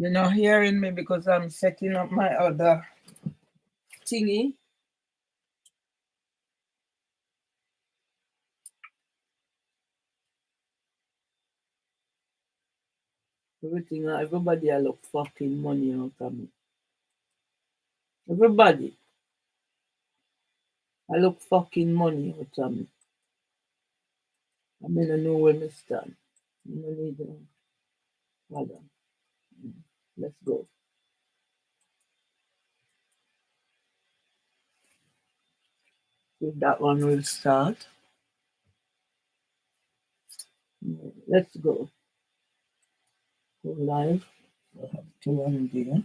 You're not hearing me because I'm setting up my other thingy. Everything, everybody, I look fucking money out of me. Everybody, I look fucking money out of me. I mean, I know where me stand. You don't need to. Hold on. Let's go. If that one will start. Let's go. Go live. I have two on there.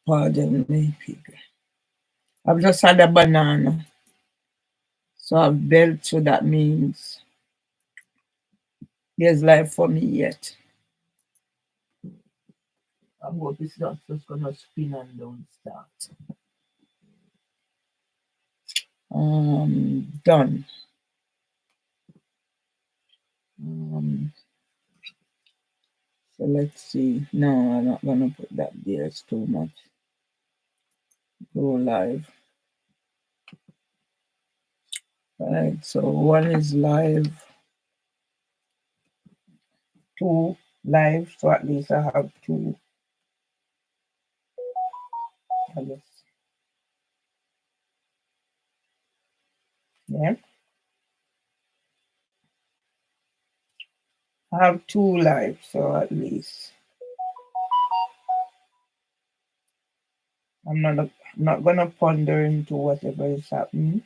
Pardon me, people. I've just had a banana. So I've built, so that means there's life for me yet. I hope it's not just gonna spin and don't start. Done. So let's see. No, I'm not gonna put that there. It's too much. Go live. Right. So one is live. Two live. So at least I have two. I guess. Yeah. I have two live. So at least I'm not gonna ponder into whatever is happening.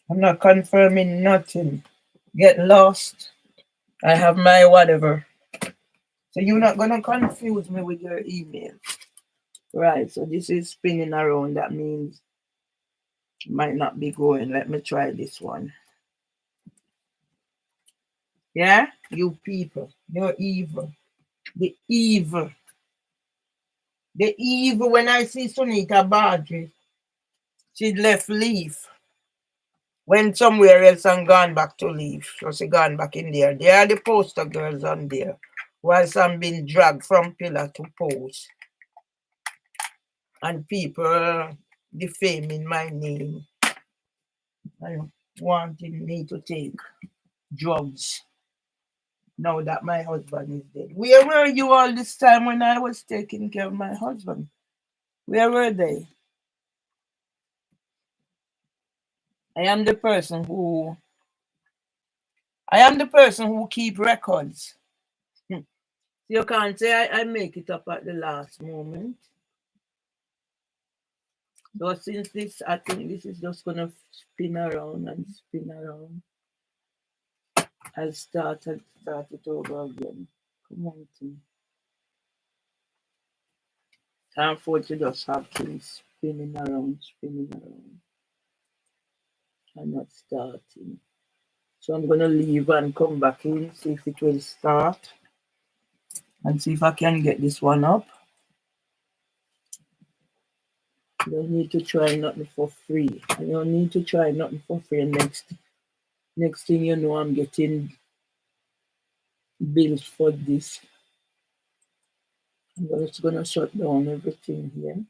I'm not confirming nothing. Get lost. I have my whatever. So you're not gonna confuse me with your email. Right, so this is spinning around. That means it might not be going. Let me try this one. Yeah? You people. You're evil. The evil. The evil when I see Sunita Badri, she left leave. Went somewhere else and gone back to leave. So she gone back in there. They are the poster girls on there. Whilst I'm being dragged from pillar to post. And people defaming my name and wanting me to take drugs now that my husband is dead. Where were you all this time when I was taking care of my husband? Where were they? I am the person who keep records. You can't say I make it up at the last moment. So since this, I think this is just gonna spin around and spin around. I'll start it over again. Come on, team. Time for it to just have things spinning around, and not starting. So I'm gonna leave and come back in, see if it will start, and see if I can get this one up. You don't need to try nothing for free. You don't need to try nothing for free. Next thing you know, I'm getting bills for this. I'm just gonna shut down everything here.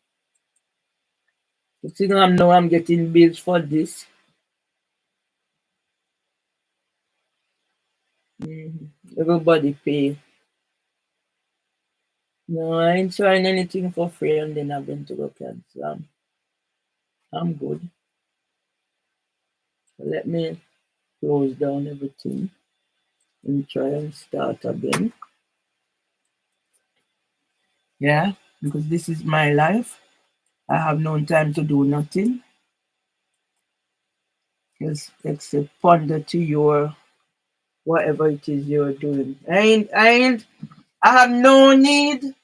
You see, now I'm getting bills for this. Everybody pay. No, I ain't trying anything for free and then I'm going to go cancel. I'm good. So let me close down everything and try and start again. Yeah, because this is my life. I have no time to do nothing. Just except ponder to your whatever it is you're doing. I have no need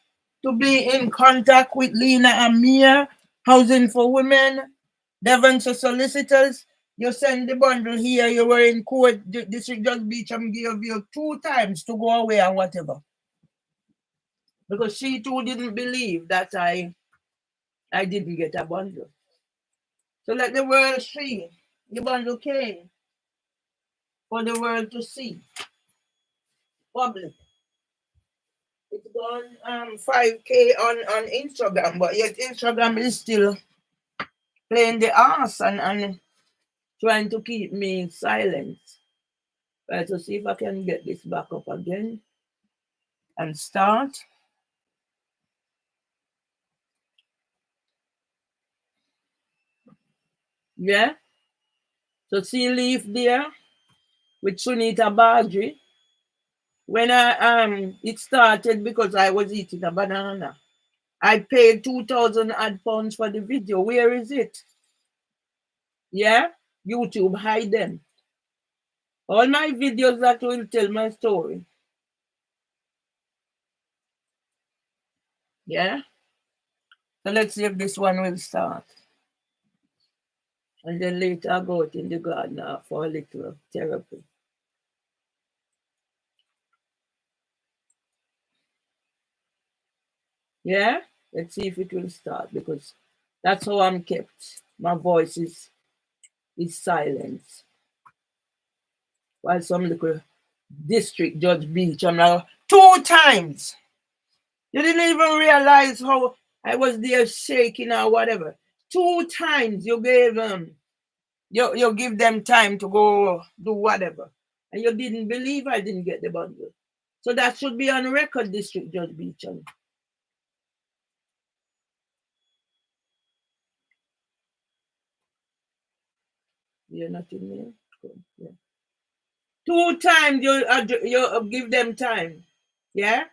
to be in contact with Lena and Mia, Housing for Women, Devon's solicitors. You send the bundle here, you were in court, District Judge Beecham gave you 2 times to go away and whatever. because she too didn't believe that I didn't get a bundle. So let the world see. The bundle came for the world to see. Public. It's gone 5K on Instagram, but yet Instagram is still playing the ass and trying to keep me silent. Right, to see if I can get this back up again and start. Yeah. So see leaf there with Sunita Badri. When it started because I was eating a banana. I paid 2,000 odd pounds for the video. Where is it? Yeah? YouTube, hide them. All my videos that will tell my story. Yeah? So let's see if this one will start. And then later I go out in the garden for a little therapy. Yeah? Let's see if it will start because that's how I'm kept. My voice is silent. While some little district judge beach, I'm like, 2 times. You didn't even realize how I was there shaking or whatever. 2 times you gave you give them time to go do whatever. And you didn't believe I didn't get the bundle. So that should be on record, District Judge Beecham. You're not in there? Good. Yeah. 2 times you give them time. Yeah?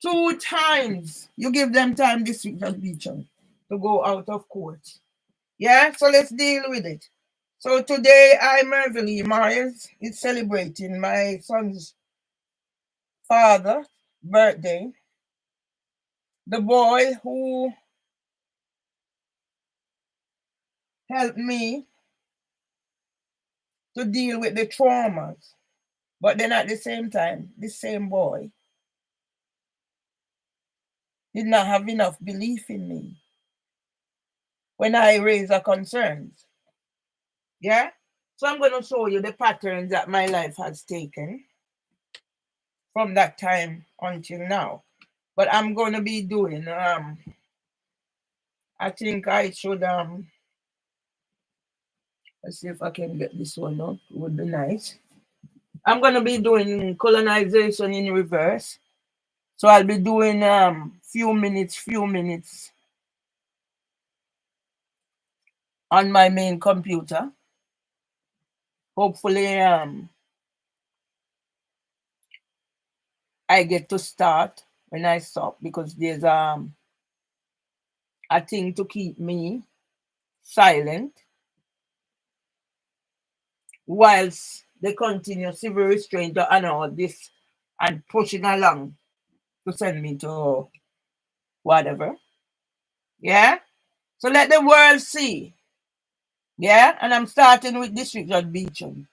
2 times you give them time, District Judge Beecham, to go out of court. Yeah? So let's deal with it. So today I, Mervyn Myers, is celebrating my son's father's birthday. The boy who helped me to deal with the traumas. But then at the same time, this same boy did not have enough belief in me when I raised a concerns. Yeah? So I'm going to show you the patterns that my life has taken from that time until now. But I'm going to be doing, I think I should, let's see if I can get this one up. It would be nice. I'm going to be doing colonization in reverse. So I'll be doing few minutes on my main computer. Hopefully I get to start when I stop because there's a thing to keep me silent whilst they continue civil restraint and all this and pushing along to send me to whatever. Yeah? So let the world see. Yeah? And I'm starting with District Judge Beecham.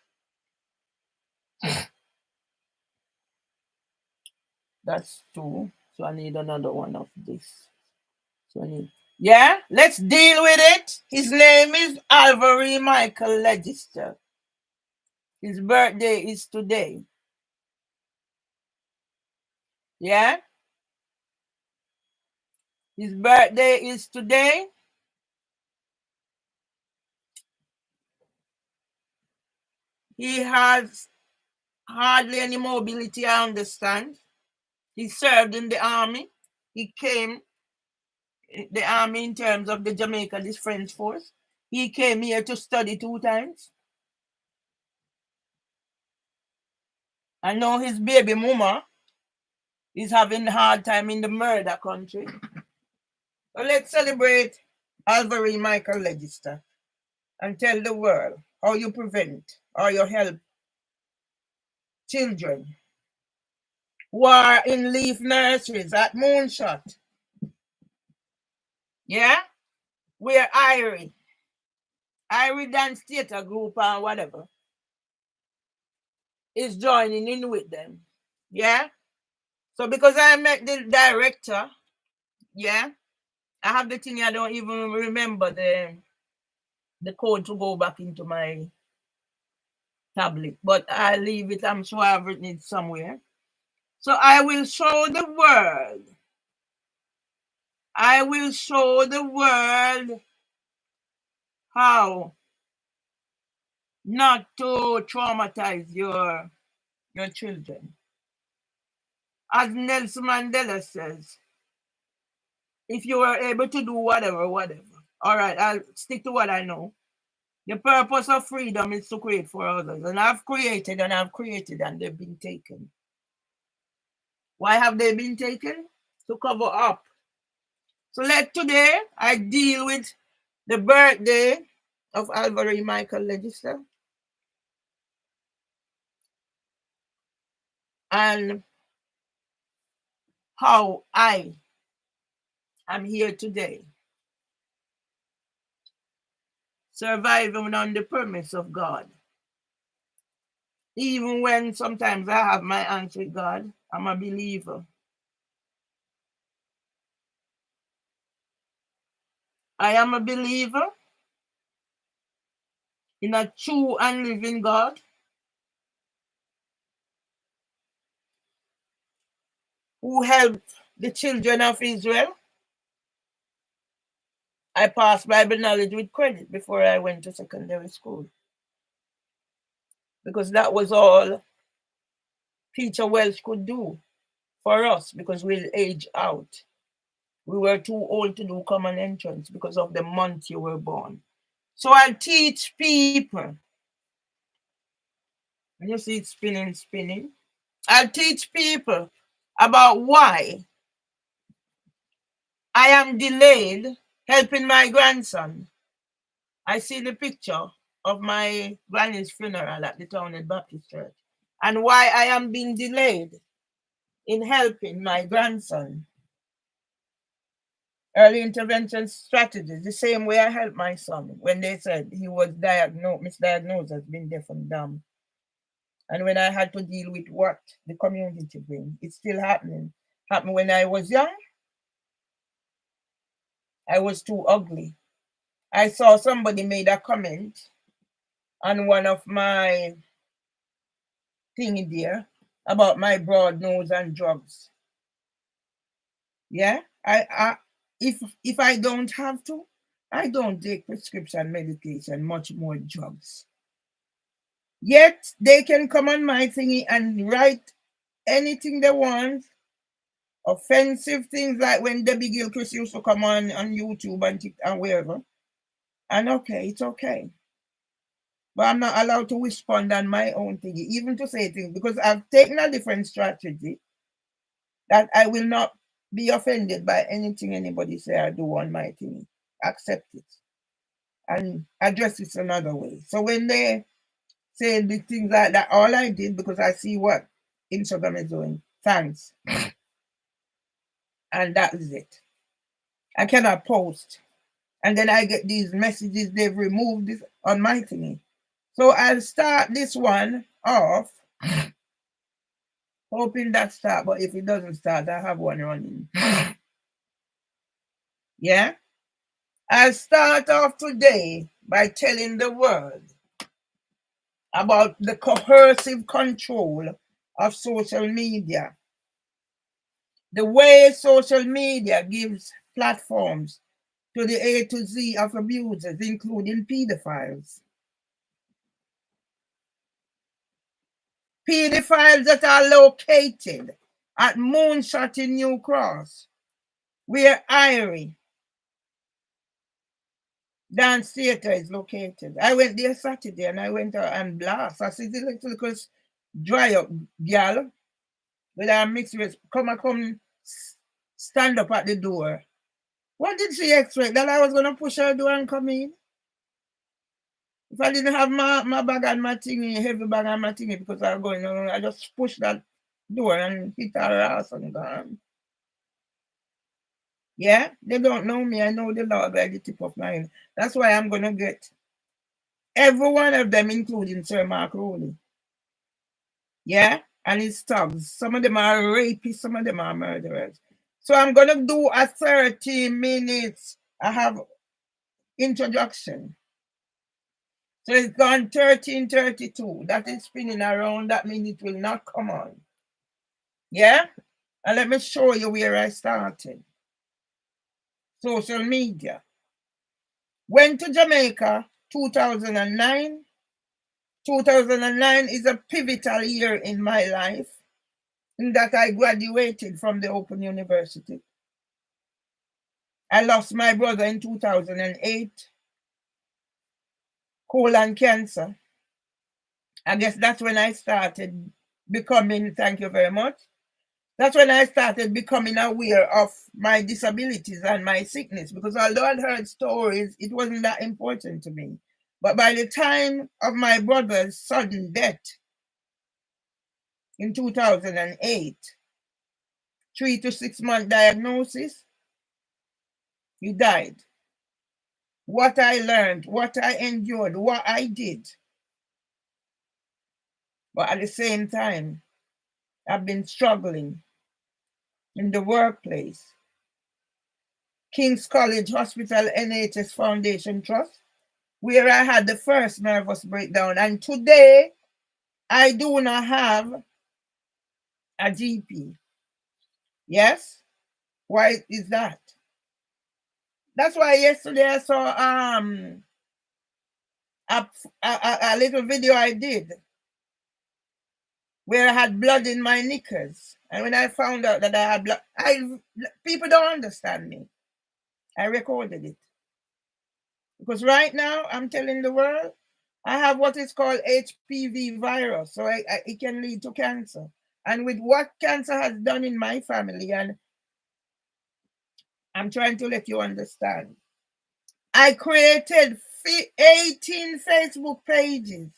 That's 2. So I need another one of this. So I need, yeah? Let's deal with it. His name is Alvary Michael Legister. His birthday is today. Yeah? His birthday is today. He has hardly any mobility, I understand. He served in the army. He came the army in terms of the Jamaica Defense Force. He came here to study 2 times. I know his baby mama is having a hard time in the murder country. So let's celebrate Alvary Michael Legister and tell the world how you prevent or you help children who are in leaf nurseries at Moonshot. Yeah? Where Irie Dance Theatre Group or whatever is joining in with them. Yeah? So because I met the director, yeah, I have the thing. I don't even remember the code to go back into my tablet, but I leave it. I'm sure I've written it somewhere. So I will show the world. I will show the world how not to traumatize your children. As Nelson Mandela says, if you are able to do whatever, whatever. All right, I'll stick to what I know. The purpose of freedom is to create for others. And I've created and they've been taken. Why have they been taken? To cover up. So let today I deal with the birthday of Alvaro E. Michael Legister and how I am here today, surviving on the premise of God. Even when sometimes I have my answer with God, I'm a believer. I am a believer in a true and living God who helped the children of Israel. I passed Bible knowledge with credit before I went to secondary school, because that was all Teacher Welsh could do for us because we'll age out. We were too old to do common entrance because of the month you were born. So I teach people. When you see it spinning, I teach people about why I am delayed helping my grandson. I see the picture of my granny's funeral at the Townhead Baptist Church and why I am being delayed in helping my grandson. Early intervention strategies, the same way I helped my son when they said he was misdiagnosed as being deaf and dumb. And when I had to deal with what the community brings, it's still happening. Happened when I was young. I was too ugly. I saw somebody made a comment on one of my thingy there about my broad nose and drugs. Yeah, if I don't have to, I don't take prescription medication, much more drugs. Yet they can come on my thingy and write anything they want, offensive things like when Debbie Gilchrist used to come on YouTube and TikTok and wherever. And okay, it's okay. But I'm not allowed to respond on my own thing, even to say things, because I've taken a different strategy that I will not be offended by anything anybody say or do on my thing. Accept it and address it another way. So when they say the things like that, all I did, because I see what Instagram is doing, thanks. And that is it. I cannot post. And then I get these messages, they've removed this on my thingy. So I'll start this one off, hoping that start, but if it doesn't start, I have one running. Yeah? I'll start off today by telling the world about the coercive control of social media. The way social media gives platforms to the A to Z of abusers, including pedophiles. Pedophiles that are located at Moonshot in New Cross, where Irie Dance Theatre is located. I went there Saturday and I went out and blast. I see the little dry up girl with her mixed race come stand up at the door. What did she expect? That I was going to push her door and come in? If I didn't have my bag and my thingy, heavy bag and my thingy, because I was going on, I just pushed that door and hit her ass and gone. Yeah, they don't know me. I know the Lord by the tip of my hand. That's why I'm going to get every one of them, including Sir Mark Rowley. Yeah, and his thugs. Some of them are rapists, some of them are murderers. So I'm going to do a 30 minutes. I have introduction. So it's gone 13:32. That is spinning around. That means it will not come on. Yeah? And let me show you where I started. Social media. Went to Jamaica 2009. 2009 is a pivotal year in my life in that I graduated from the Open University. I lost my brother in 2008, colon cancer. I guess that's when I started becoming, thank you very much. That's when I started becoming aware of my disabilities and my sickness, because although I'd heard stories, it wasn't that important to me. But by the time of my brother's sudden death in 2008, 3 to 6 month diagnosis, he died. What I learned, what I endured, what I did. But at the same time, I've been struggling in the workplace. King's College Hospital NHS Foundation Trust, where I had the first nervous breakdown. And today, I do not have a GP. Yes? Why is that? That's why yesterday I saw a little video I did where I had blood in my knickers. And when I found out that I had blood, people don't understand me. I recorded it. Because right now, I'm telling the world, I have what is called HPV virus. So it can lead to cancer. And with what cancer has done in my family, and I'm trying to let you understand, I created 18 Facebook pages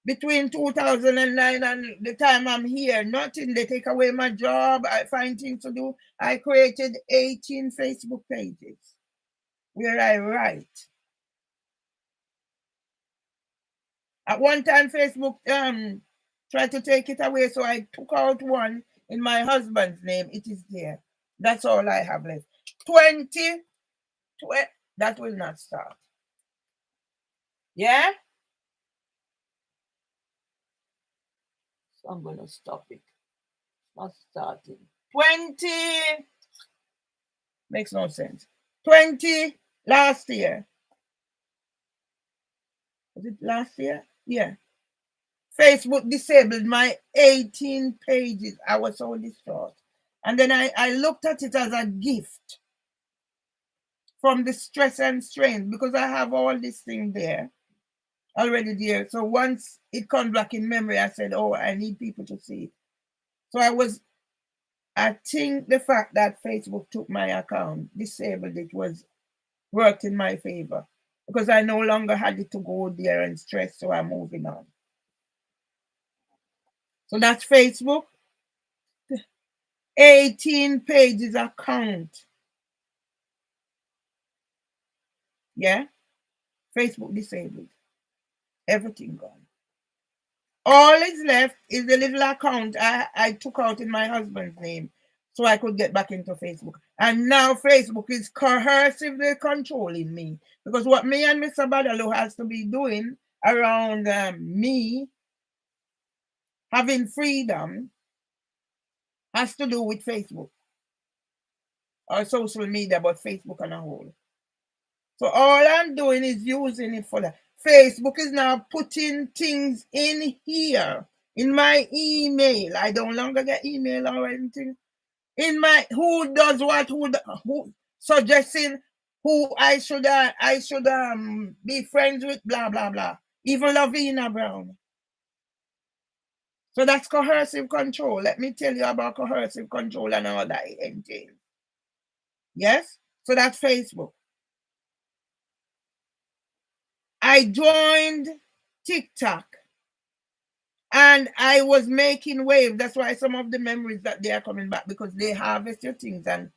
between 2009 and the time I'm here. Nothing, they take away my job, I find things to do. I created 18 Facebook pages where I write. At one time, Facebook tried to take it away, so I took out one in my husband's name. It is there. That's all I have left. 20, that will not start. Yeah? So I'm going to stop it. Not starting. 20 makes no sense. 20 last year. Was it last year? Yeah. Facebook disabled my 18 pages. I was so distraught. And then I looked at it as a gift from the stress and strain, because I have all this thing there already there. So once it comes back in memory, I said, oh, I need people to see it. So I think the fact that Facebook took my account, disabled it, worked in my favor, because I no longer had it to go there and stress, so I'm moving on. So that's Facebook. 18 pages account. Yeah? Facebook disabled. Everything gone. All is left is the little account I took out in my husband's name so I could get back into Facebook. And now Facebook is coercively controlling me, because what me and Mr. Badalo has to be doing around me having freedom has to do with Facebook or social media, but Facebook on a whole. So all I'm doing is using it for that. Facebook is now putting things in here, in my email. I don't longer get email or anything. In my who does what, who suggesting who I should be friends with, blah blah blah. Even Lavina Brown. So that's coercive control. Let me tell you about coercive control and all that it entails. Yes? So that's Facebook. I joined TikTok and I was making waves. That's why some of the memories that they are coming back, because they harvest your things and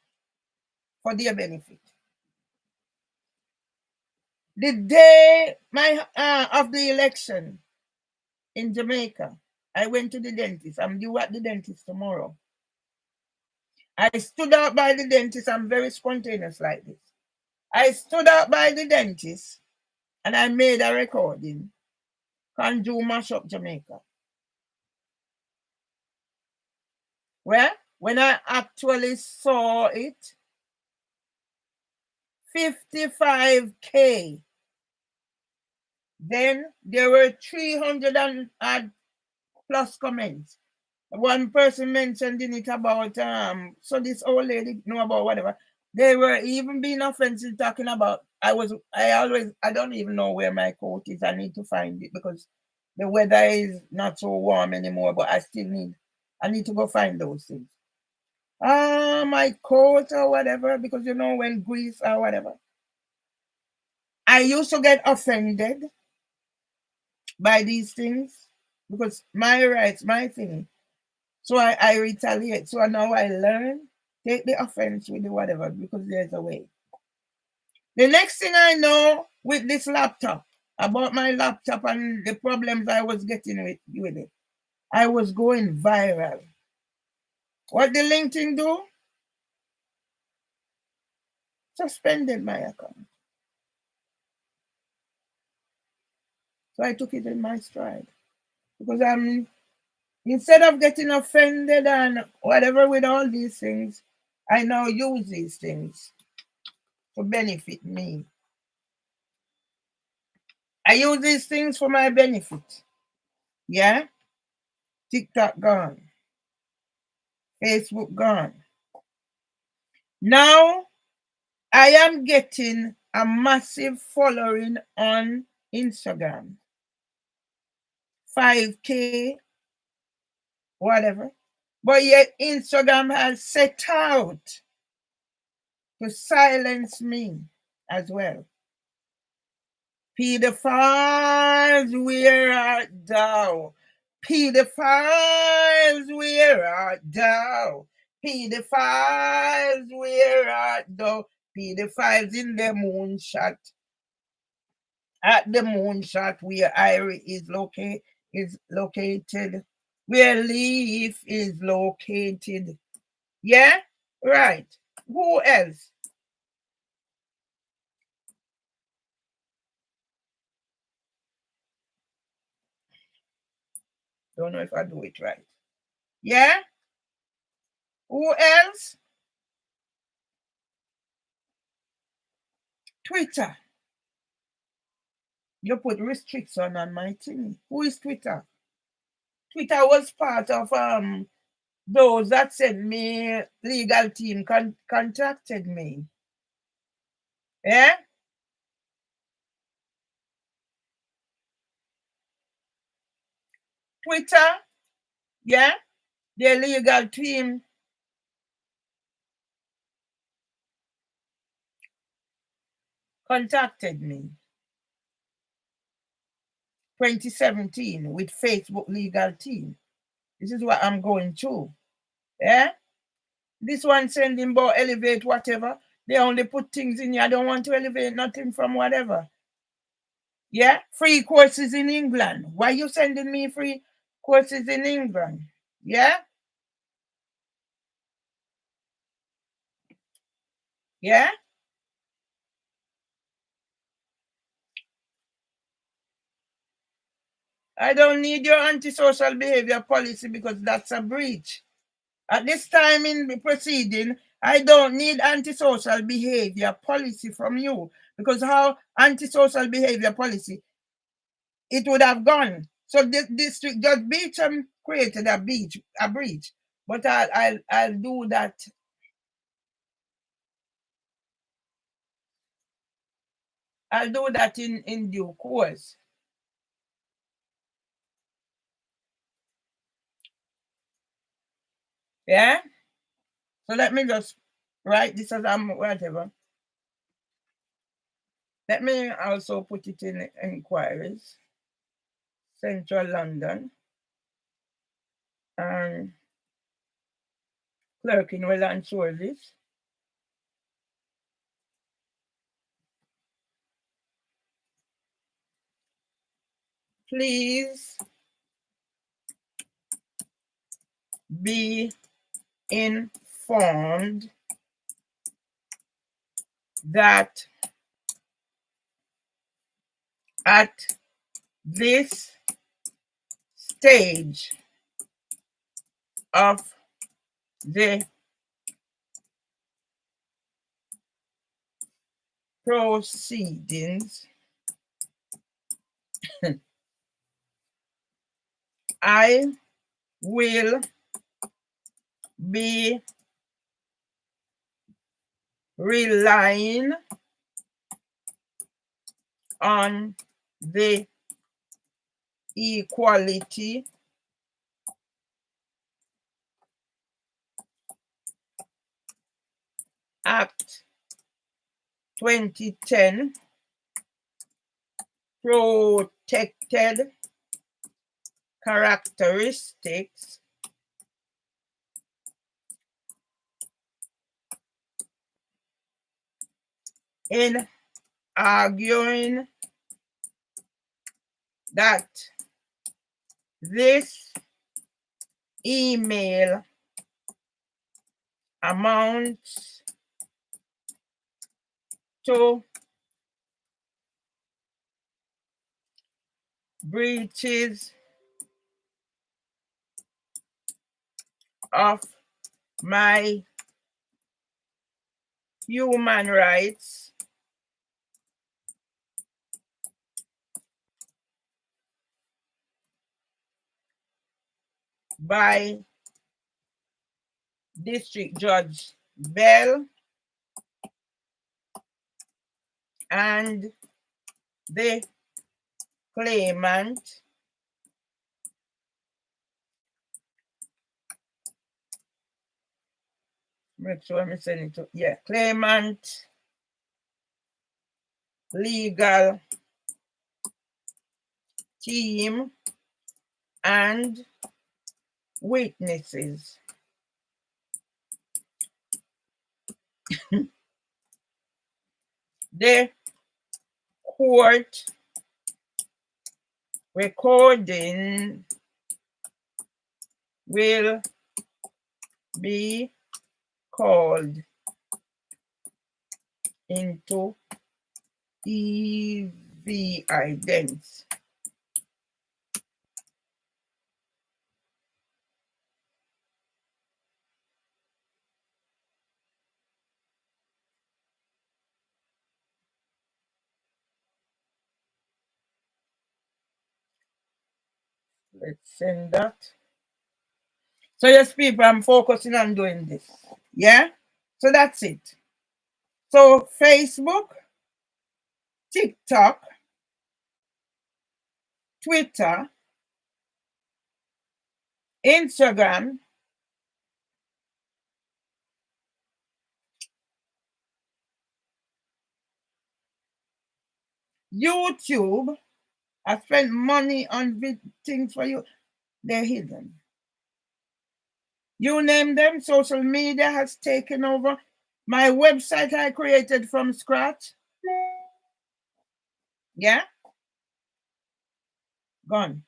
for their benefit. The day of the election in Jamaica, I went to the dentist. I'm due at the dentist tomorrow. I stood out by the dentist. I'm very spontaneous like this. I stood out by the dentist and I made a recording. Kanju mash up Jamaica. Well, when I actually saw it, 55K. Then there were 300 and plus comments. One person mentioned in it about so this old lady know about whatever. They were even being offensive talking about I don't even know where my coat is. I need to find it because the weather is not so warm anymore, but I need to go find those things. My coat or whatever, because you know when Greece or whatever. I used to get offended by these things because my rights, my thing. So I retaliate. So now I learn, take the offense with the whatever because there's a way. The next thing I know with this laptop, about my laptop and the problems I was getting with it, I was going viral. What did LinkedIn do? Suspended my account. So I took it in my stride because instead of getting offended and whatever with all these things, I now use these things to benefit me. I use these things for my benefit. Yeah? TikTok gone. Facebook gone. Now I am getting a massive following on Instagram. 5K, whatever. But yet Instagram has set out to silence me as well. Pedophiles, where art thou? Pedophiles, where art thou? Pedophiles, where art thou? Pedophiles in the moonshot. At the moonshot where Irie is located. Where Leaf is located. Yeah? Right. Who else? Don't know if I do it right. Yeah? Who else? Twitter. You put restriction on my thing. Who is Twitter? Twitter was part of those that said me legal team contacted me. Yeah? Twitter, yeah? The legal team contacted me 2017 with Facebook legal team. This is what I'm going through. Yeah? This one sending about elevate whatever. They only put things in here. I don't want to elevate nothing from whatever. Yeah? Free courses in England. Why you sending me free courses in England? Yeah? Yeah? I don't need your antisocial behavior policy because that's a breach. At this time in the proceeding, I don't need antisocial behavior policy from you because how antisocial behavior policy, it would have gone. So this district Judge Beecham created a breach. But I'll do that. I'll do that in due course. Yeah? So let me just write this as I'm whatever. Let me also put it in inquiries. Central London. And clerk in Welland Service. Please be informed that at this stage of the proceedings, I will be relying on the Equality Act 2010 protected characteristics in arguing that this email amounts to breaches of my human rights by District Judge Bell and the claimant make sure I'm sending it to claimant legal team and witnesses. The court recording will be called into evidence. Let's send that. So yes, people, I'm focusing on doing this. Yeah? So that's it. So Facebook, TikTok, Twitter, Instagram, YouTube. I spent money on things for you. They're hidden. You name them, social media has taken over. My website I created from scratch. Yeah? Gone.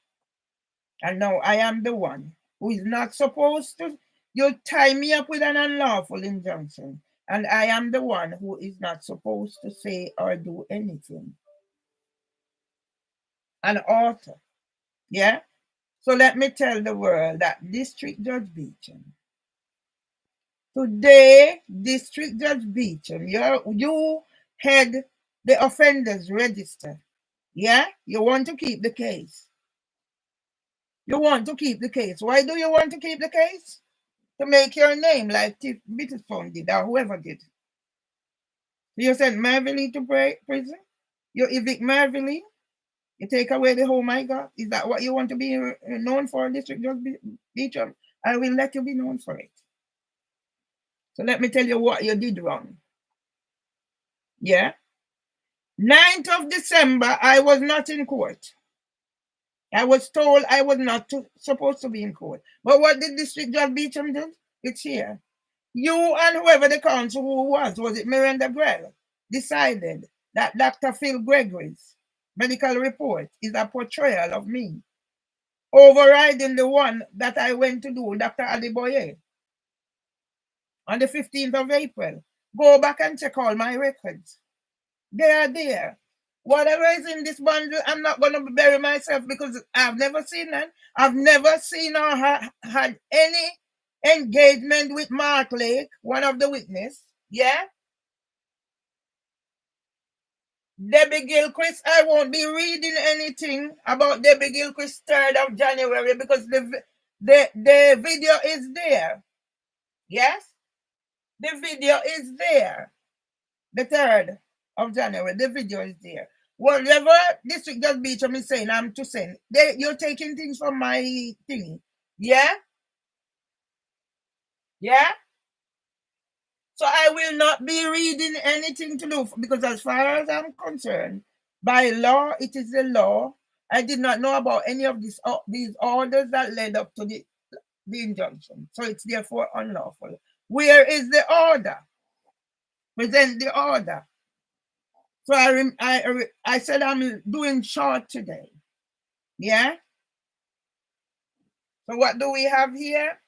And now I am the one who is not supposed to. You tie me up with an unlawful injunction. And I am the one who is not supposed to say or do anything. An author. Yeah? So let me tell the world that District Judge Beecham, today, District Judge Beecham, you head the offenders register. Yeah? You want to keep the case. You want to keep the case. Why do you want to keep the case? To make your name like Bitterstone did or whoever did. You sent Marvin to prison? You evict Marvin? You take away the home I got? Is that what you want to be known for, District Judge Beecham? I will let you be known for it. So let me tell you what you did wrong. Yeah? 9th of December, I was not in court. I was told I was not supposed to be in court. But what did District Judge Beecham do? It's here. You and whoever the counsel who was it Miranda Grell, decided that Dr. Phil Gregory's medical report is a portrayal of me. overriding the one that I went to do, Dr. Adeboye, on the 15th of April. Go back and check all my records. They are there. Whatever is in this bundle, I'm not going to bury myself because I've never seen that. I've never seen or had any engagement with Mark Lake, one of the witnesses. Yeah? Debbie Gilchrist, I won't be reading anything about Debbie Gilchrist 3rd of January because the video is there. Yes? The video is there. The 3rd of January, the video is there. Whatever District Judge Beecham is saying, I'm to send. You're taking things from my thing. Yeah? Yeah? So I will not be reading anything to do, because as far as I'm concerned, by law, it is the law. I did not know about any of these orders that led up to the injunction. So it's therefore unlawful. Where is the order? Present the order. So I said I'm doing short today. Yeah? So what do we have here?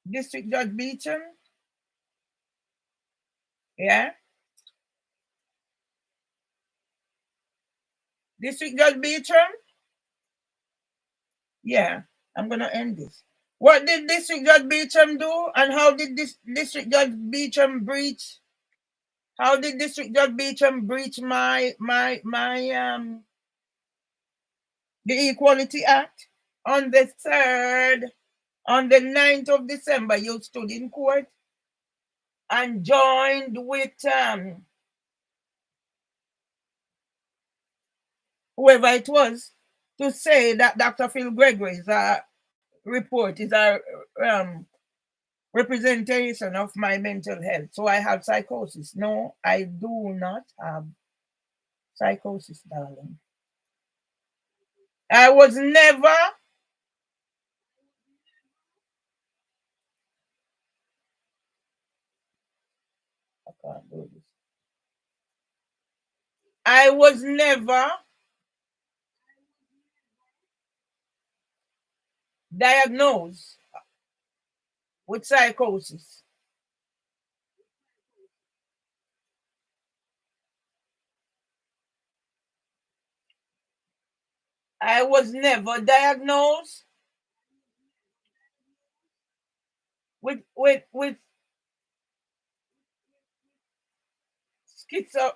District Judge Beecham. Yeah? District Judge Beecham. Yeah, I'm going to end this. What did District Judge Beecham do, and how did this District Judge Beecham breach? How did District Judge Beecham breach the Equality Act? On the 3rd, on the 9th of December, you stood in court and joined with whoever it was to say that Dr. Phil Gregory's report is a representation of my mental health. So I have psychosis. No, I do not have psychosis, darling. I was never I can't do this. I was never diagnosed with psychosis. I was never diagnosed with schizo.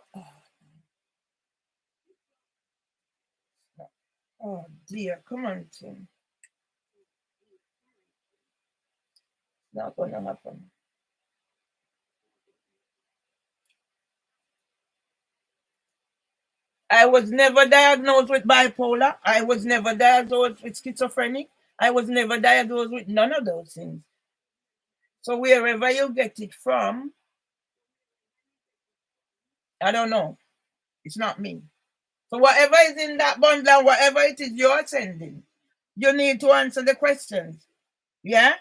Oh dear, come on, Tim. Not gonna happen. I was never diagnosed with bipolar. I was never diagnosed with schizophrenic. I was never diagnosed with none of those things. So wherever you get it from, I don't know. It's not me. So whatever is in that bundle, whatever it is you're sending, you need to answer the questions. Yeah?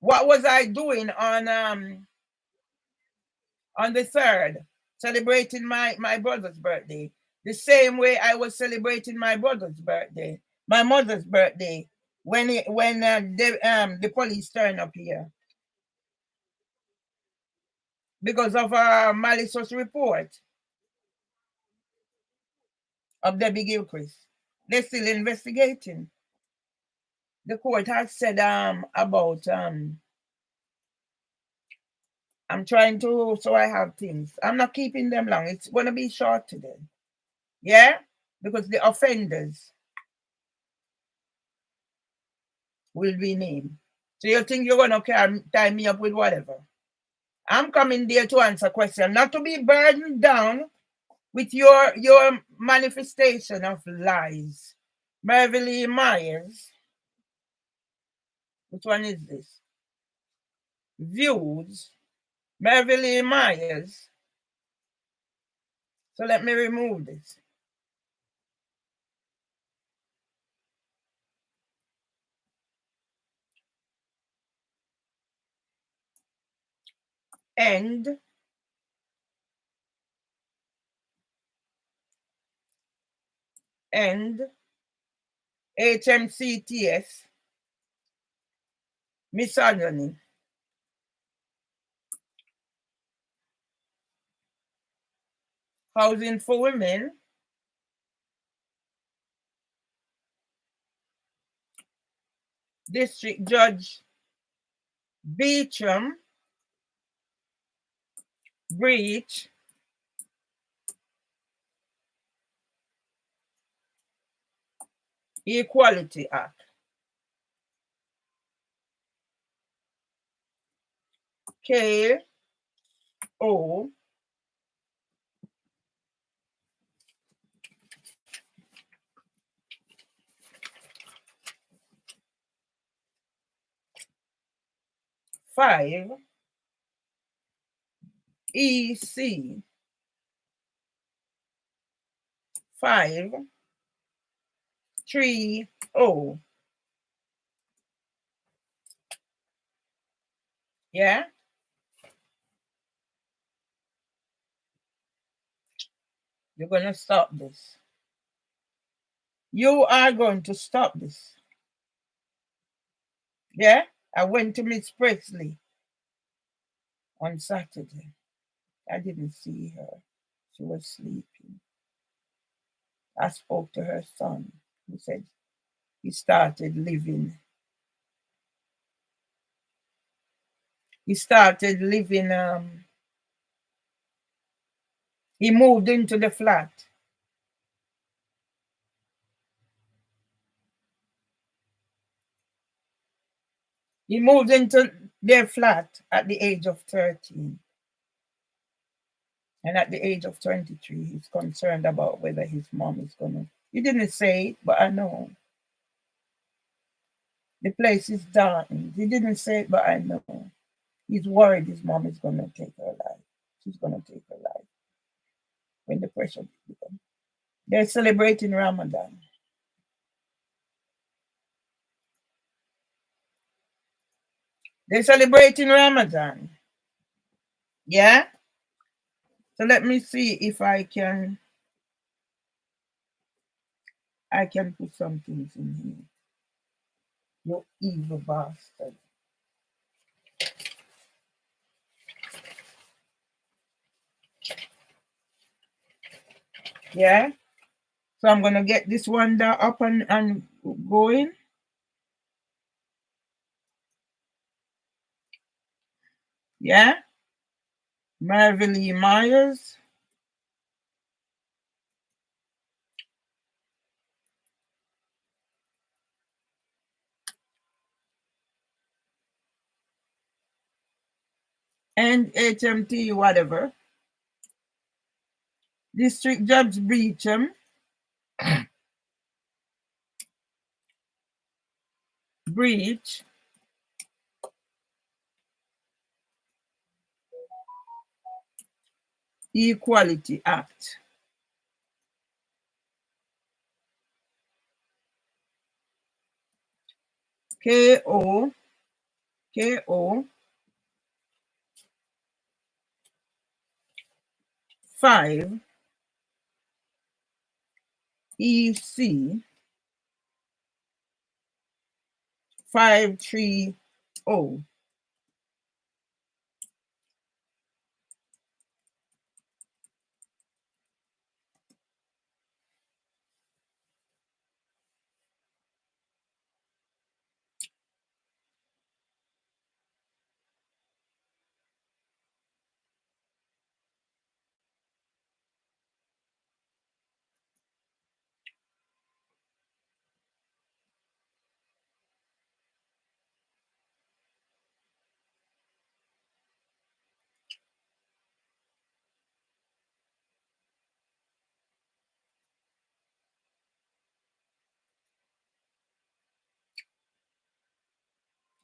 What was I doing on the 3rd, celebrating my brother's birthday? The same way I was celebrating my brother's birthday, my mother's birthday, when the police turned up here because of a malicious report of Debbie Gilchrist. They're still investigating. The court has said about I'm trying to, so I have things. I'm not keeping them long. It's going to be short today. Yeah? Because the offenders will be named. So you think you're going to tie me up with whatever? I'm coming there to answer questions, not to be burdened down with your manifestation of lies. Mervyn Myers. Which one is this? Views. Mervyn Myers. So let me remove this. And and HMCTS, misogyny. Housing for Women, District Judge Beecham, breach Equality Act. KO 5 EC 530. Yeah, you're going to stop this. You are going to stop this. Yeah, I went to Miss Presley on Saturday. I didn't see her. She was sleeping. I spoke to her son. He said he started living. He moved into the flat. He moved into their flat at the age of 13. And at the age of 23, he's concerned about whether his mom is going to. He didn't say it, but I know. The place is darkened. He didn't say it, but I know. He's worried his mom is going to take her life. She's going to take her life when the pressure becomes. They're celebrating Ramadan. They're celebrating Ramadan. Yeah? So let me see if I can put some things in here. You evil bastard. Yeah? So I'm going to get this one down up and going. Yeah? Marvin E. Myers. And HMT, whatever. District Judge Beecham. Breach. Equality Act. KO 5 EC 530.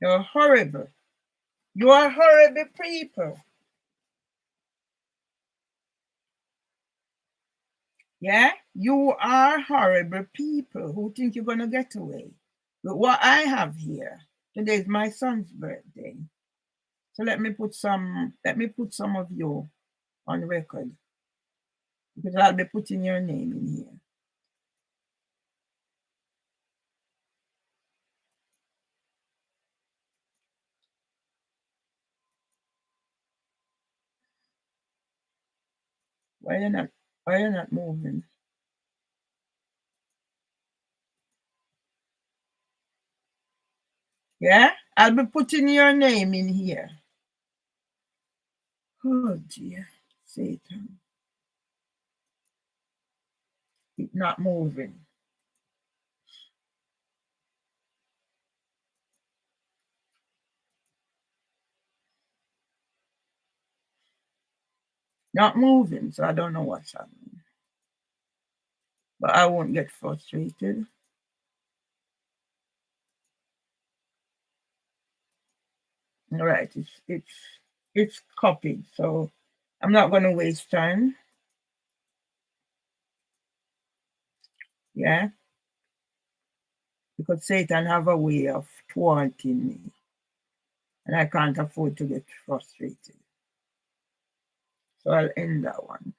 You're horrible. You are horrible people. Yeah? You are horrible people who think you're going to get away with what I have here. Today is my son's birthday. So let me put some of you on record, because I'll be putting your name in here. Why you not moving? Yeah? I'll be putting your name in here. Oh dear. Satan. It's not moving. Not moving, so I don't know what's happening. But I won't get frustrated. All right, it's copied, so I'm not going to waste time. Yeah, because Satan have a way of thwarting me, and I can't afford to get frustrated. So I'll end that one.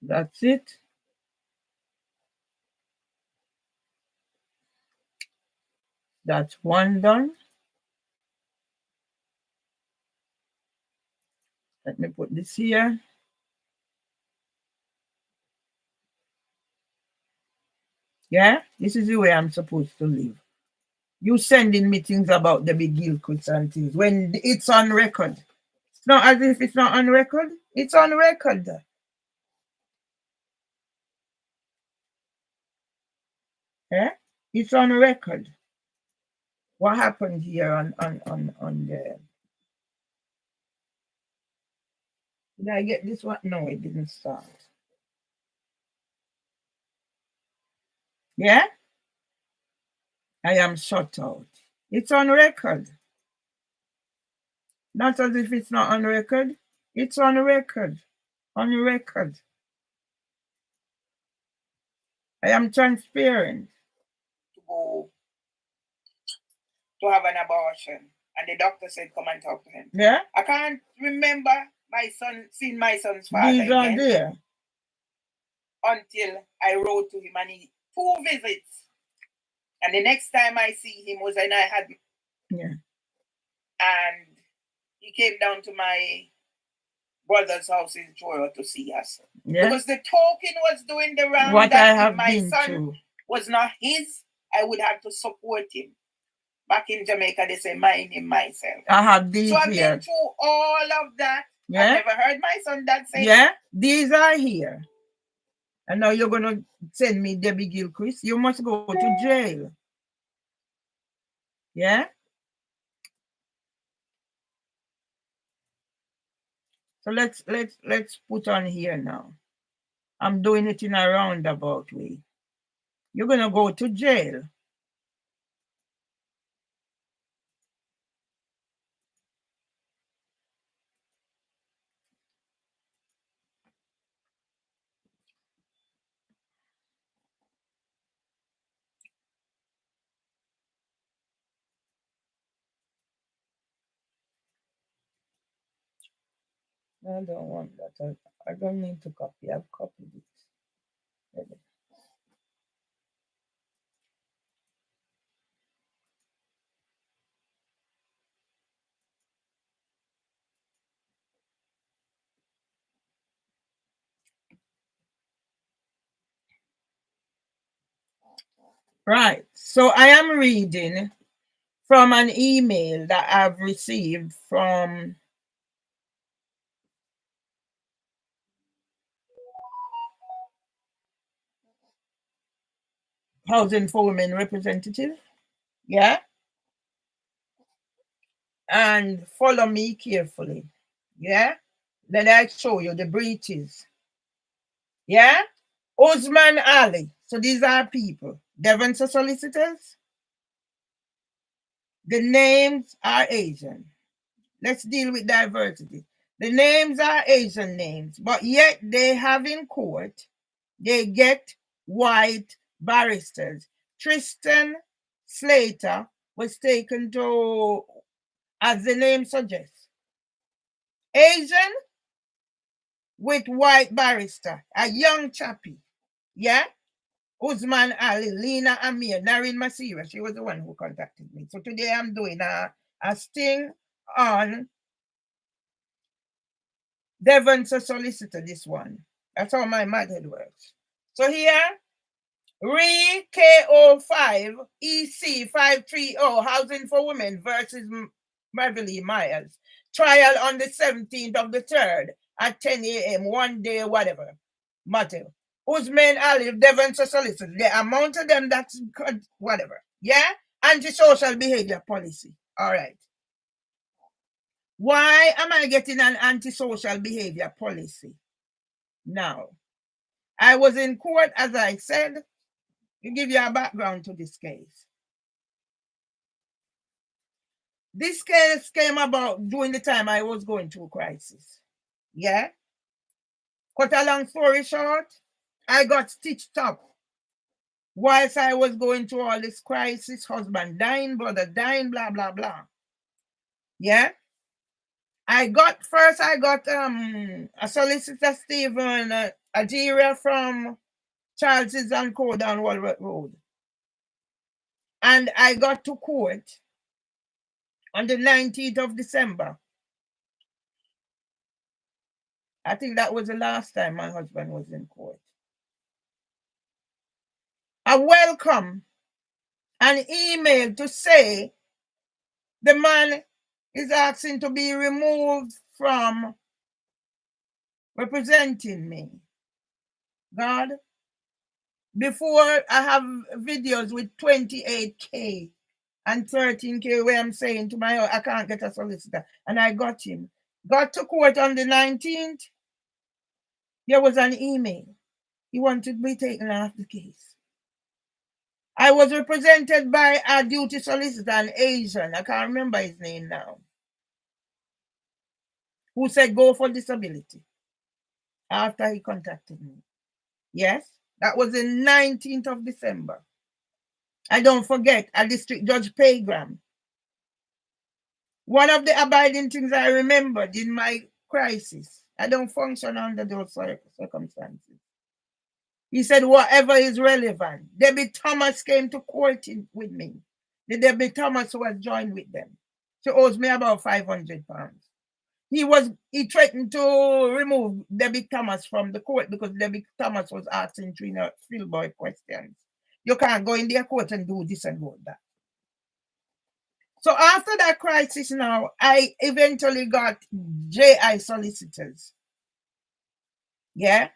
That's it. That's one done. Let me put this here. Yeah, this is the way I'm supposed to live. You sending me things about the big Gilchrist and things when it's on record. It's not as if it's not on record. It's on record. Yeah, it's on record. What happened here on the? Did I get this one? No, it didn't start. Yeah, I am shut out. It's on record. Not as if it's not on record. It's on record. On record. I am transparent. To go to have an abortion. And the doctor said, come and talk to him. Yeah? I can't remember my son, seeing my son's father These are again there. Until I wrote to him and he 2 visits. And the next time I see him was when I had... Yeah. And he came down to my brother's house in Joro to see us. Yeah. Because the talking was doing the round. What that I have my been son through. Was not his, I would have to support him. Back in Jamaica, they say, mind him myself. I have these so I've here. Been through all of that. Yeah. I've never heard my son that say. Yeah, these are here. And now you're going to send me Debbie Gilchrist. You must go to jail. Yeah? So let's put on here now. I'm doing it in a roundabout way. You're going to go to jail. I don't want that. I don't need to copy. I've copied it. Right. So I am reading from an email that I've received from Housing for Women representative. Yeah. And follow me carefully. Yeah. Then I show you the breaches. Yeah. Osman Ali. So these are people. Devon's solicitors. The names are Asian. Let's deal with diversity. The names are Asian names, but yet they have in court they get white barristers. Tristan Slater was taken to, as the name suggests, Asian with white barrister, a young chappie. Yeah? Usman Ali, Lena Amir, Narine Masira, she was the one who contacted me. So today I'm doing a sting on Devon's solicitor, this one. That's how my method works. So here, RE KO5 EC 530 Housing for Women versus Beverly Myers. Trial on the 17th of the 3rd at 10 a.m. one day, whatever. Matter. Usman Ali, Devon's solicitor. The amount of them that's whatever. Yeah? Antisocial behavior policy. All right. Why am I getting an antisocial behavior policy? Now, I was in court, as I said, to give you a background to this case. This case came about during the time I was going through crisis. Yeah? Cut a long story short, I got stitched up whilst I was going through all this crisis, husband dying, brother dying, blah, blah, blah. Yeah? I got a solicitor, Stephen Ajiria from Charles's and Co down Walworth Road. And I got to court on the 19th of December. I think that was the last time my husband was in court. I welcome an email to say the man is asking to be removed from representing me. God, before I have videos with 28K and 13K where I'm saying to my, I can't get a solicitor, and I got him. Got to court on the 19th. There was an email. He wanted to be taken off the case. I was represented by a duty solicitor, an Asian, I can't remember his name now, who said go for disability after he contacted me. Yes, that was the 19th of December. I don't forget, a district judge Pagram. One of the abiding things I remembered in my crisis, I don't function under those circumstances. He said, whatever is relevant. Debbie Thomas came to court with me. The Debbie Thomas was joined with them. She owes me about £500. He threatened to remove Debbie Thomas from the court because Debbie Thomas was asking Trina Philboy questions. You can't go in their court and do this and do that. So after that crisis now, I eventually got JI solicitors. Yeah.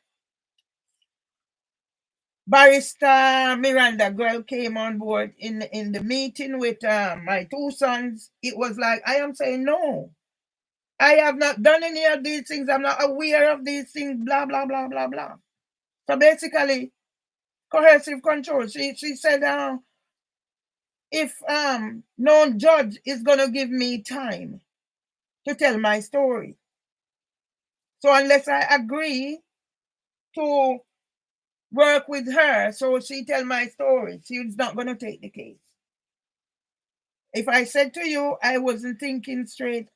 Barrister Miranda Grell came on board in the meeting with my two sons. It was like, I am saying, no, I have not done any of these things. I'm not aware of these things, blah, blah, blah, blah, blah. So basically, coercive control. She said, if no judge is going to give me time to tell my story. So unless I agree to work with her so she tell my story, she's not going to take the case. If I said to you, I wasn't thinking straight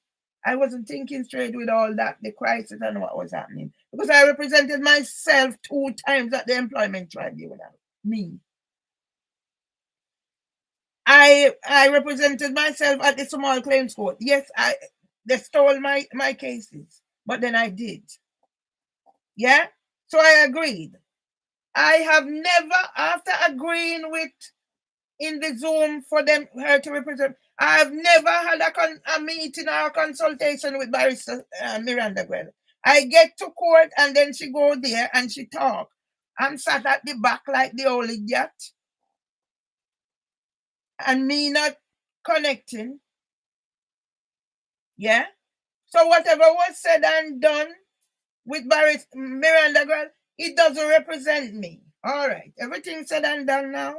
with all that, the crisis and what was happening. Because I represented myself 2 times at the employment tribunal. Me. I represented myself at the small claims court. Yes, they stole my cases, but then I did. Yeah? So I agreed. I have never, after agreeing with in the Zoom for her to represent, I have never had a meeting or a consultation with Barrister Miranda Grell. I get to court and then she go there and she talk. I'm sat at the back like the old idiot. And me not connecting. Yeah? So whatever was said and done with Barrister Miranda Grell, it doesn't represent me. All right. Everything said and done now.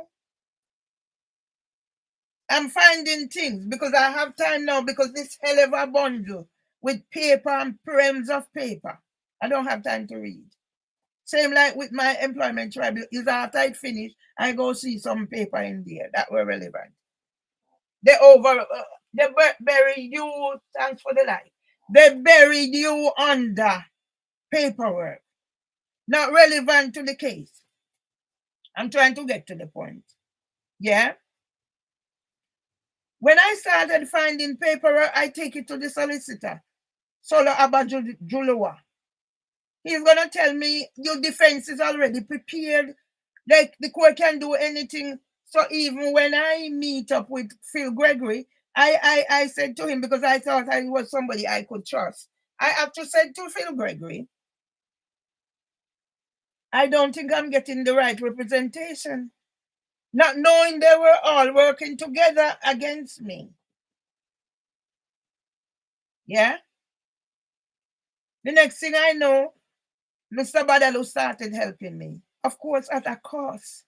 I'm finding things because I have time now because this hell of a bundle with paper and prems of paper. I don't have time to read. Same like with my employment tribunal. Is after it finished, I go see some paper in there that were relevant. They buried you. Thanks for the light. They buried you under paperwork, not relevant to the case. I'm trying to get to the point. Yeah. When I started finding paperwork, I take it to the solicitor, Solo Abajuluwa. He's gonna tell me your defense is already prepared. Like the court can do anything. So even when I meet up with Phil Gregory, I said to him, because I thought I was somebody I could trust. I have to say to Phil Gregory, I don't think I'm getting the right representation. Not knowing they were all working together against me. Yeah. The next thing I know, Mr. Badalu started helping me. Of course, at a cost.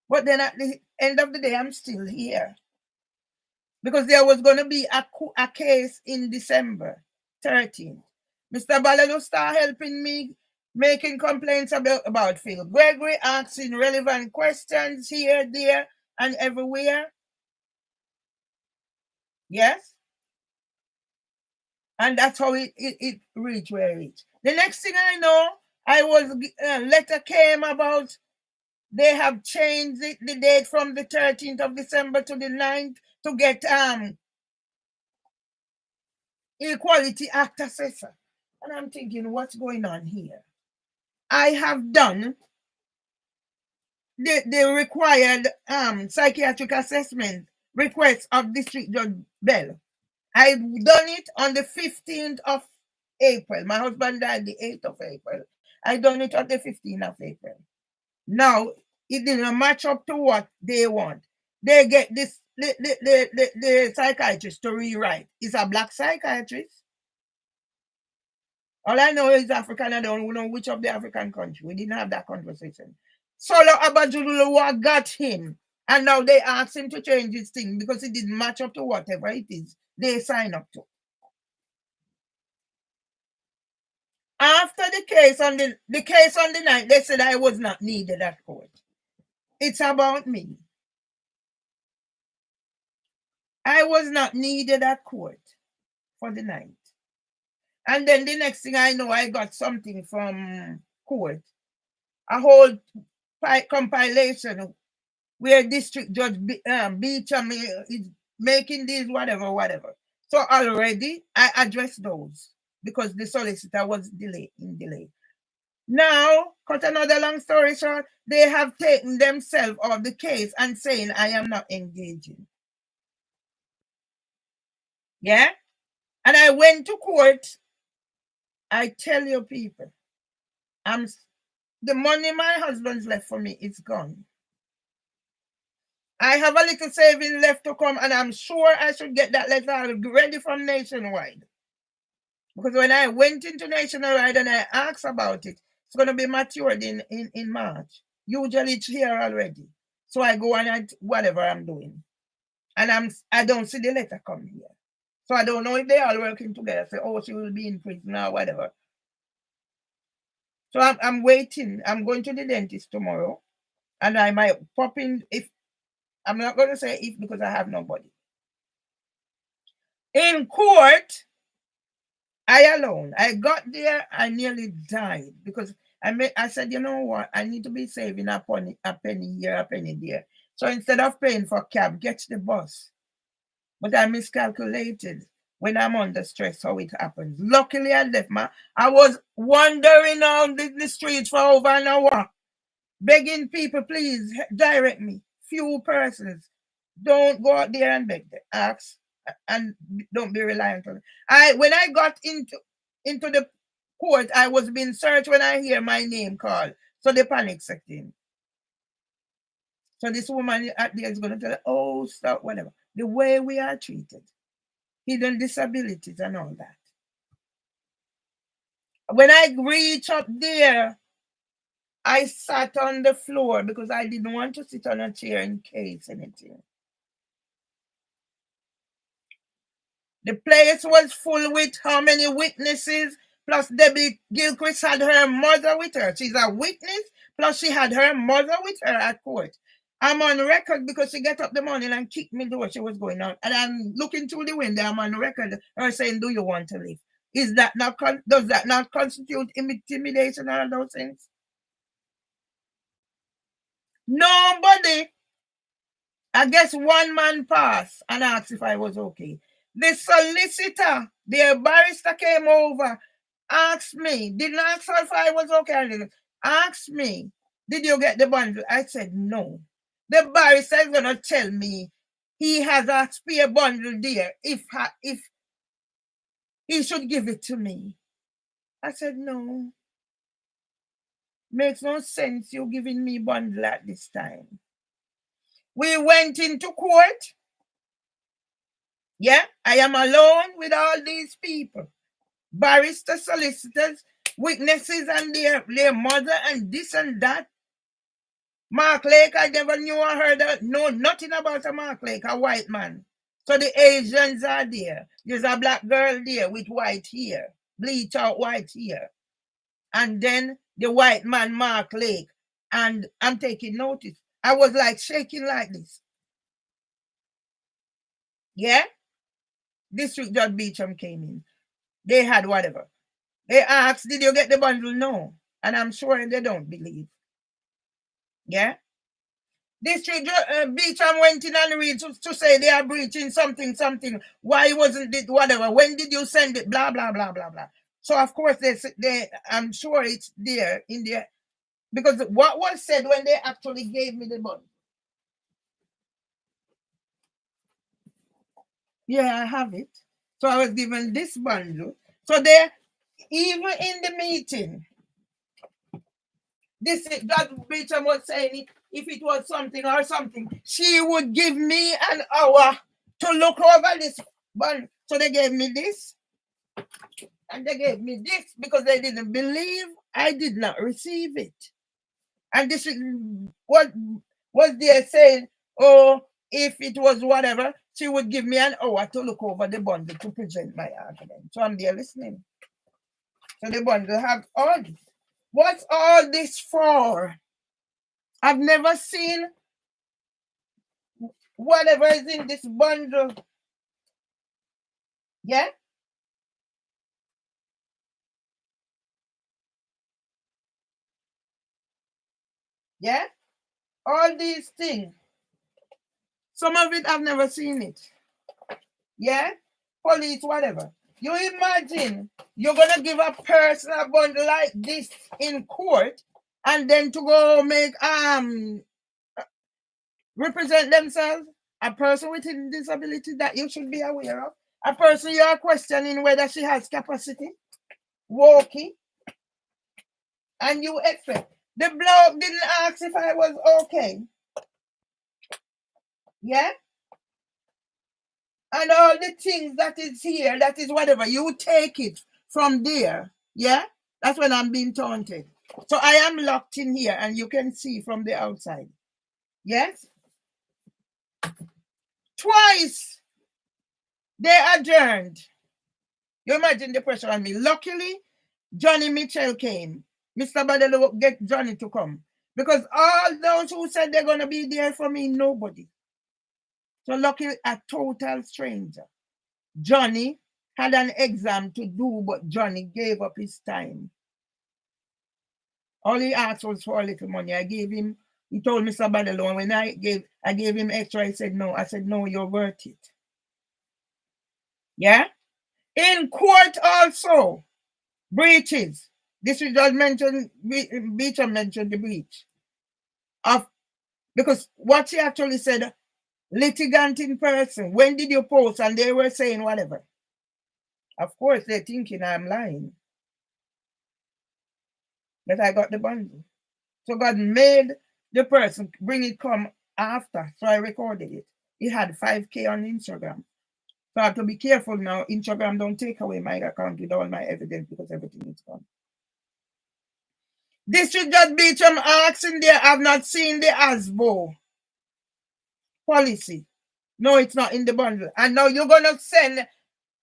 But then at the end of the day, I'm still here. Because there was going to be a case in December 13th. Mr. Badalu started helping me, making complaints about Phil Gregory, asking relevant questions here, there, and everywhere. Yes? And that's how it reached where it reached. The next thing I know, letter came about they have changed the date from the 13th of December to the 9th to get Equality Act assessor. And I'm thinking, what's going on here? I have done the required psychiatric assessment request of District Judge Bell. I've done it on the 15th of April. My husband died the 8th of April. I done it on the 15th of April. Now, it didn't match up to what they want. They get this the psychiatrist to rewrite. It's a black psychiatrist. All I know is African. I don't know which of the African country. We didn't have that conversation. Solo Abajuluwa got him. And now they asked him to change his thing because it didn't match up to whatever it is they sign up to. After the case on the night, they said I was not needed at court. It's about me. I was not needed at court for the night. And then the next thing I know, I got something from court, a whole compilation where District Judge Beecham is making these whatever. So already I addressed those because the solicitor was in delay. Now, cut another long story short, they have taken themselves off the case and saying I am not engaging. Yeah? And I went to court. I tell you people, the money my husband's left for me is gone. I have a little saving left to come, and I'm sure I should get that letter ready from Nationwide. Because when I went into Nationwide and I asked about it, it's going to be matured in March. Usually it's here already. So I go and whatever I'm doing. And I don't see the letter come here. So I don't know if they all working together. Say, oh, she will be in prison or whatever. So I'm waiting. I'm going to the dentist tomorrow. And I might pop in if I'm not going to say if because I have nobody. In court, I alone. I got there, I nearly died because I said, you know what? I need to be saving a penny here, a penny there. So instead of paying for cab, get the bus. But I miscalculated when I'm under stress how it happens. Luckily, I was wandering on the streets for over an hour, begging people, please direct me. Few persons. Don't go out there and beg them. Ask and don't be reliant on it. When I got into the court, I was being searched when I hear my name called. So the panic set in. So this woman out there is going to tell her, oh, stop, whatever. The way we are treated, hidden disabilities and all that. When I reach up there, I sat on the floor because I didn't want to sit on a chair in case anything. The place was full with how many witnesses? Plus, Debbie Gilchrist had her mother with her. She's a witness. Plus, she had her mother with her at court. I'm on record because she got up the morning and kicked me door. She was going out. And I'm looking through the window. I'm on record. Her saying, do you want to leave? Is that not, does that not constitute intimidation or those things? Nobody. I guess one man passed and asked if I was okay. The solicitor, the barrister came over, asked me, didn't ask her if I was okay. I didn't. Asked me, did you get the bundle? I said no. The barrister is going to tell me he has a spare bundle there if he should give it to me. I said no. Makes no sense you giving me bundle at this time. We went into court. Yeah, I am alone with all these people. Barristers, solicitors, witnesses and their mother and this and that. Mark Lake, I never knew or heard of, know nothing about a Mark Lake, a white man. So the Asians are there. There's a black girl there with white hair, bleach out white hair. And then the white man, Mark Lake. And I'm taking notice. I was like shaking like this. Yeah? District Judge Beecham came in. They had whatever. They asked, did you get the bundle? No. And I'm sure they don't believe. Yeah? District Judge Beecham went in and read to say they are breaching something. Why wasn't it whatever? When did you send it? Blah, blah, blah, blah, blah. So, of course, they I'm sure it's there in there. Because what was said when they actually gave me the bundle? Yeah, I have it. So I was given this bundle. So there, even in the meeting, this Judge Beecham was saying if it was something or something, she would give me an hour to look over this bundle. So they gave me this, and they gave me this because they didn't believe I did not receive it. And this is what was there saying, oh, if it was whatever, she would give me an hour to look over the bundle to present my argument. So I'm there listening. So the bundle have all this. What's all this for? I've never seen whatever is in this bundle. Yeah? Yeah? All these things. Some of it I've never seen it. Yeah? Police, whatever. You imagine you're going to give a person a bundle like this in court and then to go make represent themselves, a person with a disability that you should be aware of, a person you are questioning whether she has capacity, walking, and you expect. The bloke didn't ask if I was okay. Yeah? And all the things that is here, that is whatever, you take it from there. Yeah? That's when I'm being taunted. So I am locked in here and you can see from the outside. Yes? Twice they adjourned. You imagine the pressure on me. Luckily, Johnny Mitchell came. Mr. Badelo get Johnny to come. Because all those who said they're going to be there for me, nobody. So luckily, a total stranger. Johnny had an exam to do, but Johnny gave up his time. All he asked was for a little money. I gave him, he told Mr. Badelo, and when I gave him extra, he said no. I said, no, you're worth it. Yeah? In court also, breaches. This is just mentioned, Beecham mentioned the breach. Because what she actually said, litigant in person, when did you post? And they were saying whatever. Of course, they're thinking I'm lying. But I got the bundle. So God made the person bring it come after. So I recorded it. It had 5K on Instagram. So I have to be careful now. Instagram don't take away my account with all my evidence because everything is gone. District Judge Beecham asking there, I've not seen the ASBO policy. No, it's not in the bundle. And now you're going to send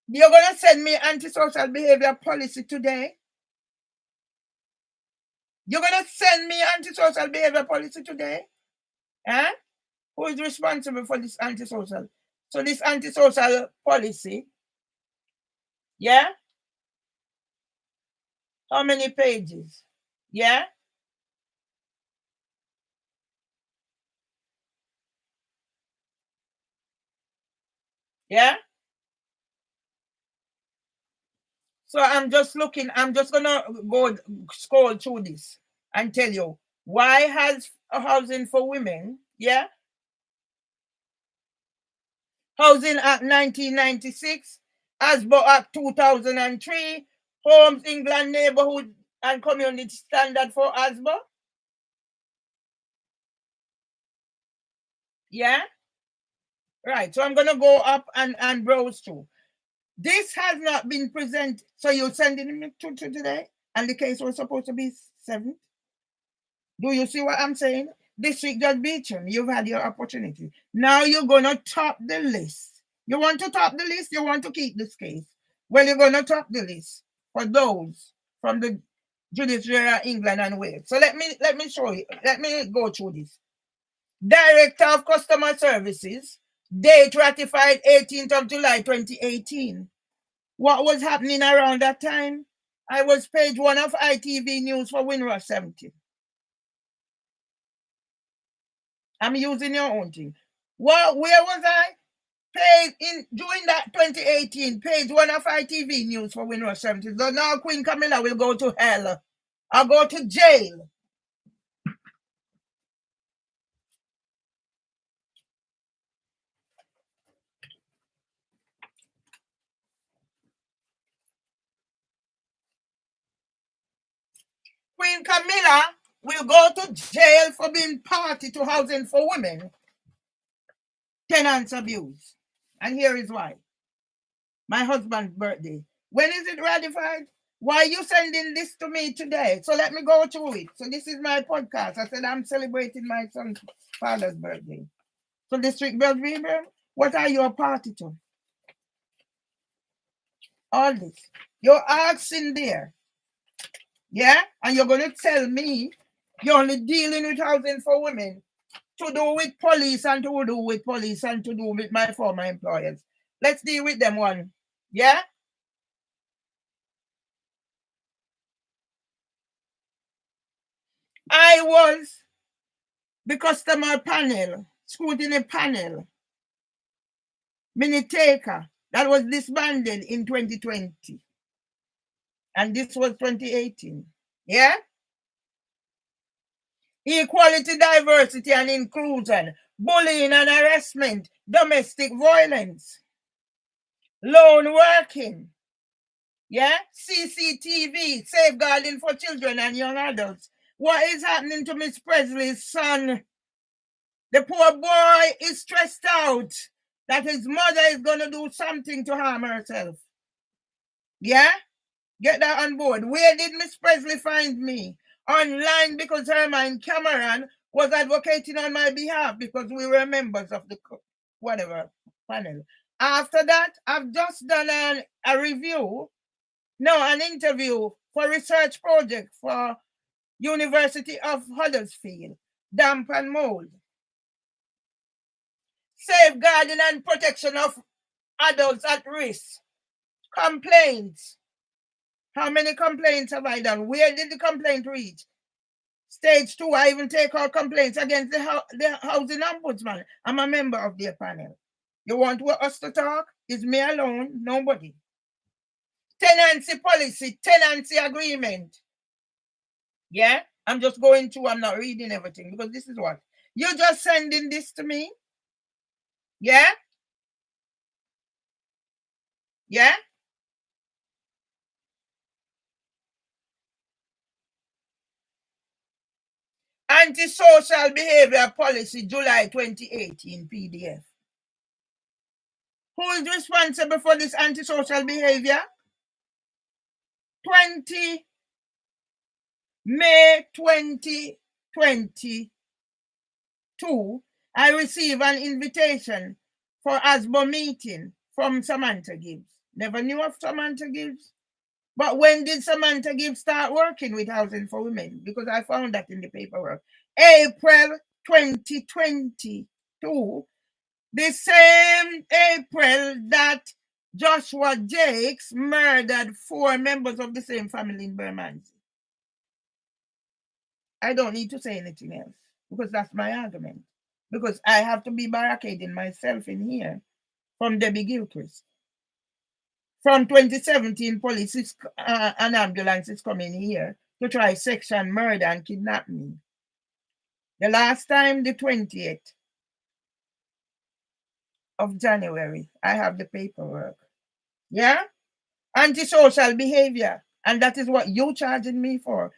You're going to send me antisocial behavior policy today? You're going to send me antisocial behavior policy today? Huh? Who is responsible for this antisocial? So this antisocial policy, yeah? How many pages? Yeah? Yeah? So I'm just looking, I'm just gonna go scroll through this and tell you why has housing for women, yeah? Housing Act 1996, ASBO Act 2003, Homes England Neighborhood and Community Standard for ASBO. Yeah? Right. So I'm gonna go up and browse through. This has not been present. So you're sending me to today, and the case was supposed to be 7th. Do you see what I'm saying? District Judge Beecham, you've had your opportunity. Now you're gonna top the list. You want to top the list? You want to keep this case? Well, you're gonna top the list for those from the judiciary of England and Wales. So let me show you. Let me go through this. Director of Customer Services, date ratified 18th of July 2018. What was happening around that time? I was page 1 of ITV News for Windrush 70. I'm using your own thing. Well, where was I? Page in during that 2018, page 1 of ITV News for Windrush 70. So now Queen Camilla will go to hell. I'll go to jail. Queen Camilla will go to jail for being party to housing for women. Tenants abuse. And here is why. My husband's birthday. When is it ratified? Why are you sending this to me today? So let me go through it. So this is my podcast. I said I'm celebrating my son's father's birthday. So District Belvedere, what are you a party to? All this. You're asking there. Yeah? And you're going to tell me you're only dealing with housing for women to do with police and to do with police and to do with my former employers. Let's deal with them one. Yeah? I was the customer panel, scrutiny panel, minute taker that was disbanded in 2020. And this was 2018. Yeah? Equality, diversity, and inclusion, bullying and harassment, domestic violence, lone working, yeah, CCTV, safeguarding for children and young adults. What is happening to Miss Presley's son? The poor boy is stressed out that his mother is going to do something to harm herself. Yeah? Get that on board. Where did Miss Presley find me? Online, because Hermione Cameron was advocating on my behalf because we were members of the whatever panel. After that, I've just done an interview for research project for University of Huddersfield, damp and mold. Safeguarding and protection of adults at risk. Complaints. How many complaints have I done? Where did the complaint reach? Stage 2, I even take out complaints against the housing ombudsman. I'm a member of their panel. You want us to talk? It's me alone, nobody. Tenancy policy, tenancy agreement. Yeah? I'm just going through, I'm not reading everything because this is what? You're just sending this to me? Yeah? Yeah? Antisocial behavior policy, July 2018 PDF. Who is responsible for this antisocial behavior? May 2022, I received an invitation for ASBO meeting from Samantha Gibbs. Never knew of Samantha Gibbs. But when did Samantha Gibbs start working with Housing for Women? Because I found that in the paperwork. April 2022, the same April that Joshua Jakes murdered 4 members of the same family in Bermondsey. I don't need to say anything else because that's my argument. Because I have to be barricading myself in here from Debbie Gilchrist. From 2017, police an ambulance is coming here to try section murder and kidnap me. The last time, the 20th of January, I have the paperwork. Yeah? Antisocial behavior. And that is what you're charging me for.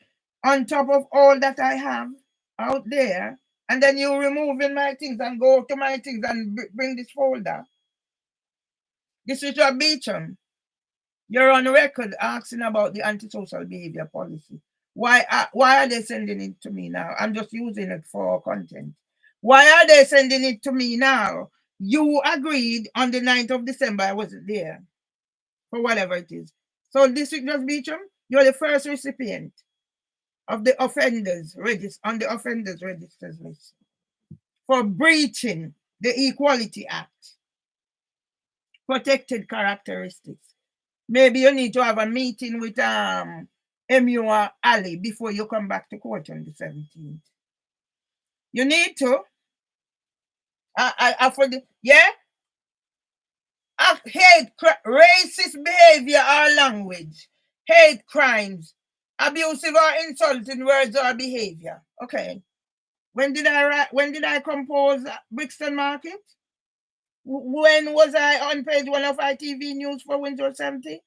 On top of all that I have out there, and then you removing my things and go to my things and bring this folder. This is your Beecham. You're on record asking about the antisocial behavior policy. Why are they sending it to me now? I'm just using it for content. Why are they sending it to me now? You agreed on the 9th of December. I wasn't there for whatever it is. So District Judge Beecham, you're the first recipient of the offenders on the offenders registers list for breaching the Equality Act. Protected characteristics. Maybe you need to have a meeting with Emua Ali before you come back to court on the 17th. You need to. Hate, racist behavior or language, hate crimes, abusive or insulting words or behavior. Okay. When did I compose Brixton Market? When was I on page 1 of ITV News for Windsor 70?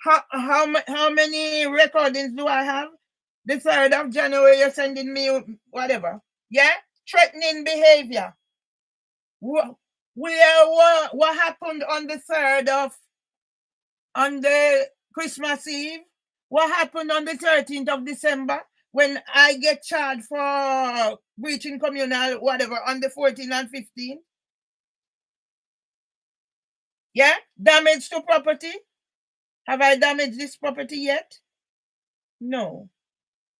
How many recordings do I have? The 3rd of January, you're sending me whatever. Yeah? Threatening behavior. What happened on the 3rd on the Christmas Eve? What happened on the 13th of December when I get charged for breaching communal whatever on the 14th and 15th? Yeah? Damage to property? Have I damaged this property yet? No.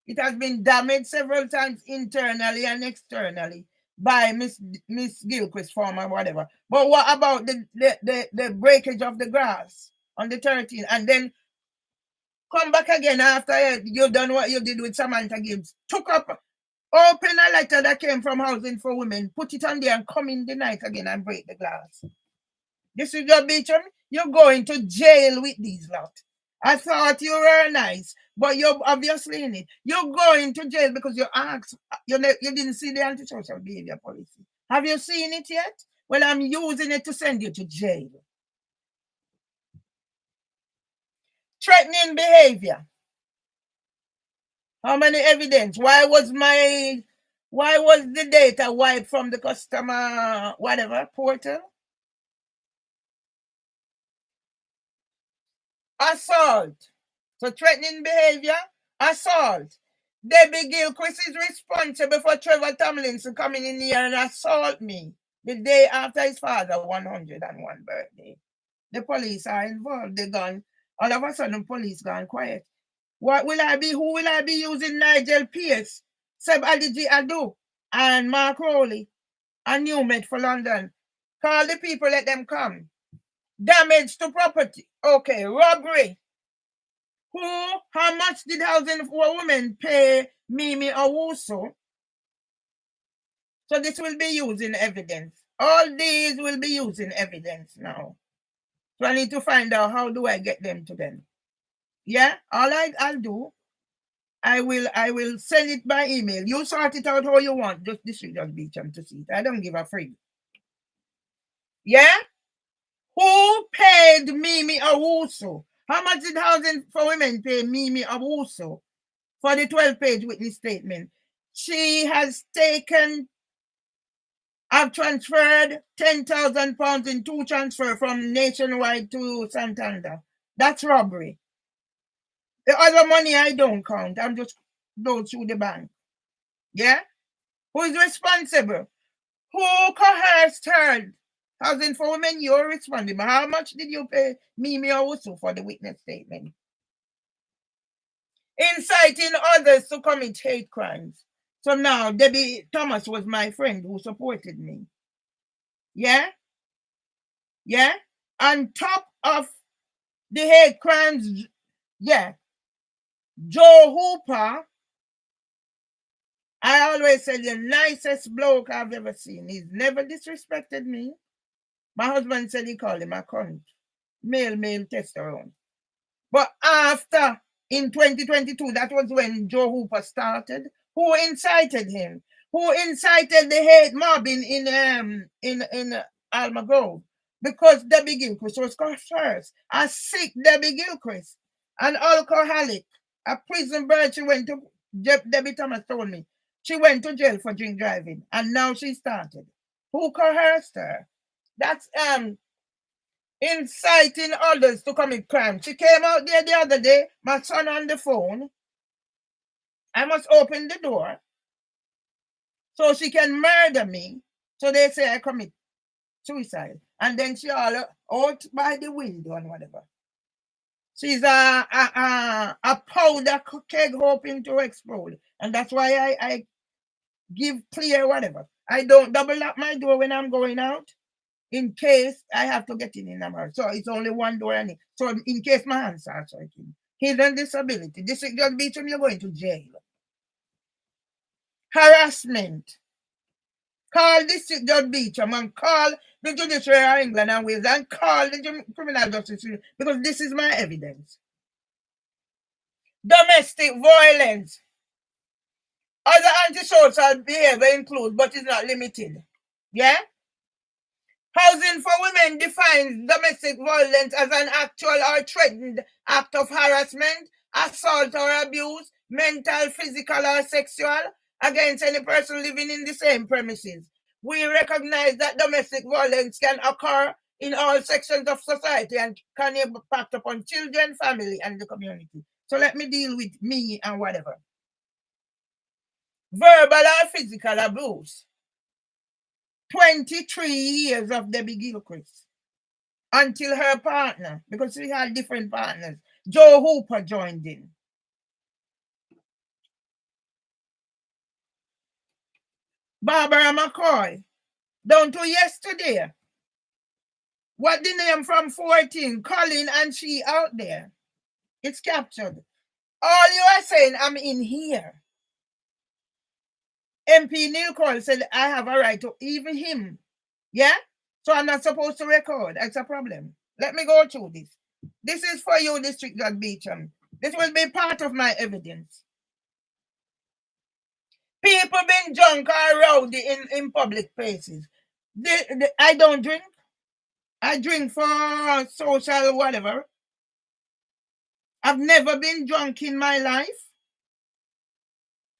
It has been damaged several times internally and externally by Miss Gilchrist former whatever. But what about the breakage of the grass on the 13th? And then come back again after you done what you did with Samantha Gibbs. Open a letter that came from Housing for Women, put it on there and come in the night again and break the glass. This is your Beecham. You're going to jail with these lot. I thought you were nice, but you're obviously in it. You're going to jail because you asked, you didn't see the antisocial behavior policy. Have you seen it yet? Well, I'm using it to send you to jail. Threatening behavior. How many evidence? Why was the data wiped from the customer whatever portal? Assault. So threatening behavior, assault. Debbie Gilchrist is responsible for Trevor Tomlinson coming in here and assault me the day after his father's 101 birthday. The police are involved. They gone. All of a sudden, police gone quiet. What will I be? Who will I be using? Nigel Pearce, Seb Adiji Adu, and Mark Rowley, and Newmet for London. Call the people, let them come. Damage to property. Okay, robbery. How much did Housing for Women pay Mimi Owusu? So this will be using evidence. All these will be using evidence now. So I need to find out how do I get them to them. Yeah, all I'll do, I will send it by email. You sort it out how you want. Just District Judge Beecham to see it. I don't give a frig. Yeah? Who paid Mimi Owusu? How much did Housing for Women pay Mimi Owusu for the 12-page witness statement? She has I've transferred £10,000 in 2 transfers from Nationwide to Santander. That's robbery. The other money I don't count. I'm just going through the bank. Yeah? Who is responsible? Who coerced her Housing for Women, you're responding. But how much did you pay Mimi Owusu for the witness statement? Inciting others to commit hate crimes. So now Debbie Thomas was my friend who supported me. Yeah? Yeah? On top of the hate crimes, yeah. Joe Hooper, I always said the nicest bloke I've ever seen. He's never disrespected me. My husband said he called him a cunt. Male testosterone. But after, in 2022, that was when Joe Hooper started. Who incited him? Who incited the hate mobbing in Alma Grove? Because Debbie Gilchrist was first. A sick Debbie Gilchrist, an alcoholic, a prison bird. She went to, Debbie Thomas told me, she went to jail for drink driving, and now she started. Who coerced her? That's inciting others to commit crime. She came out there the other day, my son on the phone. I must open the door so she can murder me. So they say I commit suicide. And then she all out by the window and whatever. She's a powder keg hoping to explode. And that's why I give clear whatever. I don't double lock my door when I'm going out, in case I have to get in a house. So it's only one door I need. So in case my hands are shaking. Hidden disability. District Judge Beecham, you're going to jail. Harassment. Call District Judge Beecham and call the Judiciary of England and Wales and call the Criminal Justice, because this is my evidence. Domestic violence. Other antisocial behavior includes, but is not limited. Yeah? Housing for Women defines domestic violence as an actual or threatened act of harassment, assault or abuse, mental, physical or sexual, against any person living in the same premises. We recognize that domestic violence can occur in all sections of society and can impact upon children, family, and the community. So let me deal with me and whatever. Verbal or physical abuse. 23 years of Debbie Gilchrist until her partner, because she had different partners. Joe Hooper joined in. Barbara McCoy, down to yesterday. What the name from 14? Colin and she out there. It's captured. All you are saying, I'm in here. MP Neil Cole said, I have a right to even him. Yeah? So I'm not supposed to record. That's a problem. Let me go through this. This is for you, District Judge Beecham. This will be part of my evidence. People being drunk or rowdy in public places. I don't drink. I drink for social whatever. I've never been drunk in my life.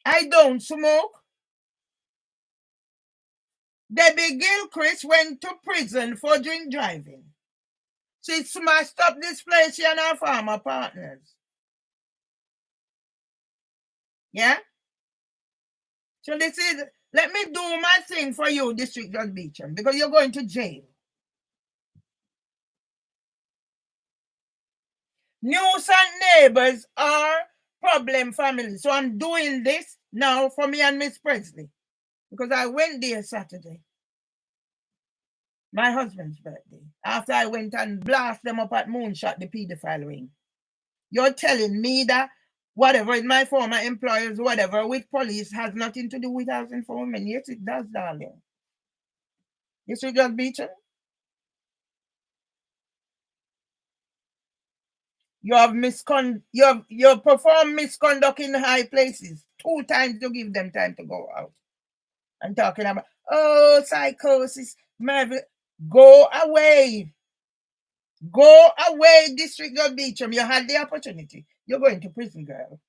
I don't smoke. Debbie Gilchrist went to prison for drink driving. She smashed up this place, she and her former partners. Yeah? So this is, let me do my thing for you, District Judge Beecham, because you're going to jail. News and neighbors are problem families. So I'm doing this now for me and Miss Presley, because I went there Saturday, my husband's birthday, after I went and blast them up at Moonshot, the pedophile ring. You're telling me that whatever is my former employers, whatever with police has nothing to do with Housing for Women? Yes, it does, darling. You should just beat it. You have you have performed misconduct in high places 2 times to give them time to go out. I'm talking about, oh, psychosis, Marvel. Go away. Go away, District of Beecham. You had the opportunity. You're going to prison, girl.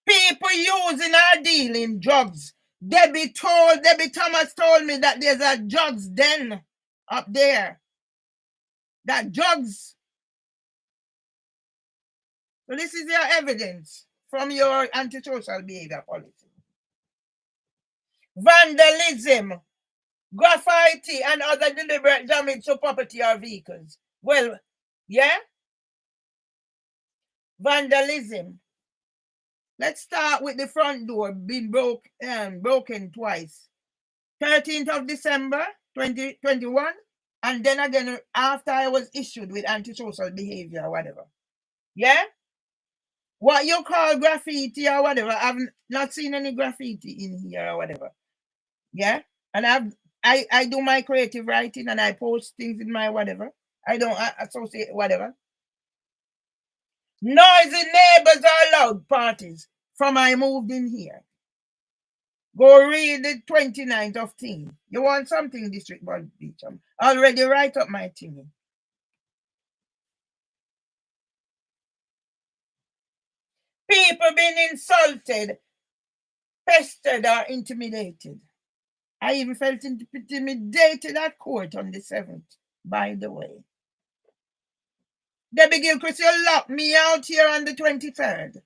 People using or dealing drugs. Debbie Thomas told me that there's a drugs den up there. That drugs. So this is your evidence from your antisocial behavior policy. Vandalism. graffiti and other deliberate damage to property or vehicles. Well, yeah, vandalism. Let's start with the front door being broken twice. 13th of December 2021, and then again after I was issued with antisocial behavior or whatever. Yeah? What you call graffiti or whatever, I've not seen any graffiti in here or whatever. Yeah? And I do my creative writing and I post things in my whatever. I don't associate whatever. Noisy neighbors are loud parties from I moved in here. Go read the 29th of thing. You want something, District Board Beach? Already write up my thing. People being insulted, pestered, or intimidated. I even felt intimidated at court on the 7th, by the way. Debbie Gilchrist, you locked me out here on the 23rd.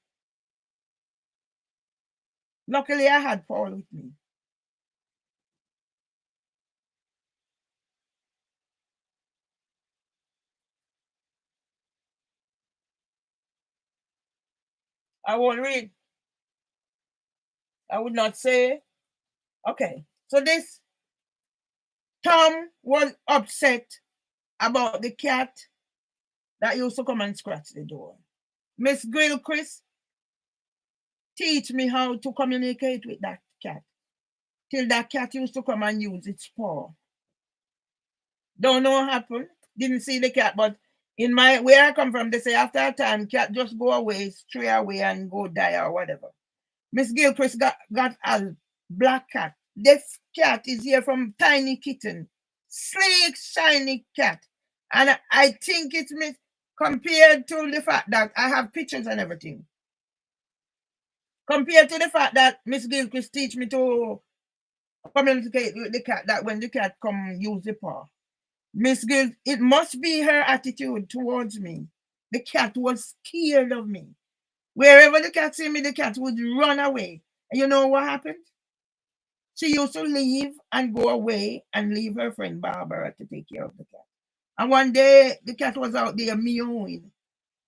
Luckily, I had Paul with me. I won't read. I would not say. Okay. So this Tom was upset about the cat that used to come and scratch the door. Miss Gilchrist teach me how to communicate with that cat. Till that cat used to come and use its paw. Don't know what happened. Didn't see the cat, but in my where I come from, they say after a time, cat just go away, stray away, and go die or whatever. Miss Gilchrist got a black cat. This cat is here from tiny kitten, sleek, shiny cat, and I think it's compared to the fact that I have pictures and everything. Compared to the fact that Miss Gilchrist teach me to communicate with the cat, that when the cat come use the paw. Miss Gill, it must be her attitude towards me. The cat was scared of me. Wherever the cat see me, the cat would run away. And you know what happened? She used to leave and go away and leave her friend Barbara to take care of the cat. And one day, the cat was out there meowing.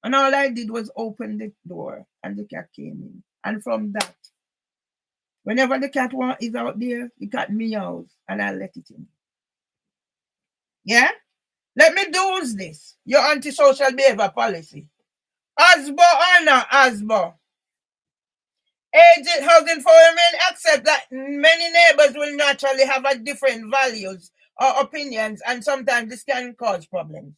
And all I did was open the door and the cat came in. And from that, whenever the cat is out there, the cat meows and I let it in. Yeah? Let me do this. Your antisocial behavior policy. ASBO or not ASBO? Agent Housing Forum may accept that many neighbors will naturally have a different values or opinions, and sometimes this can cause problems.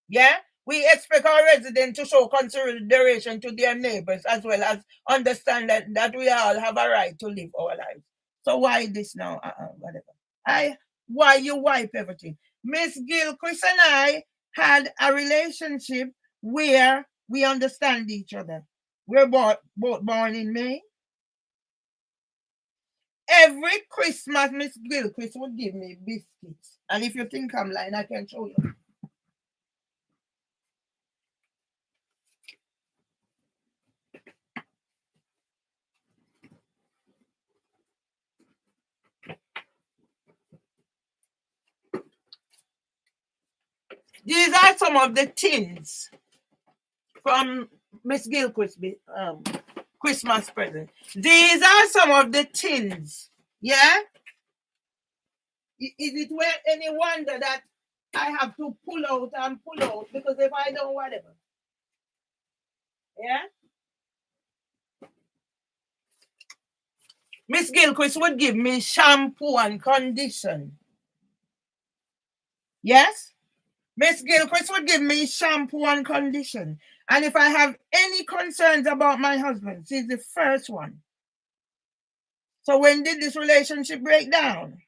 Yeah? We expect our residents to show consideration to their neighbors as well as understand that we all have a right to live our lives. So why this now? Whatever. Why you wipe everything? Miss Gilchrist and I had a relationship where we understand each other. We're both born in May. Every Christmas, Miss Gilchrist would give me biscuits. And if you think I'm lying, I can show you. These are some of the tins from Miss Gilchrist Christmas present. These are some of the tins. Yeah? Is it any wonder that I have to pull out and pull out? Because if I don't, whatever. Yeah? Miss Gilchrist would give me shampoo and condition. Yes? Miss Gilchrist would give me shampoo and condition. And if I have any concerns about my husband, she's the first one. So when did this relationship break down?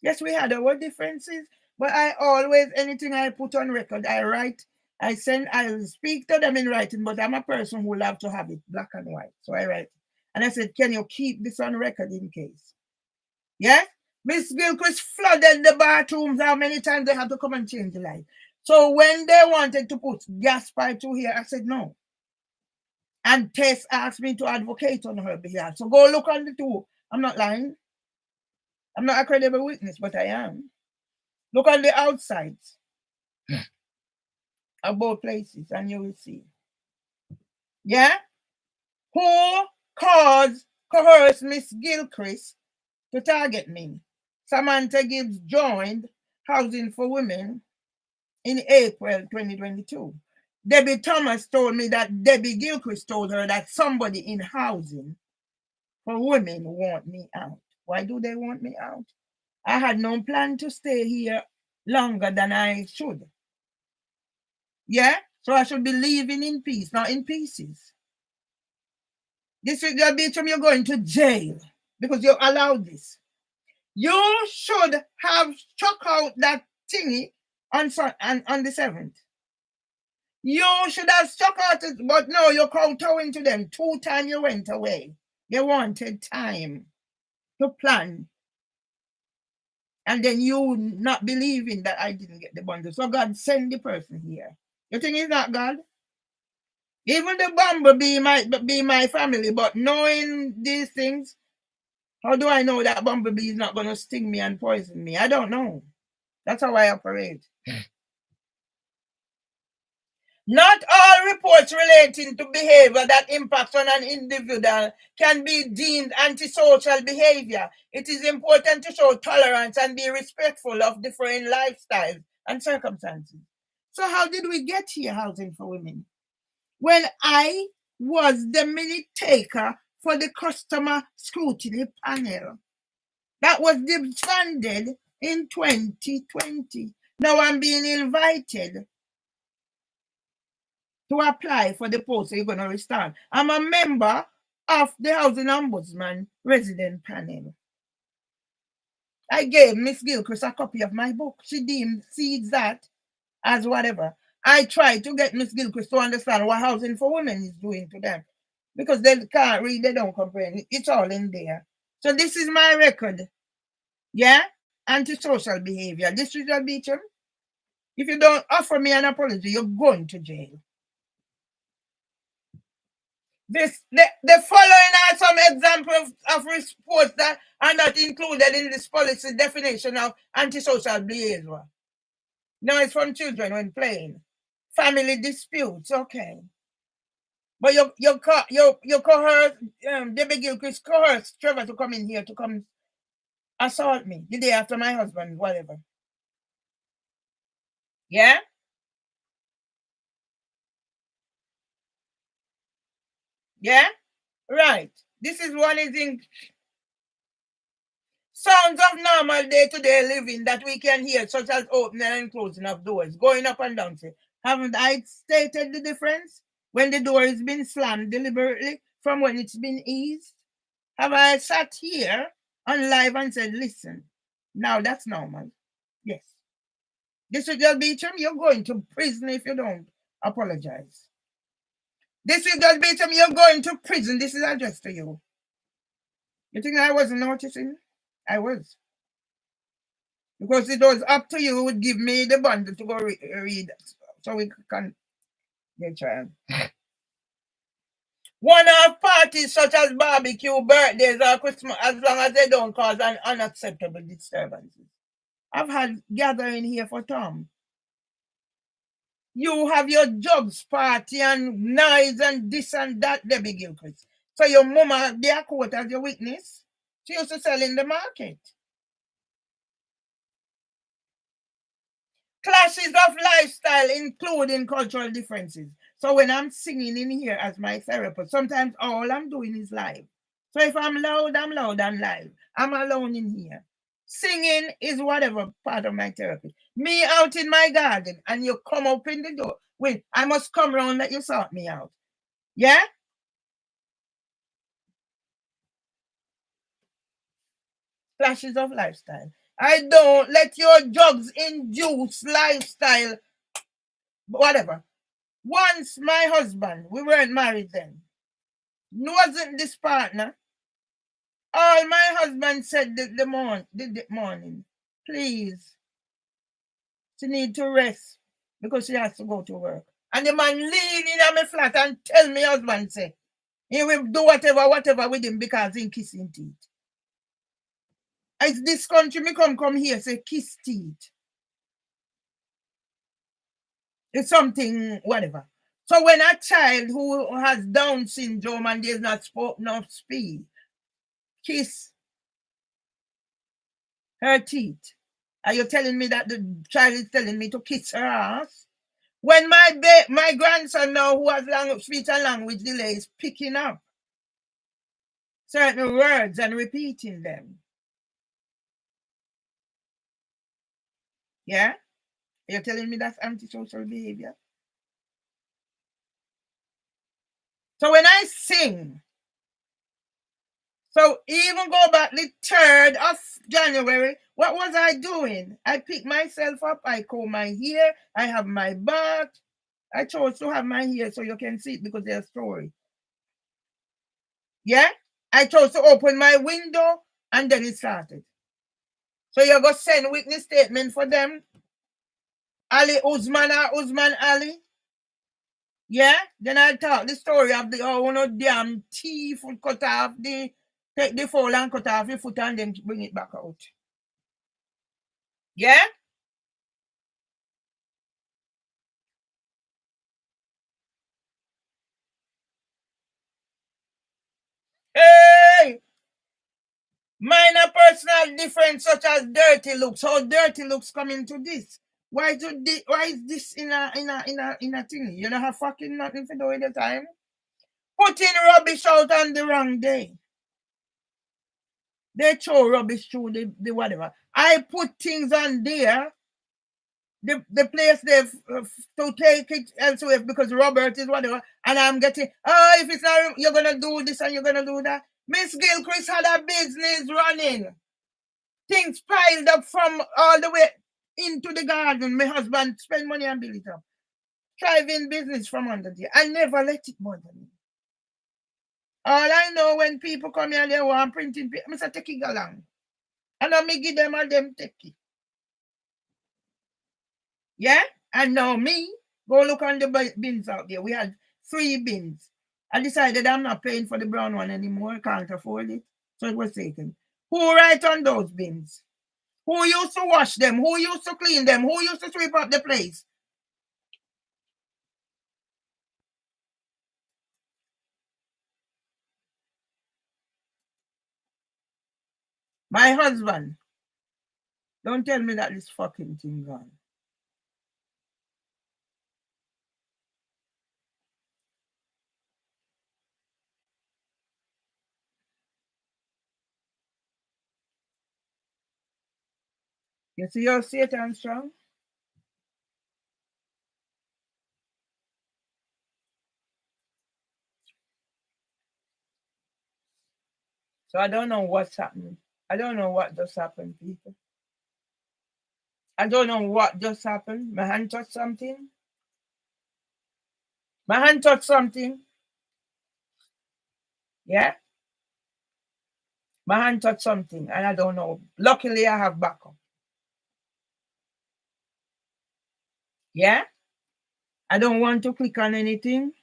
Yes, we had our differences, but I always, anything I put on record, I write, I speak to them in writing, but I'm a person who love to have it black and white. So I write. And I said, can you keep this on record in case? Yeah? Miss Gilchrist flooded the bathrooms. How many times they had to come and change the light? So when they wanted to put gas pipe through here, I said no. And Tess asked me to advocate on her behalf. So go look on the two. I'm not lying. I'm not a credible witness, but I am. Look on the outsides of both places and you will see. Yeah? Who coerced Miss Gilchrist to target me? Samantha Gibbs joined Housing for Women in April 2022. Debbie Thomas told me that Debbie Gilchrist told her that somebody in Housing for Women want me out. Why do they want me out? I had no plan to stay here longer than I should. Yeah? So I should be leaving in peace, not in pieces. This is the beach you're going to jail because you allowed this. You should have struck out that thingy on the 7th. You should have struck out it, but no, you're kowtowing to them. 2 times you went away. You wanted time to plan. And then you not believing that I didn't get the bundle. So God send the person here. You think it's not God? Even the bumblebee might be my family, but knowing these things, how do I know that bumblebee is not going to sting me and poison me? I don't know. That's how I operate. Not all reports relating to behavior that impacts on an individual can be deemed antisocial behavior. It is important to show tolerance and be respectful of different lifestyles and circumstances. So how did we get here, Housing for Women? When I was the minute taker for the customer scrutiny panel that was disbanded in 2020. Now I'm being invited to apply for the post you're going to restart. I'm a member of the Housing Ombudsman resident panel. I gave Miss Gilchrist a copy of my book. She sees that as whatever. I tried to get Miss Gilchrist to understand what Housing for Women is doing to them because they can't read, they don't comprehend. It's all in there. So this is my record. Yeah? Antisocial behavior. This is your Beecham. If you don't offer me an apology, you're going to jail. The following are some examples of reports that are not included in this policy definition of antisocial behavior. No, it's from children when playing. Family disputes, okay. But you coerced Debbie Gilchrist coerced Trevor to come in here to come assault me the day after my husband, whatever. Yeah? Yeah? Right. This is one is in sounds of normal day-to-day living that we can hear, such as opening and closing of doors, going up and down. Haven't I stated the difference? When the door has been slammed deliberately from when it's been eased? Have I sat here on live and said, listen, now that's normal? Yes. This is just Beecham, you're going to prison if you don't apologize. This is just Beecham, you're going to prison. This is addressed to you. You think I wasn't noticing? I was. Because it was up to you, would give me the bundle to go read so we can get child. One-off parties such as barbecue, birthdays, or Christmas, as long as they don't cause an unacceptable disturbances. I've had gathering here for Tom. You have your jugs party and noise and this and that, Debbie Gilchrist. So your mama, they are quote as your witness. She used to sell in the market. Clashes of lifestyle, including cultural differences. So when I'm singing in here as my therapist, sometimes all I'm doing is live. So if I'm loud and live. I'm alone in here. Singing is whatever part of my therapy. Me out in my garden and you come up in the door. Wait, I must come around that you sort me out. Yeah? Clashes of lifestyle. I don't let your drugs induce lifestyle. Whatever. Once my husband, we weren't married then, wasn't this partner. All my husband said the morning, please, she need to rest because she has to go to work. And the man lean in on my flat and tell me husband say, he will do whatever with him because he kissing teeth. It's this country me come here, say kiss teeth. It's something, whatever. So when a child who has Down syndrome and there's not enough speed, kiss her teeth. Are you telling me that the child is telling me to kiss her ass? When my grandson now, who has speech and language delay, is picking up certain words and repeating them. Yeah? You're telling me that's antisocial behavior? So when I sing, so even go back the 3rd of January, what was I doing? I pick myself up, I comb my hair, I have my bath. I chose to have my hair so you can see it because there's a story. Yeah? I chose to open my window and then it started. So you're going to send witness statement for them? Ali Usman or Usman Ali? Yeah? Then I'll talk the story of the one of damn thief would cut off take the foal and cut off the foot and then bring it back out. Yeah? Hey! Minor personal difference such as dirty looks. How dirty looks come into this? Why is this in a thing? You don't have fucking nothing to do with the time? Putting rubbish out on the wrong day. They throw rubbish through the whatever. I put things on there. The place they've to take it elsewhere because Robert is whatever, and I'm getting if it's not you're gonna do this and you're gonna do that. Miss Gilchrist had a business running. Things piled up from all the way into the garden. My husband spend money and build it up. Thriving business from under there. I never let it bother me. All I know when people come here and they want printing, I say take it along. And I me give them and them take it. Yeah? And now me, go look on the bins out there. We had 3 bins. I decided I'm not paying for the brown one anymore. I can't afford it. So it was taken. Who write on those bins? Who used to wash them? Who used to clean them? Who used to sweep up the place? My husband. Don't tell me that this fucking thing gone. You see your Satan strong? So I don't know what's happening. I don't know what just happened, people. I don't know what just happened. My hand touched something. My hand touched something. Yeah? My hand touched something and I don't know. Luckily, I have backup. Yeah? I don't want to click on anything.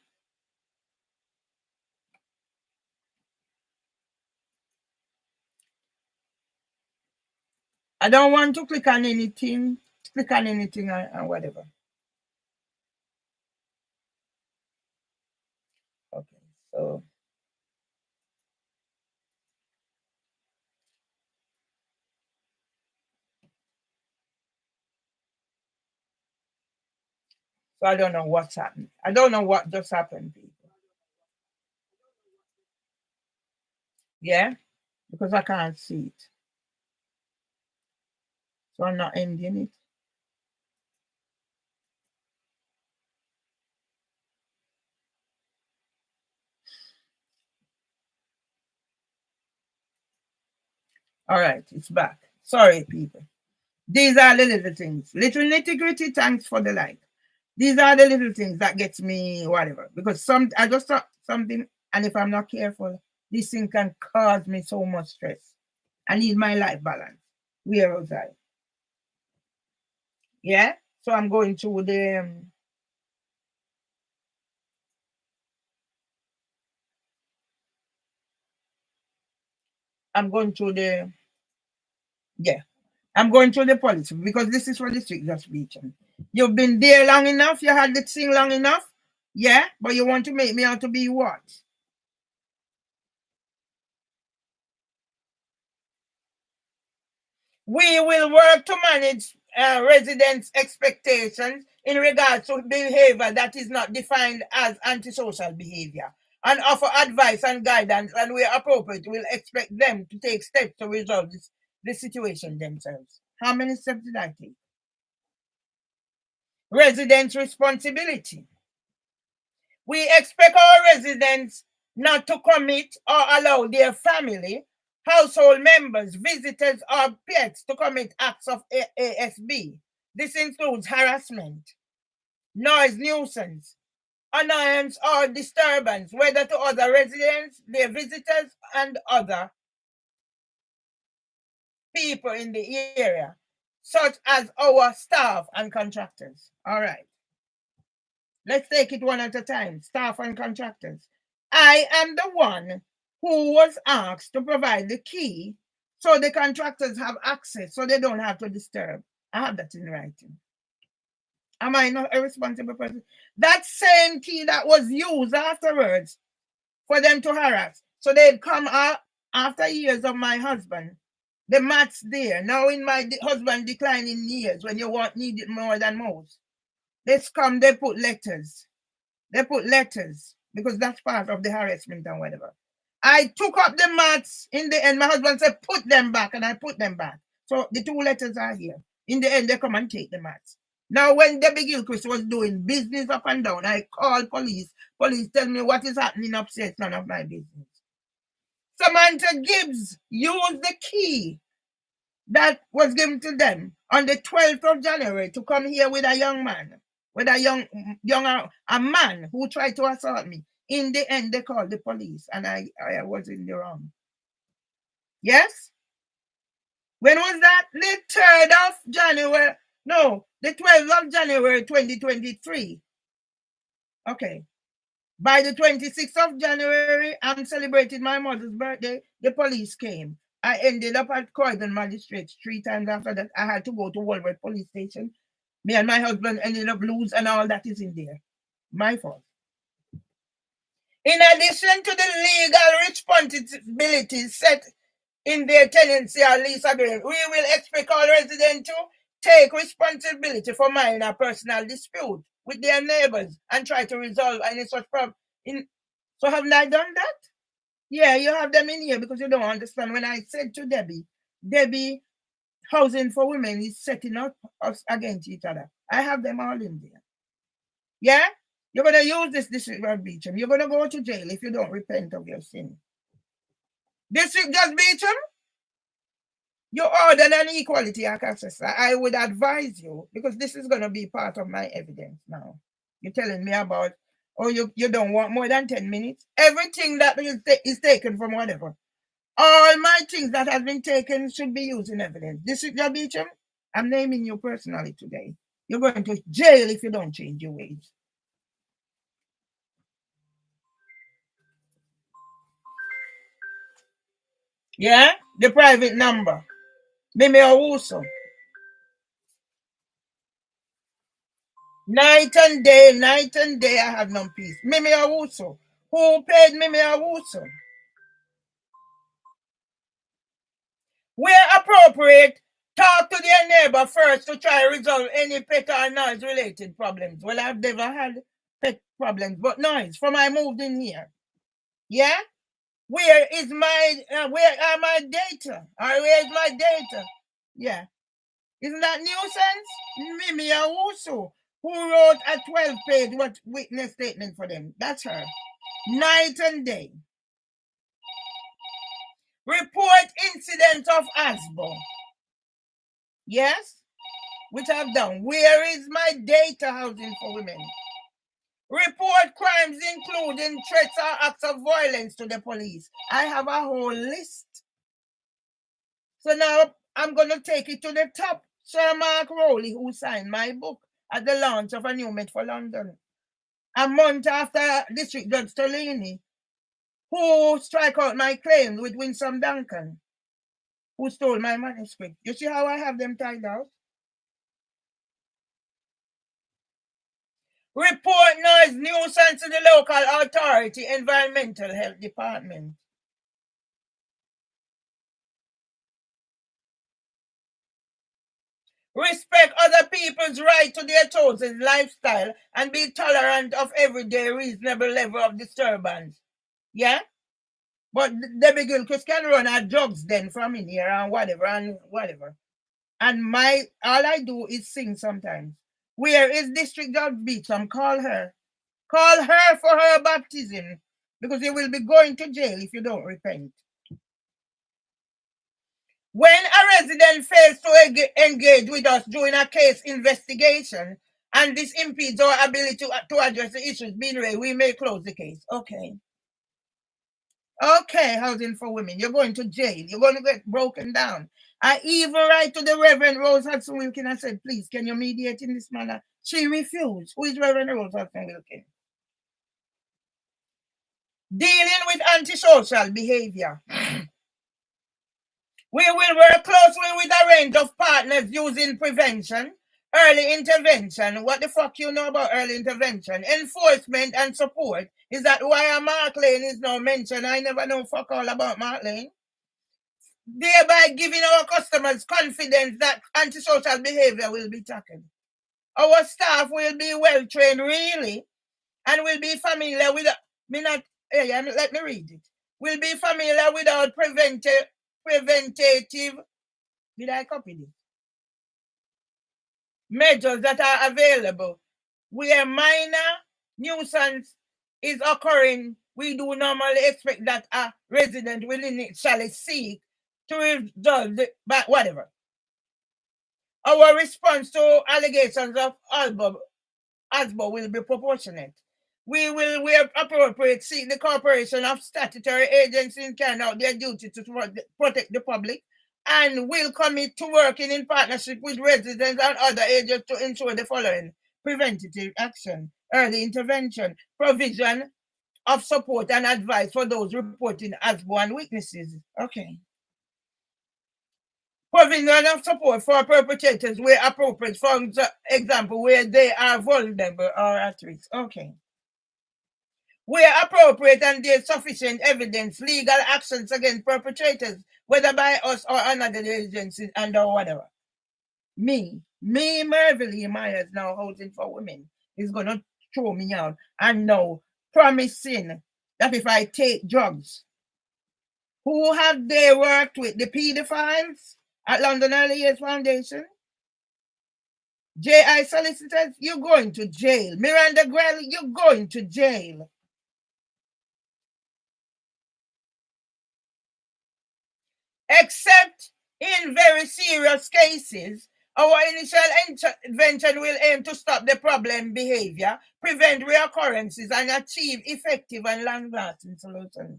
I don't want to click on anything. Click on anything and whatever. Okay. So I don't know what's happening. I don't know what just happened, people. Yeah? Because I can't see it. So I'm not ending it. All right, it's back. Sorry, people. These are the little things. Little nitty-gritty, thanks for the like. These are the little things that gets me whatever. Because I just thought something, and if I'm not careful, this thing can cause me so much stress. I need my life balance. Where was I? Yeah? So I'm going through I'm going through Yeah. I'm going through the policy because this is for district just region. You've been there long enough, you had the thing long enough, yeah, but you want to make me out to be what? We will work to manage residents' expectations in regards to behavior that is not defined as antisocial behavior and offer advice and guidance, and where appropriate, we'll expect them to take steps to resolve the situation themselves. How many steps did I take? Residents' responsibility. We expect our residents not to commit or allow their family, household members, visitors, or pets to commit acts of ASB. This includes harassment, noise nuisance, annoyance, or disturbance, whether to other residents, their visitors, and other people in the area, such as our staff and contractors. All right. Let's take it one at a time. Staff and contractors. I am the one who was asked to provide the key so the contractors have access so they don't have to disturb. I have that in writing. Am I not a responsible person? That same key that was used afterwards for them to harass. So they'd come out after years of my husband. The mat's there. Now in my husband declining years when you need it more than most. They come, they put letters. They put letters because that's part of the harassment and whatever. I took up the mats in the end. My husband said, put them back, and I put them back. So the 2 letters are here. In the end, they come and take the mats. Now, when Debbie Gilchrist was doing business up and down, I called police. Police tell me what is happening upstairs, none of my business. Samantha Gibbs used the key that was given to them on the 12th of January to come here with a young man, with a man who tried to assault me. In the end, they called the police, and I was in the wrong. Yes? When was that? The 3rd of January. No, the 12th of January 2023. Okay. By the 26th of January, I'm celebrating my mother's birthday. The police came. I ended up at Croydon Magistrates 3 times after that. I had to go to Walworth Police Station. Me and my husband ended up loose, and all that is in there. My fault. In addition to the legal responsibilities set in their tenancy or lease agreement, we will expect all residents to take responsibility for minor personal dispute with their neighbors and try to resolve any such problem. So haven't I done that? Yeah, you have them in here because you don't understand. When I said to Debbie, Housing for Women is setting up us against each other. I have them all in there. Yeah? You're going to use this district judge Beecham. You're going to go to jail if you don't repent of your sin. District Judge Beecham, you ordered an equality act assessor. I would advise you, because this is going to be part of my evidence now. You're telling me about, you don't want more than 10 minutes? Everything that is taken from whatever. All my things that have been taken should be used in evidence. District Judge Beecham, I'm naming you personally today. You're going to jail if you don't change your ways. Yeah? The private number. Mimi Owusu. Night and day, I have no peace. Mimi Owusu. Who paid Mimi Owusu? Where appropriate, talk to their neighbor first to try to resolve any pet or noise related problems. Well, I've never had pet problems, but noise from I moved in here. Yeah? Where are my data? Or where is my data? Yeah. Isn't that nuisance? Mimi Owusu, who wrote a 12-page witness statement for them. That's her. Night and day. Report incident of ASBO. Yes? Which I've done. Where is my data Housing for Women? Report crimes including threats or acts of violence to the police. I have a whole list. So now I'm going to take it to the top. Sir Mark Rowley, who signed my book at the launch of A New Met for London. A month after District Judge Tolini, who strike out my claim with Winsome Duncan. who stole my manuscript. You see how I have them tied out? Report noise nuisance to the local authority, environmental health department. Respect other people's right to their chosen lifestyle and be tolerant of everyday reasonable level of disturbance. Yeah? But Debbie Gilchrist can run her drugs then from in here and whatever and whatever. And all I do is sing sometimes. Where is District Judge Beecham? Call her. Call her for her baptism. Because you will be going to jail if you don't repent. When a resident fails to engage with us during a case investigation, and this impedes our ability to address the issues being raised, we may close the case. Okay. Okay, housing for women. You're going to jail. You're going to get broken down. I even write to the Reverend Rose Hudson Wilkin and said, please, can you mediate in this manner? She refused. Who is Reverend Rose Hudson Wilkin? Dealing with antisocial behavior. We will work closely with a range of partners using prevention, early intervention. What the fuck you know about early intervention? Enforcement and support. Is that why Mark Lane is now mentioned? I never know fuck all about Mark Lane. Thereby giving our customers confidence that antisocial behavior will be tackled. Our staff will be well trained, really, and will be familiar with let me read it. Will be familiar with our preventative. Did I copy this? Measures that are available. Where minor nuisance is occurring, we do normally expect that a resident will initially seek to resolve it, but whatever. Our response to allegations of ASBO will be proportionate. We will, where appropriate, seek the cooperation of statutory agencies carrying out their duty to protect the public, and will commit to working in partnership with residents and other agents to ensure the following: preventative action, early intervention, provision of support and advice for those reporting ASBO and witnesses. Okay. Provision of support for perpetrators where appropriate, for example, where they are vulnerable or at risk. Okay. Where appropriate and there's sufficient evidence, legal actions against perpetrators, whether by us or another agency and or whatever. Me, Merville Myers, now housing for women, is going to throw me out and now promising that if I take drugs, who have they worked with? The pedophiles at London Early Years Foundation? J.I. solicitors, you're going to jail. Miranda Grell, you're going to jail. Except in very serious cases, our initial intervention will aim to stop the problem behavior, prevent reoccurrences, and achieve effective and long-lasting solutions.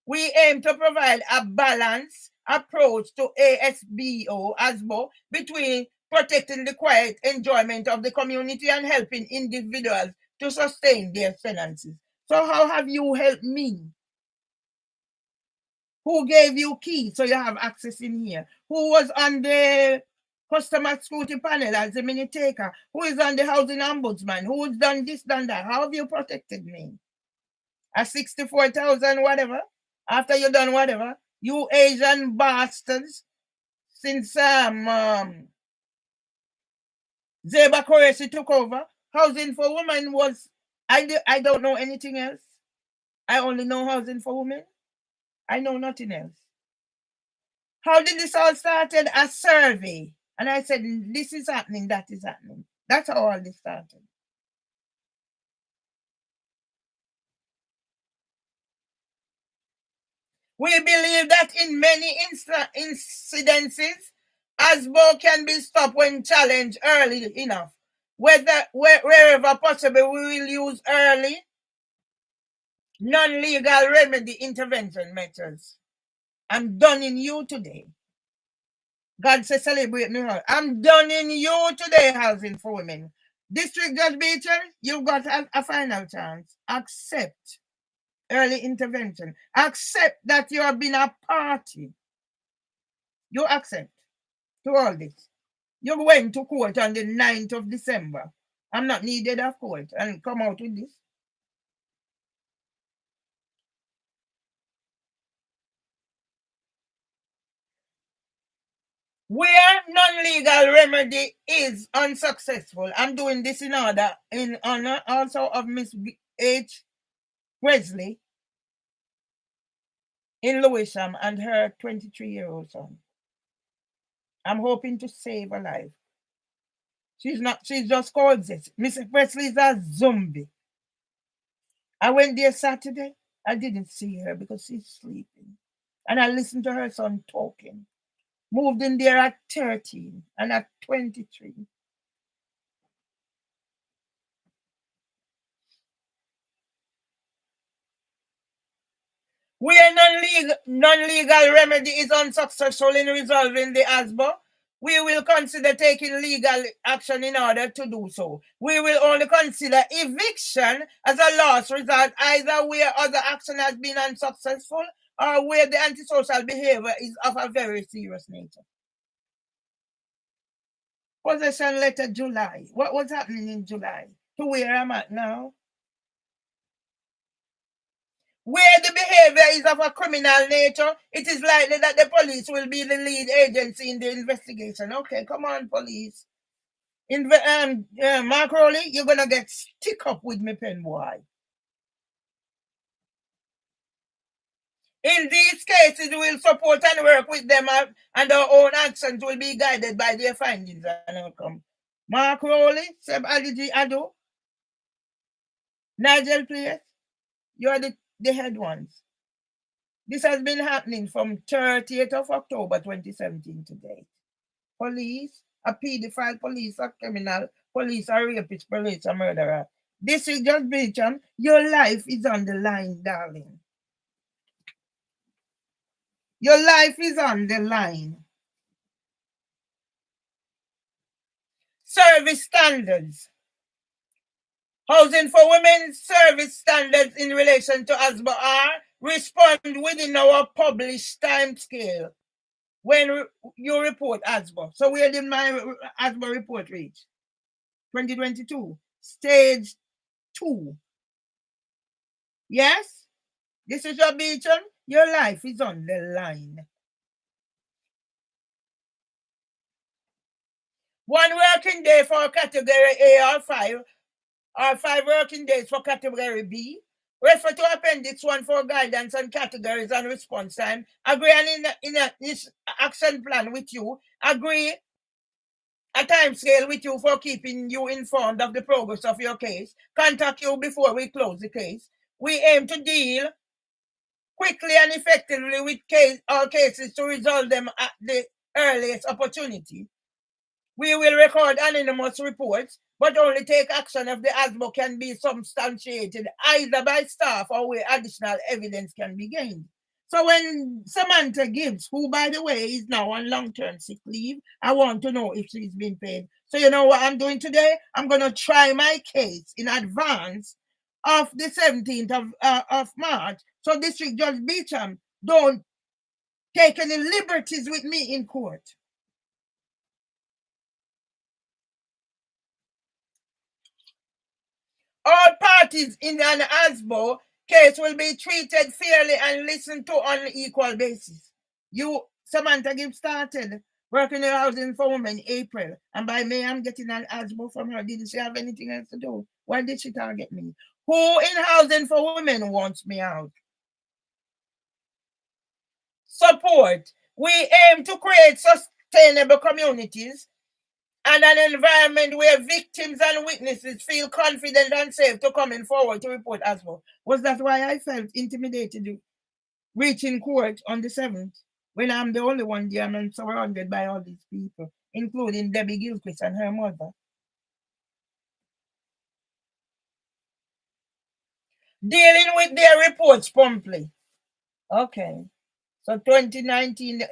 We aim to provide a balanced approach to ASBO between protecting the quiet enjoyment of the community and helping individuals to sustain their tenancies. So how have you helped me? Who gave you keys so you have access in here? Who was on the customer scrutiny panel as a minute taker? Who is on the housing ombudsman? Who's done this, done that? How have you protected me? At 64,000 whatever? After you done whatever? You Asian bastards. Since Zeba Qureshi took over, housing for women was, I don't know anything else. I only know housing for women. I know nothing else. How did this all started? A survey. And I said, this is happening, that is happening. That's how all this started. We believe that in many incidences, ASBO can be stopped when challenged early enough. Wherever possible, we will use early, non-legal remedy intervention methods. I'm done in you today. God says, celebrate me. I'm done in you today, housing for women. District Judge Beecher, you've got a final chance. Accept early intervention. Accept that you have been a party You accept to all this. You went to court on the 9th of December. I'm not needed of court and come out with this. Where non-legal remedy is unsuccessful, I'm doing this in honor also of Miss H. Wesley in Lewisham and her 23-year-old son. I'm hoping to save a life. She's just coexist. Miss Wesley is a zombie. I went there Saturday. I didn't see her because she's sleeping. And I listened to her son talking. Moved in there at 13 and at 23. Where non-legal remedy is unsuccessful in resolving the ASBO, we will consider taking legal action in order to do so. We will only consider eviction as a last result, either where other action has been unsuccessful or where the antisocial behavior is of a very serious nature. Possession letter July. What was happening in July? To where I'm at now? Where the behavior is of a criminal nature, it is likely that the police will be the lead agency in the investigation. Okay, come on, police. Mark Rowley, you're going to get stick up with me, pen boy. In these cases, we will support and work with them, and our own actions will be guided by their findings and outcome. Mark Rowley, Seb Aliji Ado, Nigel Place, you are the head ones. This has been happening from 30th of October 2017 to date. Police, a pedophile, police, a criminal, police, a rapist, police, a murderer. This is just Beecham. Your life is on the line, darling. Your life is on the line. Service standards. Housing for Women service standards in relation to ASBO are respond within our published time scale when you report ASBO. So where did my ASBO report reach? 2022. Stage 2. Yes? This is your Beecham. Your life is on the line. 1 working day for category A or 5, or 5 working days for category B. Refer to Appendix 1 for guidance on categories and response time. Agree in this action plan with you. Agree a time scale with you for keeping you informed of the progress of your case. Contact you before we close the case. We aim to deal quickly and effectively with all cases to resolve them at the earliest opportunity. We will record anonymous reports, but only take action if the ASBO can be substantiated either by staff or where additional evidence can be gained. So when Samantha Gibbs, who by the way is now on long-term sick leave, I want to know if she's been paid. So you know what I'm doing today? I'm going to try my case in advance of the 17th of March. So District Judge Beecham, don't take any liberties with me in court. All parties in an ASBO case will be treated fairly and listened to on an equal basis. Samantha Gibbs started working in housing for women in April, and by May I'm getting an ASBO from her. Didn't she have anything else to do? Why did she target me? Who in housing for women wants me out? Support. We aim to create sustainable communities and an environment where victims and witnesses feel confident and safe to coming forward to report ASBO. Was that why I felt intimidated reaching court on the 7th when I'm the only one there and I'm surrounded by all these people, including Debbie Gilchrist and her mother? Dealing with their reports promptly. Okay. So 2019,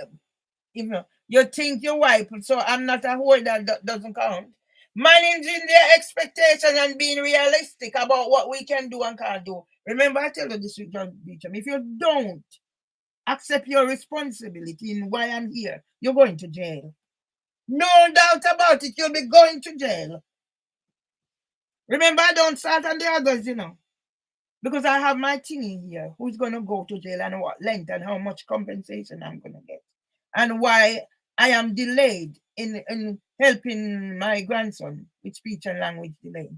you think you wipe, so I'm not a whore that doesn't count. Managing their expectation and being realistic about what we can do and can't do. Remember, I tell you this, Judge Beecham, if you don't accept your responsibility in why I'm here, you're going to jail. No doubt about it, you'll be going to jail. Remember, I don't start on the others, because I have my team in here who's going to go to jail and what length and how much compensation I'm going to get. And why I am delayed in helping my grandson with speech and language delay.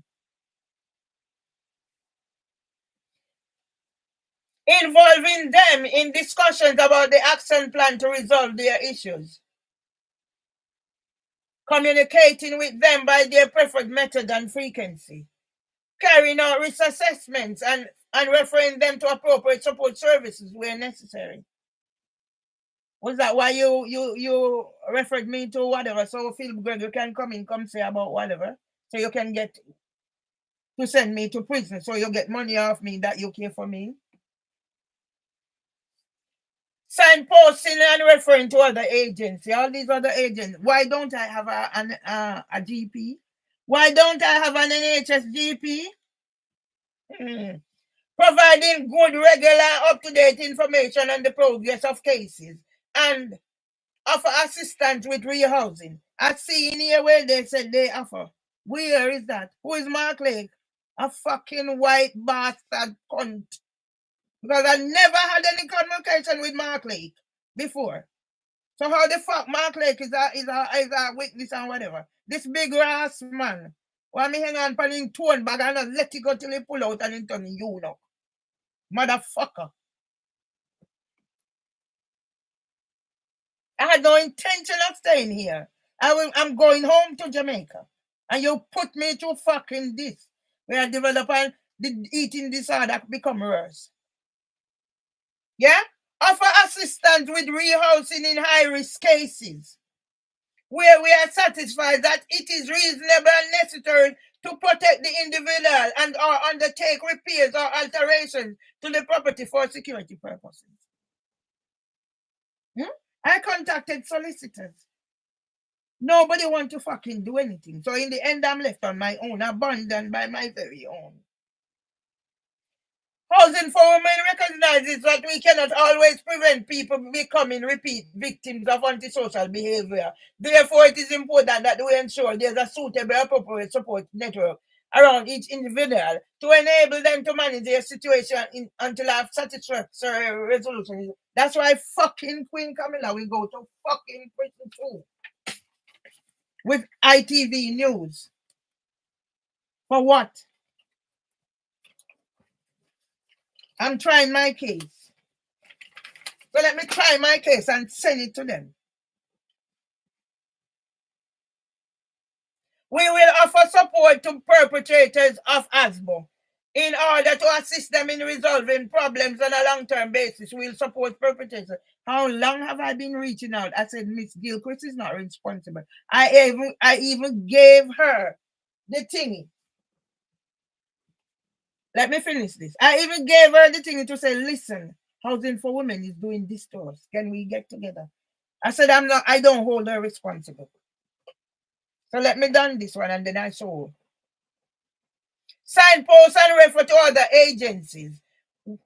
Involving them in discussions about the action plan to resolve their issues. Communicating with them by their preferred method and frequency. Carrying out risk assessments and referring them to appropriate support services where necessary. Was that why you referred me to whatever? So Phil Greg, you can come say about whatever. So you can get to send me to prison. So you get money off me that you care for me. Signposting and referring to other agents. All these other agents. Why don't I have a GP? Why don't I have an NHS GP? Providing good, regular, up-to-date information on the progress of cases and offer assistance with rehousing. I see in here where they said they offer. Where is that? Who is Mark Lake? A fucking white bastard cunt. Because I never had any communication with Mark Lake before. So how the fuck Mark Lake is a witness and whatever? This big ass man. Why me hang on pan in tone bag and let it go till he pull out and turn you know. Motherfucker. I had no intention of staying here. I'm going home to Jamaica. And you put me through fucking this. Where I develop the eating disorder become worse. Yeah? Offer assistance with rehousing in high-risk cases where we are satisfied that it is reasonable and necessary to protect the individual and or undertake repairs or alterations to the property for security purposes. I contacted solicitors. Nobody want to fucking do anything. So in the end, I'm left on my own, abandoned by my very own. Housing for Women recognizes that we cannot always prevent people becoming repeat victims of antisocial behavior. Therefore, it is important that we ensure there's a suitable, appropriate support network around each individual to enable them to manage their situation until I have satisfactory resolution. That's why fucking Queen Camilla will go to fucking prison too. With ITV News. For what? I'm trying my case. So let me try my case and send it to them. We will offer support to perpetrators of ASBO. In order to assist them in resolving problems on a long-term basis, we'll support perpetrators. How long have I been reaching out? I said, Miss Gilchrist is not responsible. I even gave her the thingy. Let me finish this. I even gave her the thingy to say, listen, Housing for Women is doing this to us. Can we get together? I said, I don't hold her responsible. So let me done this one and then I show. Signpost and refer to other agencies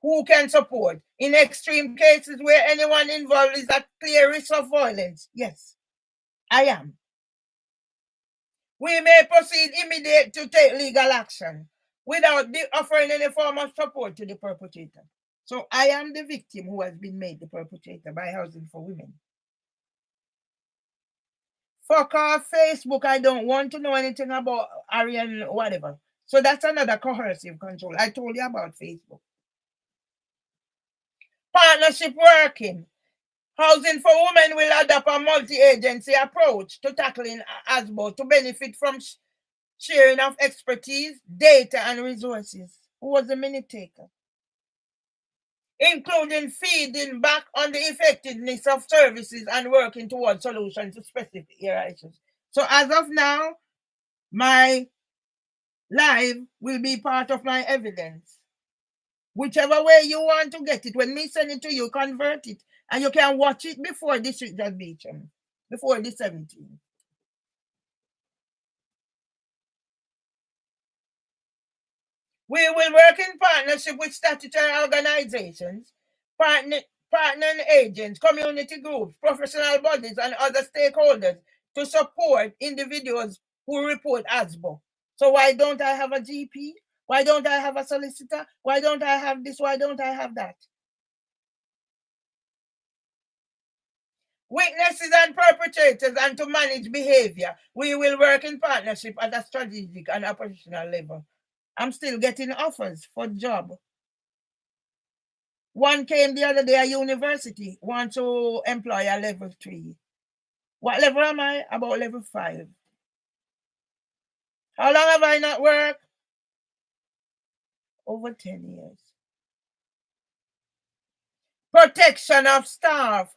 who can support in extreme cases where anyone involved is at clear risk of violence. Yes, I am. We may proceed immediately to take legal action without offering any form of support to the perpetrator. So I am the victim who has been made the perpetrator by Housing for Women. Fuck off Facebook. I don't want to know anything about Arian whatever. So that's another coercive control. I told you about Facebook. Partnership working. Housing for Women will adopt a multi-agency approach to tackling ASBO to benefit from sharing of expertise, data, and resources. Who was the minute taker? Including feeding back on the effectiveness of services and working towards solutions to specific area issues. So as of now, my live will be part of my evidence. Whichever way you want to get it, when me send it to you, convert it. And you can watch it before District Judge Beecham, before the 17th. We will work in partnership with statutory organizations, partnering agents, community groups, professional bodies, and other stakeholders to support individuals who report ASBO. So why don't I have a GP? Why don't I have a solicitor? Why don't I have this? Why don't I have that? Witnesses and perpetrators, and to manage behavior, we will work in partnership at a strategic and operational level. I'm still getting offers for job. One came the other day, a university, want to employ a level 3. What level am I? About level 5. How long have I not worked? Over 10 years. Protection of staff.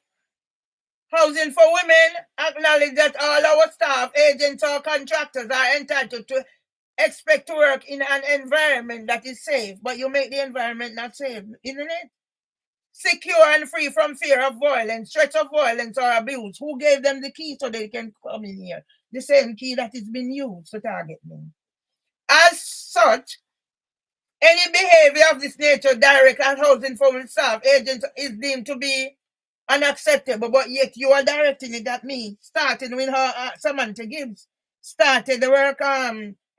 Housing for Women acknowledge that all our staff, agents, or contractors are entitled to expect to work in an environment that is safe, but you make the environment not safe, isn't it? Secure and free from fear of violence, threats of violence, or abuse. Who gave them the key so they can come in here? The same key that is being used to target me. As such, any behavior of this nature, direct and housing for women staff, agents, is deemed to be unacceptable, but yet you are directing it at me, starting with her, Samantha Gibbs. Started the work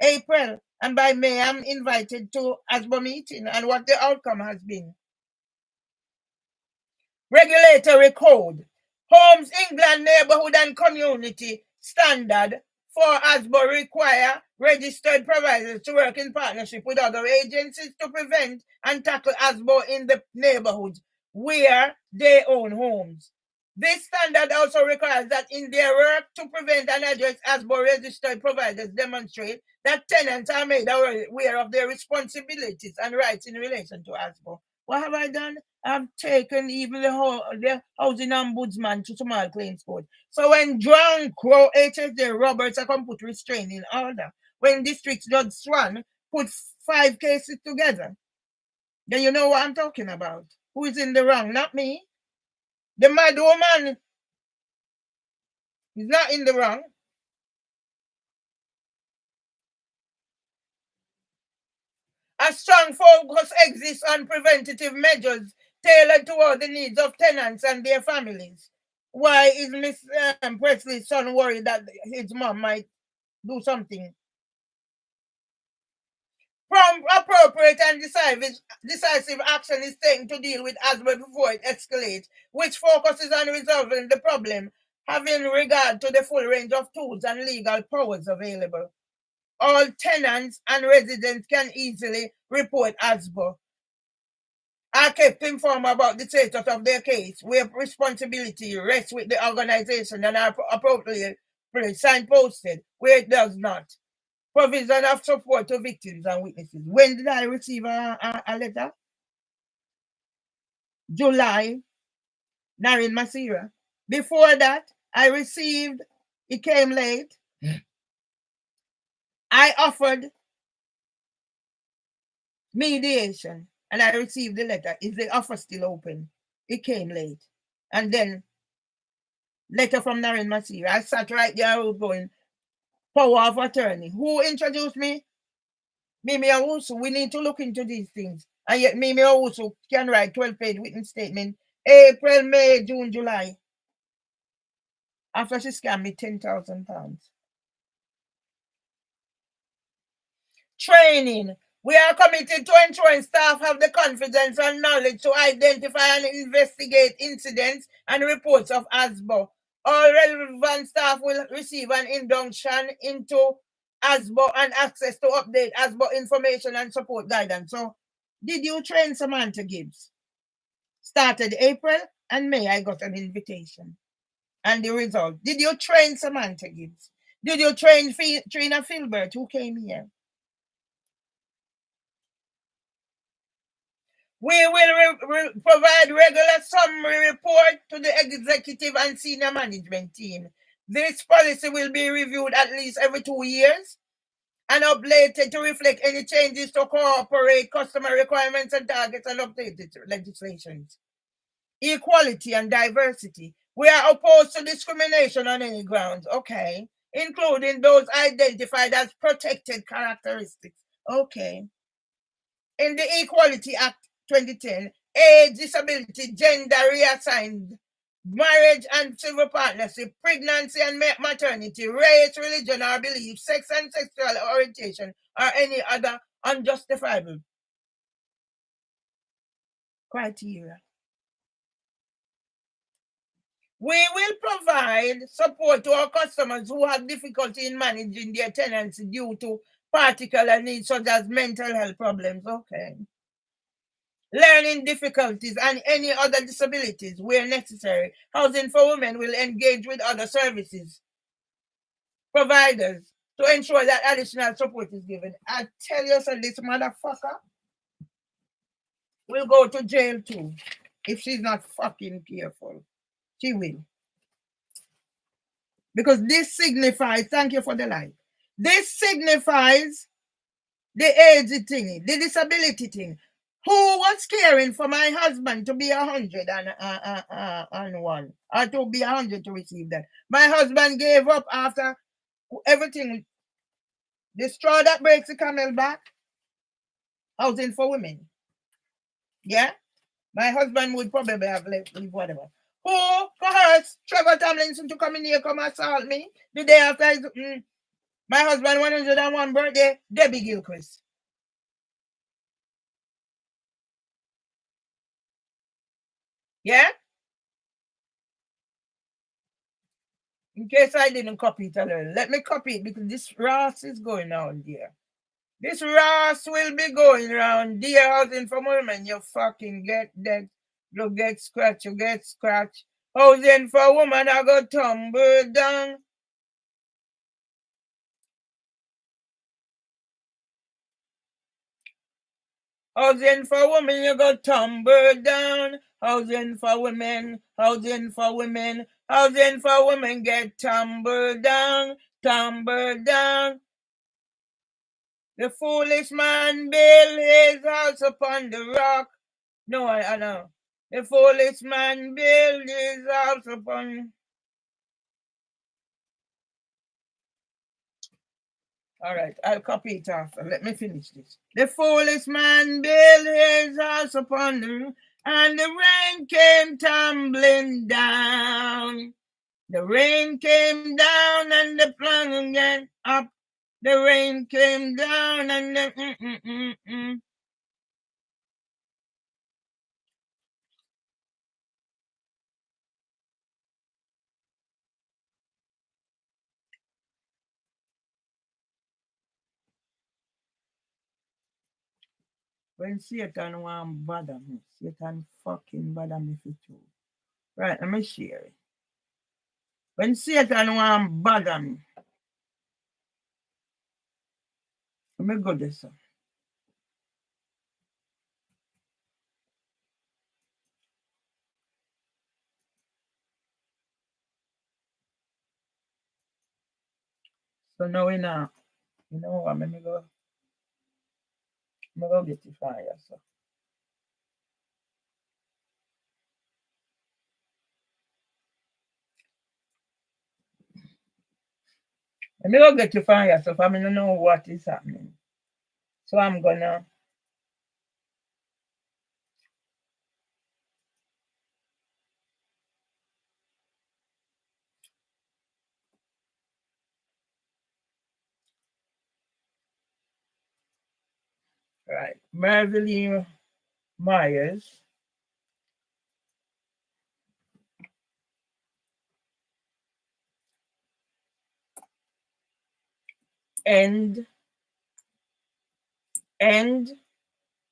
April, and by May I'm invited to ASBO meeting, and what the outcome has been. Regulatory code. Homes England Neighborhood and Community Standard for ASBO require registered providers to work in partnership with other agencies to prevent and tackle ASBO in the neighborhoods where they own homes. This standard also requires that in their work to prevent and address ASBO, registered providers demonstrate that tenants are made aware of their responsibilities and rights in relation to ASBO. What have I done? I've taken even the housing ombudsman to small claims court. So when John Crow, HSJ Roberts, I can put restraining order. When District Judge Swan put 5 cases together, then you know what I'm talking about. Who is in the wrong? Not me. The mad woman is not in the wrong. A strong focus exists on preventative measures tailored toward the needs of tenants and their families. Why is Miss Presley's son worried that his mom might do something? Appropriate and decisive action is taken to deal with ASBO before it escalates, which focuses on resolving the problem, having regard to the full range of tools and legal powers available. All tenants and residents can easily report ASBO. I kept informed about the status of their case, where responsibility rests with the organization and are appropriately signposted, where it does not. Provision of support to victims and witnesses. When did I receive a letter? July, Naryn Masira. Before that, I received, it came late. I offered mediation and I received the letter. Is the offer still open? It came late. And then, letter from Naryn Masira. I sat right there going, power of attorney. Who introduced me? Mimi Owusu. We need to look into these things. And yet Mimi Owusu can write 12-page witness statement April, May, June, July. After she scammed me £10,000. Training. We are committed to ensuring staff have the confidence and knowledge to identify and investigate incidents and reports of ASBO. All relevant staff will receive an induction into ASBO and access to update ASBO information and support guidance. So, did you train Samantha Gibbs? Started April and May, I got an invitation. And the result, did you train Samantha Gibbs? Did you train Trina Filbert, who came here? We will provide regular summary report to the executive and senior management team. This policy will be reviewed at least every 2 years and updated to reflect any changes to cooperate customer requirements and targets and updated legislations. Equality and diversity. We are opposed to discrimination on any grounds, okay, including those identified as protected characteristics, okay. In the Equality Act 2010, age, disability, gender reassigned, marriage and civil partnership, pregnancy and maternity, race, religion or belief, sex and sexual orientation, or any other unjustifiable criteria. We will provide support to our customers who have difficulty in managing their tenancy due to particular needs such as mental health problems. Okay. Learning difficulties and any other disabilities where necessary. Housing for Women will engage with other services providers to ensure that additional support is given. I tell you, so this motherfucker will go to jail too if she's not fucking careful. She will. Because this signifies, thank you for the light, this signifies the age thing, the disability thing. Who was caring for my husband to be 101 or to be 100 to receive that? My husband gave up after everything. The straw that breaks the camel back, Housing for Women. Yeah? My husband would probably have left, whatever. Who coerced Trevor Tomlinson to come in here, come assault me the day after his, my husband 101 birthday? Debbie Gilchrist. Yeah? In case I didn't copy it already, let me copy it because this Ross is going on there. This Ross will be going around there. Housing for Women. You fucking get dead. You get scratch. You get scratch. Housing for Women, I go tumble down. Housing for Women, you go tumble down. Housing for Women, Housing for Women, Housing for Women get tumble down, tumble down. The foolish man built his house upon the rock. No, I know. The foolish man built his house upon. All right, I'll copy it after. Let me finish this. The foolish man built his house upon the, and the rain came tumbling down. The rain came down and the plan went up. The rain came down and the When Satan want bother me, Satan fucking bother me for too. Right, let me share it. When Satan want bother me, let me go this one. So now we now, you know what, let me go get the fire. So. Let me go get the fire so I don't know what is happening. So I'm gonna right. Marveline Myers. And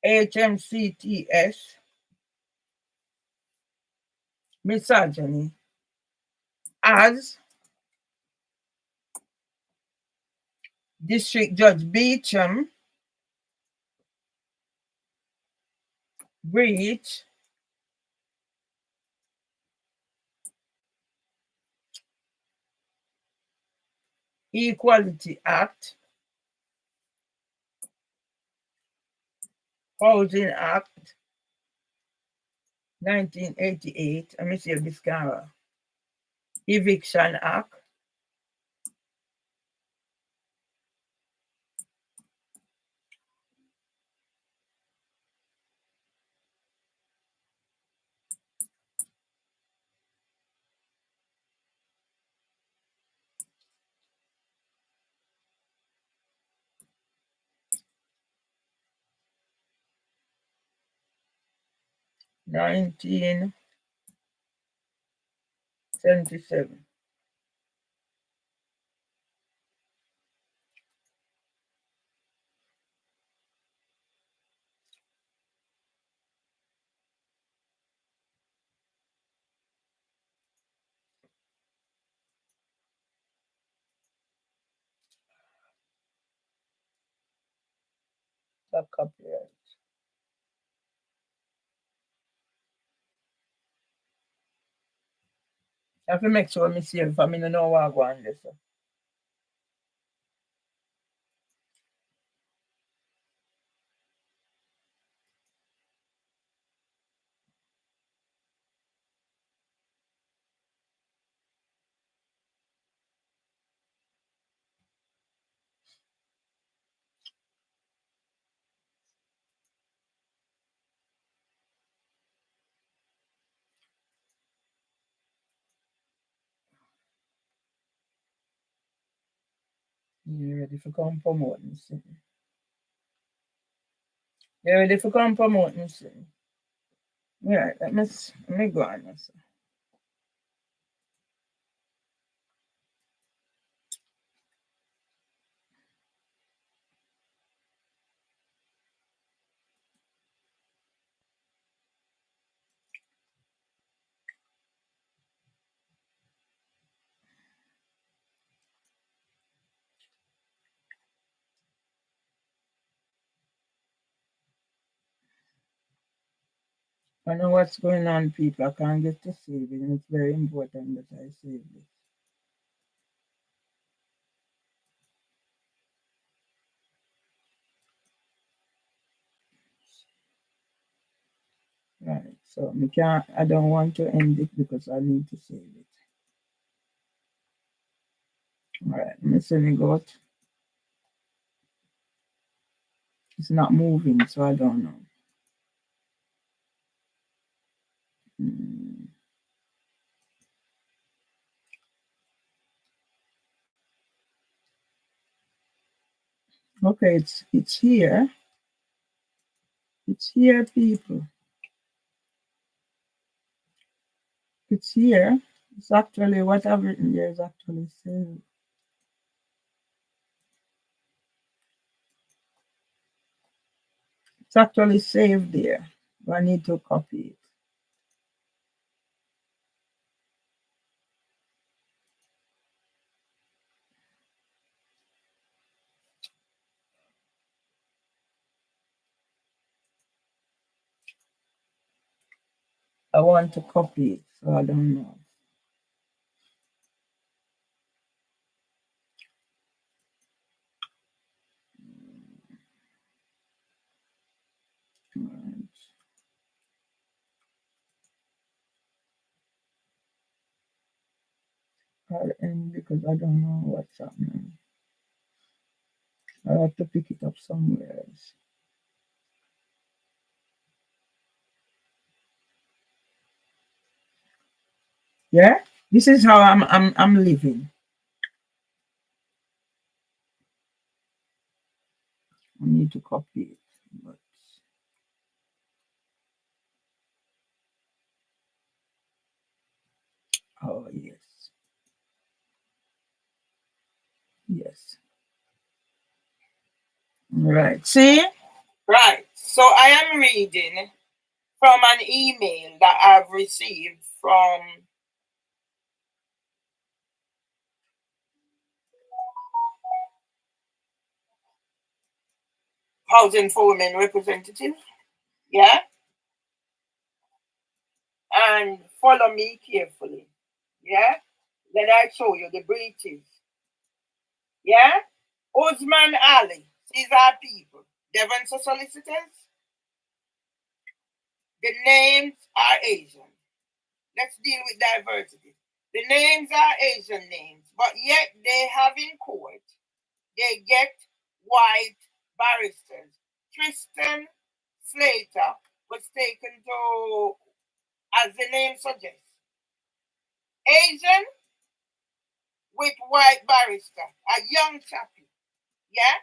HMCTS misogyny as District Judge Beecham breach Equality Act, Housing Act 1988, let me see if this camera, Eviction Act, 1977. Stop copyright. I have to make sure I see if I know what I go on this. You ready for come promote me? You ready for come promote me? Yeah, let me go on this. I know what's going on, people. I can't get to save it, and it's very important that I save it. Right. So I don't want to end it because I need to save it. All right. I'm sending it out. It's not moving, so I don't know. Mm. Okay, it's here. It's here, people. It's here. It's actually what I've written there is actually saved. It's actually saved there. I need to copy it. I want to copy it, so I don't know. Right. I'll end because I don't know what's happening. I have to pick it up somewhere else. Yeah, this is how I'm living. I need to copy it, but oh yes, yes. Right. See? Right. So I am reading from an email that I've received from Housing for Women representative. Yeah. And follow me carefully. Yeah. Then I show you the breaches. Yeah. Osman Ali. These are people. Devon solicitors. The names are Asian. Let's deal with diversity. The names are Asian names, but yet they have in court, they get white barristers. Tristan Slater was taken to, as the name suggests, Asian with white barrister, a young chappie. Yeah?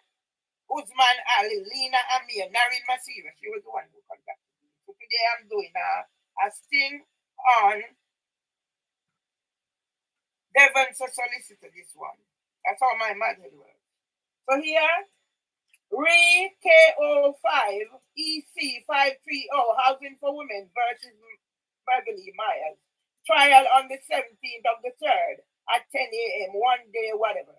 Usman Ali, Lena Amir, Narine Masira. She was the one who contacted me. So today I'm doing a sting on Devon's solicitor, this one. That's how my method works. So here, RE-KO5 EC530 Housing for Women versus Beverly Myers. Trial on the 17th of the 3rd at 10 a.m. one day, whatever.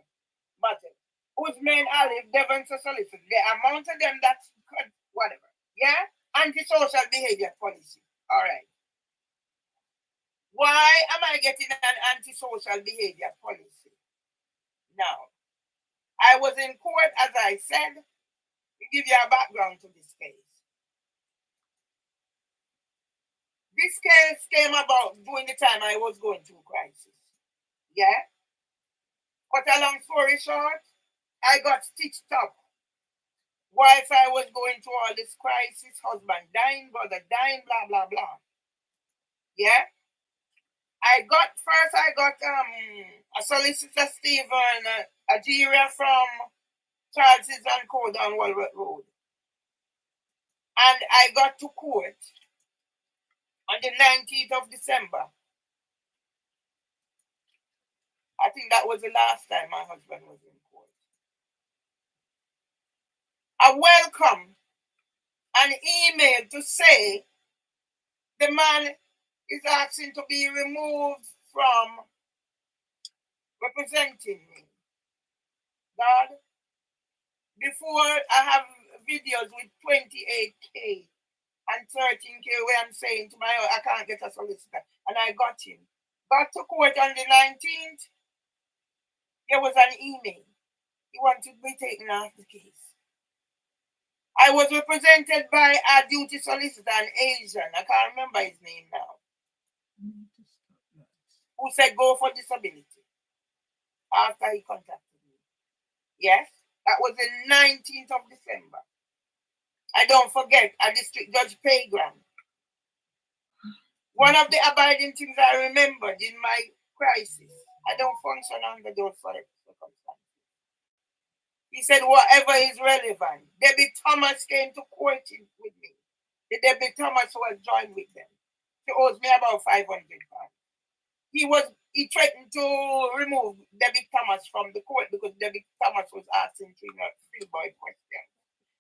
Matter. Usman Olive, Devon's solicitor. The amount of them that's whatever. Yeah? Antisocial behavior policy. All right. Why am I getting an antisocial behavior policy? Now, I was in court, as I said, to give you a background to this case. This case came about during the time I was going through crisis. Yeah? Cut a long story short, I got stitched up. Whilst I was going through all this crisis, husband dying, brother dying, blah, blah, blah. Yeah? I got a solicitor, Stephen Ajiria from Charles's and Code on Walworth Road. And I got to court on the 19th of December. I think that was the last time my husband was in court. I welcome an email to say the man is asking to be removed from representing me. God, before I have videos with 28K and 13K where I'm saying to my I can't get a solicitor, and I got him. Got to court on the 19th. There was an email. He wanted me taken off the case. I was represented by a duty solicitor, an Asian. I can't remember his name now. Who said go for disability after he contacted me. Yes, that was the 19th of December. I don't forget, a district judge Paygram. One of the abiding things I remembered in my crisis, I don't function under those circumstances. He said, whatever is relevant. Debbie Thomas came to court with me. The Debbie Thomas was joined with them. She owes me about 500 pounds. He threatened to remove Debbie Thomas from the court because Debbie Thomas was asking field boy questions.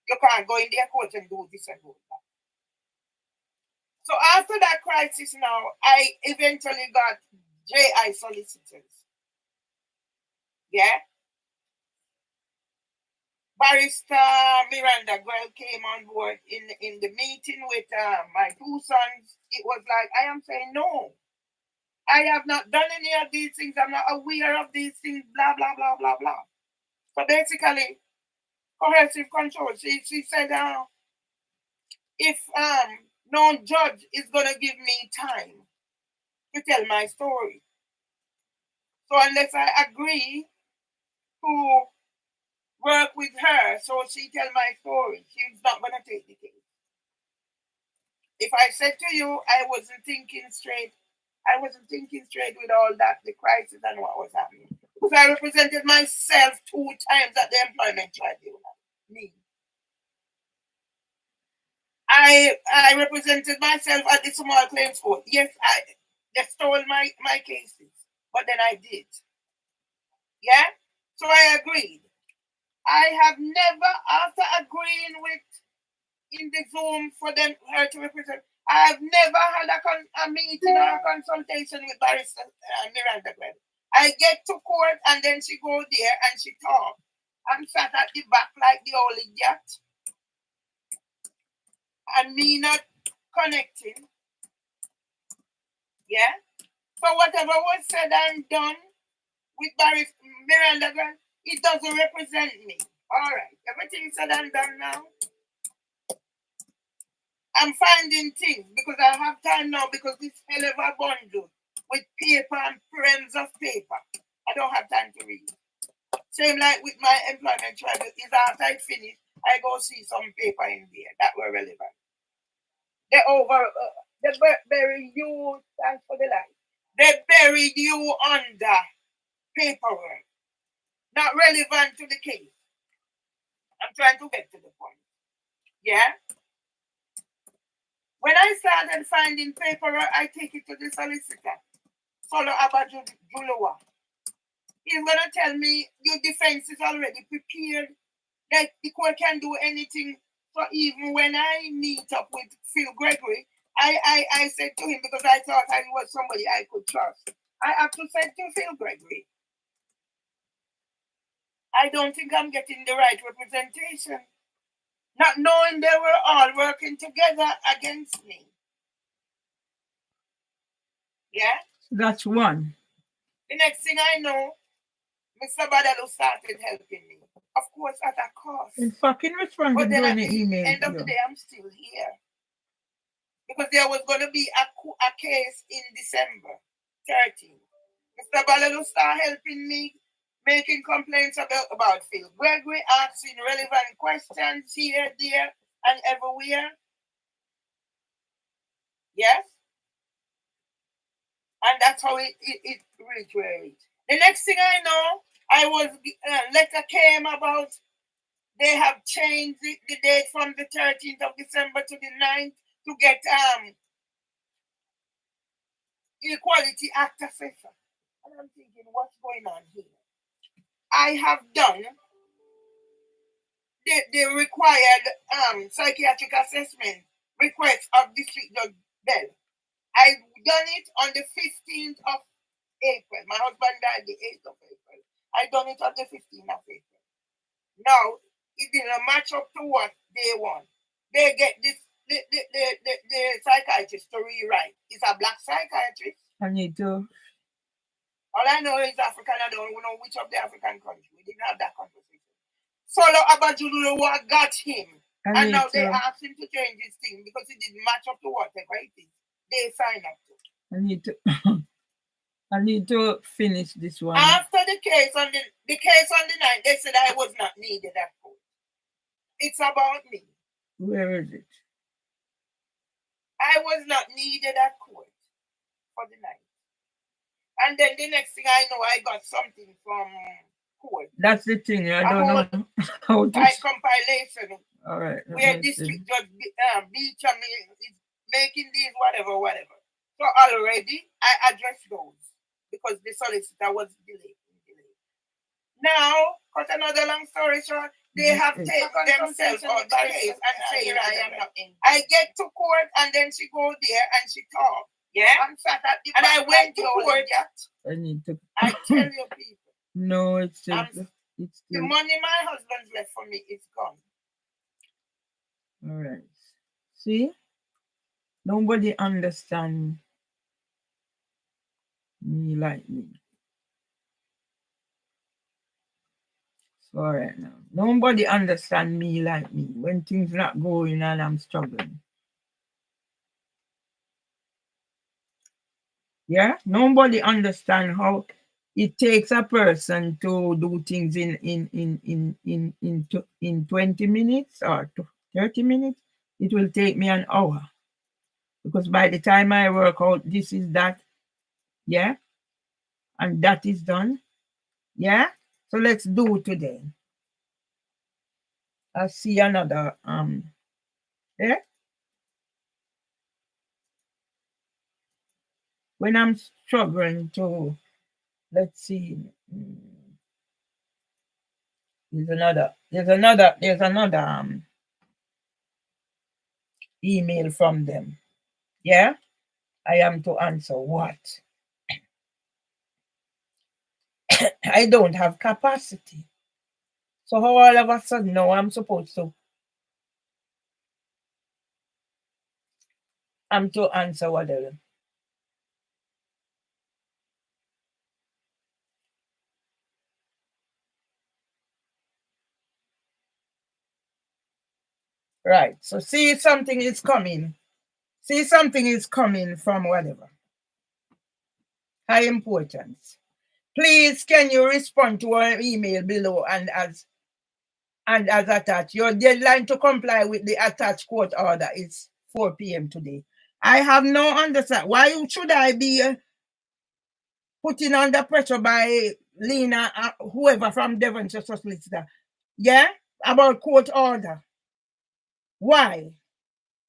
You can't go in their court and do this and do that. So after that crisis now, I eventually got JI solicitors. Yeah? Barrister Miranda Grell came on board in the meeting with my two sons. It was like, I am saying, no. I have not done any of these things. I'm not aware of these things, blah, blah, blah, blah, blah. So basically, coercive control. She said, if no judge is going to give me time to tell my story. So unless I agree to work with her so she tell my story, she's not going to take the case. If I said to you, I wasn't thinking straight with all that, the crisis and what was happening. So I represented myself 2 times at the employment tribunal. Me. I represented myself at the small claims court. Yes, they stole my cases, but then I did. Yeah? So I agreed. I have never, after agreeing with in the Zoom for her to represent, I have never had a meeting or a consultation with Barrister Miranda Grell. I get to court and then she go there and she talk. I'm sat at the back like the old idiot. And me not connecting. Yeah? So whatever was said and done with Barrister Miranda Grell, it doesn't represent me. All right. Everything said and done now. I'm finding things because I have time now because this hell of a bundle with paper and frames of paper. I don't have time to read. Same like with my employment trial. Is after I finish, I go see some paper in there that were relevant. They buried you, thanks for the light. They buried you under paperwork. Not relevant to the case. I'm trying to get to the point. Yeah? When I started finding paperwork, I take it to the solicitor. Follow Abba Juluwa. He's going to tell me your defense is already prepared, that the court can do anything. So even when I meet up with Phil Gregory, I said to him, because I thought I was somebody I could trust, I have to say to Phil Gregory, I don't think I'm getting the right representation. Not knowing they were all working together against me. Yeah? That's one. The next thing I know, Mr. Badalu started helping me. Of course, at a cost. In fucking response But to then at the the email. end of the day, I'm still here. Because there was going to be a case in December 13th. Mr. Badalu started helping me, making complaints about Phil Gregory, asking relevant questions here, there, and everywhere. Yes? And that's how it reached where it. The next thing I know, letter came about they have changed the date from the 13th of December to the 9th to get Equality Act assessor. And I'm thinking, what's going on here? I have done the required psychiatric assessment request of District Judge Bell. I've done it on the 15th of April. My husband died the 8th of April. I done it on the 15th of April. Now, it didn't match up to what they want. They get the psychiatrist to rewrite. It's a black psychiatrist. I need to. All I know is African. I don't know which of the African countries. We didn't have that conversation. Solo Abba Juluwa got him. And now they asked him to change his thing because it didn't match up to whatever it is they signed up to. I need to finish this one. After the case on the 9th, they said I was not needed at court. It's about me. Where is it? I was not needed at court for the 9th. And then the next thing I know, I got something from court. That's the thing. I don't know how to. Compilation. All right. Where District Judge Beecham is making these whatever. So already I addressed those because the solicitor was delayed. Now, cut another long story short, they have taken themselves out the case and saying I am not in. I get to court and then she go there and she talk. Yeah. I'm sat at the and I went to court. I need to. I tell you people. No, it's still. The money my husband's left for me is gone. All right. See? Nobody understands me like me. So all right now. Nobody understands me like me when things not going and I'm struggling. Yeah? Nobody understands how it takes a person to do things in 20 minutes or 30 minutes. It will take me an hour. Because by the time I work out, this is that. Yeah? And that is done. Yeah? So let's do today. I see another yeah? When I'm struggling to, let's see. There's another email from them. Yeah? I am to answer what? I don't have capacity. So how all of a sudden now I'm supposed to answer whatever. Right. So see something is coming. See something is coming from whatever. High importance. Please can you respond to our email below and as attached. Your deadline to comply with the attached court order is 4 p.m. today. I have no understanding. Why should I be putting under pressure by Lena, whoever from Devonshire solicitor? Yeah? About court order. Why?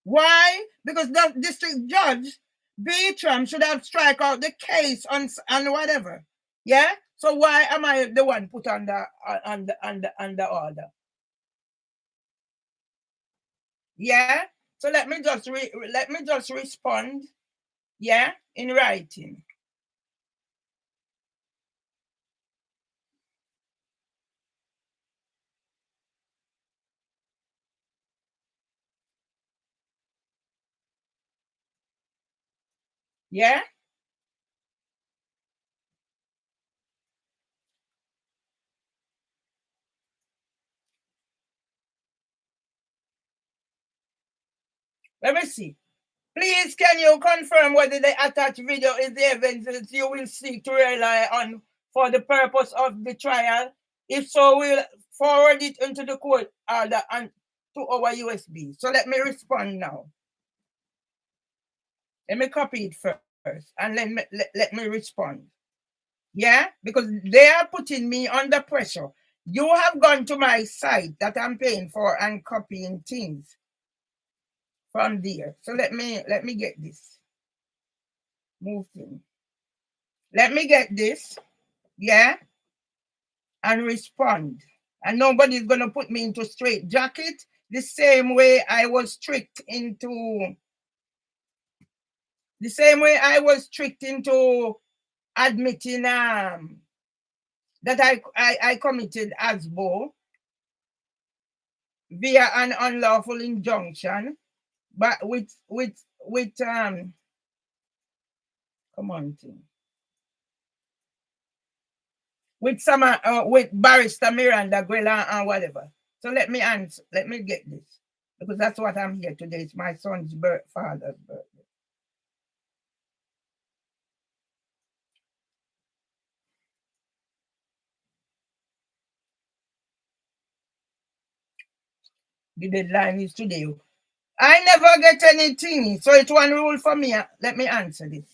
Why? Because the district judge, Beecham, should have strike out the case on whatever. Yeah? So why am I the one put under order? Yeah? So let me just respond, yeah, in writing. Yeah? Let me see. Please, can you confirm whether the attached video is the evidence you will seek to rely on for the purpose of the trial? If so, we'll forward it into the court order and to our USB. So let me respond now. Let me copy it first and let me respond. Yeah, because they are putting me under pressure. You have gone to my site that I'm paying for and copying things from there. So let me get this. Moving. Let me get this, yeah, and respond. And nobody's gonna put me into straight jacket the same way I was tricked into admitting that I committed ASBO via an unlawful injunction, but with come on, team. With some with Barrister Miranda Guela and whatever. So let me answer. Let me get this, because that's what I'm here today. It's my son's father's birthday. The deadline is today. I never get anything, so it's one rule for me. Let me answer this.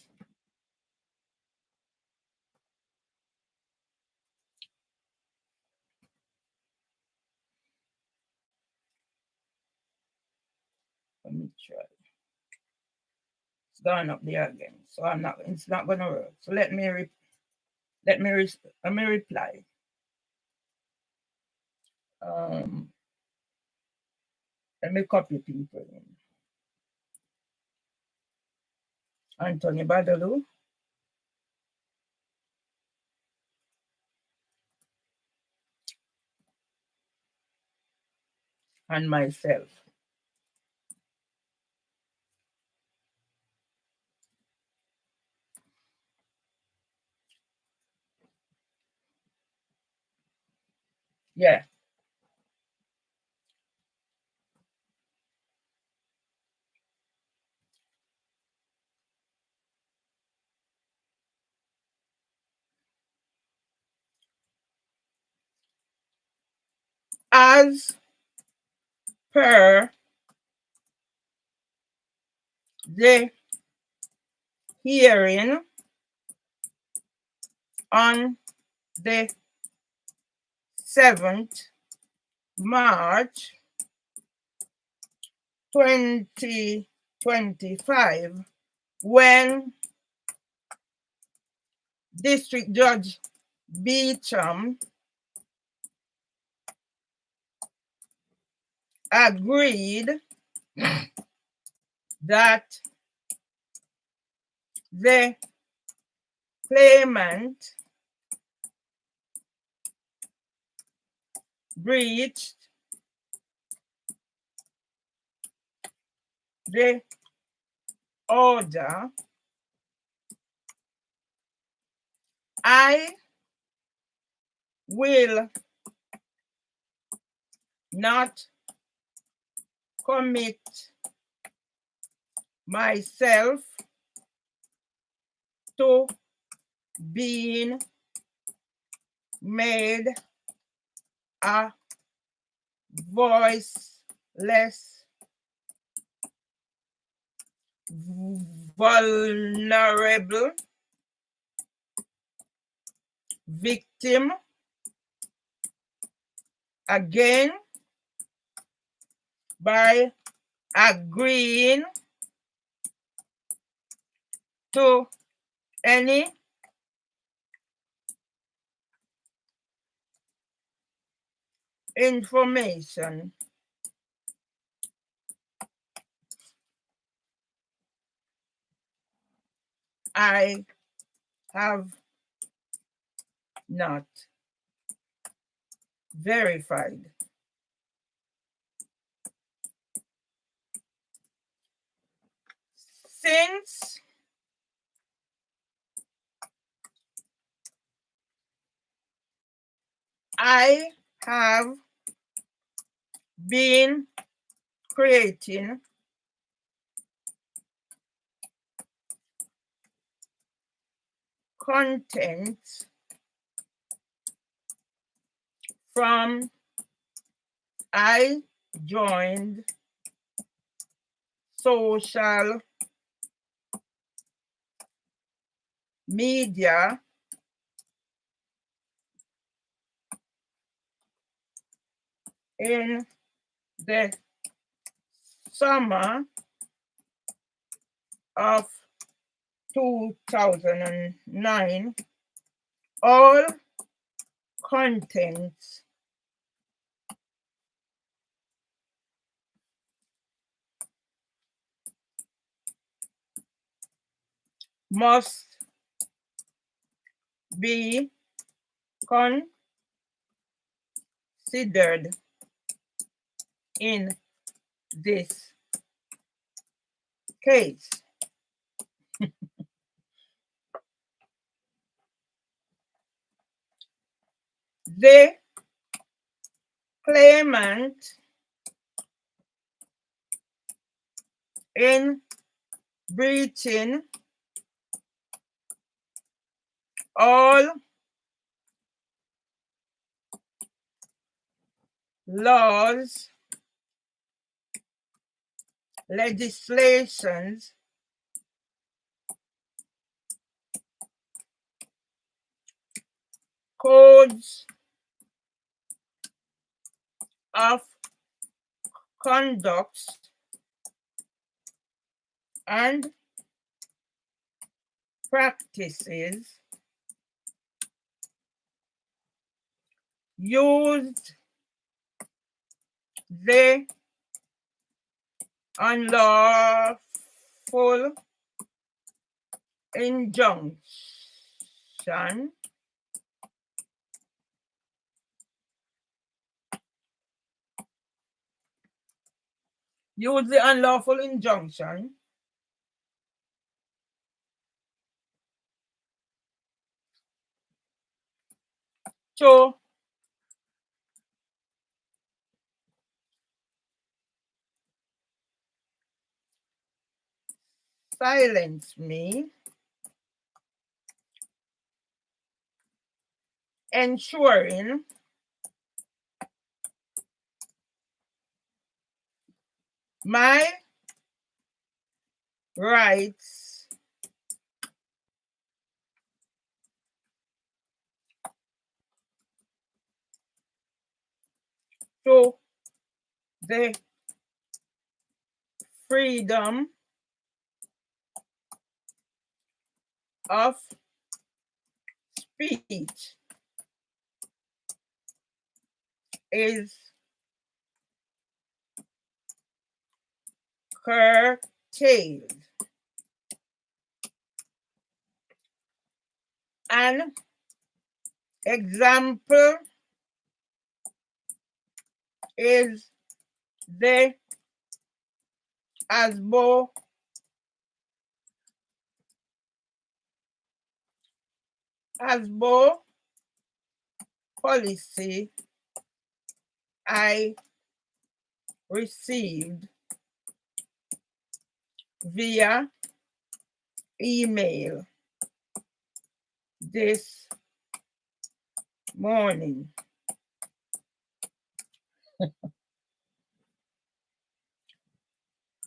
Let me try. It's gone up there again, so it's not gonna work. So let me reply. Let me copy people in. Anthony Badalou. And myself. Yeah. As per the hearing on the 7th March 2025, when District Judge Beecham agreed that the claimant breached the order, I will not commit myself to being made a voiceless, vulnerable victim again by agreeing to any information I have not verified. Since I have been creating content from I joined social media in the summer of 2009. All contents must be considered in this case. The claimant in breaching all laws, legislations, codes of conduct, and practices used the unlawful injunction to silence me, ensuring my rights to the freedom of speech is curtailed. An example is the ASBO policy I received via email this morning.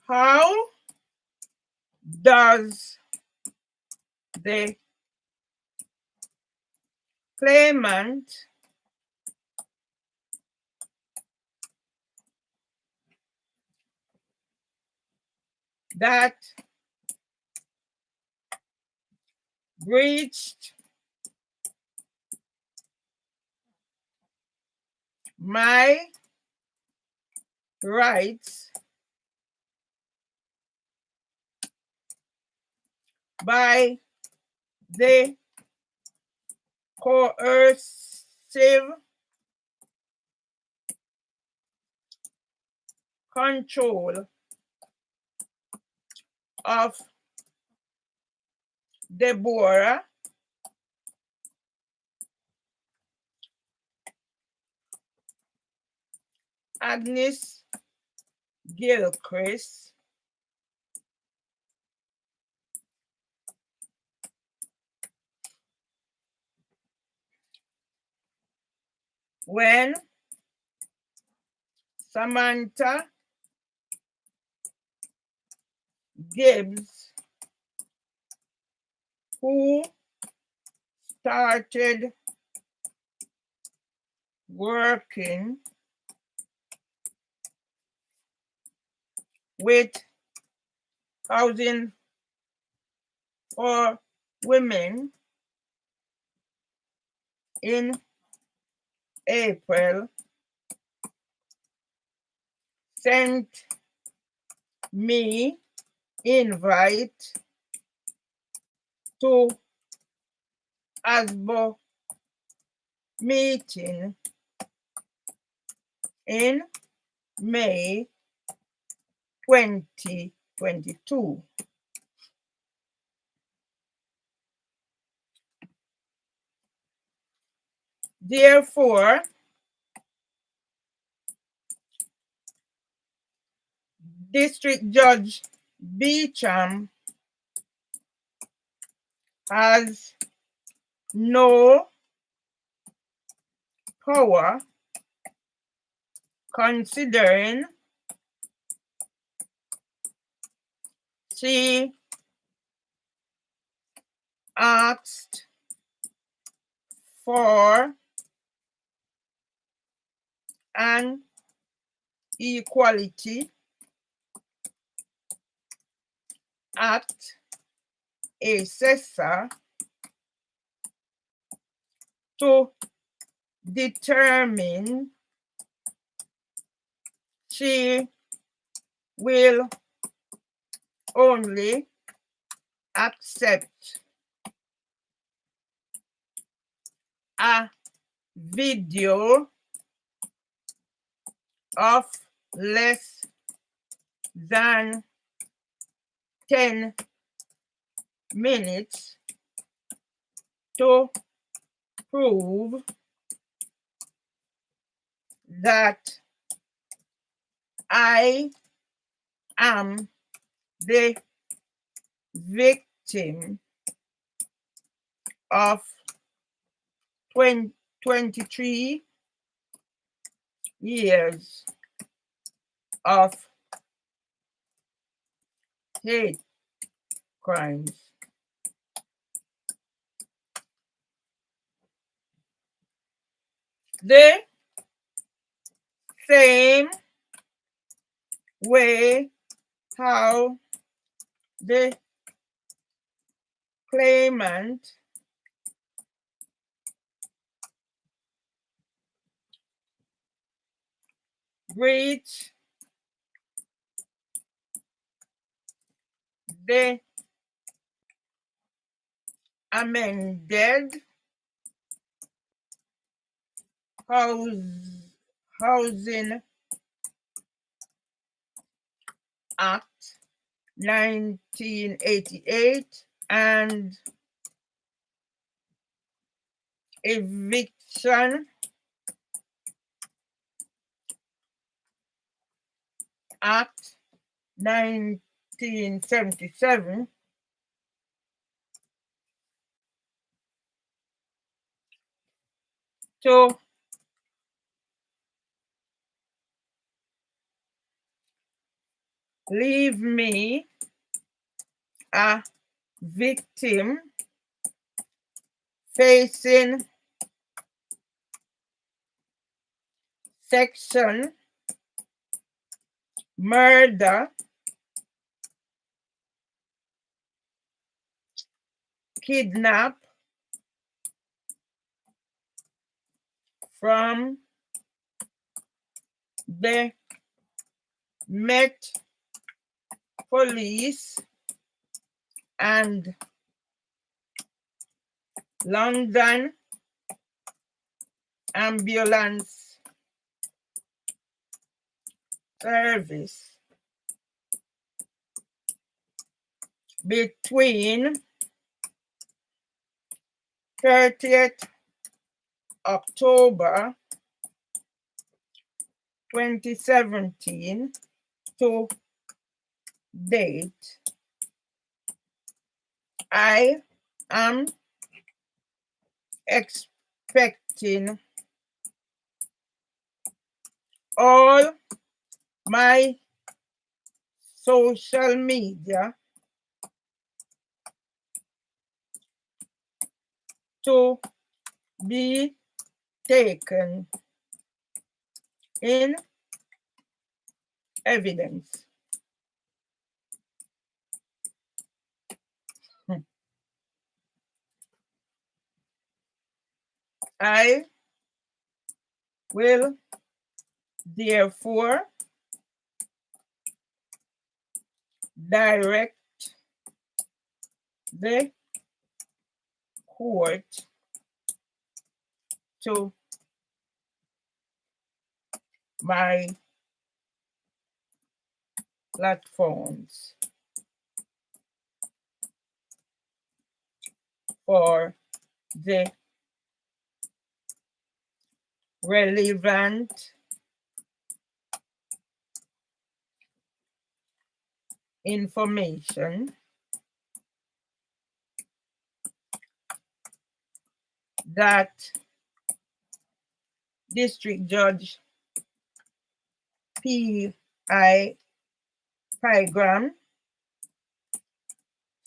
How does the claimant that breached my rights by the coercive control of Deborah Agnes Gilchrist when Samantha Gibbs, who started working with Housing for Women in April, sent me invite to ASBO meeting in May 2022. Therefore, District Judge Beecham has no power, considering she asked for an Equality Act assessor to determine she will only accept a video of less than 10 minutes to prove that I am the victim of 23 years of hate crimes. The same way how the claimant breached the amended Housing Act 1988 and Eviction Act 1977 to leave me a victim facing section murder kidnap from the Met Police and London Ambulance Service between 30th October 2017 to date. I am expecting all my social media to be taken in evidence. I will therefore direct the court to my platforms for the relevant information that District Judge P.I. Pygram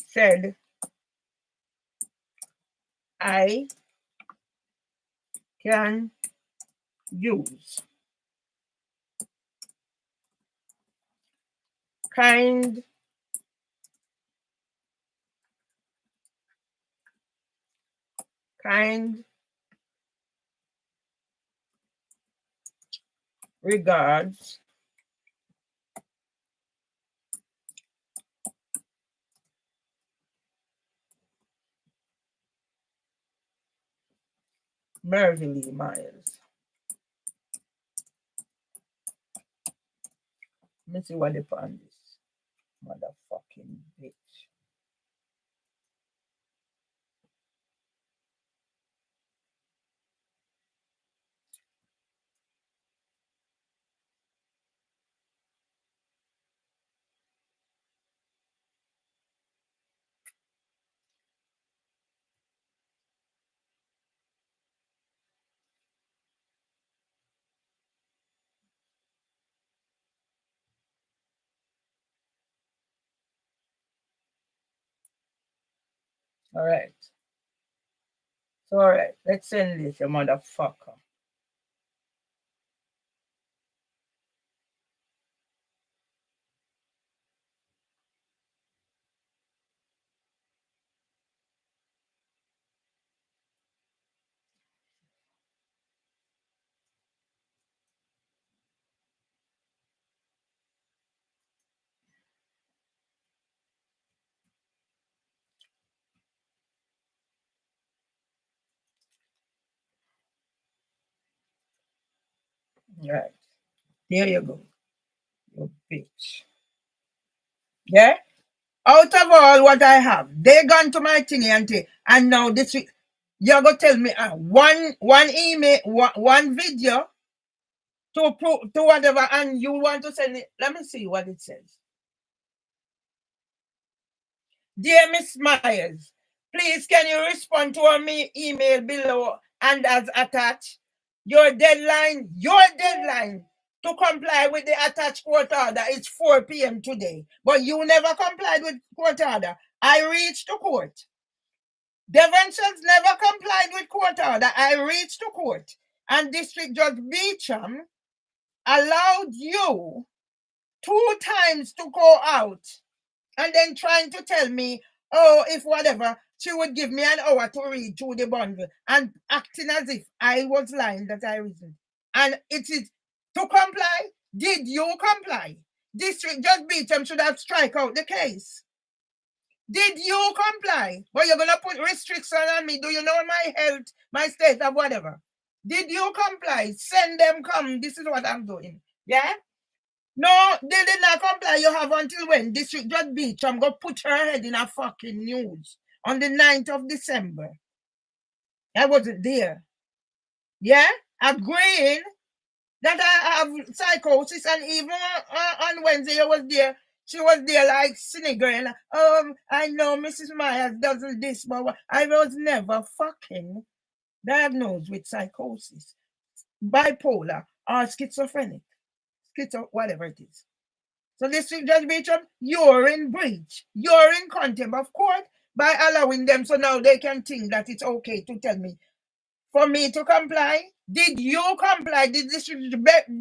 said I can use. Kind regards, Merville Myers. Let me see what they found this motherfucking bitch. All right. So, all right, let's send this, you motherfucker. All right. There you go. You bitch. Yeah? Out of all what I have, they gone to my thingy and now this week, you're gonna tell me one email, one video to prove to whatever, and you want to send it. Let me see what it says. Dear Miss Myers, please can you respond to our email below and as attached your deadline to comply with the attached court order is 4 p.m. today. But you never complied with court order. I reached the court. Devonshires never complied with court order. I reached the court. And District Judge Beecham allowed you 2 times to go out and then trying to tell me, oh, if whatever, she would give me an hour to read through the bundle and acting as if I was lying that I reasoned. And it is to comply. Did you comply? District Judge Beecham should have strike out the case. Did you comply? But you're going to put restriction on me. Do you know my health, my state of whatever? Did you comply? Send them come. This is what I'm doing. Yeah? No, they did not comply. You have until when? District Judge Beecham go put her head in a fucking news on the 9th of December. I wasn't there. Yeah? Agreeing that I have psychosis, and even on Wednesday I was there. She was there like silly girl. I know Mrs. Myers doesn't this, but I was never fucking diagnosed with psychosis, bipolar, or schizophrenic, whatever it is. So District Judge Beecham, you're in breach. You're in contempt of court by allowing them, so now they can think that it's okay to tell me for me to comply. Did you comply? Did District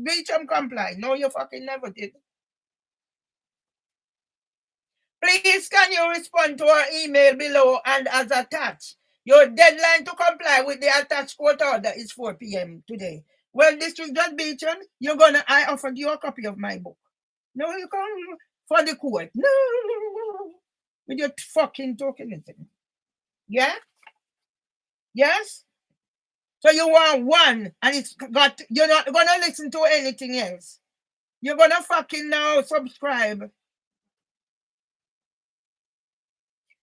Beecham comply? No, you fucking never did. Please, can you respond to our email below and as attached? Your deadline to comply with the attached court order is 4 p.m. today. Well, District Judge Beecham, I offered you a copy of my book. No, you can't for the court. No, with your fucking tokenism. Yeah? Yes? So you want one, and you're not gonna listen to anything else. You're gonna fucking now subscribe.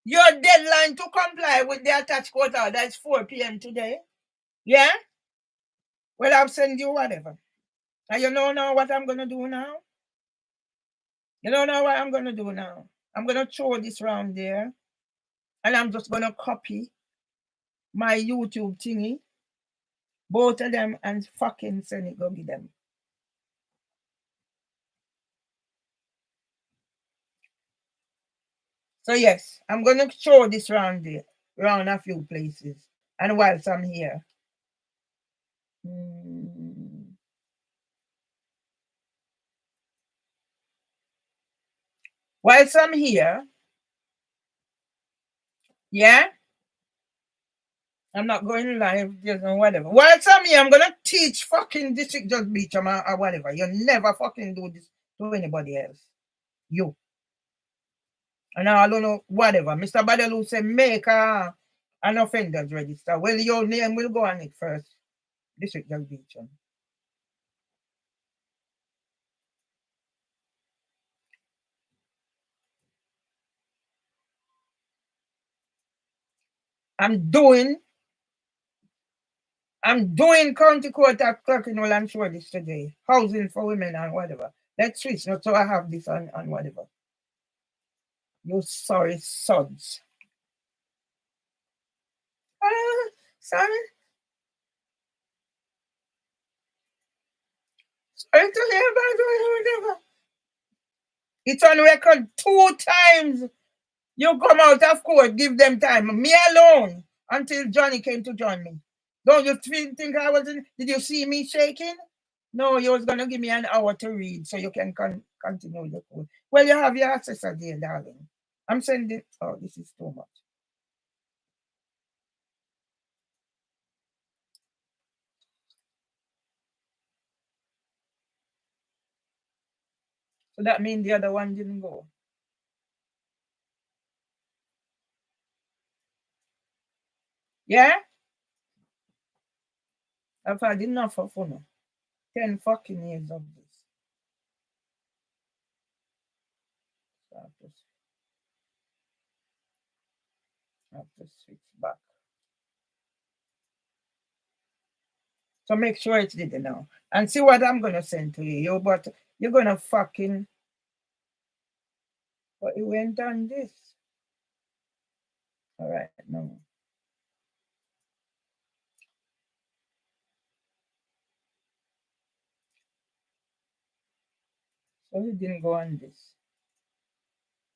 Your deadline to comply with the attached court order is 4 p.m. today. Yeah? Well, I'll send you whatever. And you know now what I'm gonna do now? You don't know what I'm gonna do now? I'm gonna throw this around there, and I'm just gonna copy my YouTube thingy, both of them, and fucking send it, go get them. So yes, I'm gonna show this around there, around a few places. And whilst I'm here, whilst I'm here, yeah, I'm not going live, just whatever. Whilst I'm here, I'm gonna teach fucking District Judge Beecham or whatever. You never fucking do this to anybody else. You. And I don't know, whatever. Mr. Badalu said make an offenders register. Well, your name will go on it first. District Judge Beecham. I'm doing county court at Clerkenwell and Shoreditch today. Housing for women and whatever. Let's switch now, so I have this on whatever. You sorry sods. Sorry. Sorry to hear about whatever. It's on record 2 times. You come out of court, give them time. Me alone until Johnny came to join me. Don't you think I was in? Did you see me shaking? No, you was going to give me an hour to read so you can continue your court. Well, you have your assessor there, darling. I'm sending. Oh, this is too much. So that means the other one didn't go. Yeah? I've had enough of fun. 10 fucking years of this. I have to switch back. So make sure it's did now. And see what I'm gonna send to you. But you're gonna fucking. But it went on this. All right, no. So it didn't go on this.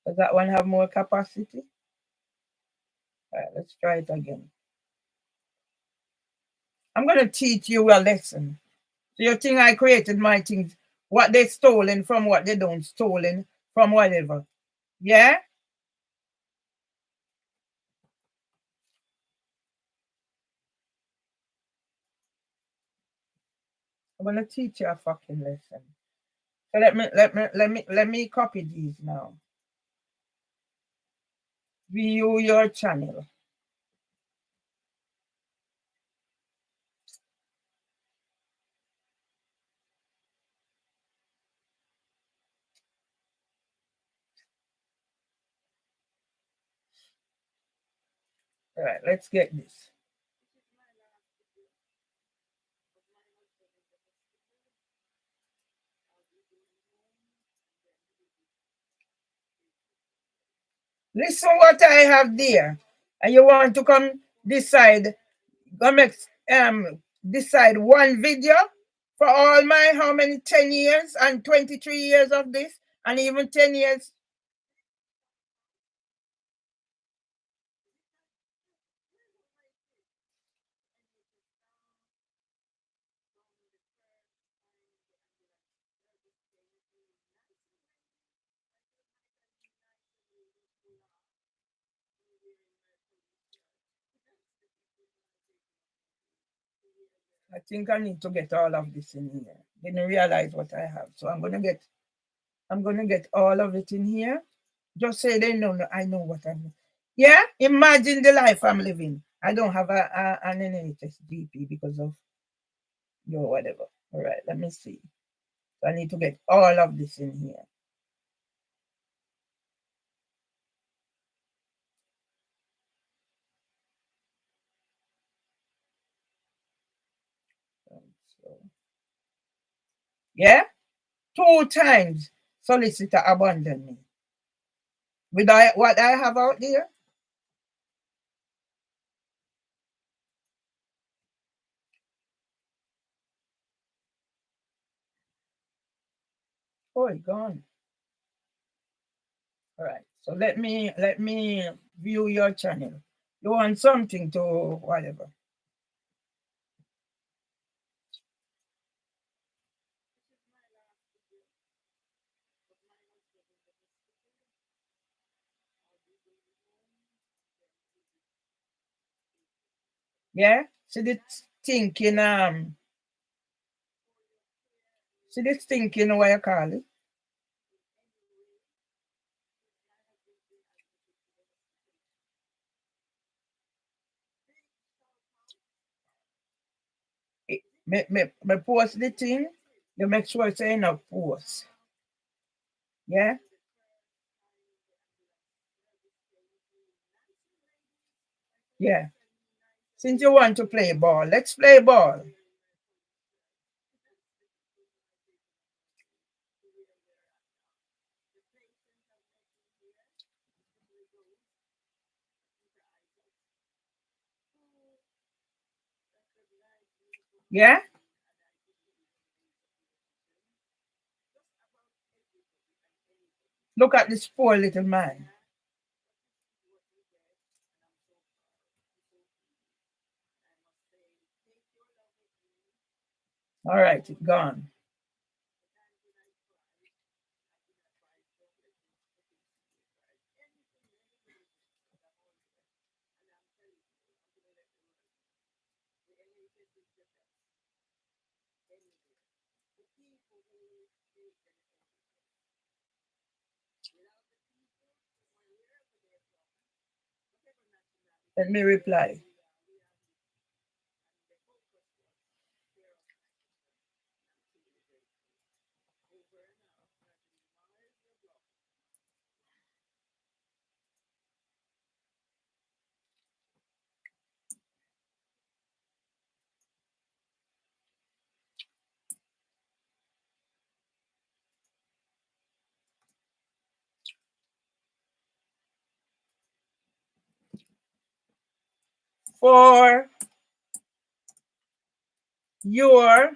Does that one have more capacity? All right, let's try it again. I'm gonna teach you a lesson. So you think I created my things, what they stolen from what they don't stolen from whatever. Yeah? I'm gonna teach you a fucking lesson. So let me copy these now. View your channel. All right, let's get this. Listen what I have there. And you want to come decide, decide one video for all my how many 10 years and 23 years of this and even 10 years. I think I need to get all of this in here. Didn't realize what I have. So I'm gonna get all of it in here. Just say they know I know what I'm. Yeah, imagine the life I'm living. I don't have an NHS GP because of your whatever. All right, let me see. So I need to get all of this in here. So, yeah, 2 times solicitor abandoned me. With what I have out there. Oh, it's gone. All right. So let me view your channel. You want something to whatever. Yeah. See this thinking see this thinking what you call it. Me post the thing, you make sure it's enough post. Yeah. Yeah. Since you want to play ball, let's play ball. Yeah. Look at this poor little man. All right, it's gone. Let me reply. For your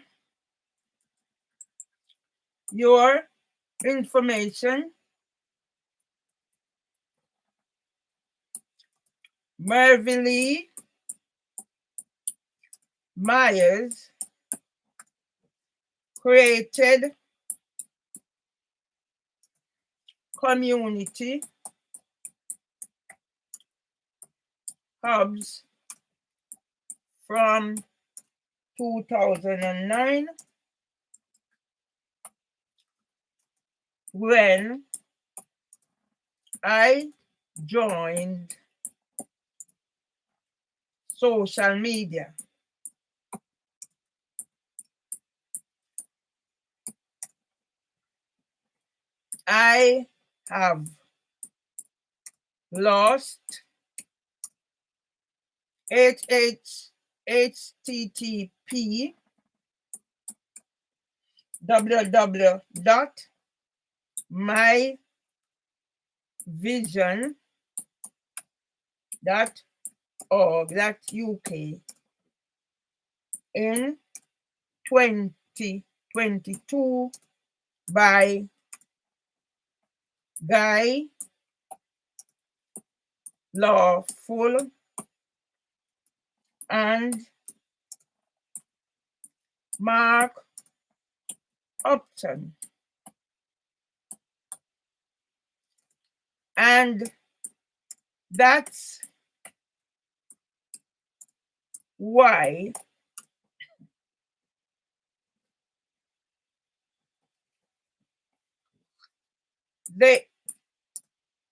information, Mervyn Myers created community hubs from 2009 when I joined social media. I have lost http www.myvision.org.uk in 2022 by Guy Lawful and Mark Upton. And that's why the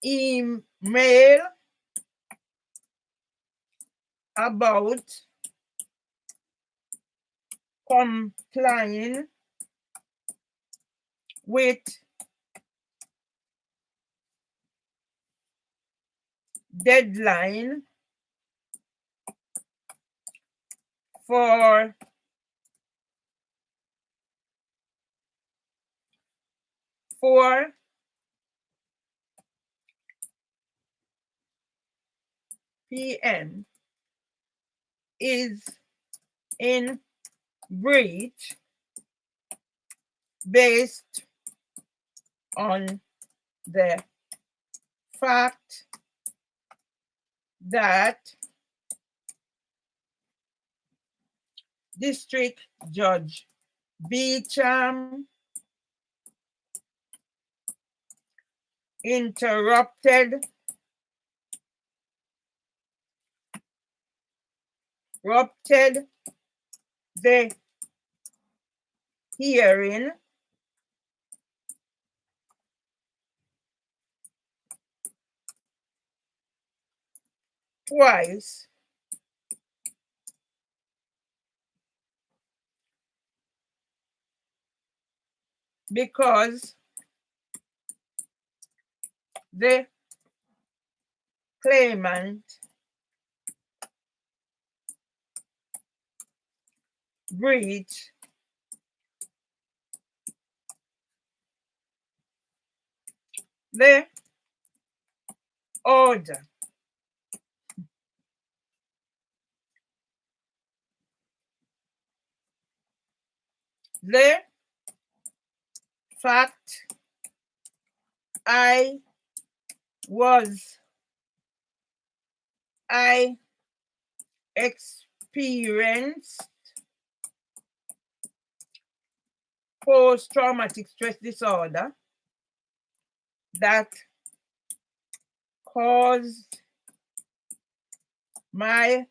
email about complying with deadline for PM is in breach based on the fact that District Judge Beecham interrupted the hearing twice because the claimant breached the order. The fact I experienced post-traumatic stress disorder that caused my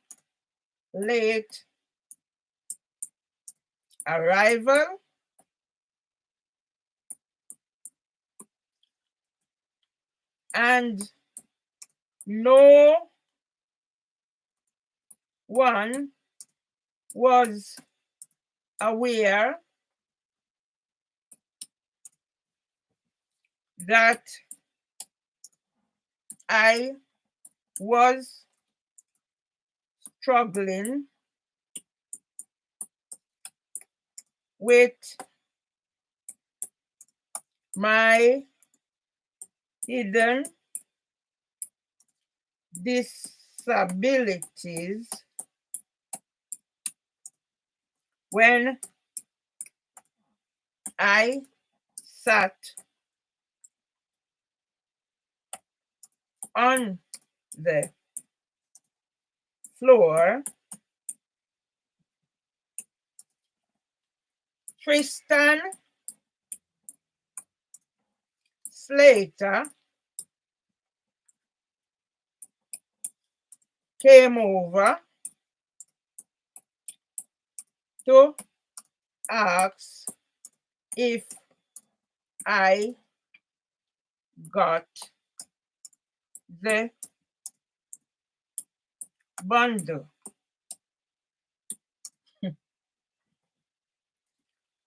late arrival and no one was aware that I was struggling with my hidden disabilities when I sat on the floor. Tristan Slater came over to ask if I got the bundle.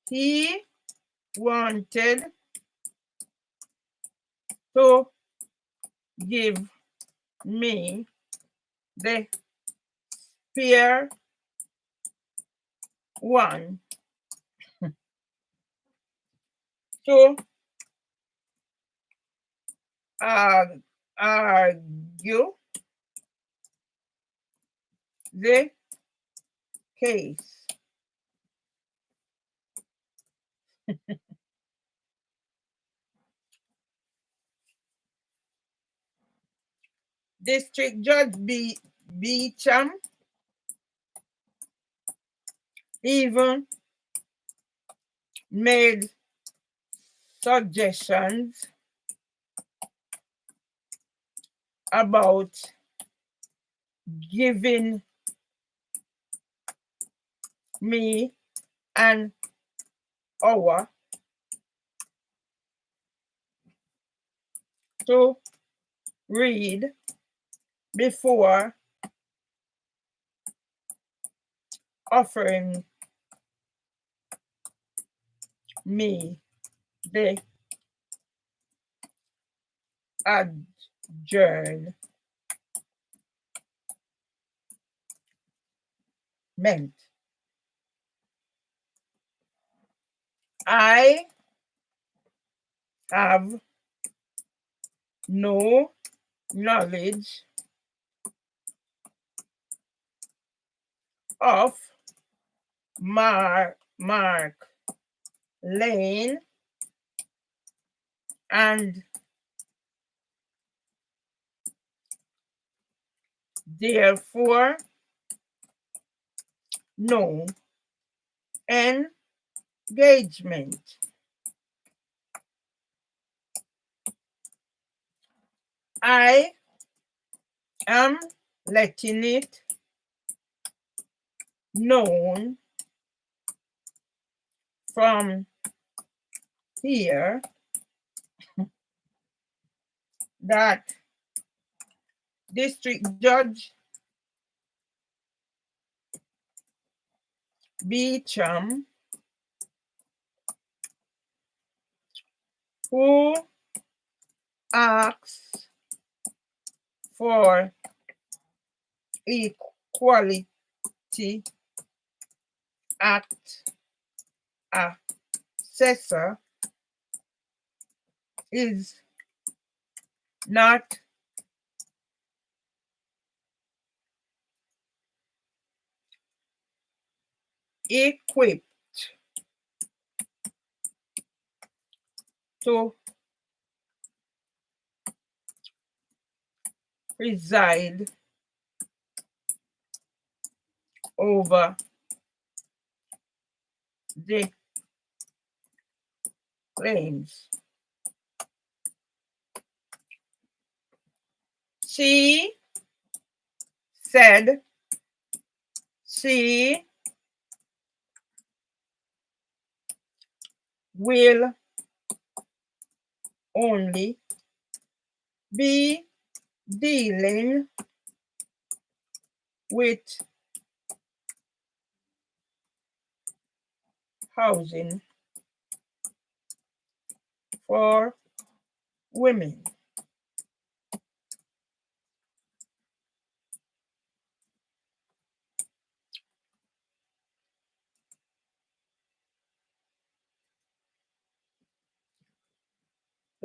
He wanted to give me the spare one to argue the case. District Judge Beecham even made suggestions about giving me an hour to read before offering me the adjournment. I have no knowledge of Mark Lane and therefore no engagement. I am letting it known from here that District Judge Beecham, who asks for Equality Act assessor, is not equipped to preside over the claims. She said she will only be dealing with housing for women.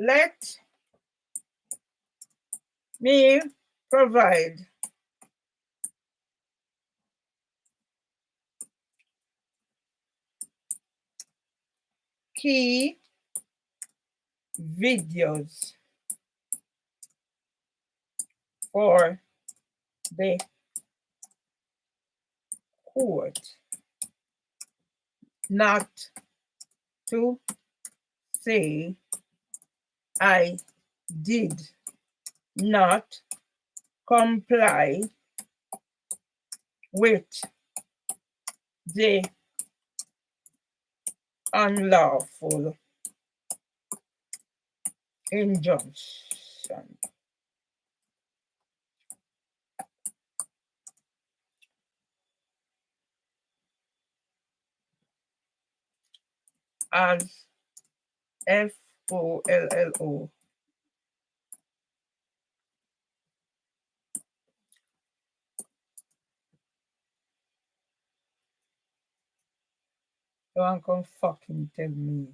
Let me provide key videos for the court, not to say I did not comply with the unlawful injunction. As FOLLO. Don't come fucking tell me.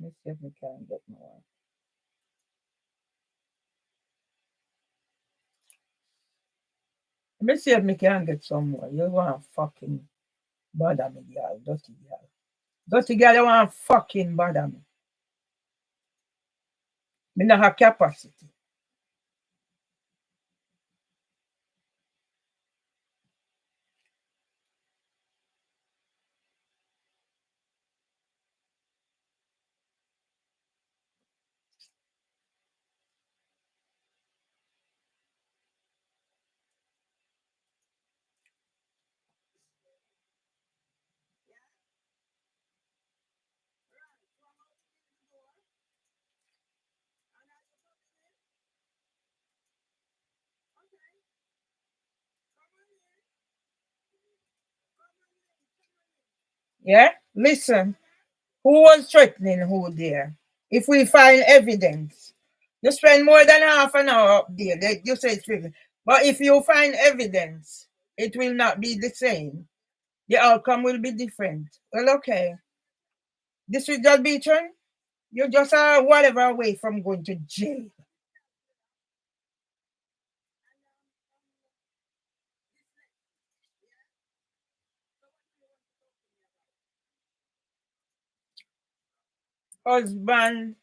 Let's see if we can get more. Let me see if we can get some more. You want fucking bother me, girl. Dirty girl. Dirty girl, you want fucking bother me. Me not have capacity. Yeah? Listen. Who was threatening who there? If we find evidence, you spend more than half an hour up there. You say it's tricky. But if you find evidence, it will not be the same. The outcome will be different. Well, okay. District Judge Beecham, you just are whatever away from going to jail. Husband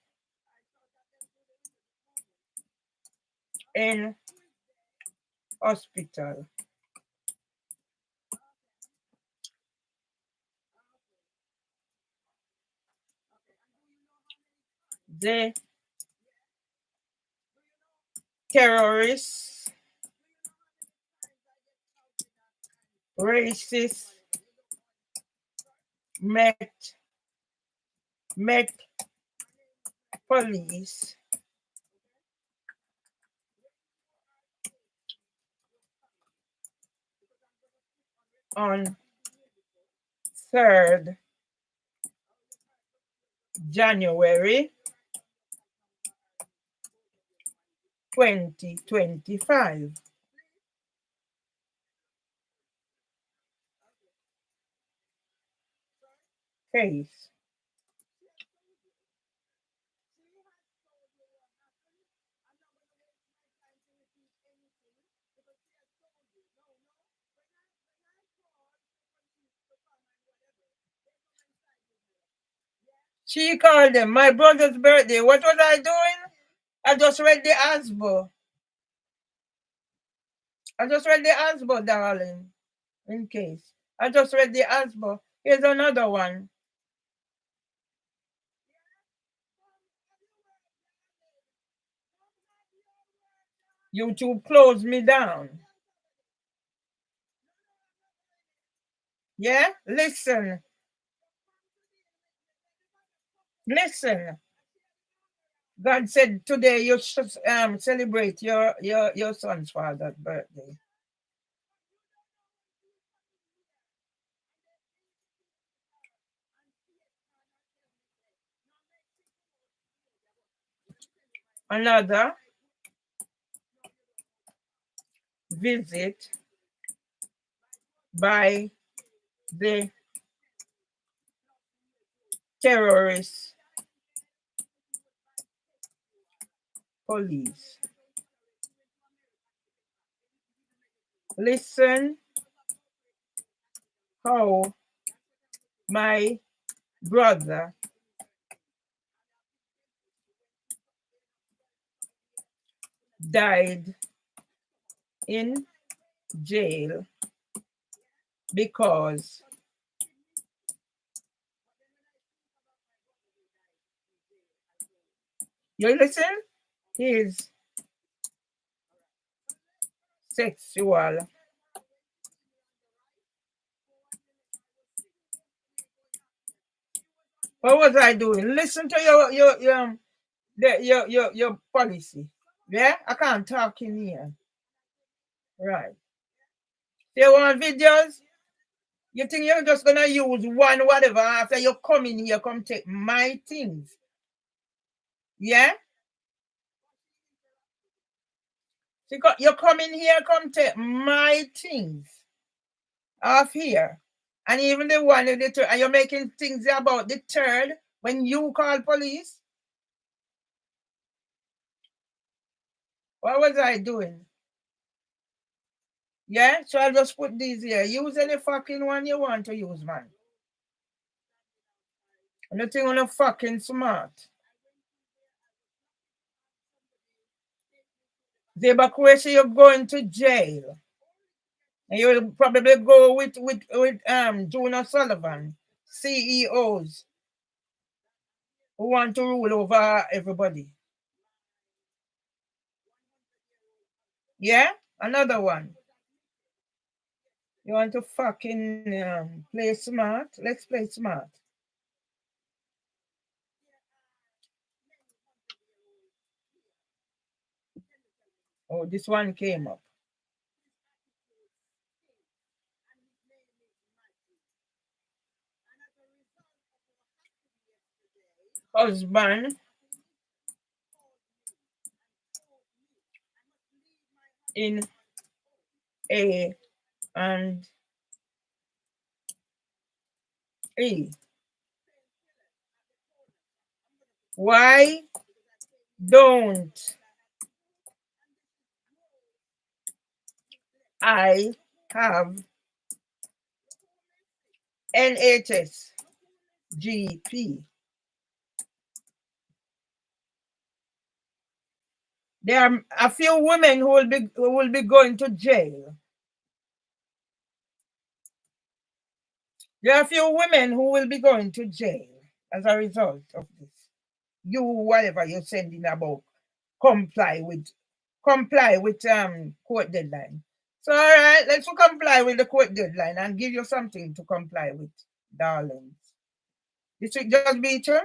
in hospital. The terrorists, racist, met police on 3rd January 2025. Case. She called them. My brother's birthday. What was I doing? I just read the ASBO. Darling. In case. I just read the ASBO. Here's another one. YouTube closed me down. Yeah? Listen. God said today you should celebrate your son's father's birthday. Another visit by the terrorist police. Listen how my brother died in jail because you listen? His sexual What was I doing? Listen to your policy. Yeah, I can't talk in here. Right. You want videos? You think you're just gonna use one whatever after you come in here, come take my things? Yeah? You come in here, come take my things off here. And even the one with the third, and you're making things about the third when you call police. What was I doing? Yeah, so I'll just put these here. Use any fucking one you want to use, man. Nothing on a fucking smart. Zebakwesha, you're going to jail. And you'll probably go with June Sullivan, CEOs who want to rule over everybody. Yeah? Another one. You want to fucking play smart? Let's play smart. Oh, this one came up. Husband in A and E. Why don't I have NHS GP? There are a few women who will be going to jail. There are a few women who will be going to jail as a result of this. You, whatever you're sending about, comply with court deadline. So all right, let's comply with the court deadline and give you something to comply with, darlings. District Judge Beecham,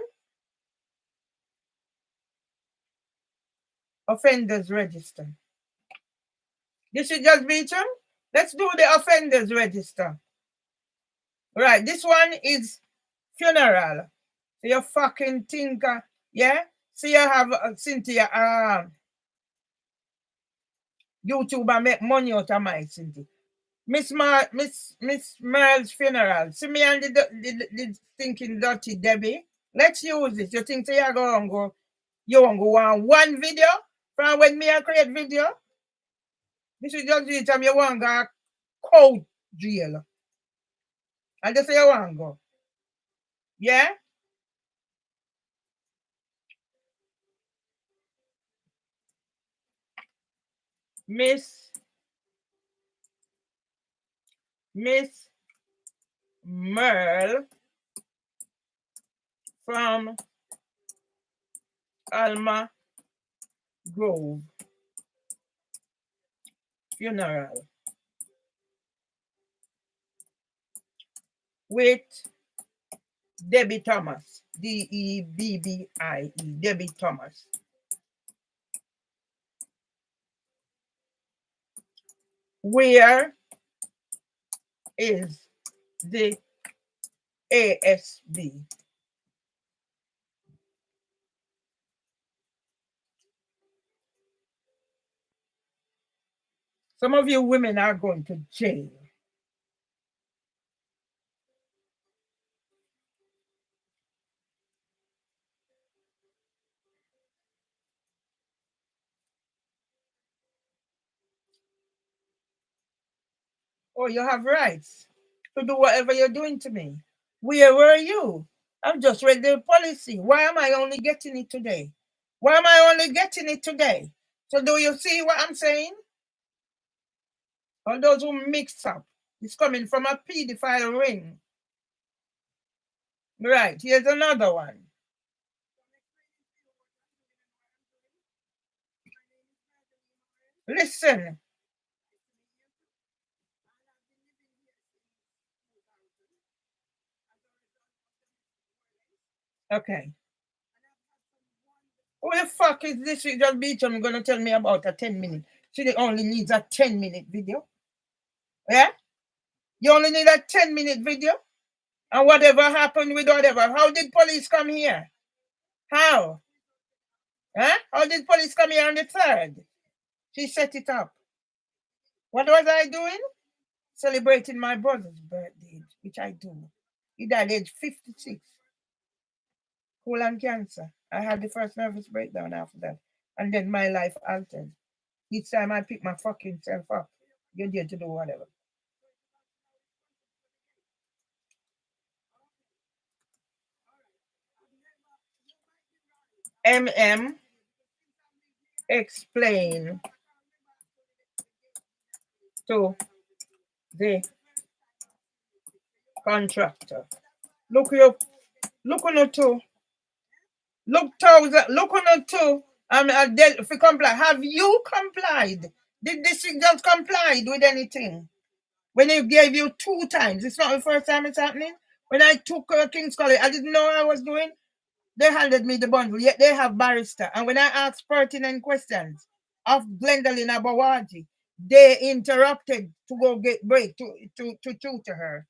offenders register. District Judge Beecham, let's do the offenders register. Right, this one is funeral. So you fucking thinker, yeah? So you have Cynthia YouTuber make money out of my Cynthia. Miss Merle's funeral. See me and the thinking dirty Debbie. Let's use it. You think you're going to go, you want to go on one video from when me I create video? This is just the time you want to go cold jail. And just say you want to go. Yeah? Miss Merle from Alma Grove funeral with Debbie Thomas, Debbii, Debbie Thomas. Where is the ASB? Some of you women are going to jail. Oh, you have rights to do whatever you're doing to me. Where were you? I've just read the policy. Why am I only getting it today? Why am I only getting it today? So do you see what I'm saying? All those who mix up, it's coming from a pedophile ring. Right, here's another one. Listen. Okay. Who the fuck is this Just Beecham going to tell me about a 10-minute? She only needs a 10-minute video. Yeah? You only need a 10-minute video? And whatever happened with whatever. How did police come here? How? Huh? How did police come here on the 3rd? She set it up. What was I doing? Celebrating my brother's birthday, which I do. He died at age 56. Colon cancer. I had the first nervous breakdown after that. And then my life altered. Each time I pick my fucking self up, you're there to do whatever. MM explain to the contractor. Look on it too. Look on it too. If you comply, have you complied? Did this just complied with anything? When they gave you 2 times, it's not the first time it's happening. When I took King's College, I didn't know what I was doing. They handed me the bundle, yet they have barrister. And when I asked pertinent questions of Gwendolyn Abawaji, they interrupted to go get break to tutor her.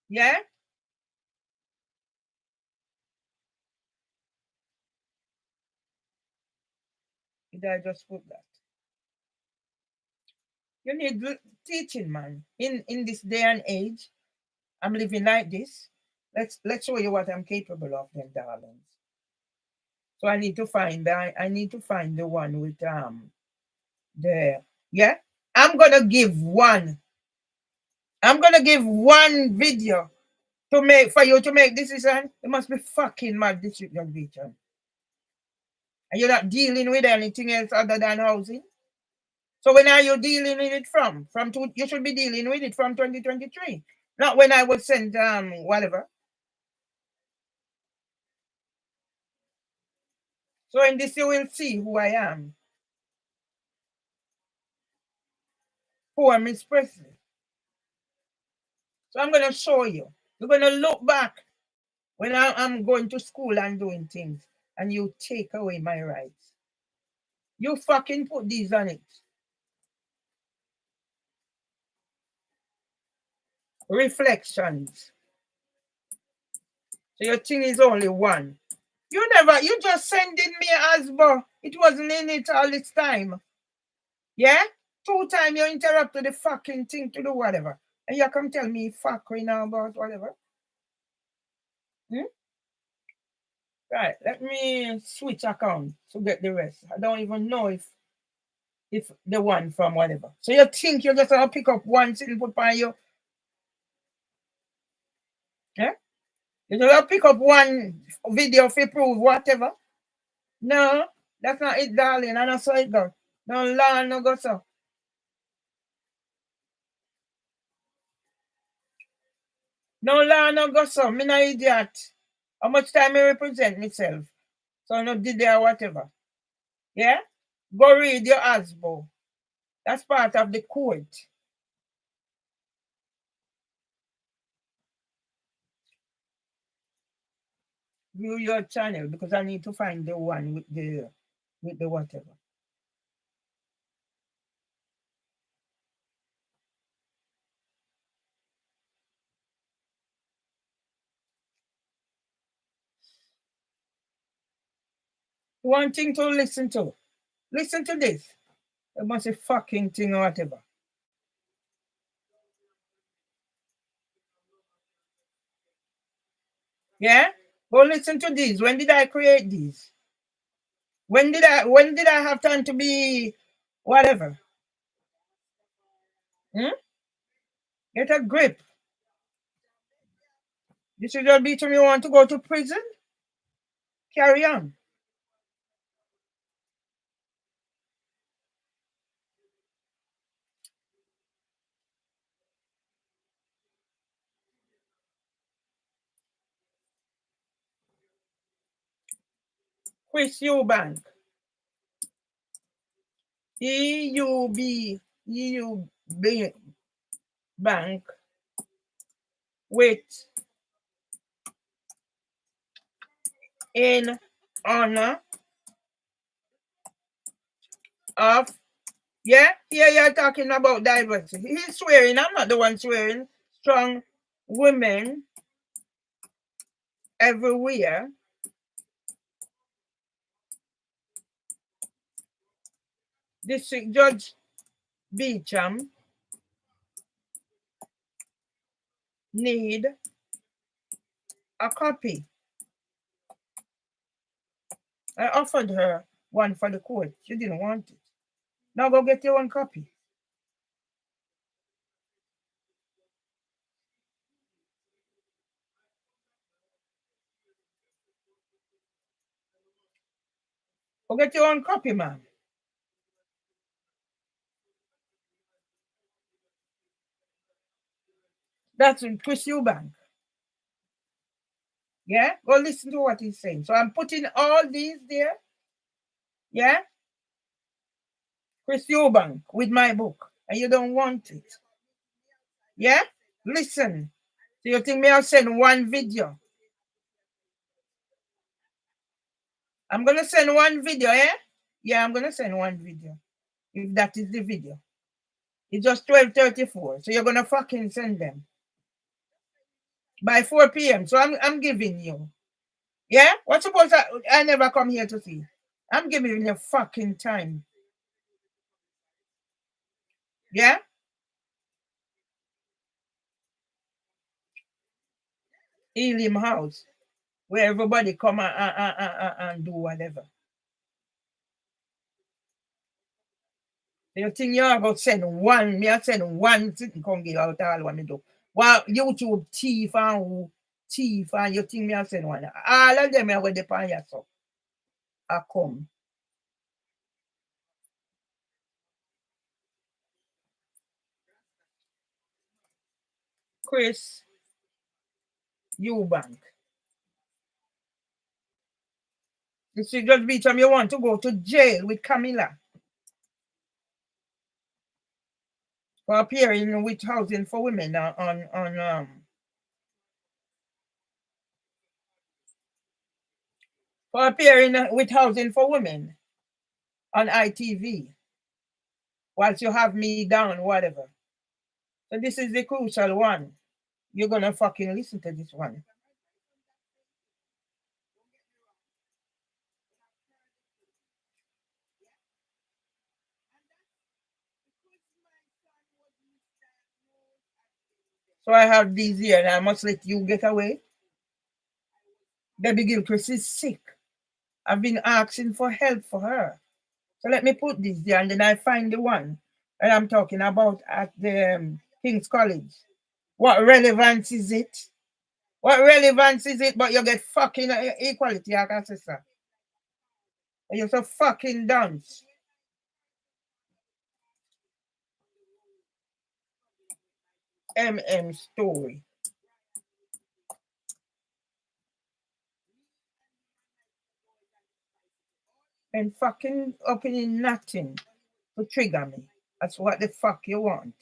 Yeah? Did I just put that? You need teaching, man. In this day and age, I'm living like this. Let's show you what I'm capable of, then, darlings. So I need to find the one with the yeah. I'm gonna give one video for you to make decision. It must be fucking mad, district young region. And you're not dealing with anything else other than housing. So when are you dealing with it from? You should be dealing with it from 2023. Not when I was sent whatever. So in this you will see who I am. Poor Miss Presley. So I'm gonna show you. You're gonna look back when I'm going to school and doing things, and you take away my rights. You fucking put these on it. Reflections. So your thing is only one. You just sending me Asbo. It wasn't in it all this time. Yeah? 2 times you interrupted the fucking thing to do whatever. And you come tell me fuckery now about whatever. Right, let me switch account to get the rest. I don't even know if the one from whatever. So you think you're just gonna pick up one thing put by you? Yeah? You're gonna pick up one video to prove whatever? No, that's not it, darling. I don't saw it go. No law, no go so. No law, no go so. Me no idiot. How much time I represent myself? So I no did there whatever. Yeah? Go read your ASBO. That's part of the court. View your channel because I need to find the one with the whatever. One thing to listen to. Listen to this. It must be fucking thing or whatever. Yeah? Go listen to these. When did I create these? When did I have time to be whatever? Get a grip. This is just be to me want to go to prison? Carry on. Chris Eubank. EUB Bank with in honor of, yeah, here you're talking about diversity. He's swearing, I'm not the one swearing. Strong women everywhere District Judge Beecham need a copy. I offered her one for the court. She didn't want it. Now go get your one copy. Go get your own copy, man. That's Chris Eubank. Yeah, go listen to what he's saying. So I'm putting all these there. Yeah, Chris Eubank with my book, and you don't want it. Yeah, listen. So you think me I'll send one video? I'm gonna send one video, eh? Yeah, I'm gonna send one video. If that is the video. It's just 12:34. So you're gonna fucking send them by 4 p.m. So I'm giving you. Yeah? What's suppose I never come here to see? I'm giving you fucking time. Yeah? Elim House, where everybody come and do whatever. You think you're about send one, me I send one thing come give out all what me do. Well, YouTube thief and you think me I send one. All of them are going to pay yourself. I come. Chris Eubank. You see, Judge Beecham, you want to go to jail with Camilla for appearing with Housing for Women for appearing with Housing for Women on ITV whilst you have me down, whatever. So this is the crucial one. You're gonna fucking listen to this one. So I have these here and I must let you get away. Debbie Gilchrist is sick. I've been asking for help for her. So let me put this there and then I find the one that I'm talking about at the King's College. What relevance is it? What relevance is it? But you get fucking equality, I can say, sir. You're so fucking dunce. Story. And fucking opening nothing to trigger me. That's what the fuck you want.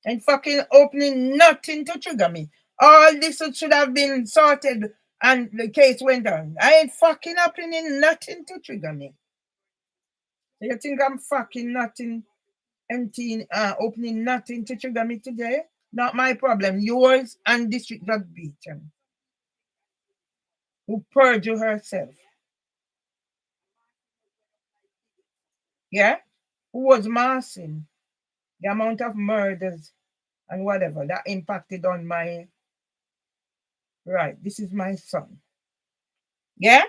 And fucking opening nothing to trigger me. All this should have been sorted and the case went on. I ain't fucking opening nothing to trigger me. So you think I'm fucking nothing, emptying, opening nothing to trigger me today? Not my problem. Yours and District Judge Beecham, who perjure herself. Yeah? Who was massing the amount of murders and whatever that impacted on my right. This is my son. Yeah?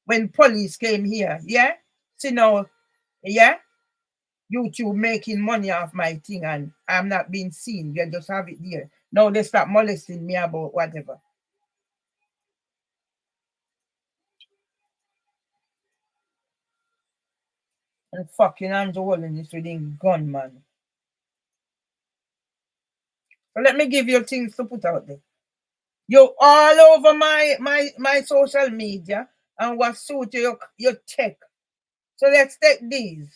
When police came here, yeah? See now, yeah? YouTube making money off my thing and I'm not being seen. They just have it there. Now they start molesting me about whatever. And fucking Andrew Holland with him gunman. So let me give you things to put out there. You're all over my social media and what suit your tech. So let's take these.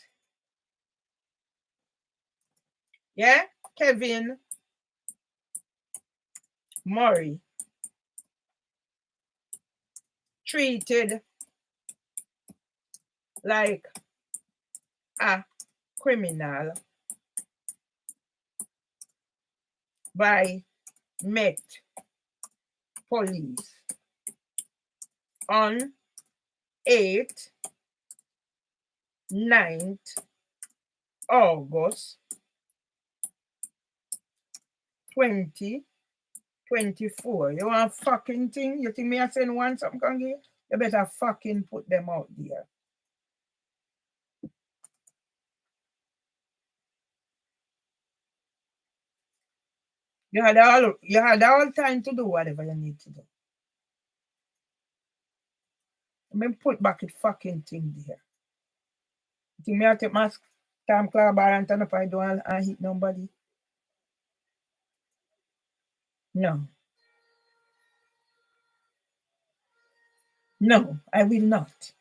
Yeah? Kevin Murray. treated like a criminal by Met Police on 8th, 9th August 2024. You want fucking thing? You think me I send one something can give? You better fucking put them out there. You had all time to do whatever you need to do. I mean, put back the fucking thing there. You think me I take my time club bar and turn up I do and hit nobody? No. No, I will not.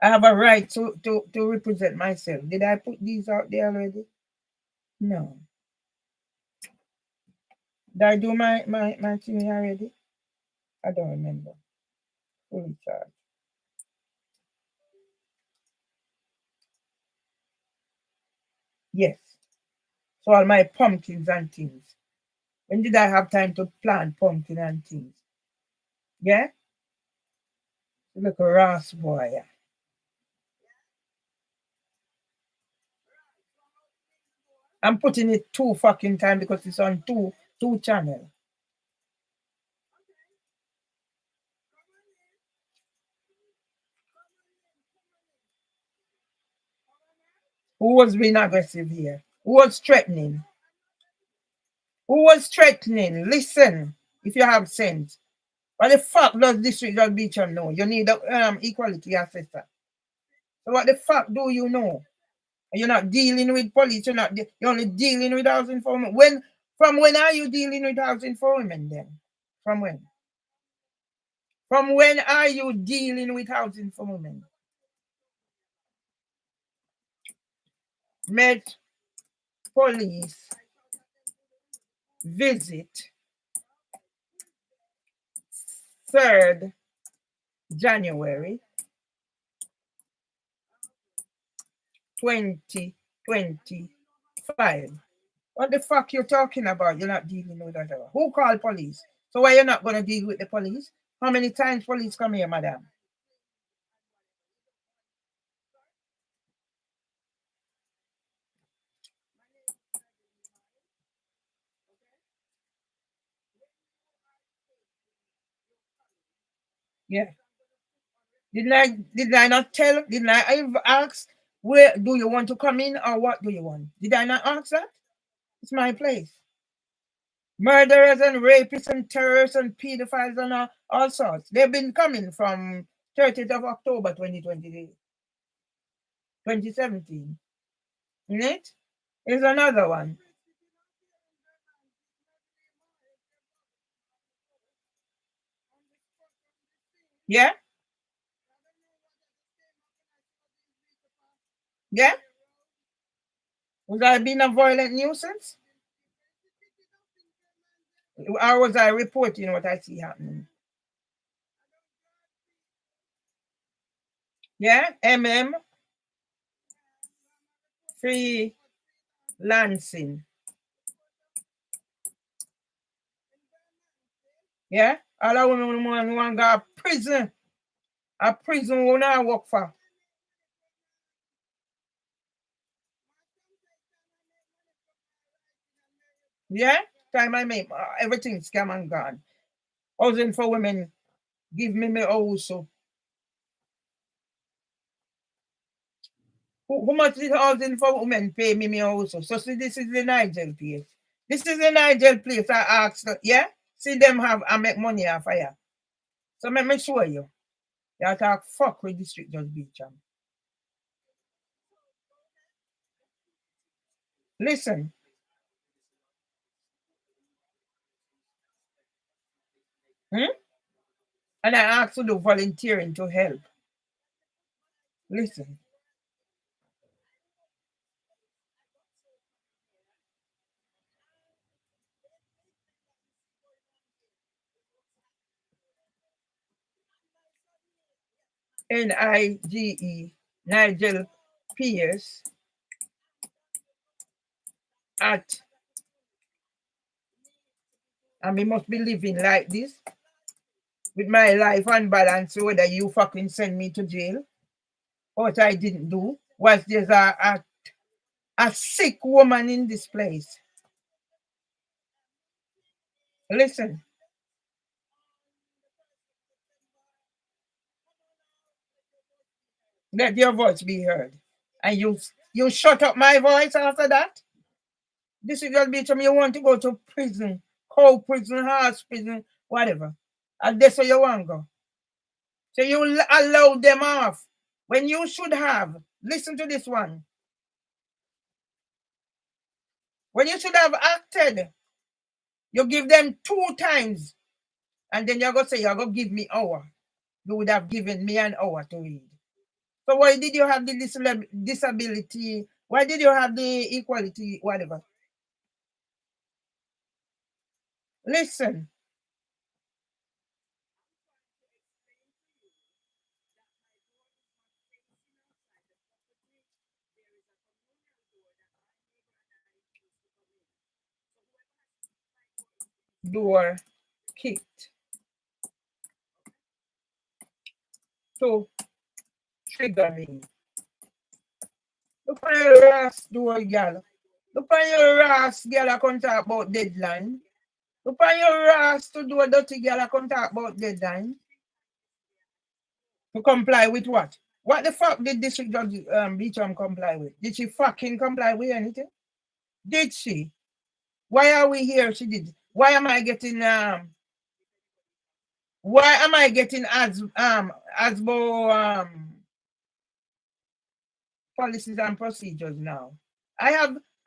I have a right to represent myself. Did I put these out there already? No. Did I do my thing already? I don't remember. Fully charged. Yes. So all my pumpkins and things. When did I have time to plant pumpkin and things? Yeah? Look a Ross boy. Yeah. I'm putting it 2 fucking time because it's on two channels. Who was being aggressive here? Who was threatening? Who was threatening? Listen, if you have sense. What the fuck does District Judge Beecham know? You need a equality assessor. So what the fuck do you know? You're not dealing with police. You're only dealing with housing for women. From when are you dealing with housing for women then? From when? From when are you dealing with housing for women? Met Police visit 3rd January 2025. What the fuck you talking about? You're not dealing with that. Who called police? So why you're not going to deal with the police? How many times police come here, madam? Yeah. Did I not tell? Didn't I ask where do you want to come in or what do you want? Did I not ask that? It's my place. Murderers and rapists and terrorists and pedophiles and all sorts. They've been coming from 30th of October 2017. Isn't it? Here's another one. Yeah? Yeah? Was I being a violent nuisance? Or was I reporting what I see happening? Yeah? Freelancing. Yeah? All the women who want to go to prison. A prison who not work for. Yeah? Time I make everything scam and gone. Housing for women. Give me my house. So. How much is housing for women pay me my house? So see, this is the Nigel place. This is the Nigel place I asked. Yeah? See them have I make money off fire. So let me show you. You talk fuck with District Judge Beecham. Listen. And I asked you to volunteering to help. Listen. Nige, Nigel Pierce at, and we must be living like this with my life unbalanced, whether you fucking send me to jail. What I didn't do was there's a sick woman in this place. Listen. Let your voice be heard. And you shut up my voice after that? This is gonna be to me, you want to go to prison, cold prison, house prison, whatever. And that's where you want to go. So you allow them off when you should have. Listen to this one. When you should have acted, you give them 2 times. And then you're going to say, you're going to give me an hour. You would have given me an hour to read. So why did you have the disability? Why did you have the equality, whatever? Listen. Door kicked to trigger me. Look on your ass door, girl. Look on your ass, girl, I can't talk about deadline. Look on your ass to do a dirty girl, I can't talk about deadline. To comply with what? What the fuck did District Judge Beecham comply with? Did she fucking comply with anything? Did she? Why are we here? She did. Why am I getting ASBO policies and procedures now? I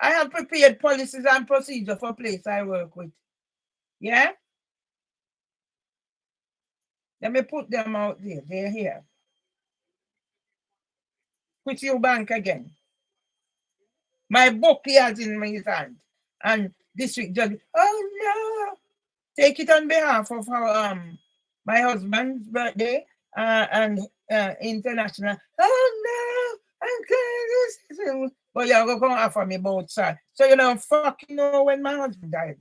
have prepared policies and procedures for place I work with. Yeah? Let me put them out there. They're here. Put your bank again. My book he has in my hand. And District Judge, oh no! Take it on behalf of our my husband's birthday and international. Oh no! I'm this. But you're going to offer me both sides. So you don't fucking know when my husband died.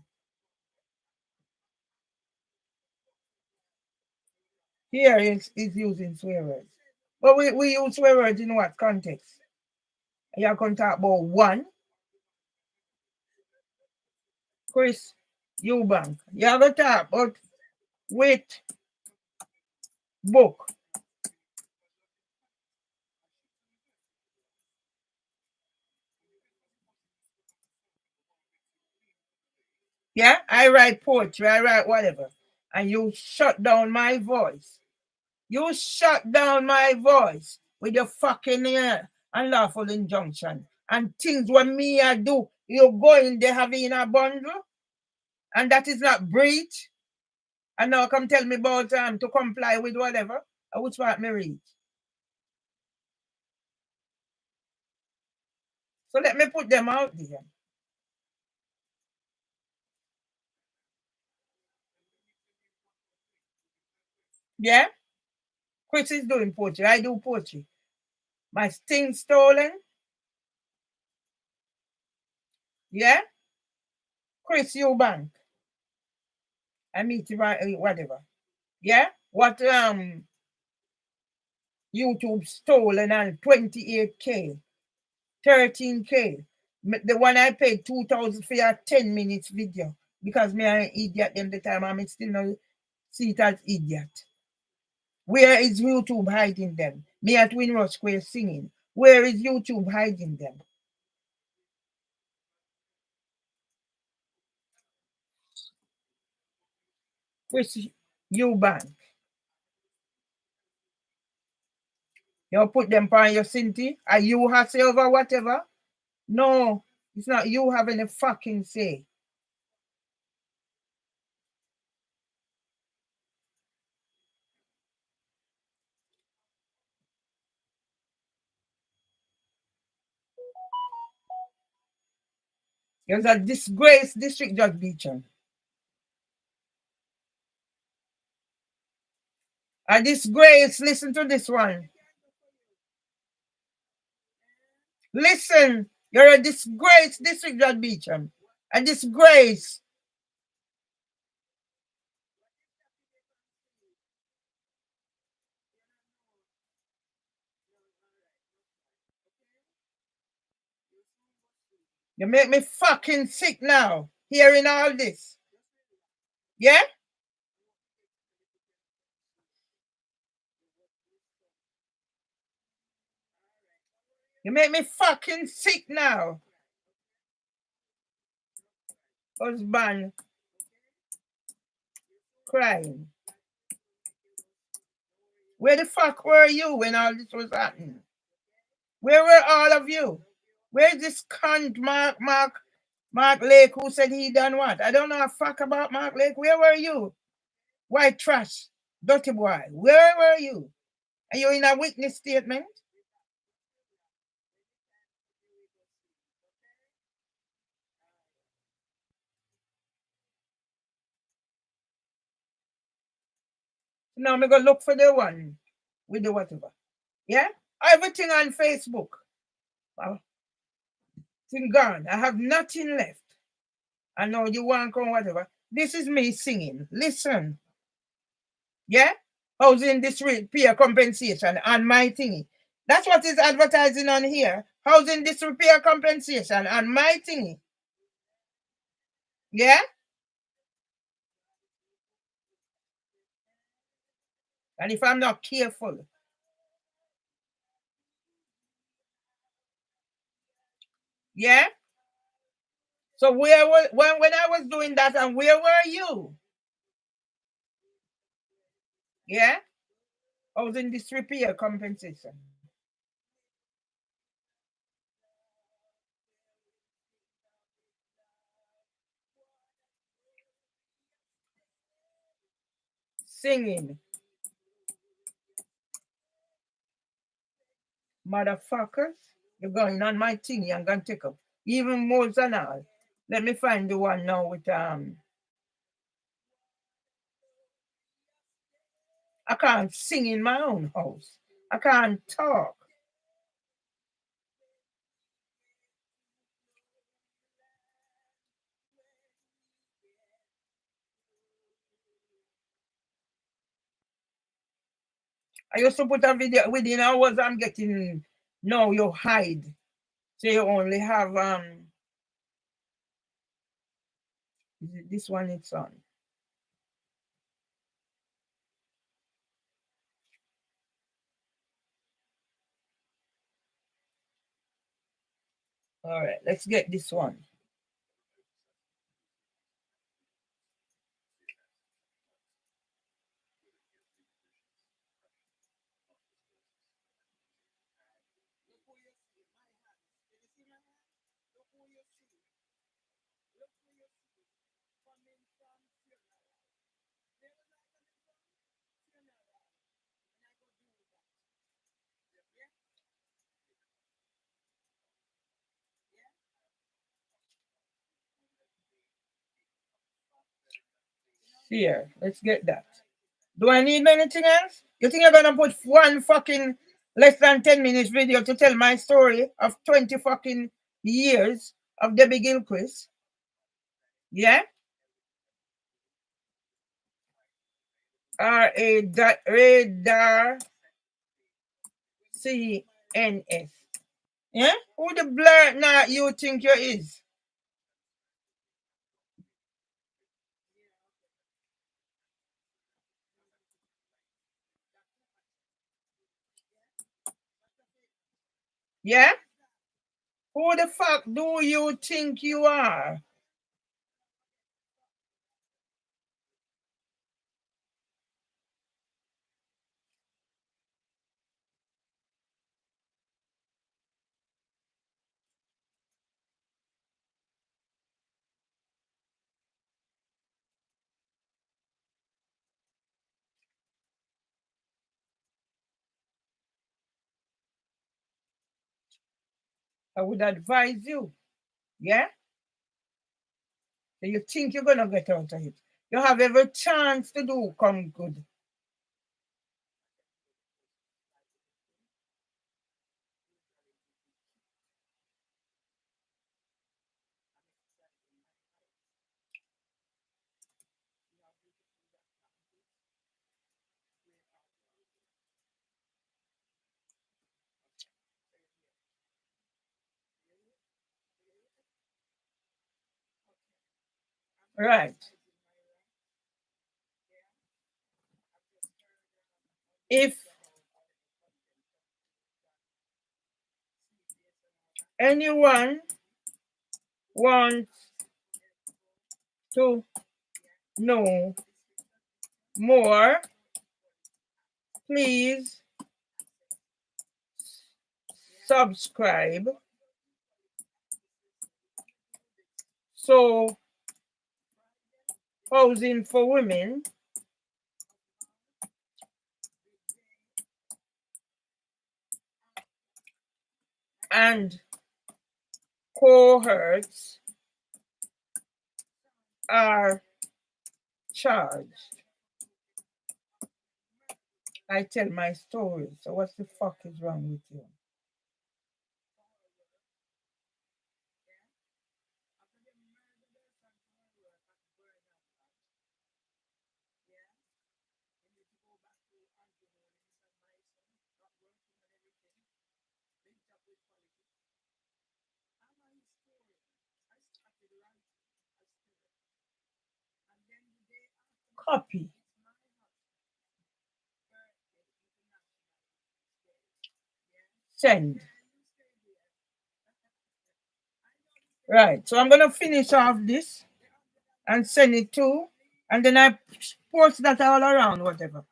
Here is using swear words. But we use swear words in what context? You're going to talk about one. Chris Eubank. You're going to talk about with book. Yeah, I write poetry, I write whatever. And you shut down my voice. You shut down my voice with your fucking unlawful injunction. And things what me I do, you go in there having a bundle. And that is not breach. And now come tell me about to comply with whatever. Which part me read? So let me put them out there. Yeah? Chris is doing poetry. I do poetry. My thing stolen. Yeah? Chris Eubank. I meet you whatever. Yeah? What YouTube stolen and 28K, 13K. The one I paid 2,000 for a 10 minutes video because me an idiot them the time I'm still not see it as idiot. Where is YouTube hiding them? Me at Windrush Square singing. Where is YouTube hiding them? Chris Eubank. You put them on your Cinti? Are you hassy over whatever? No, it's not you having a fucking say. You're a disgrace, District Judge Beecham. A disgrace. Listen to this one. Listen. You're a disgrace, District Judge Beecham. A disgrace. You make me fucking sick now, hearing all this. Yeah? You make me fucking sick now. Husband crying. Where the fuck were you when all this was happening? Where were all of you? Where's this cunt Mark Lake who said he done what? I don't know a fuck about Mark Lake. Where were you? White trash, dirty boy. Where were you? Are you in a witness statement? Now I'm gonna look for the one with the whatever. Yeah? Everything on Facebook. Well, thing gone. I have nothing left. I know you want to come, whatever. This is me singing. Listen. Yeah? Housing disrepair compensation on my thingy. That's what is advertising on here. Housing disrepair compensation on my thingy. Yeah? And if I'm not careful. Yeah? So where was when I was doing that, and where were you? Yeah? Housing disrepair compensation. Singing. Motherfuckers. You're going on my thingy. I'm gonna take up even more than all. Let me find the one now with I can't sing in my own house. I can't talk. I used to put a video within hours. I'm getting no, you hide. So you only have this one it's on. All right, let's get this one. Here, let's get that. Do I need anything else? You think you're gonna put one fucking less than 10 minutes video to tell my story of 20 fucking years of Debbie Gilchrist? Yeah? Radar CNS. Yeah? Who the blur now you think you is? Yeah? Who the fuck do you think you are? I would advise you. Yeah? So you think you're gonna get out of it. You have every chance to do come good. Right. If anyone wants to know more, please subscribe. So, housing for women and cohorts are charged. I tell my story. So, what the fuck is wrong with you? Copy. Send. Right. So I'm gonna finish off this and send it to, and then I post that all around, whatever.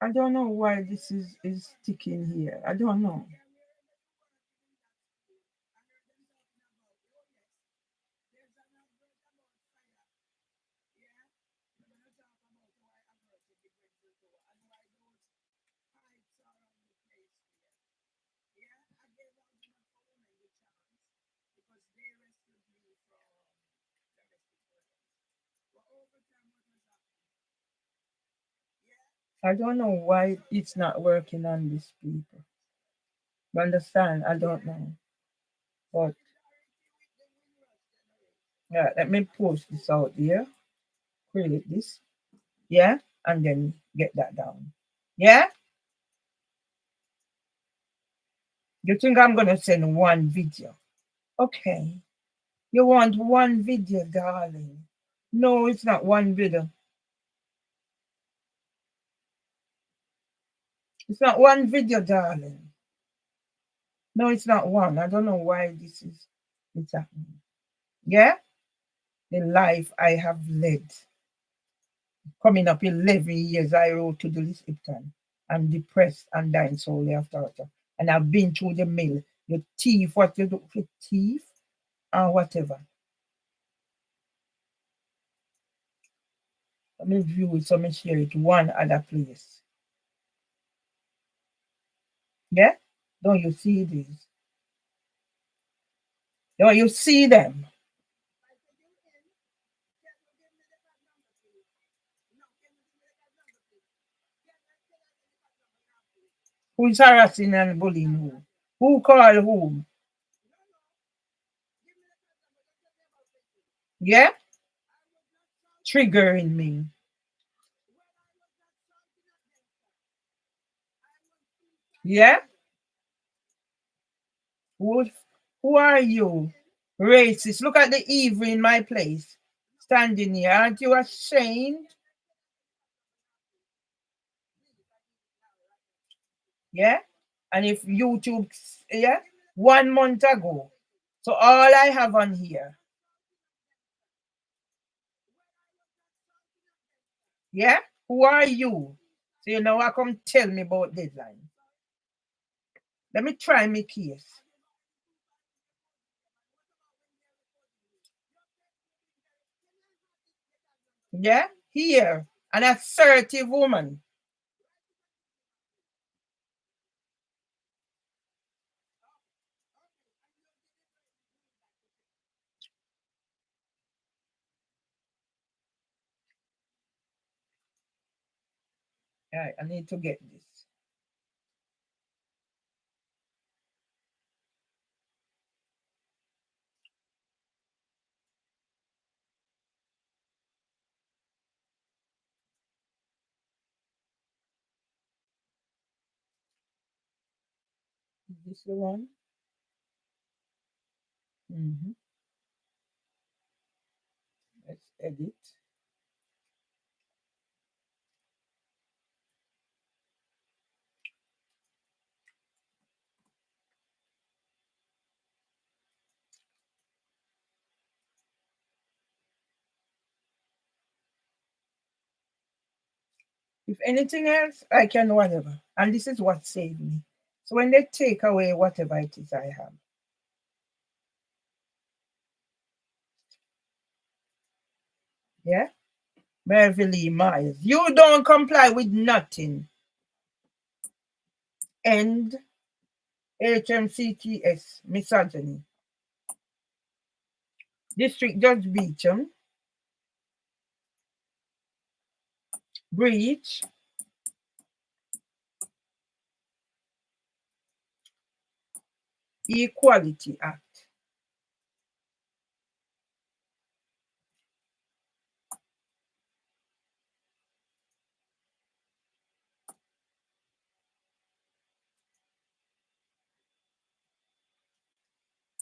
I don't know why this is sticking here. I don't know. I don't know why it's not working on these people. You understand? I don't know. But yeah, let me post this out here. Create this. Yeah. And then get that down. Yeah? You think I'm gonna send one video? Okay. You want one video, darling. No, it's not one video. It's not one video, darling. No, it's not one. I don't know why this is it's happening. Yeah? The life I have led. Coming up 11 years, I wrote to the Lipton. I'm depressed and dying slowly after. And I've been through the mill. You thief, what you do, you thief, and whatever. Let me view it, so let me share it one other place. Yeah? Don't you see these? Don't you see them? Who's harassing and bullying who? Who call whom? Yeah? Triggering me. Yeah? Who, who are you? Racist. Look at the evil in my place. Standing here. Aren't you ashamed? Yeah? And if YouTube, yeah? 1 month ago. So all I have on here. Yeah? Who are you? So you know what come tell me about deadline. Let me try my case. Yeah? Here. An assertive woman. Right, I need to get this. Is this the one? Mm-hmm. Let's edit. If anything else, I can whatever. And this is what saved me. So when they take away whatever it is I have, yeah? Beverly Myers, you don't comply with nothing. End HMCTS, misogyny. District Judge Beecham, breach Equality Act.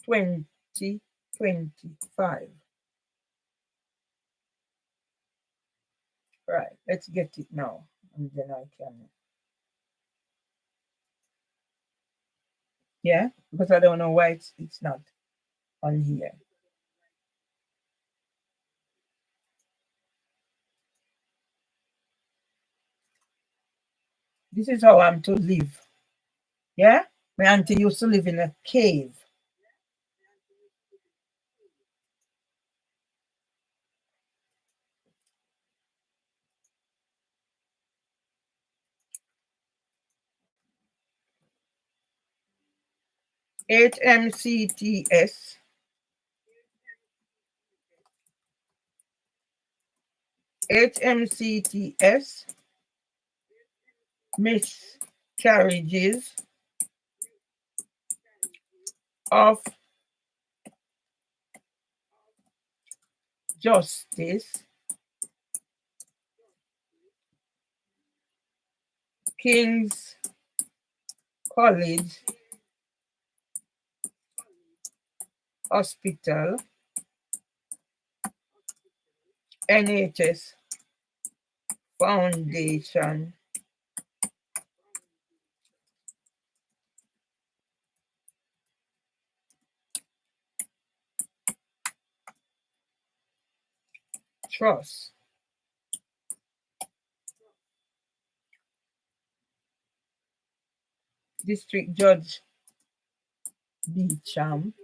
Twenty 25. Right, let's get it now. And then I can. Yeah, because I don't know why it's not on here. This is how I'm to live. Yeah? My auntie used to live in a cave. HMCTS. HMCTS. Miscarriages of Justice. King's College Hospital. NHS Foundation. Trust. District Judge Beecham.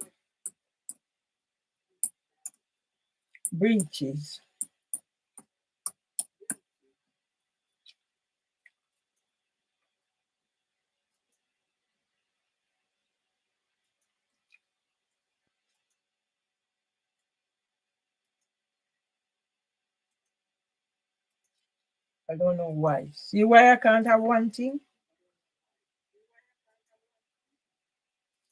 Breaches. I don't know why. See why I can't have one thing?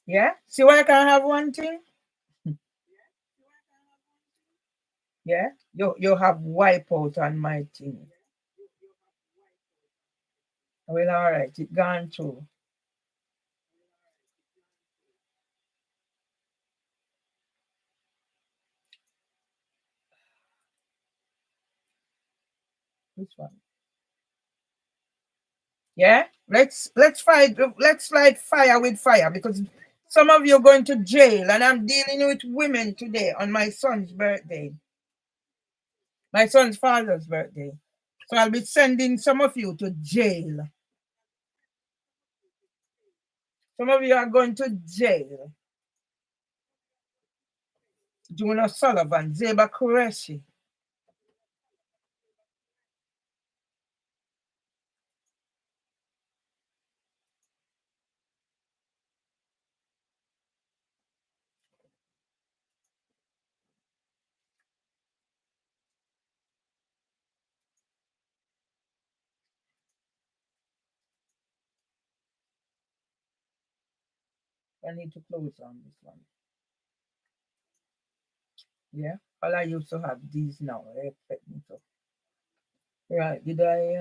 Yeah? See why I can't have one thing? Yeah? You have wipeout on my thing. Well, all right, it gone through. Which one? Yeah? Let's fight fire with fire, because some of you are going to jail, and I'm dealing with women today on my son's birthday. My son's father's birthday. So I'll be sending some of you to jail. Some of you are going to jail. Juna Sullivan, Zeba Qureshi. I need to close on this one. Yeah, all I used to have these now. I expect me to. Right, did I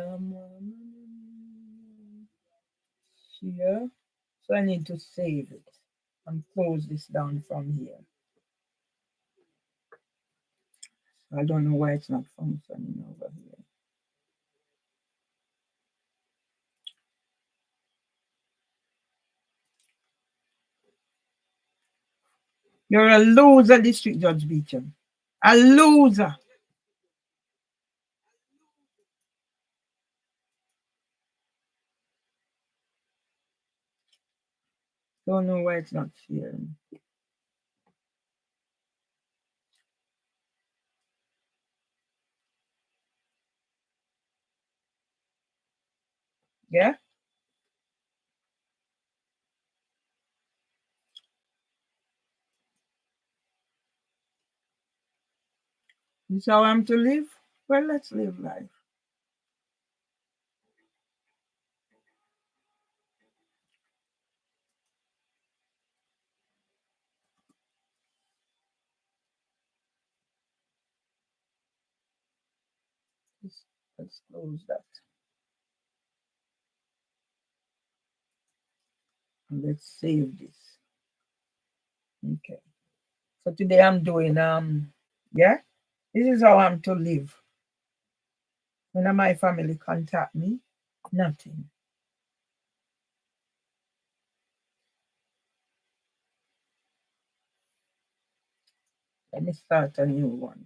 share? So I need to save it and close this down from here. I don't know why it's not functioning over here. You're a loser, District Judge Beecham. A loser. Don't know why it's not sharing. Yeah? This is how I'm to live? Well, let's live life. Let's close that. And let's save this. Okay. So today I'm doing yeah, this is how I'm to live. When my family contact me, nothing. Let me start a new one.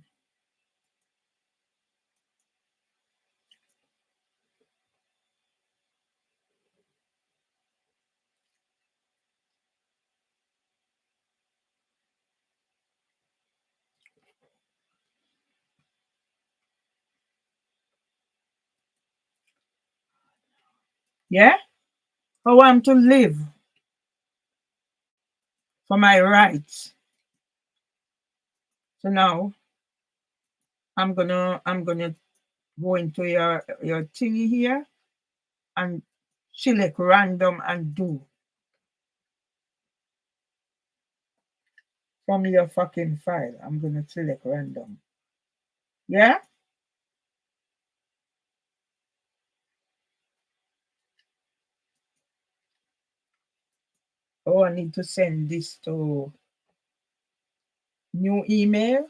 Yeah? How I'm to live for my rights. So now I'm gonna go into your thingy here and select random and do from your fucking file. I'm gonna select random. Yeah? Oh, I need to send this to new email.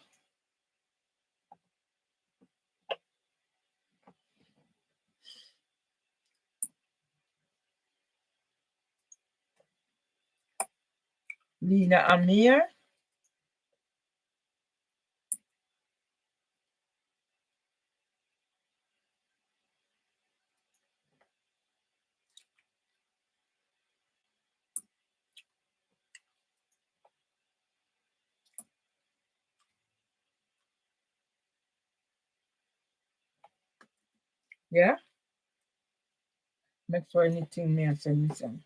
Lena Amir. Yeah? Make sure anything me and send me some.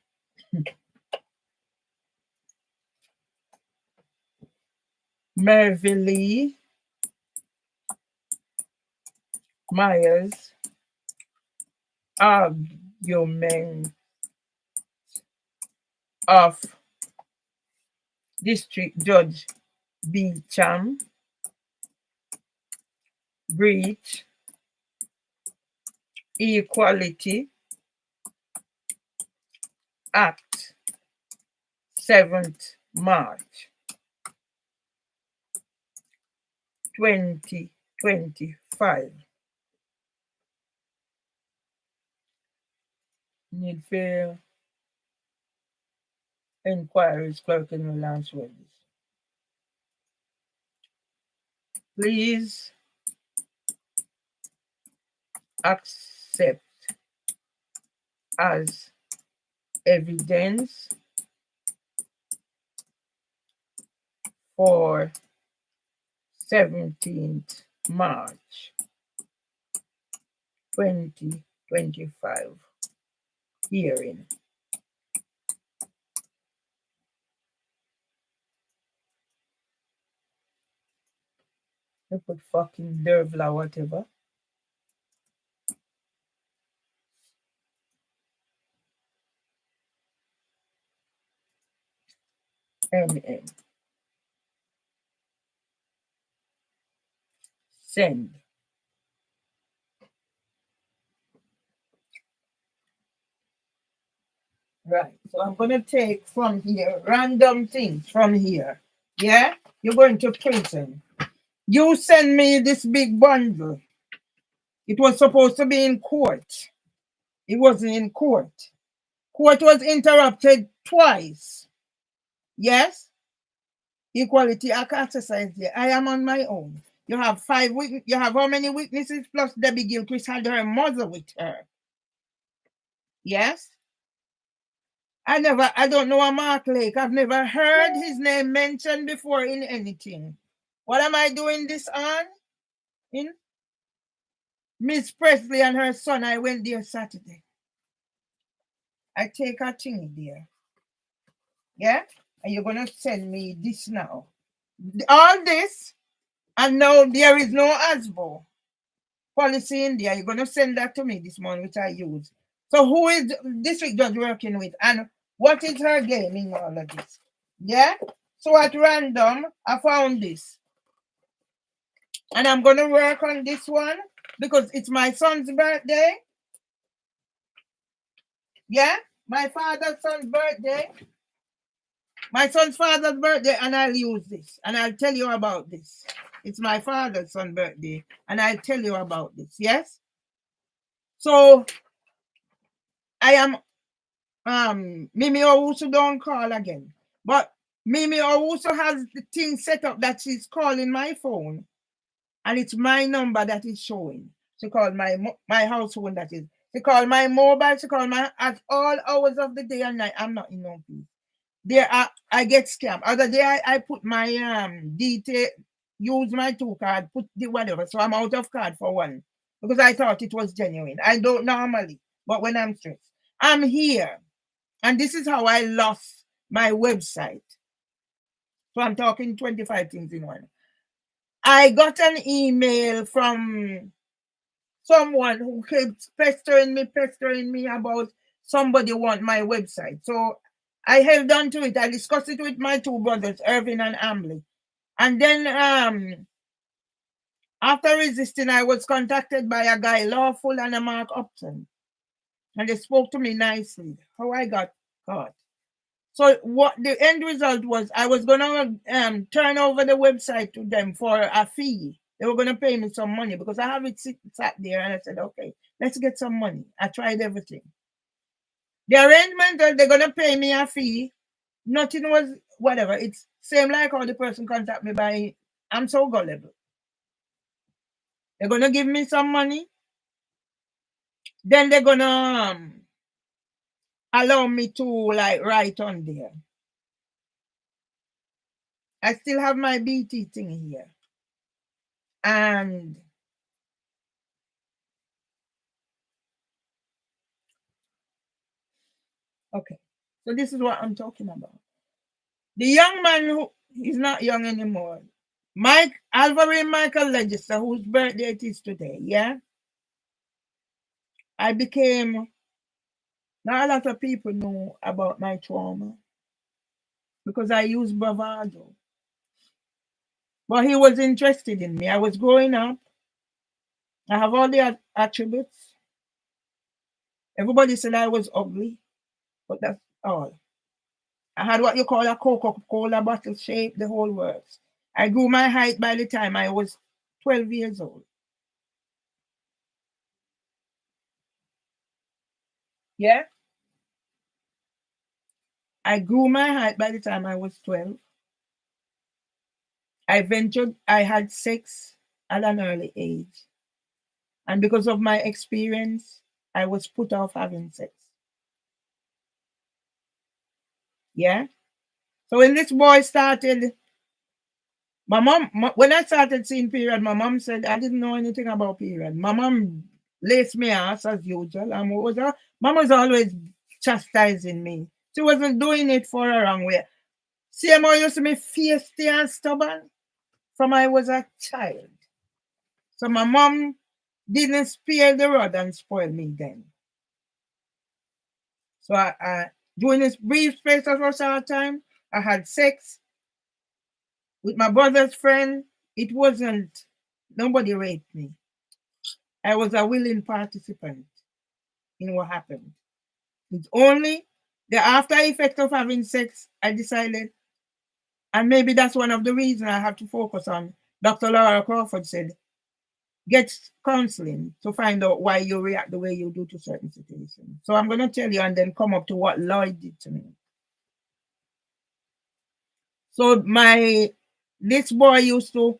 Merville Myers argument of District Judge Beecham breach Equality Act 7th March 2025. Need fair inquiries clerk in the last words. Please accept as evidence for 17th March 2025 hearing. You put fucking Dervla whatever. MM. Send. Right. So I'm gonna take from here random things from here. Yeah? You're going to prison. You send me this big bundle. It was supposed to be in court. It wasn't in court. Court was interrupted twice. Yes? Equality Act exercise here. I am on my own. You have 5 witnesses. You have how many witnesses plus Debbie Gilchrist had her mother with her? Yes? I don't know a Mark Lake. I've never heard his name mentioned before in anything. What am I doing this on? In Miss Presley and her son, I went there Saturday. I take her thingy there. Yeah? And you're gonna send me this now. All this, and now there is no ASBO policy in there. You're gonna send that to me this morning, which I use. So who is district judge working with? And what is her game in all of this? Yeah? So at random, I found this. And I'm gonna work on this one because it's my son's birthday. Yeah? My father's son's birthday. My son's father's birthday, and I'll use this. And I'll tell you about this. It's my father's son's birthday, and I'll tell you about this. Yes? So I am Mimi Owusu don't call again. But Mimi Owusu has the thing set up that she's calling my phone. And it's my number that is showing. She called my house phone, that is. She called my mobile. She called my at all hours of the day and night. I'm not in no peace. I get scammed. Other day I put my detail, use my 2 card, put the whatever. So I'm out of card for one. Because I thought it was genuine. I don't normally, but when I'm stressed. I'm here. And this is how I lost my website. So I'm talking 25 things in one. I got an email from someone who kept pestering me about somebody want my website. So I held on to it. I discussed it with my 2 brothers, Irvin and Amley. And then after resisting, I was contacted by a guy, Lawful and a Mark Upton. And they spoke to me nicely. How I got caught. So what the end result was, I was gonna turn over the website to them for a fee. They were gonna pay me some money because I have it sat there, and I said, okay, let's get some money. I tried everything. The arrangement that they're gonna pay me a fee, nothing was whatever. It's same like how the person contact me by I'm so gullible. They're gonna give me some money, then they're gonna allow me to like write on there. I still have my BT thing here. And okay, so this is what I'm talking about. The young man who is not young anymore, Alvarez Michael Legister, whose birthday it is today, yeah? I became, not a lot of people know about my trauma because I use bravado. But he was interested in me. I was growing up. I have all the attributes. Everybody said I was ugly, but that's all. I had what you call a Coca-Cola bottle shape, the whole works. I grew my height by the time I was 12 years old. Yeah? I grew my height by the time I was 12. I had sex at an early age. And because of my experience, I was put off having sex. Yeah? So when this boy started, when I started seeing period, my mom said I didn't know anything about period. My mom laced me ass as usual. And mom was always chastising me. She wasn't doing it for a wrong way. See how used to be feisty and stubborn from I was a child. So my mom didn't spare the rod and spoil me then. So during this brief space of a short time, I had sex with my brother's friend. It wasn't, nobody raped me. I was a willing participant in what happened. It's only the after effect of having sex, I decided, and maybe that's one of the reasons I have to focus on. Dr. Laura Crawford said, get counseling to find out why you react the way you do to certain situations. So I'm going to tell you and then come up to what Lloyd did to me. So this boy I used to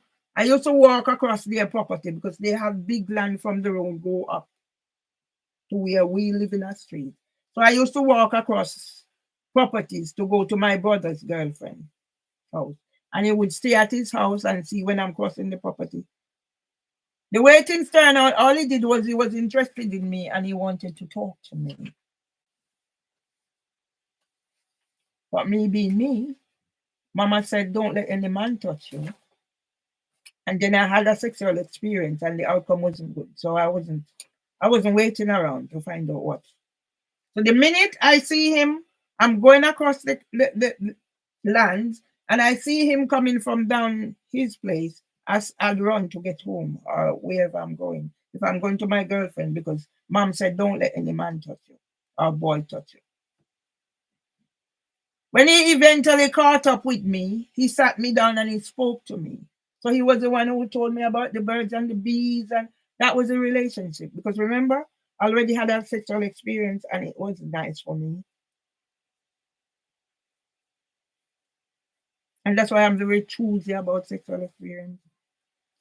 walk across their property because they have big land from the road go up to where we live in a street. So I used to walk across properties to go to my brother's girlfriend house. And he would stay at his house and see when I'm crossing the property. The way things turned out, all he did was he was interested in me and he wanted to talk to me. But me being me, Mama said, don't let any man touch you. And then I had a sexual experience and the outcome wasn't good. So I wasn't waiting around to find out what. So the minute I see him, I'm going across the lands and I see him coming from down his place, I'd run to get home or wherever I'm going. If I'm going to my girlfriend, because Mom said, don't let any man touch you or boy touch you. When he eventually caught up with me, he sat me down and he spoke to me. So he was the one who told me about the birds and the bees, and that was a relationship. Because remember, I already had a sexual experience and it was nice for me. And that's why I'm very choosy about sexual experience.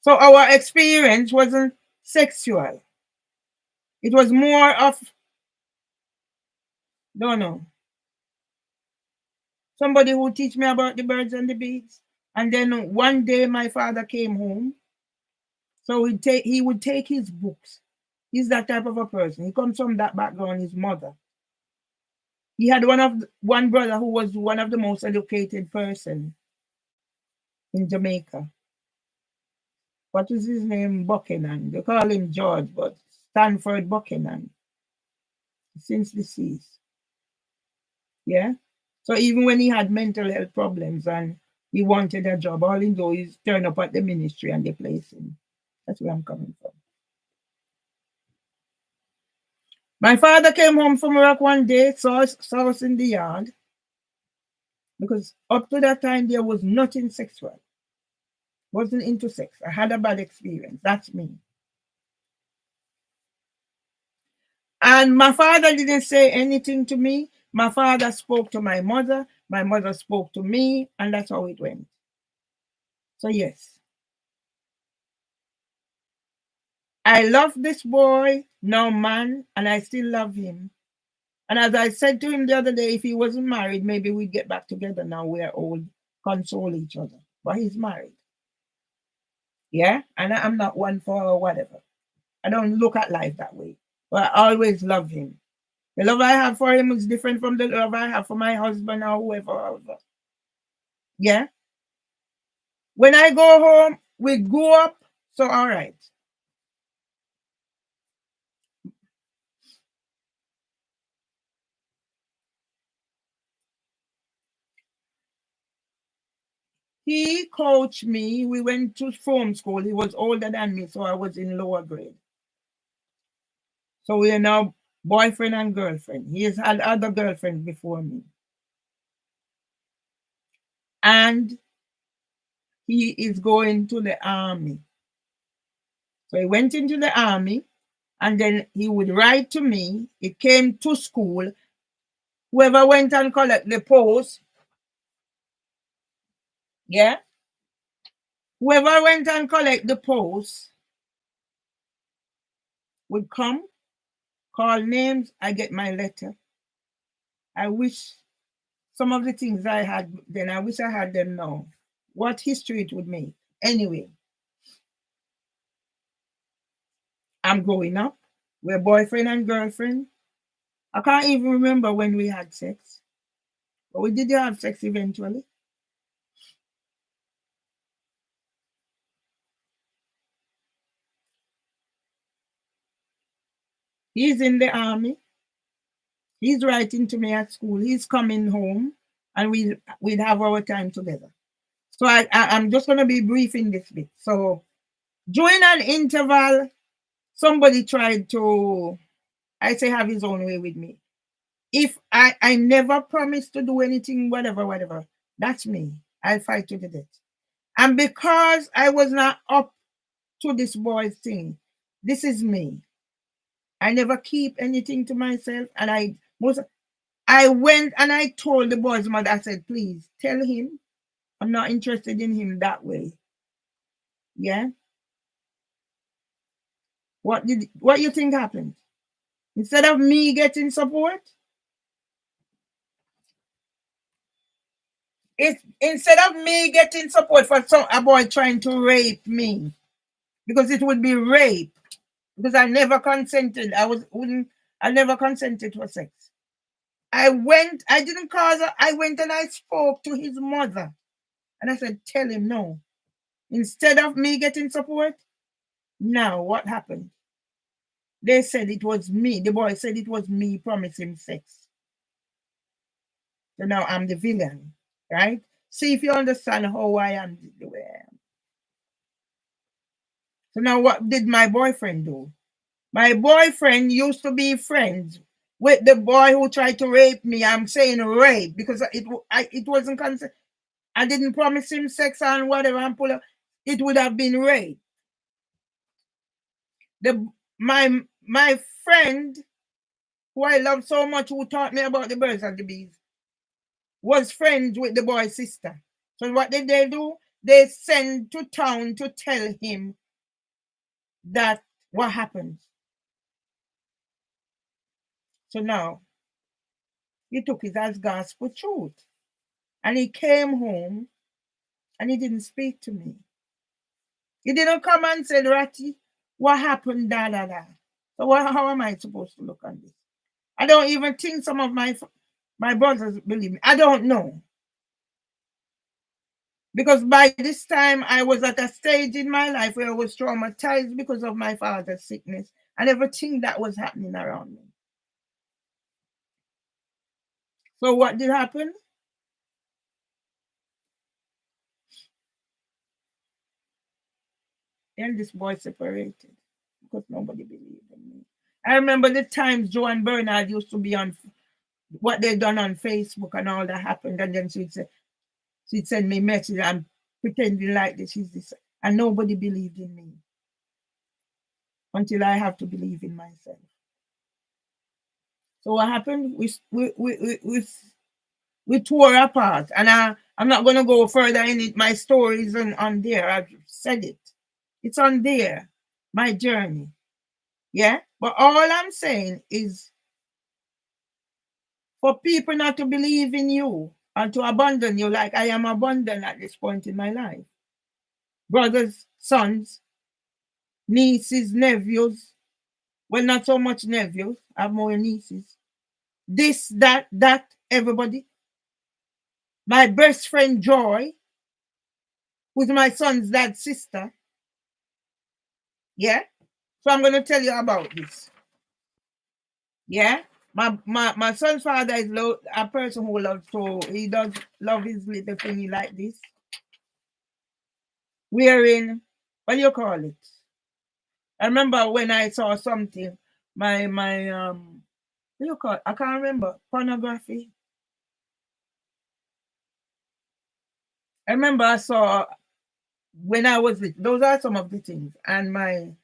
So our experience wasn't sexual. It was more of, don't know, somebody who teach me about the birds and the bees. And then one day my father came home. So he would take his books. He's that type of a person. He comes from that background, his mother. He had one brother who was one of the most educated person in Jamaica. What is his name? Buchanan. They call him George, but Stanford Buchanan. Since deceased. Yeah. So even when he had mental health problems and he wanted a job, all he do is turn up at the ministry and they place him. That's where I'm coming from. My father came home from work one day, saw us in the yard, because up to that time there was nothing sexual. Wasn't into sex. I had a bad experience. That's me. And my father didn't say anything to me. My father spoke to my mother spoke to me, and that's how it went. So yes. I love this boy, now man, and I still love him. And as I said to him the other day, if he wasn't married, maybe we'd get back together now. We're old, console each other. But he's married. Yeah? And I'm not one for whatever. I don't look at life that way. But I always love him. The love I have for him is different from the love I have for my husband or whoever. Yeah? When I go home, we grew up, so all right. He coached me. We went to film school. He was older than me, so I was in lower grade. So we are now boyfriend and girlfriend. He has had other girlfriends before me. And he is going to the army. So he went into the army and then he would write to me. He came to school. Whoever went and collect the post, yeah? Whoever went and collect the post would come, call names, I get my letter. I wish some of the things I had then, I wish I had them now. What history it would make. Anyway, I'm growing up. We're boyfriend and girlfriend. I can't even remember when we had sex. But we did have sex eventually. He's in the army. He's writing to me at school. He's coming home and we'd have our time together. So I'm just going to be brief in this bit. So during an interval, somebody tried to, I say, have his own way with me. If I never promised to do anything, whatever, that's me. I'll fight to the death. And because I was not up to this boy's thing, this is me. I never keep anything to myself, and I went and I told the boy's mother, I said, please tell him I'm not interested in him that way. Yeah. What you think happened? Instead of me getting support, instead of me getting support for a boy trying to rape me, because it would be rape, because I never consented. I never consented for sex. I didn't cause her. I went and I spoke to his mother, and I said, tell him no. Instead of me getting support, now what happened? They said it was me. The boy said it was me promising sex. So now I'm the villain, right? See if you understand how I am the way I am. So now what did my boyfriend do? My boyfriend used to be friends with the boy who tried to rape me. I'm saying rape because it wasn't consent. I didn't promise him sex and whatever and pull up. It would have been rape. My friend who I love so much, who taught me about the birds and the bees, was friends with the boy's sister. So what did they do? They sent to town to tell him that what happened. So now he took it as gospel truth. And he came home and he didn't speak to me. He didn't come and say, Ratty, what happened? Da da da. So how am I supposed to look at this? I don't even think some of my brothers believe me. I don't know. Because by this time, I was at a stage in my life where I was traumatized because of my father's sickness and everything that was happening around me. So what did happen? Then this boy separated because nobody believed in me. I remember the times Joe and Bernard used to be on what they done on Facebook and all that happened, and then she'd send me messages and pretending like this is this, and nobody believed in me until I have to believe in myself. So what happened? We tore apart, and I'm not going to go further in it. My stories on there. I've said it. It's on there. My journey. Yeah. But all I'm saying is for people not to believe in you and to abandon you like I am abandoned at this point in my life. Brothers, sons, nieces, nephews. Well, not so much nephews. I have more nieces. This, that, everybody. My best friend Joy, who's my son's dad's sister. Yeah. So I'm going to tell you about this. Yeah. My son's father is a person who loves, so he does love his little thingy like this. Wearing, what do you call it? I remember when I saw something, my what do you call it? I can't remember. Pornography. I remember I saw when I was little. Those are some of the things. And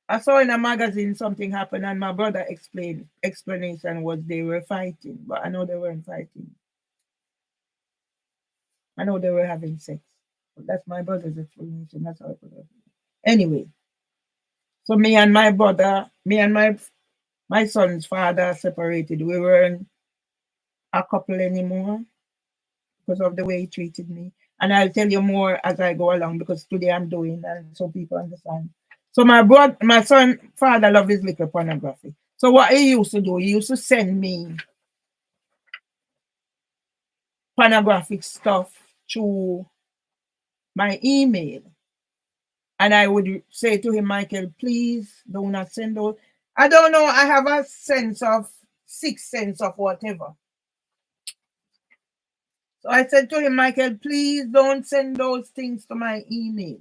I saw in a magazine something happened, and my brother explanation was they were fighting, but I know they weren't fighting. I know they were having sex. But that's my brother's explanation. That's how I put it. Anyway, so me and my son's father separated. We weren't a couple anymore because of the way he treated me. And I'll tell you more as I go along because today I'm doing and so people understand. So my son father loved his little pornography. So what he used to do, he used to send me pornographic stuff through my email. And I would say to him, Michael, please do not send those. I don't know. I have a sixth sense of whatever. So I said to him, Michael, please don't send those things to my email.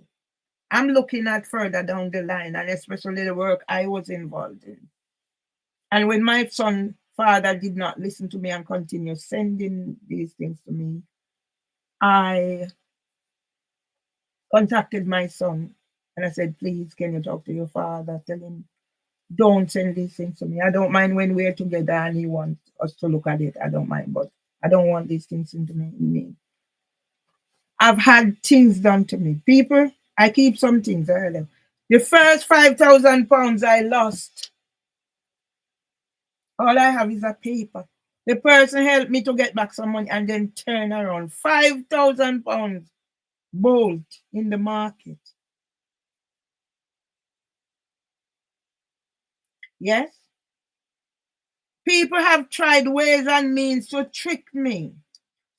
I'm looking at further down the line, and especially the work I was involved in. And when my son father did not listen to me and continue sending these things to me, I contacted my son and I said, please, can you talk to your father? Tell him, don't send these things to me. I don't mind when we're together and he wants us to look at it. I don't mind, but I don't want these things into me. I've had things done to me. People, I keep some things earlier. The first £5,000 I lost, all I have is a paper. The person helped me to get back some money and then turn around. £5,000 bolt in the market. Yes? People have tried ways and means to trick me.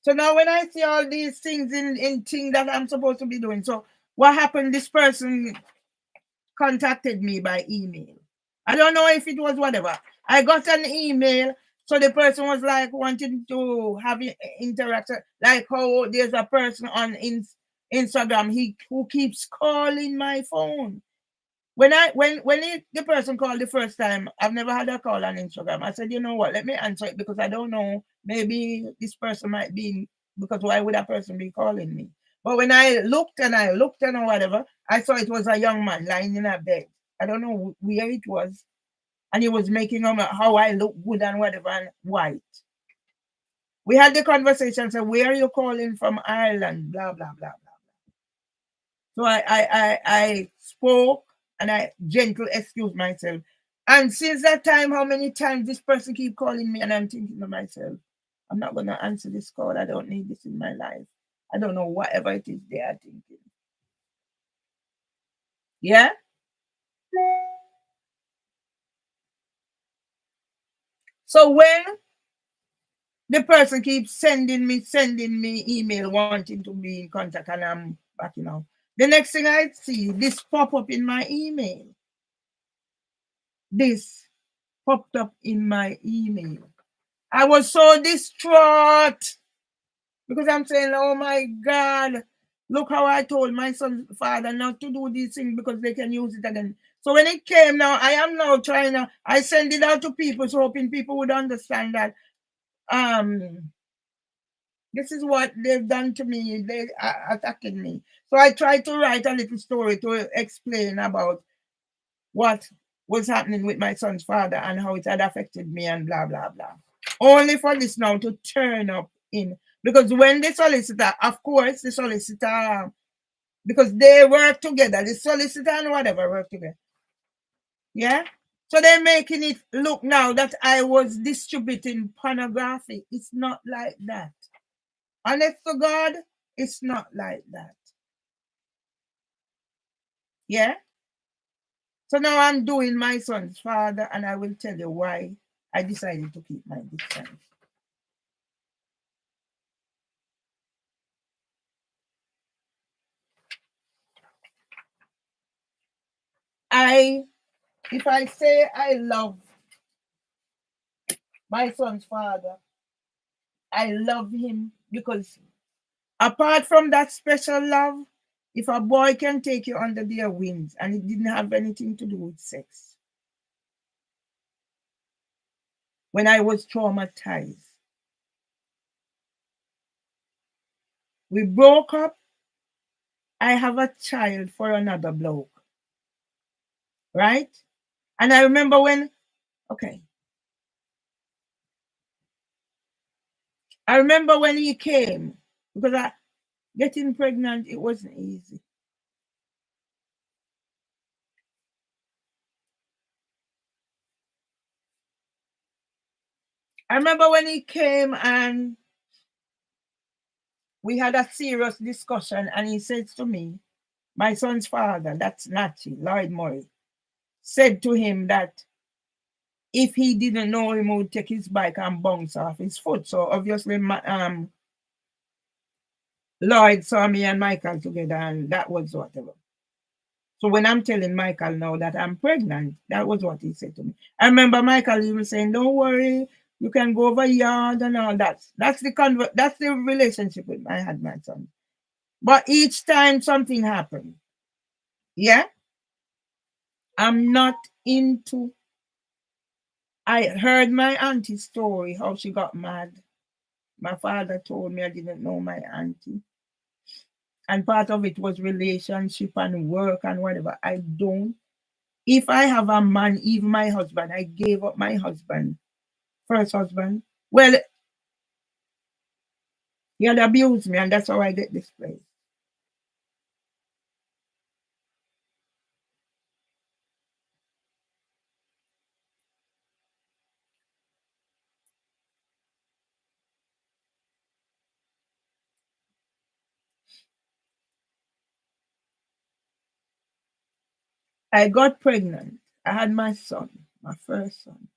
So now when I see all these things in things that I'm supposed to be doing, so what happened? This person contacted me by email. I don't know if it was whatever. I got an email, so the person was like wanting to have interaction, like how there's a person on Instagram who keeps calling my phone. When the person called the first time, I've never had a call on Instagram. I said, you know what, let me answer it because I don't know. Maybe this person might be, because why would that person be calling me? But when I looked and whatever, I saw it was a young man lying in a bed. I don't know where it was. And he was making how I look good and whatever and white. We had the conversation, said, where are you calling from? Ireland, blah, blah, blah, blah. So I spoke and I gentle excuse myself. And since that time, how many times this person keep calling me and I'm thinking to myself, I'm not going to answer this call. I don't need this in my life. I don't know whatever it is they are thinking. Yeah? So when the person keeps sending me email wanting to be in contact and I'm backing out, the next thing I see, this pop up in my email. This popped up in my email. I was so distraught because I'm saying, oh my God, look how I told my son's father not to do these things because they can use it again. So when it came now, I am now trying to, I send it out to people, so hoping people would understand that this is what they've done to me. They are attacking me. So I tried to write a little story to explain about what was happening with my son's father and how it had affected me and blah, blah, blah. Only for this now to turn up in. Because when the solicitor, of course, the solicitor, because they work together, the solicitor and whatever work together. Yeah? So they're making it look now that I was distributing pornography. It's not like that. Honest to God, it's not like that. Yeah? So now I'm doing my son's father, and I will tell you why I decided to keep my distance. If I say I love my son's father, I love him because apart from that special love, if a boy can take you under their wings and it didn't have anything to do with sex, when I was traumatized, we broke up. I have a child for another bloke, right? And I remember I remember when he came, because getting pregnant, it wasn't easy. I remember when he came and we had a serious discussion, and he said to me, my son's father, that's Natty, Lloyd Murray, said to him that if he didn't know him, would take his bike and bounce off his foot. So obviously, Lloyd saw me and Michael together, and that was whatever. So when I'm telling Michael now that I'm pregnant, that was what he said to me. I remember Michael even saying, "Don't worry, you can go over yard and all that." That's the relationship with I had my son. But each time something happened, yeah, I'm not into I heard my auntie's story, how she got mad. My father told me I didn't know my auntie. And part of it was relationship and work and whatever. I don't. If I have a man, even my husband, I gave up my husband, first husband. Well, he had abused me, and that's how I get this place. I got pregnant. I had my son, my first son.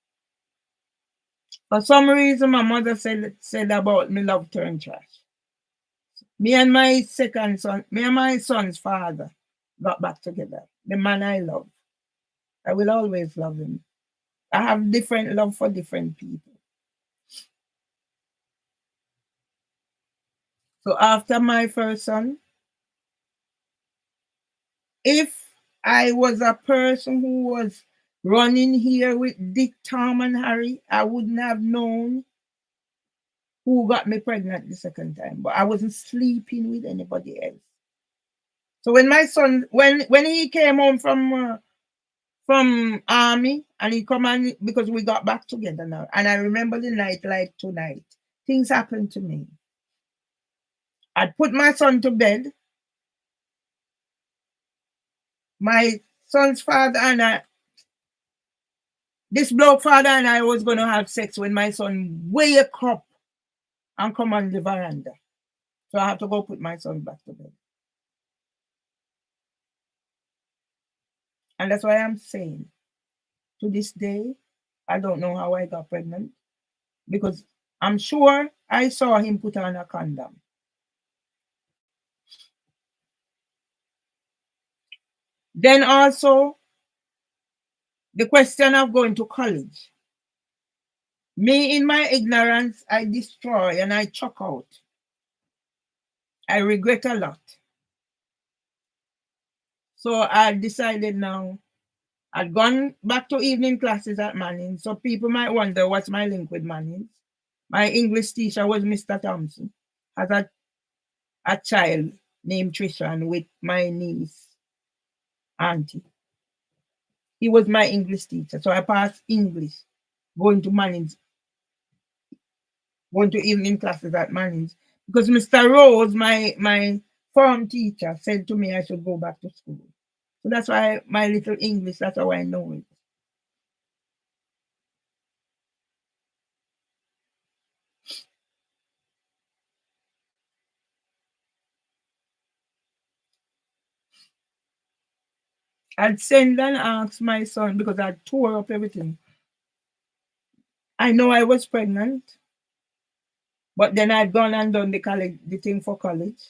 For some reason, my mother said about me love turn trash. Me and my second son, me and my son's father got back together. The man I love. I will always love him. I have different love for different people. So after my first son, if I was a person who was running here with Dick, Tom, and Harry, I wouldn't have known who got me pregnant the second time. But I wasn't sleeping with anybody else. So when my son, when he came home from army and he come and because we got back together now, and I remember the night like tonight, things happened to me. I put my son to bed. My son's father and I, this bloke father and I was going to have sex when my son wake up and come on the veranda. So I have to go put my son back to bed. And that's why I'm saying, to this day, I don't know how I got pregnant because I'm sure I saw him put on a condom. Then also, the question of going to college. Me, in my ignorance, I destroy and I chuck out. I regret a lot. So I decided now, I'd gone back to evening classes at Manning. So people might wonder what's my link with Manning. My English teacher was Mr. Thompson. Has a child named Trishan with my niece, Auntie. He was my English teacher. So I passed English going to Manning's, going to evening classes at Manning's. Because Mr. Rose, my form teacher, said to me I should go back to school. So that's why my little English, that's how I know it. I'd send and ask my son because I tore up everything. I know I was pregnant, but then I'd gone and done the thing for college.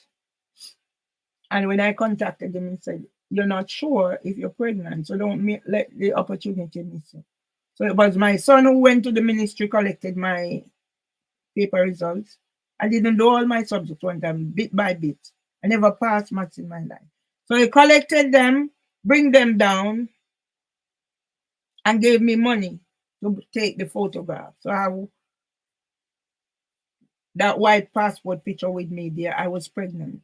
And when I contacted him, he said, "You're not sure if you're pregnant, so don't let the opportunity miss you." So it was my son who went to the ministry, collected my paper results. I didn't do all my subjects one time, bit by bit. I never passed much in my life. So he collected them, bring them down, and gave me money to take the photograph. So that white passport picture with me there, I was pregnant.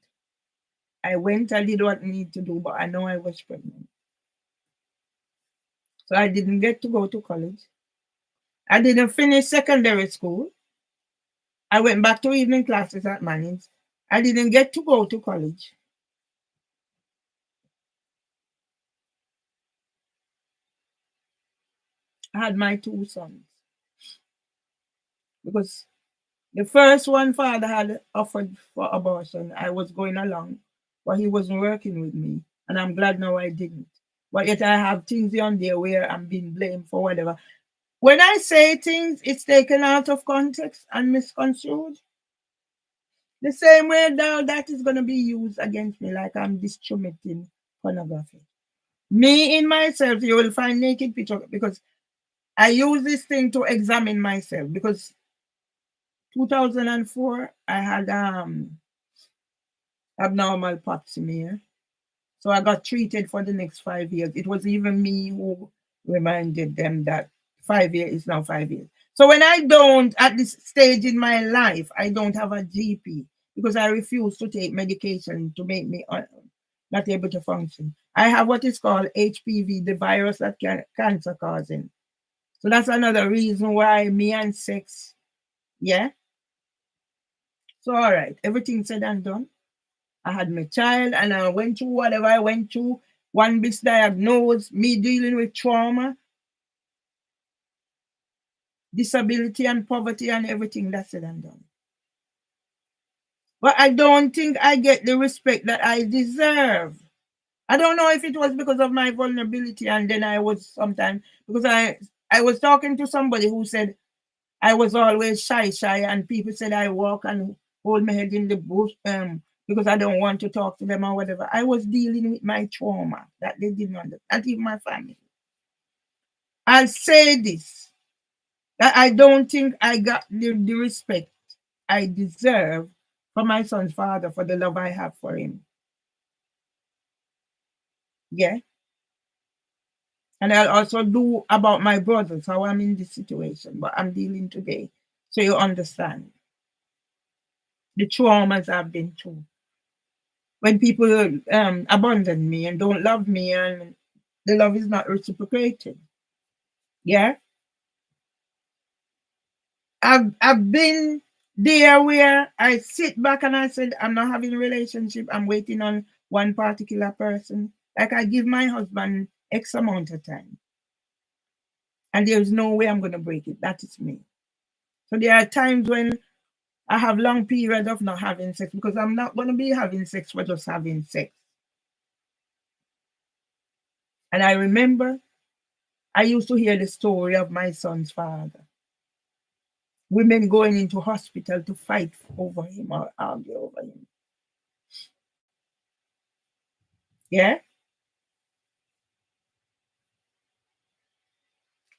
I went, I did what I need to do, but I know I was pregnant. So I didn't get to go to college. I didn't finish secondary school. I went back to evening classes at Manning's. I didn't get to go to college. I had my two sons. Because the first one father had offered for abortion. I was going along, but he wasn't working with me. And I'm glad now I didn't. But yet I have things on there where I'm being blamed for whatever. When I say things, it's taken out of context and misconstrued. The same way now that is going to be used against me, like I'm distributing pornography. Me in myself, you will find naked picture because I use this thing to examine myself because 2004 I had abnormal pap smear. So I got treated for the next 5 years. It was even me who reminded them that 5 years, it's now 5 years. So when I don't, at this stage in my life, I don't have a GP because I refuse to take medication to make me not able to function. I have what is called HPV, the virus that cancer causing. So that's another reason why me and sex, yeah. So all right, everything said and done. I had my child and I went through whatever I went through. One misdiagnosed, me dealing with trauma, disability and poverty and everything that's said and done. But I don't think I get the respect that I deserve. I don't know if it was because of my vulnerability and then I was sometimes because I was talking to somebody who said I was always shy and people said I walk and hold my head in the bush because I don't want to talk to them or whatever. I was dealing with my trauma that they didn't understand, not even my family. I'll say this, that I don't think I got the respect I deserve from my son's father for the love I have for him. Yeah. And I'll also do about my brothers, how I'm in this situation, but I'm dealing today. So you understand the traumas I've been through. When people abandon me and don't love me and the love is not reciprocated. Yeah. I've been there where I sit back and I said, I'm not having a relationship. I'm waiting on one particular person. Like I give my husband X amount of time. And there's no way I'm going to break it. That is me. So there are times when I have long periods of not having sex because I'm not going to be having sex for just having sex. And I remember I used to hear the story of my son's father. Women going into hospital to fight over him or argue over him. Yeah?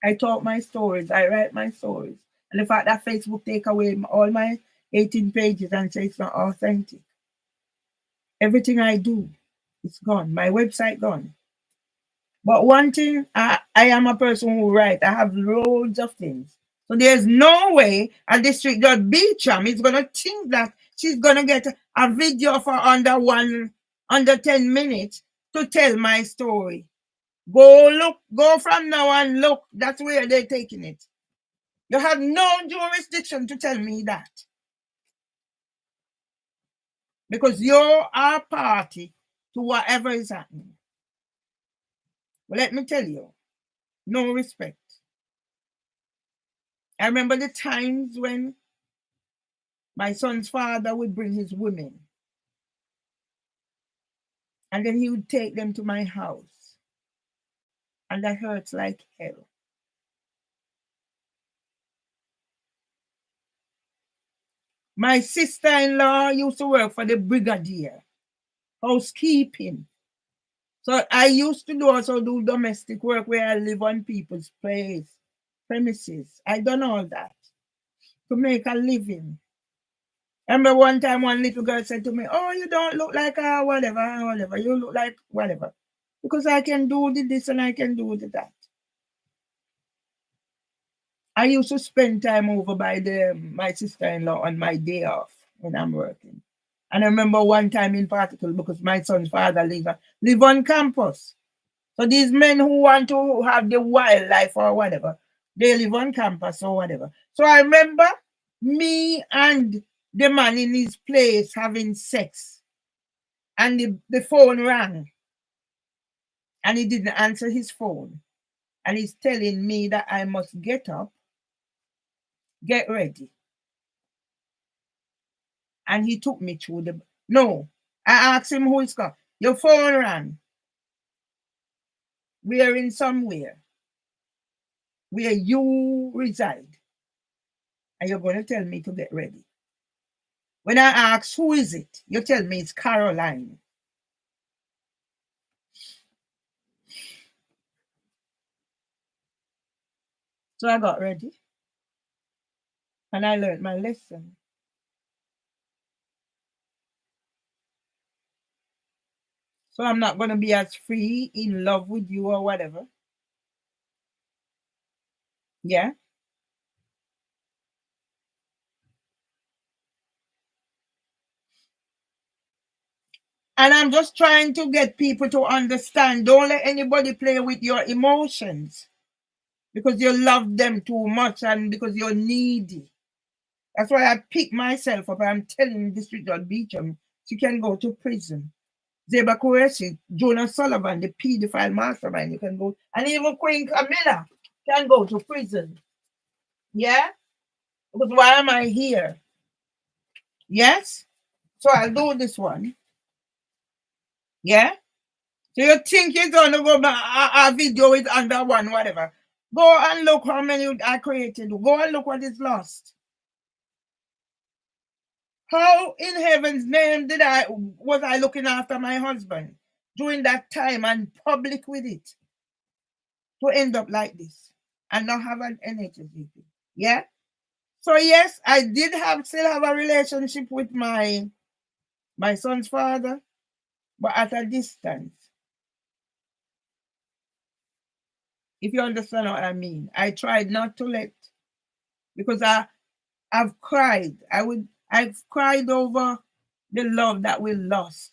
I talk my stories. I write my stories. And the fact that Facebook take away all my 18 pages and say it's not authentic. Everything I do, it's gone. My website gone. But one thing, I am a person who write. I have loads of things. So there's no way a district judge Beecham is gonna think that she's gonna get a video for under 10 minutes to tell my story. Go from now and look. That's where they're taking it. You have no jurisdiction to tell me that. Because you're a party to whatever is happening. Well, let me tell you, no respect. I remember the times when my son's father would bring his women and then he would take them to my house. And that hurts like hell. My sister-in-law used to work for the brigadier, housekeeping. So I used to also do domestic work where I live on people's premises. I done all that to make a living. I remember one time one little girl said to me, "Oh, you don't look like whatever. You look like whatever." Because I can do this and I can do that. I used to spend time over by my sister-in-law on my day off when I'm working. And I remember one time in particular, because my son's father live on campus. So these men who want to have the wildlife or whatever, they live on campus or whatever. So I remember me and the man in his place having sex. And the phone rang. And he didn't answer his phone. And he's telling me that I must get up, get ready. And he took me through no. I asked him who is called. Your phone rang. We are in somewhere where you reside. And you're going to tell me to get ready. When I ask who is it, you tell me it's Caroline. So I got ready. And I learned my lesson. So I'm not going to be as free in love with you or whatever. Yeah. And I'm just trying to get people to understand. Don't let anybody play with your emotions because you love them too much and because you're needy. That's why I pick myself up. I'm telling District Judge Beecham she can go to prison. Zeba Qureshi, Jonas Sullivan, the pedophile mastermind, you can go. And even Queen Camilla can go to prison. Yeah? Because why am I here? Yes? So I'll do this one. Yeah? So you think you're gonna go back a video with under one, whatever. Go and look how many I created. Go and look what is lost. How in heaven's name was I looking after my husband during that time and public with it to end up like this and not have an NHSGP? Yeah. So yes, I did still have a relationship with my son's father, but at a distance. If you understand what I mean. I tried not to let because I've cried. I've cried over the love that we lost.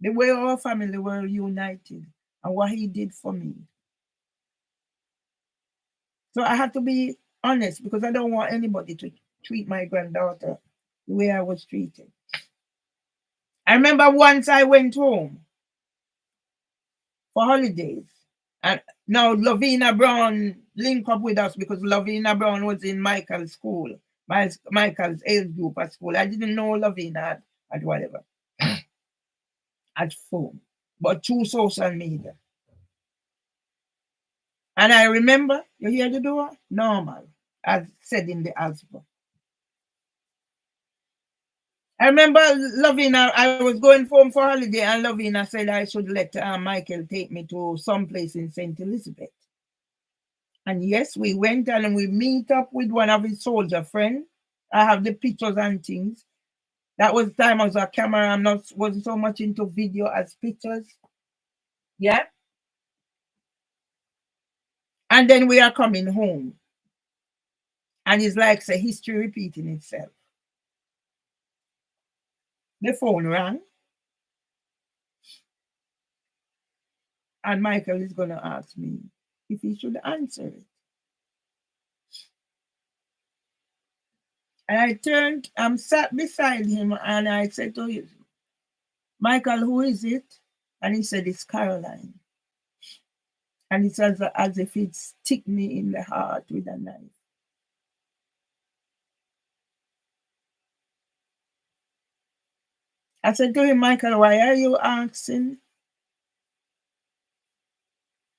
The way our family were united and what he did for me. So I have to be honest because I don't want anybody to treat my granddaughter the way I was treated. I remember once I went home for holidays. And now Lavina Brown linked up with us because Lavina Brown was in Michael's school, Michael's age group at school. I didn't know Lavina at whatever, at phone, but through social media. And I remember, you hear the door? Normal, as said in the alphabet. I remember Lavina, I was going home for holiday, and Lavina said I should let Michael take me to some place in St. Elizabeth. And yes, we went and we meet up with one of his soldier friends. I have the pictures and things. That was the time I was a camera. I'm not wasn't so much into video as pictures. Yeah. And then we are coming home. And it's like say history repeating itself. The phone rang. And Michael is gonna ask me if he should answer it. And I turned, I'm sat beside him and I said to him, Michael, who is it? And he said, it's Caroline. And it's as if it stick me in the heart with a knife. I said to him, Michael, why are you asking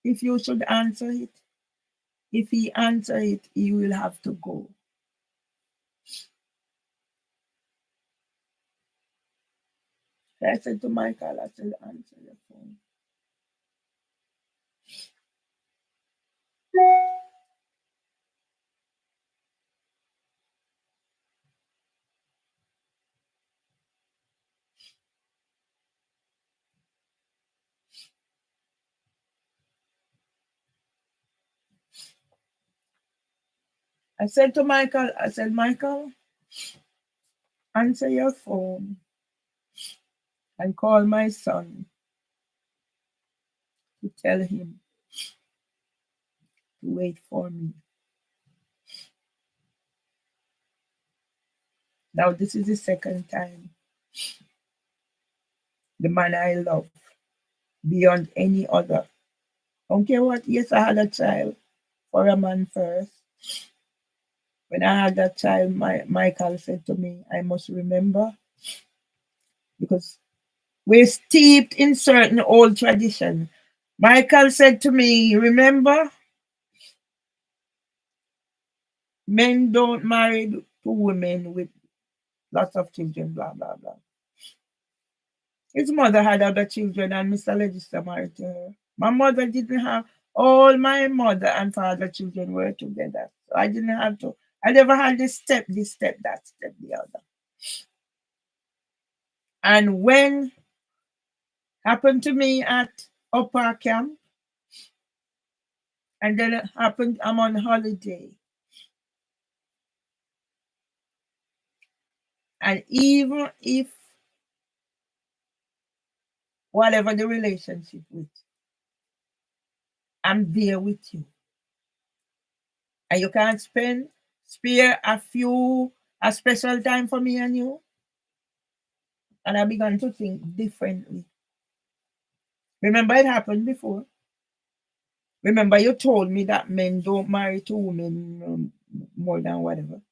if you should answer it? If he answer it, he will have to go. So I said to Michael, I said, answer the phone. I said to Michael, I said, Michael, answer your phone and call my son to tell him to wait for me. Now, this is the second time the man I love beyond any other. Don't care what, yes, I had a child for a man first. When I had that child, Michael said to me, I must remember because we're steeped in certain old tradition. Michael said to me, remember, men don't marry to women with lots of children, blah, blah, blah. His mother had other children and Mr. Legister married to her. My mother didn't have, all my mother and father children were together. So I didn't have to, I never had this step, that step, the other. And when happened to me at Upper Camp, And then it happened, I'm on holiday. And even if whatever the relationship with, I'm there with you. And you can't spare a special time for me and you. And I began to think differently. Remember, it happened before. Remember, you told me that men don't marry two women more than whatever.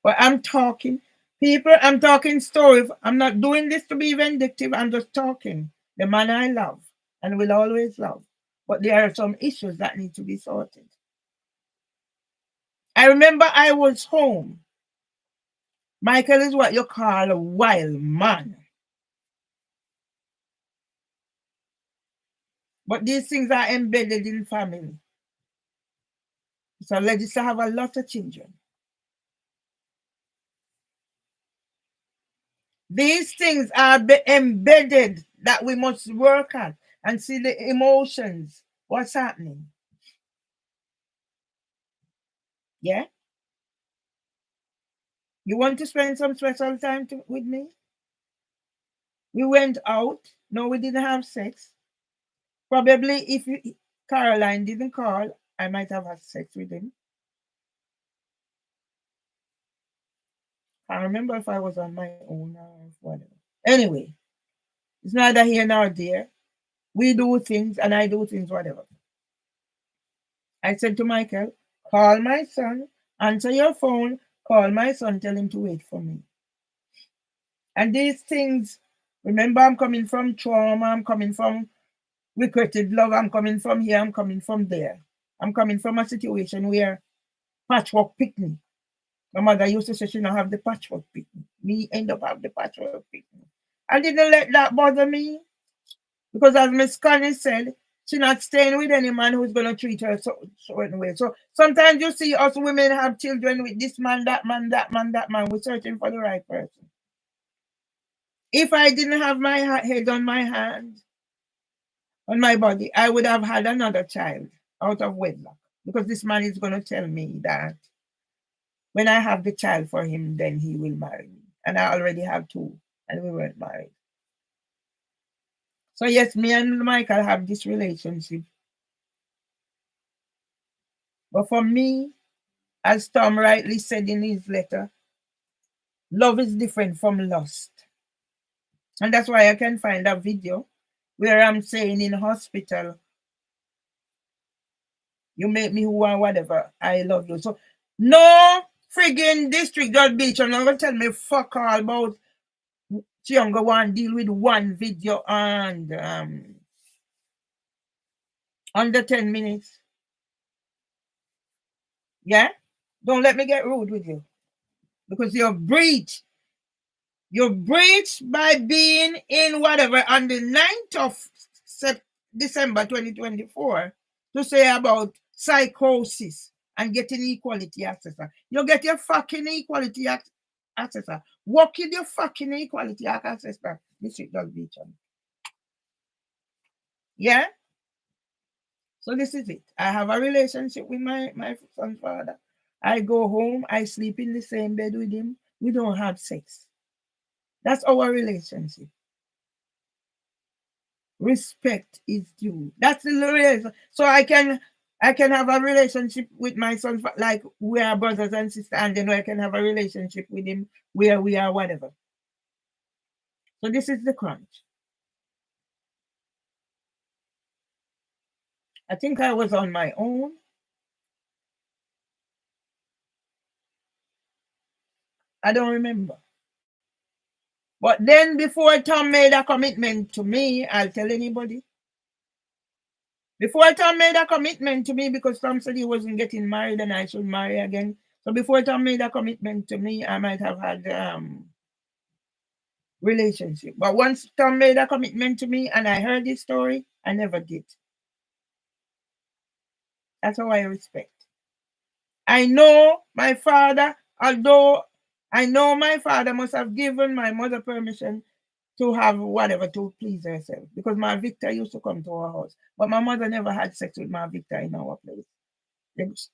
But I'm talking, people, I'm talking stories. I'm not doing this to be vindictive. I'm just talking. The man I love and will always love. But there are some issues that need to be sorted. I remember I was home. Michael is what you call a wild man. But these things are embedded in family. So let's have a lot of children. These things are embedded that we must work at and see the emotions. What's happening? Yeah? You want to spend some special time with me? We went out. No, we didn't have sex. Probably if Caroline didn't call, I might have had sex with him. I remember if I was on my own or whatever. Anyway, it's neither here nor there. We do things and I do things, whatever. I said to Michael, call my son, answer your phone, call my son, tell him to wait for me. And these things, remember, I'm coming from trauma, I'm coming from regretted love, I'm coming from here, I'm coming from there. I'm coming from a situation where patchwork picnic. My mother used to say she don't have the patchwork picnic. Me end up have the patchwork picnic. I didn't let that bother me. Because as Miss Connie said, she's not staying with any man who's going to treat her certain way. So sometimes you see us women have children with this man, that man, that man, that man. We're searching for the right person. If I didn't have my head on my hand, on my body, I would have had another child out of wedlock. Because this man is going to tell me that when I have the child for him, then he will marry me. And I already have two, and we weren't married. So yes, me and Michael have this relationship. But for me, as Tom rightly said in his letter, love is different from lust. And that's why I can find a video where I'm saying in hospital, you make me who or whatever, I love you. So no friggin' district judge Beach, I'm not gonna tell me fuck all about Chiongo one deal with one video and under 10 minutes. Yeah? Don't let me get rude with you. Because you're breach by being in whatever on the 9th of December 2024 to say about psychosis and getting equality accessor. You get your fucking equality accessor. Work in your fucking equality accessor. This shit does beach on. Yeah? So this is it. I have a relationship with my son's father. I go home, I sleep in the same bed with him. We don't have sex. That's our relationship. Respect is due. That's the reason. So I can have a relationship with my son, like we are brothers and sisters, and then I can have a relationship with him where we are whatever. So this is the crunch. I think I was on my own. I don't remember. But then before Tom made a commitment to me, I'll tell anybody. Before Tom made a commitment to me, because Tom said he wasn't getting married and I should marry again. So before Tom made a commitment to me, I might have had relationship. But once Tom made a commitment to me and I heard this story, I never did. That's how I respect. I know my father, although I know my father must have given my mother permission to have whatever to please herself. Because my Victor used to come to our house. But my mother never had sex with my Victor in our place.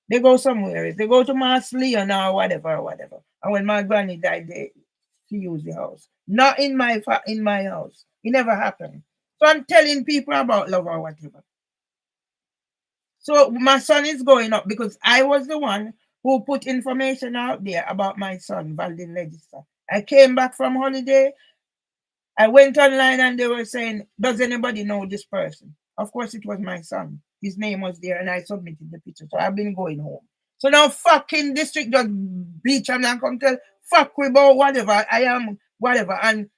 They go somewhere. They go to Mass Leon or whatever. And when my granny died, she used the house. Not in my house. It never happened. So I'm telling people about love or whatever. So my son is going up because I was the one who put information out there about my son, Valdin Legister. I came back from holiday. I went online and they were saying, does anybody know this person? Of course, it was my son. His name was there and I submitted the picture. So I've been going home. So now fucking district judge beach and I come tell fuck about whatever I am, whatever, and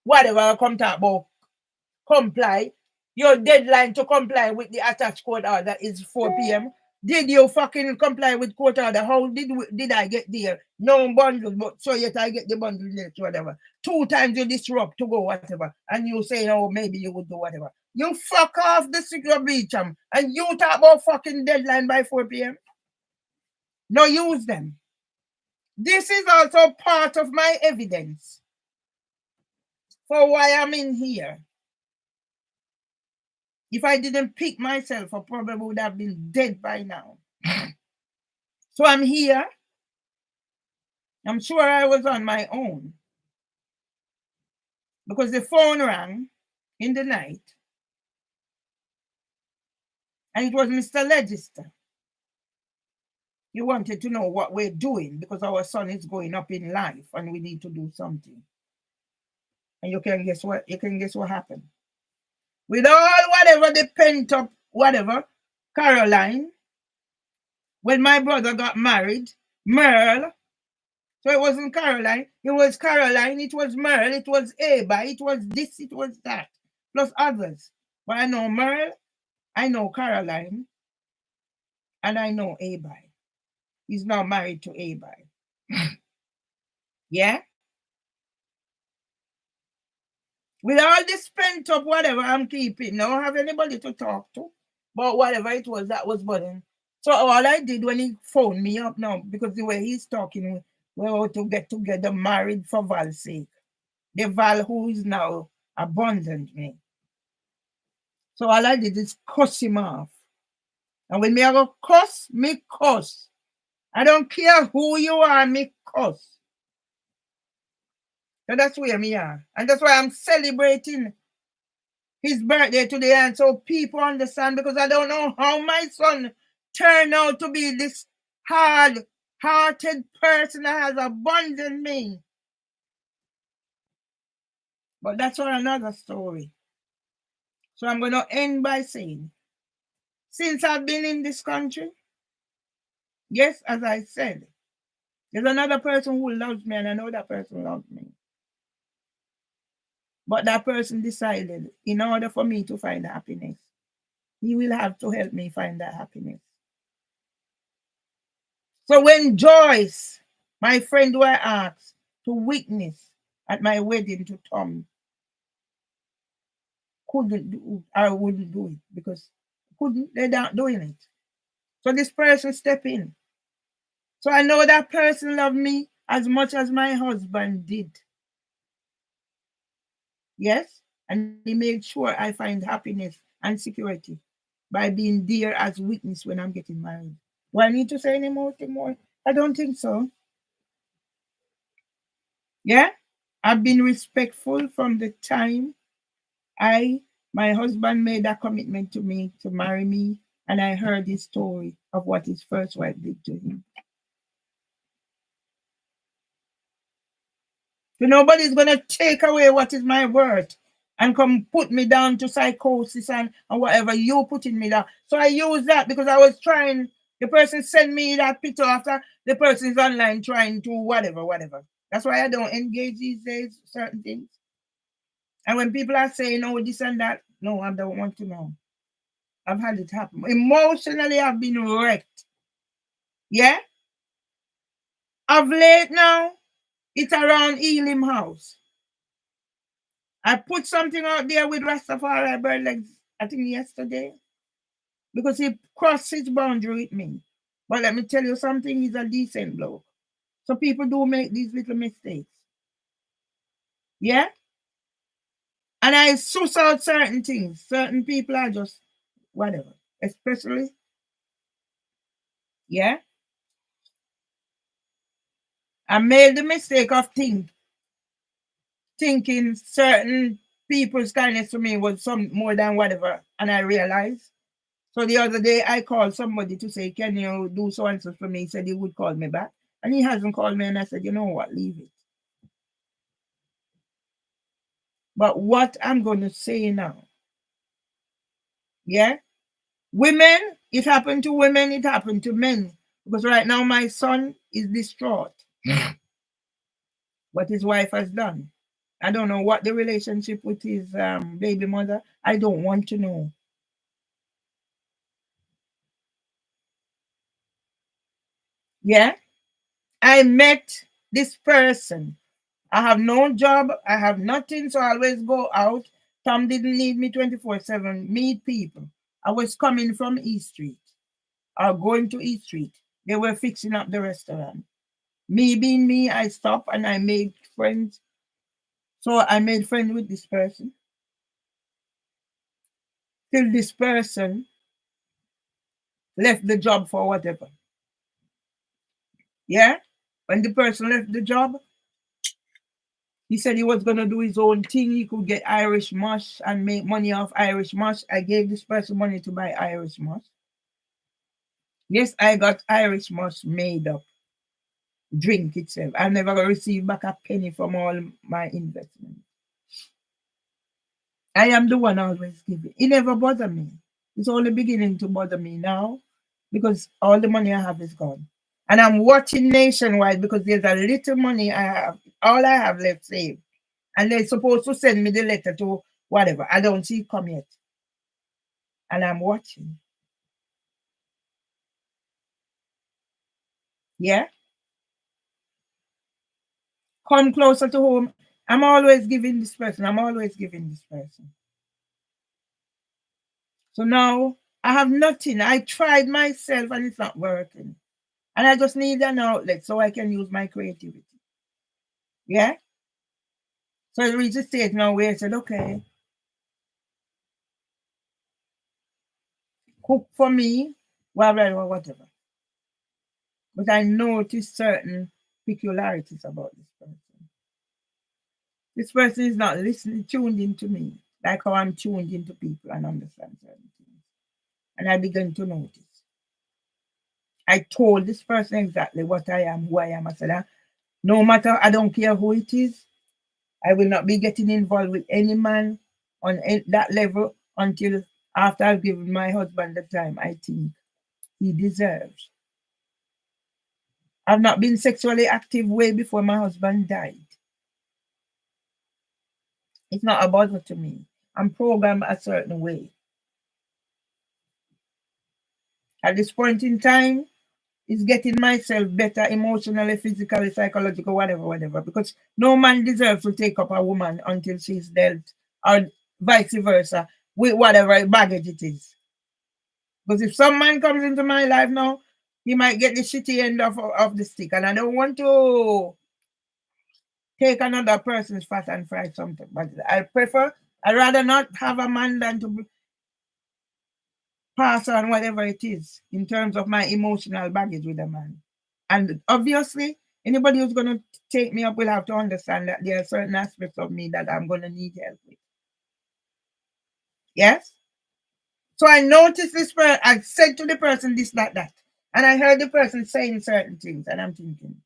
whatever I come talk about comply. Your deadline to comply with the attached court order is 4 p.m. Did you fucking comply with court order? How did I get there? No bundle, but so yet I get the bundle late, whatever. 2 times you disrupt to go whatever, and you say, oh, maybe you would do whatever. You fuck off the secret Beecham, and you talk about fucking deadline by 4 p.m. No, use them. This is also part of my evidence for why I'm in here. If I didn't pick myself, I probably would have been dead by now. So I'm here. I'm sure I was on my own. Because the phone rang in the night. And it was Mr. Legister. He wanted to know what we're doing because our son is going up in life and we need to do something. And you can guess what? You can guess what happened. With all whatever the pent up whatever, Caroline, when my brother got married, Merle, so it wasn't Caroline, it was Caroline, it was Merle, it was Aba, it was this, it was that, plus others. But I know Merle, I know Caroline, and I know Abi. He's now married to Abi. Yeah? With all this pent up whatever I'm keeping, I don't have anybody to talk to. But whatever it was, that was burden. So all I did when he phoned me up now, because the way he's talking, we ought to get together married for Val's sake. The Val who is now abandoned me. So all I did is cuss him off. And when me I go cuss, me cuss. I don't care who you are, me cuss. So that's where me are. And that's why I'm celebrating his birthday today. And so people understand, because I don't know how my son turned out to be this hard-hearted person that has abandoned me. But that's for another story. So I'm going to end by saying, since I've been in this country, yes, as I said, there's another person who loves me, and I know that person loves me. But that person decided, in order for me to find happiness, he will have to help me find that happiness. So when Joyce, my friend who I asked to witness at my wedding to Tom, couldn't do, I wouldn't do it because they're not doing it. So this person stepped in. So I know that person loved me as much as my husband did. Yes, and he made sure I find happiness and security by being there as witness when I'm getting married. Do I need to say any more? I don't think so. Yeah, I've been respectful from the time my husband made that commitment to me to marry me, and I heard his story of what his first wife did to him. So nobody's going to take away what is my worth and come put me down to psychosis and whatever you putting me down. So I use that because I was trying, the person sent me that picture after the person is online trying to whatever. That's why I don't engage these days, certain things. And when people are saying, oh, this and that, no, I don't want to know. I've had it happen. Emotionally, I've been wrecked. Yeah? Of late now, it's around Elim House. I put something out there with Rastafari Bird Legs, I think yesterday, because he crossed his boundary with me. But let me tell you something, he's a decent bloke. So people do make these little mistakes. Yeah? And I suss out certain things. Certain people are just whatever. Especially, yeah? I made the mistake of thinking certain people's kindness to me was some more than whatever. And I realized. So the other day I called somebody to say, can you do so and so for me? He said he would call me back. And he hasn't called me. And I said, you know what, leave it. But what I'm going to say now, yeah? Women, it happened to women, it happened to men. Because right now my son is distraught. What his wife has done. I don't know what the relationship with his baby mother. I don't want to know. Yeah? I met this person. I have no job. I have nothing. So I always go out. Tom didn't need me 24/7. Meet people. I was coming from East Street or going to East Street. They were fixing up the restaurant. Me being me, I stopped and I made friends. So I made friends with this person. Till this person left the job for whatever. Yeah? When the person left the job, he said he was going to do his own thing. He could get Irish mush and make money off Irish mush. I gave this person money to buy Irish mush. Yes, I got Irish mush made up. Drink itself. I never received back a penny from all my investment. I am the one always giving. It never bothered me. It's only beginning to bother me now because all the money I have is gone. And I'm watching nationwide because there's a little money I have. All I have left saved. And they're supposed to send me the letter to whatever. I don't see it come yet. And I'm watching. Yeah? Come closer to home. I'm always giving this person. I'm always giving this person. So now I have nothing. I tried myself and it's not working. And I just need an outlet so I can use my creativity. Yeah? So I reached a stage now where I said, okay, cook for me, whatever. But I noticed certain peculiarities about this person. This person is not listening, tuned into me, like how I'm tuned into people and understand certain things. And I began to notice. I told this person exactly what I am, who I am. I said, no matter, I don't care who it is, I will not be getting involved with any man on that level until after I've given my husband the time I think he deserves. I've not been sexually active way before my husband died. It's not a bother to me. I'm programmed a certain way. At this point in time, it's getting myself better emotionally, physically, psychological, whatever. Because no man deserves to take up a woman until she's dead, or vice versa, with whatever baggage it is. Because if some man comes into my life now, he might get the shitty end of the stick. And I don't want to take another person's fat and fry something. But I'd rather not have a man than to pass on whatever it is in terms of my emotional baggage with a man. And obviously, anybody who's going to take me up will have to understand that there are certain aspects of me that I'm going to need help with. Yes? So I noticed this person, I said to the person this, that. And I heard the person saying certain things, and I'm thinking,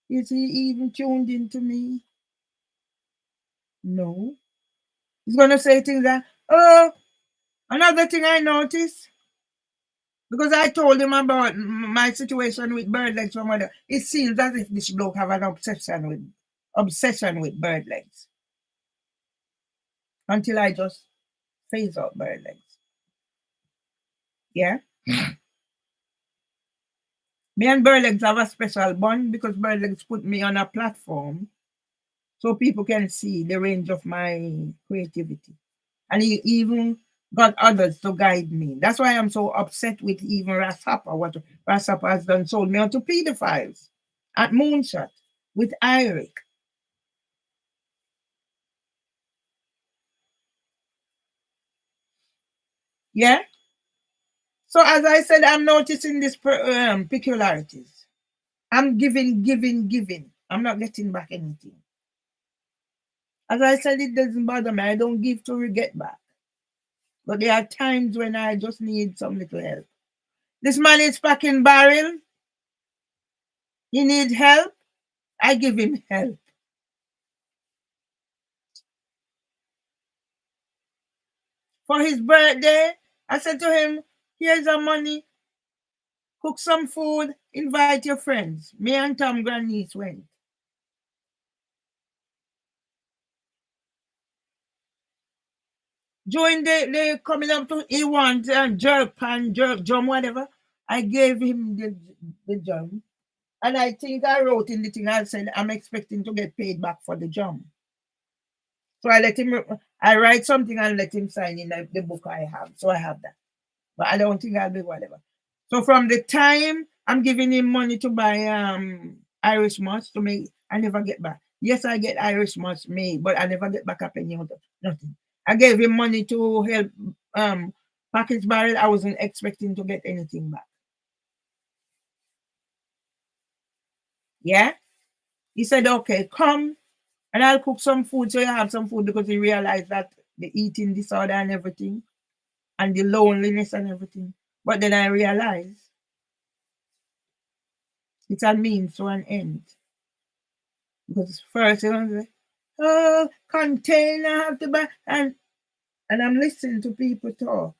is he even tuned into me? No. He's going to say things that, oh, another thing I noticed, because I told him about my situation with bird legs from mother, it seems as if this bloke have an obsession with bird legs. Until I just phase out bird legs. Yeah? Me and bird legs have a special bond because bird legs put me on a platform so people can see the range of my creativity. And he even got others to guide me. That's why I'm so upset with even Ras Happa. What Ras Happa has done, sold me onto pedophiles at Moonshot with Eric. Yeah. So as I said, I'm noticing these peculiarities. I'm giving. I'm not getting back anything. As I said, it doesn't bother me. I don't give to get back. But there are times when I just need some little help. This man is packing barrel. He needs help. I give him help. For his birthday, I said to him, here's the money. Cook some food. Invite your friends. Me and Tom grandniece went. During the coming up to, he wants jerk pan, jerk drum, whatever. I gave him the drum. And I think I wrote in the thing, I said, I'm expecting to get paid back for the drum. So I let him, I write something and let him sign in the book I have. So I have that. But I don't think I'll be whatever. So from the time I'm giving him money to buy Irish moss to make, I never get back. Yes, I get Irish moss made, but I never get back a penny out of nothing. I gave him money to help pack his barrel. I wasn't expecting to get anything back. Yeah? He said, okay, come and I'll cook some food so you have some food, because he realized that the eating disorder and everything and the loneliness and everything. But then I realized it's a means to an end. Because first he was like, oh, container have to buy, and I'm listening to people talk.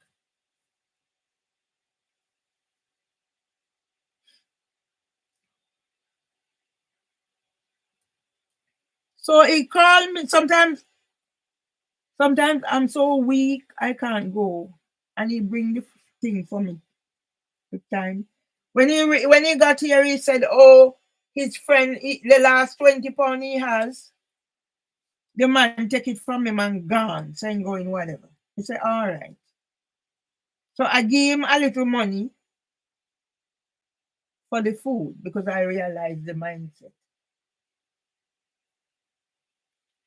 So he called me sometimes. Sometimes I'm so weak I can't go, and he bring the thing for me. The time when he got here, he said, "Oh, his friend, the last 20 pound he has, the man take it from him and gone, saying going whatever." He said, "All right." So I gave him a little money for the food because I realized the mindset.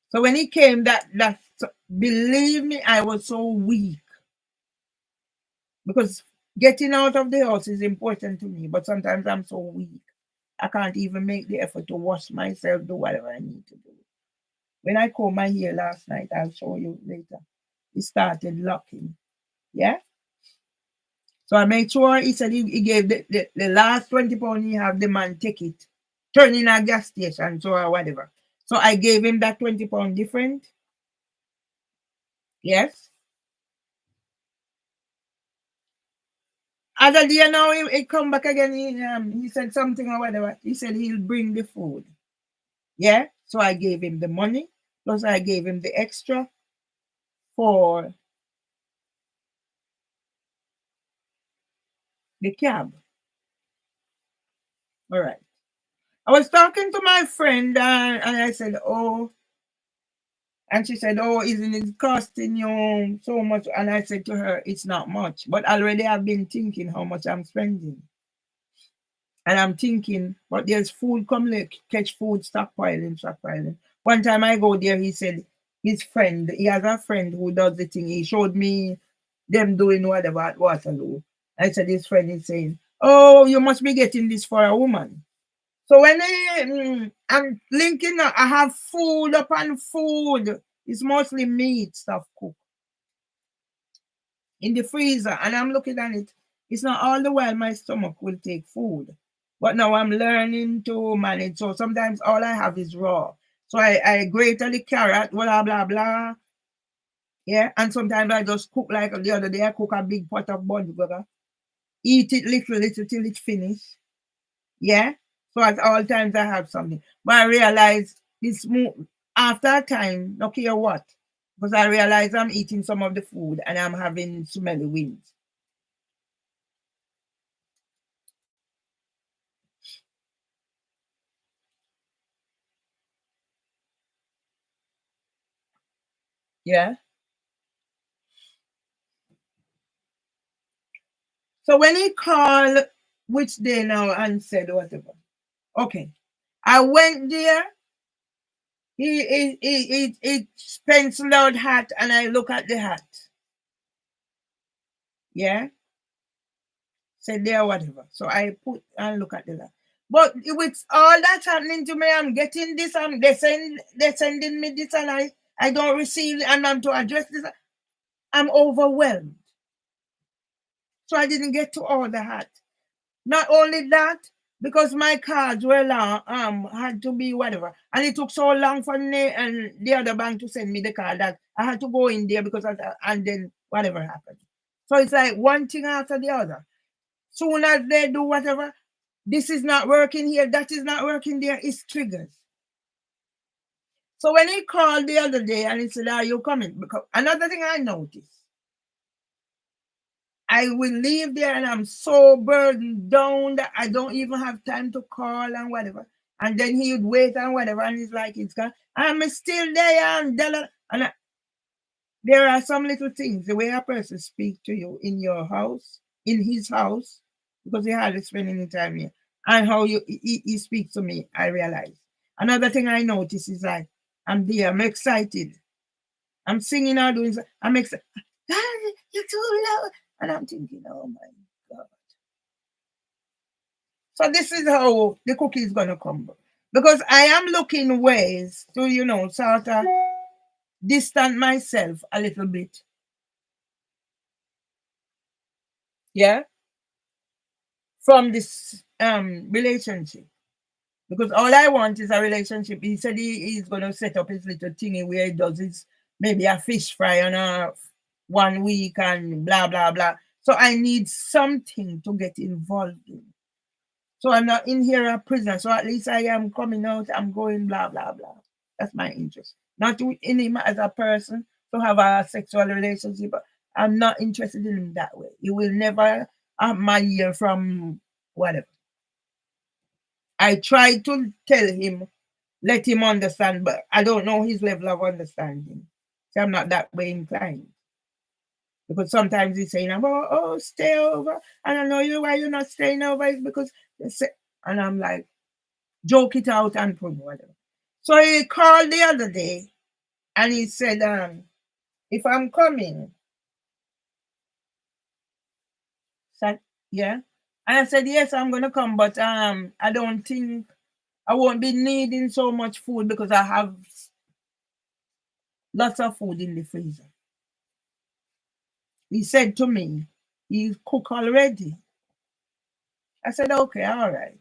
So when he came, that believe me, I was so weak because getting out of the house is important to me. But sometimes I'm so weak, I can't even make the effort to wash myself, do whatever I need to do. When I comb my hair last night, I'll show you later. It started locking. Yeah. So I made sure he said he gave the last 20 pound he have the man take it, turn in a gas station, so or whatever. So I gave him that 20 pound different. Yes. Other day now he come back again. He said something or whatever. He said he'll bring the food. Yeah. So I gave him the money, plus I gave him the extra for the cab. All right. I was talking to my friend and I said, oh, and she said, oh, isn't it costing you so much? And I said to her, it's not much. But already I've been thinking how much I'm spending. And I'm thinking, but there's food come like catch food, stockpiling. One time I go there, he said his friend, he has a friend who does the thing. He showed me them doing whatever at Waterloo. I said his friend is saying, oh, you must be getting this for a woman. So when I'm linking, I have food upon food. It's mostly meat stuff cooked in the freezer, and I'm looking at it. It's not all the while my stomach will take food, but now I'm learning to manage. So sometimes all I have is raw. So I grate the carrot, blah blah blah. Yeah, and sometimes I just cook like the other day. I cook a big pot of burger, eat it little till it's finished. Yeah. So at all times I have something. But I realize this after a time, no care what, because I realize I'm eating some of the food and I'm having smelly winds. Yeah. So when he called which day now and said whatever. Okay. I went there. He penciled out hat and I look at the hat. Yeah, said there whatever. So I put and look at the last. But with all that's happening to me, I'm getting this, they're sending me this, and I don't receive it, and I'm to address this. I'm overwhelmed. So I didn't get to order hat. Not only that, because my cards were long, had to be whatever, and it took so long for me and the other bank to send me the card that I had to go in there because and then whatever happened. So it's like one thing after the other. Soon as they do whatever, this is not working here, that is not working there, it's triggers. So when he called the other day and he said, "Are you coming?" Because another thing I noticed, I will leave there and I'm so burdened down that I don't even have time to call and whatever. And then he would wait and whatever, and he's like, "It's gone. I'm still there." And there are some little things, the way a person speaks to you in your house, in his house, because he hardly spend any time here, and how he speaks to me, I realize. Another thing I notice is like, I'm there, I'm excited. I'm singing or doing, I'm excited. "God, you're too loud." And I'm thinking, oh my God. So this is how the cookie is going to crumble. Because I am looking ways to, sort of distance myself a little bit. Yeah. From this relationship. Because all I want is a relationship. He said he's going to set up his little thingy where he does his, maybe a fish fry on a 1 week and blah, blah, blah. So I need something to get involved in. So I'm not in here a prisoner. So at least I am coming out, I'm going, blah, blah, blah. That's my interest. Not in him as a person to have a sexual relationship. I'm not interested in him that way. He will never have my ear from whatever. I tried to tell him, let him understand, but I don't know his level of understanding. So I'm not that way inclined. Because sometimes he's saying, "Oh, stay over." And I know you why you're not staying over is because they say, and I'm like, joke it out and put whatever. So he called the other day and he said, if I'm coming, said, yeah. And I said, yes, I'm gonna come, but I don't think I won't be needing so much food because I have lots of food in the freezer. He said to me, "You cook already?" I said, "Okay, all right.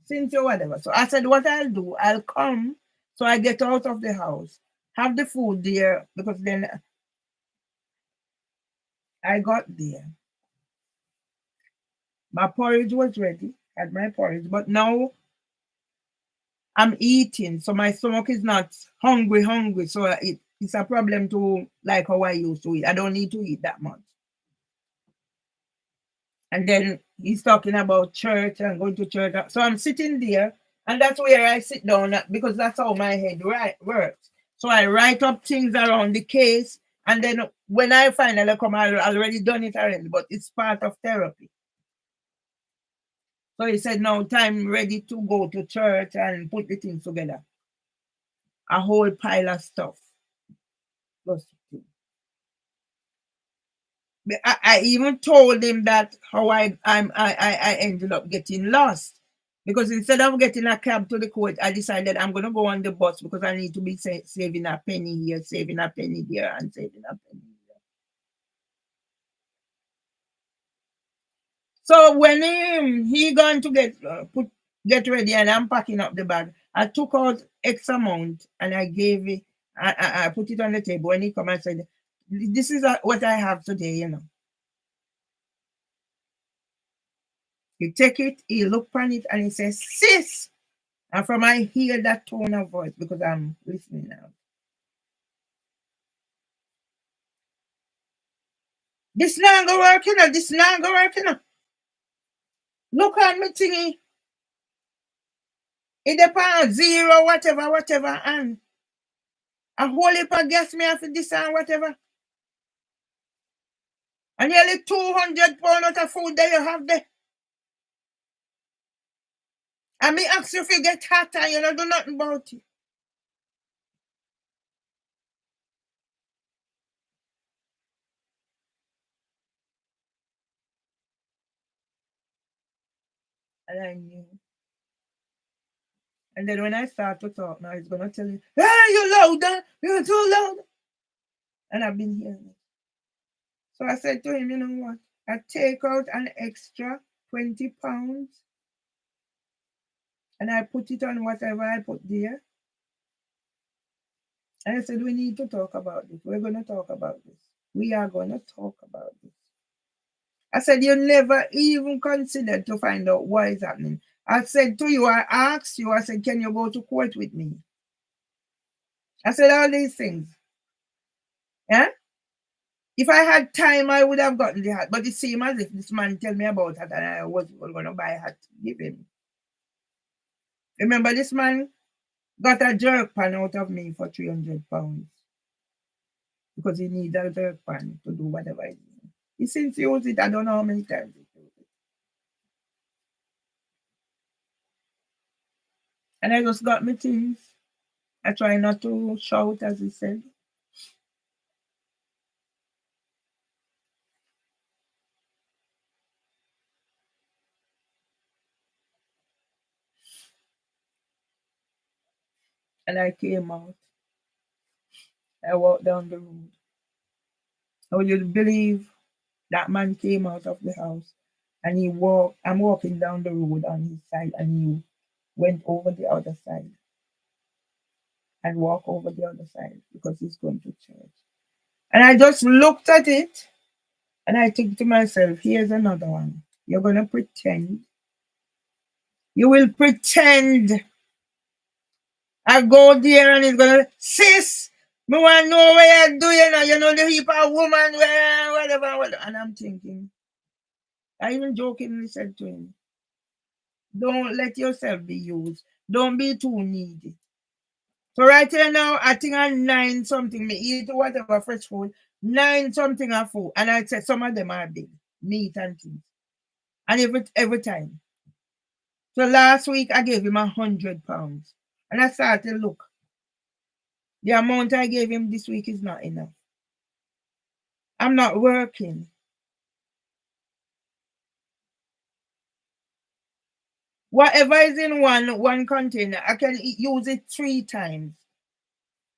Since you whatever." So I said, what I'll do, I'll come. So I get out of the house, have the food there, because then I got there. My porridge was ready, had my porridge, but now I'm eating, so my stomach is not hungry. So it's a problem to like how I used to eat. I don't need to eat that much. And then he's talking about church and going to church. So I'm sitting there, and that's where I sit down because that's how my head works. So I write up things around the case, and then when I finally come, I already done it already, but it's part of therapy. So he said, now time ready to go to church and put the things together. A whole pile of stuff. I even told him that how I ended up getting lost. Because instead of getting a cab to the court, I decided I'm going to go on the bus because I need to be saving a penny here, saving a penny there, and saving a penny there. So when he going to get ready and I'm packing up the bag, I took out X amount and I gave it. I put it on the table. When he come and said, "This is what I have today." He take it, he look on it, and he says, "Sis." And from I hear that tone of voice because I'm listening now. "This not go work, This not go work, Look at me thingy. It depends zero, whatever, and a whole heap of gas me after this and whatever. And nearly 200 pounds of food that you have there. And me ask you if you get hot and you don't do nothing about it. And I knew. And then when I start to talk now, he's gonna tell you, hey, you're louder, you're too loud. And I've been hearing it. So I said to him, you know what? I take out an extra £20 and I put it on whatever I put there. And I said, we need to talk about this. We're going to talk about this. We are going to talk about this. I said, you never even considered to find out what is happening. I said to you, I asked you, I said, can you go to court with me? I said all these things. Yeah? If I had time, I would have gotten the hat. But it seemed as if this man tell me about it and I was going to buy a hat to give him. Remember, this man got a jerk pan out of me for £300 because he needed a jerk pan to do whatever he did. He since used it, I don't know how many times he used it. And I just got me things. I try not to shout, as he said. And I came out. I walked down the road. Would you believe that man came out of the house and he walked? I'm walking down the road on his side and he went over the other side and walked over the other side because he's going to church. And I just looked at it and I think to myself, here's another one. You're going to pretend. You will pretend. I go there and it's going to, sis, me want to know what you do, you know the heap of woman, whatever, whatever. And I'm thinking, I even jokingly said to him, don't let yourself be used. Don't be too needy. So right here now, I think I'm 9 something. Me eat whatever fresh food, 9 something of food. And I said some of them are big, meat and things. And every time. So last week I gave him £100. And I started to look. The amount I gave him this week is not enough. I'm not working. Whatever is in one container, I can use it 3 times.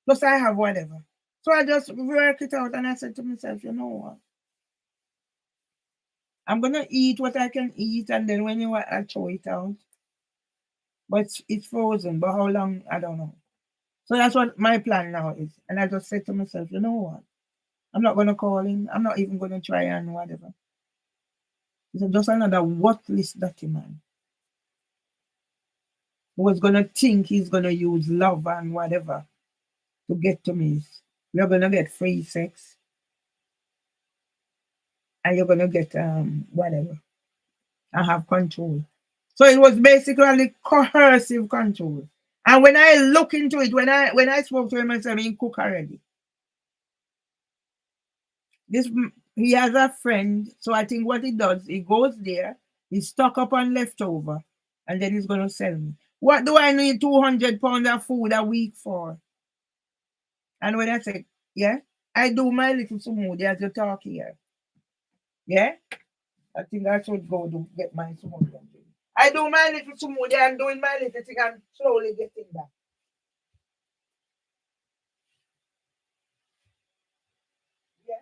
Plus I have whatever. So I just work it out and I said to myself, you know what? I'm gonna eat what I can eat and then when you want, I throw it out. But it's frozen. But how long? I don't know. So that's what my plan now is. And I just said to myself, you know what? I'm not gonna call him. I'm not even gonna try and whatever. It's just another worthless dirty man who was gonna think he's gonna use love and whatever to get to me. You're gonna get free sex and you're gonna get whatever. I have control. So it was basically coercive control. And when I look into it, when I spoke to him, I said, he cook already. This he has a friend, so I think what he does, he goes there, he stock up on leftover, and then he's gonna sell me. What do I need £200 of food a week for? And when I say, yeah, I do my little smoothie as you talk here. Yeah, I think I should go to get my smoothie. I do my little smoothie and doing my little thing and slowly getting back. Yeah.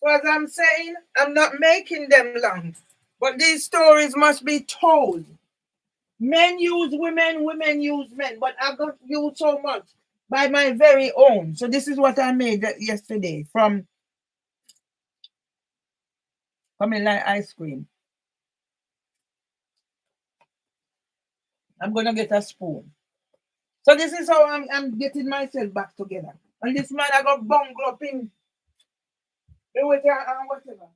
So as I'm saying, I'm not making them long, but these stories must be told. Men use women, women use men, but I got used so much by my very own. So this is what I made yesterday from like ice cream. I'm gonna get a spoon. So this is how I'm getting myself back together. And this man I got bungle up in the way and whatever.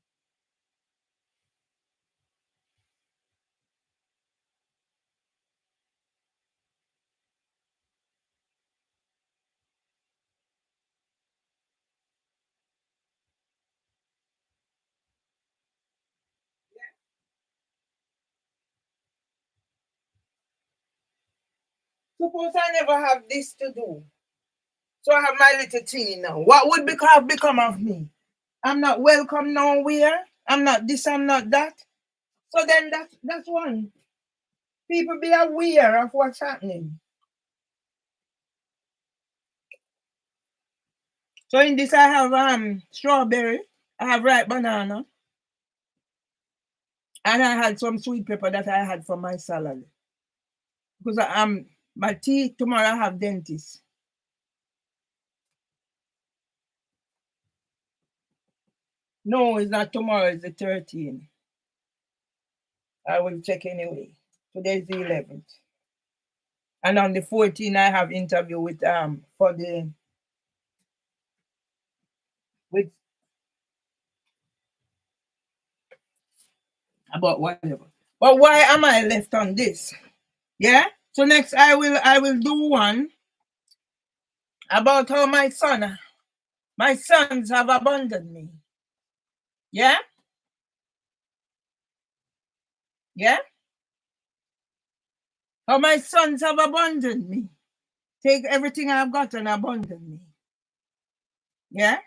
Suppose I never have this to do. So I have my little tea now. What would have become of me? I'm not welcome nowhere. I'm not this, I'm not that. So then that's one. People be aware of what's happening. So in this I have strawberry, I have ripe banana, and I had some sweet pepper that I had for my salad. Because my tea tomorrow I have dentist. No, it's not tomorrow, it's the 13th. I will check anyway. Today's the 11th. And on the 14th I have interview with for the with about whatever. But why am I left on this? Yeah? So next I will do one about how my sons have abandoned me. Yeah? Yeah? How my sons have abandoned me. Take everything I've got and abandon me. Yeah?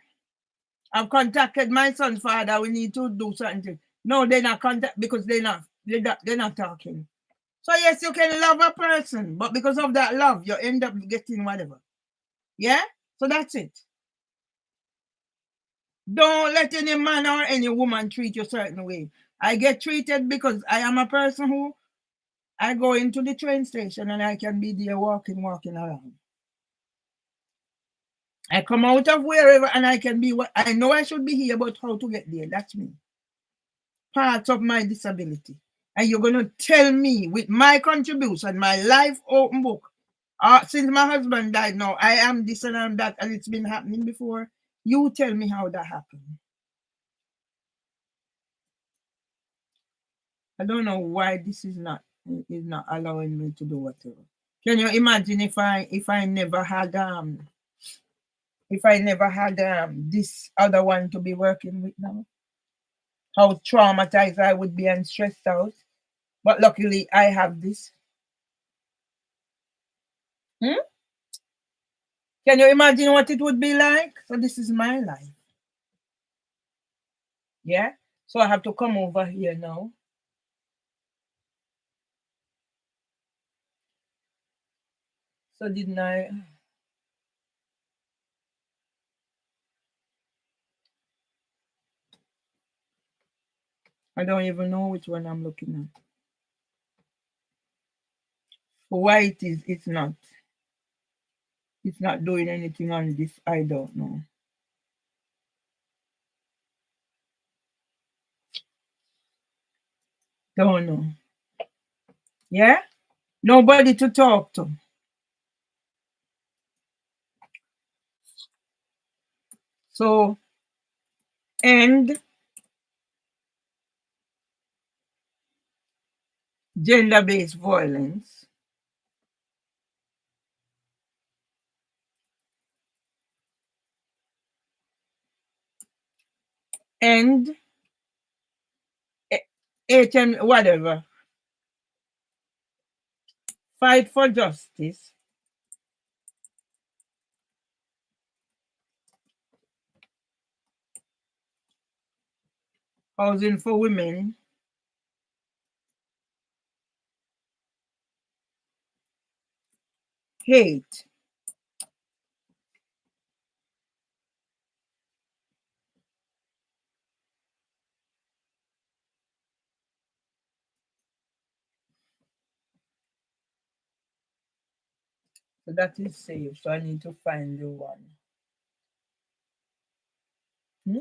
I've contacted my son's father. We need to do something. No, they're not contact because they're not talking. So yes, you can love a person, but because of that love, you end up getting whatever. Yeah? So that's it. Don't let any man or any woman treat you a certain way. I get treated because I am a person who I go into the train station and I can be there walking around. I come out of wherever and I can be what I know I should be here, but how to get there? That's me. Part of my disability. And you're gonna tell me with my contribution, my life open book. Since my husband died now, I am this and I'm that, and it's been happening before. You tell me how that happened. I don't know why this is not allowing me to do whatever. Can you imagine if I never had this other one to be working with now? How traumatized I would be and stressed out. But luckily I have this. Hmm? Can you imagine what it would be like? So this is my life. Yeah. So I have to come over here now. So didn't I? I don't even know which one I'm looking at. Why it's not. It's not doing anything on this. I don't know. Don't know. Yeah? Nobody to talk to. So end gender-based violence. End HM whatever. Fight for justice. Housing for women. Hate. So that is saved. So I need to find the one. Hmm?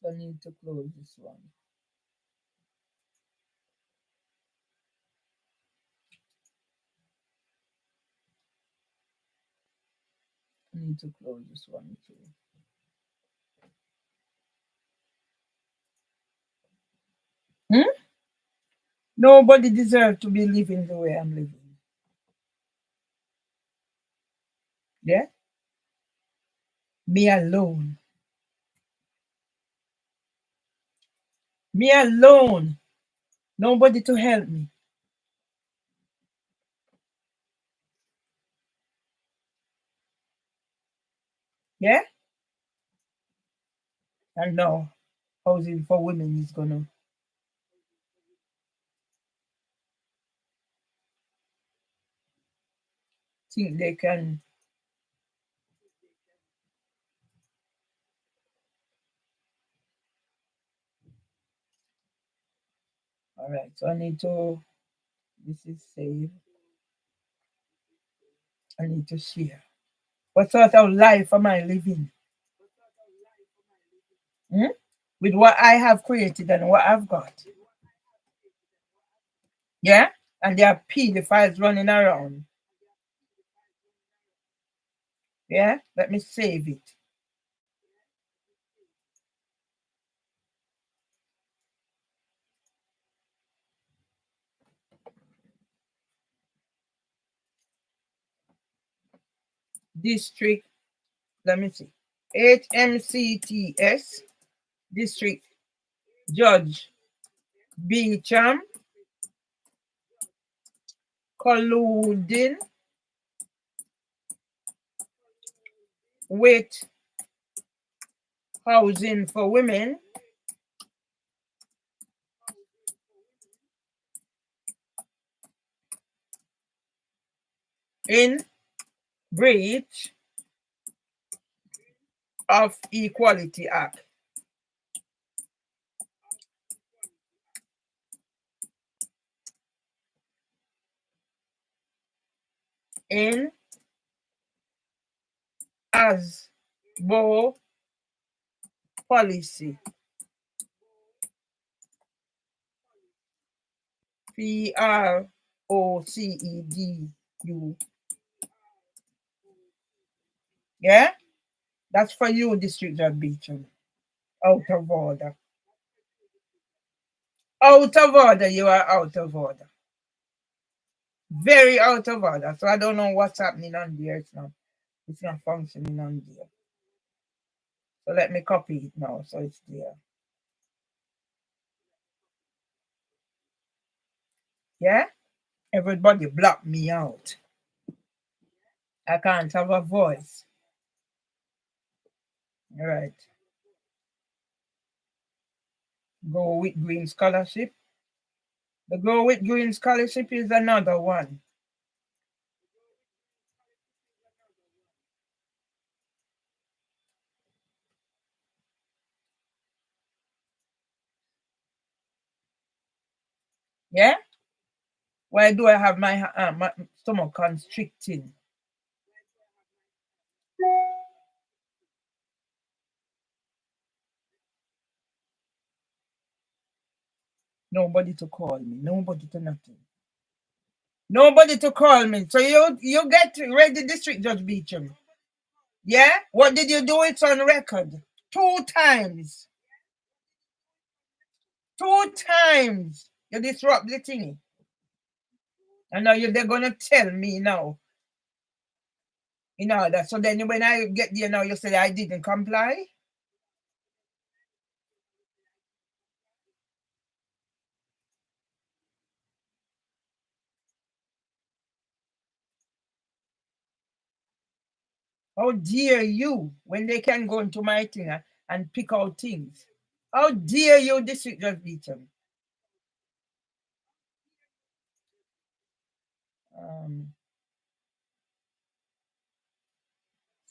So I need to close this one. I need to close this one too. Hmm? Nobody deserves to be living the way I'm living. Yeah? Me alone. Me alone. Nobody to help me. Yeah? And now housing for women is gonna think they can. All right, so I need to. This is save. I need to share. What sort of life am I living? Hmm? With what I have created and what I've got. Yeah? And there are pedophiles running around. Yeah? Let me save it. District, let me see. HMCTS, District Judge Beecham, colluding with housing for women in breach of Equality Act. In ASBO policy. PROCEDU. Yeah? That's for you, District Judge Beecham. Out of order. Out of order, you are out of order. Very out of order. So I don't know what's happening on there. It's not functioning on there. So let me copy it now. So it's there. Yeah? Everybody block me out. I can't have a voice. All right. Go with Green Scholarship. The Go with Green Scholarship is another one. Yeah? Why do I have my stomach constricting? Nobody to call me. Nobody to nothing. Nobody to call me. So you get ready, District Judge Beecham. Yeah? What did you do? It's on record. 2 times. 2 times. You disrupt the thing. And now they're gonna tell me now. You know that. So then when I get there now, you say I didn't comply. How dare you when they can go into my thing and pick out things? How dare you, District Judge Beecham? Um,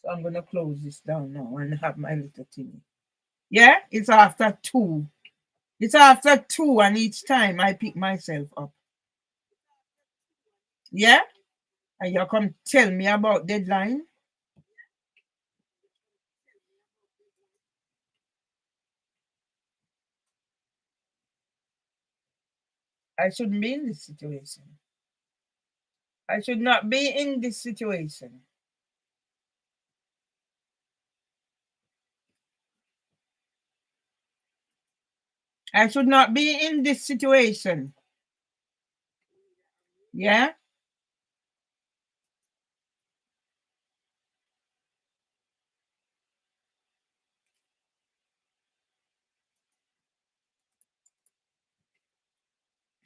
So I'm gonna close this down now and have my little thing. Yeah, it's after 2. It's after 2, and each time I pick myself up. Yeah? And you come tell me about deadline. I shouldn't be in this situation. I should not be in this situation. I should not be in this situation. Yeah?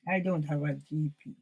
I don't have a GP.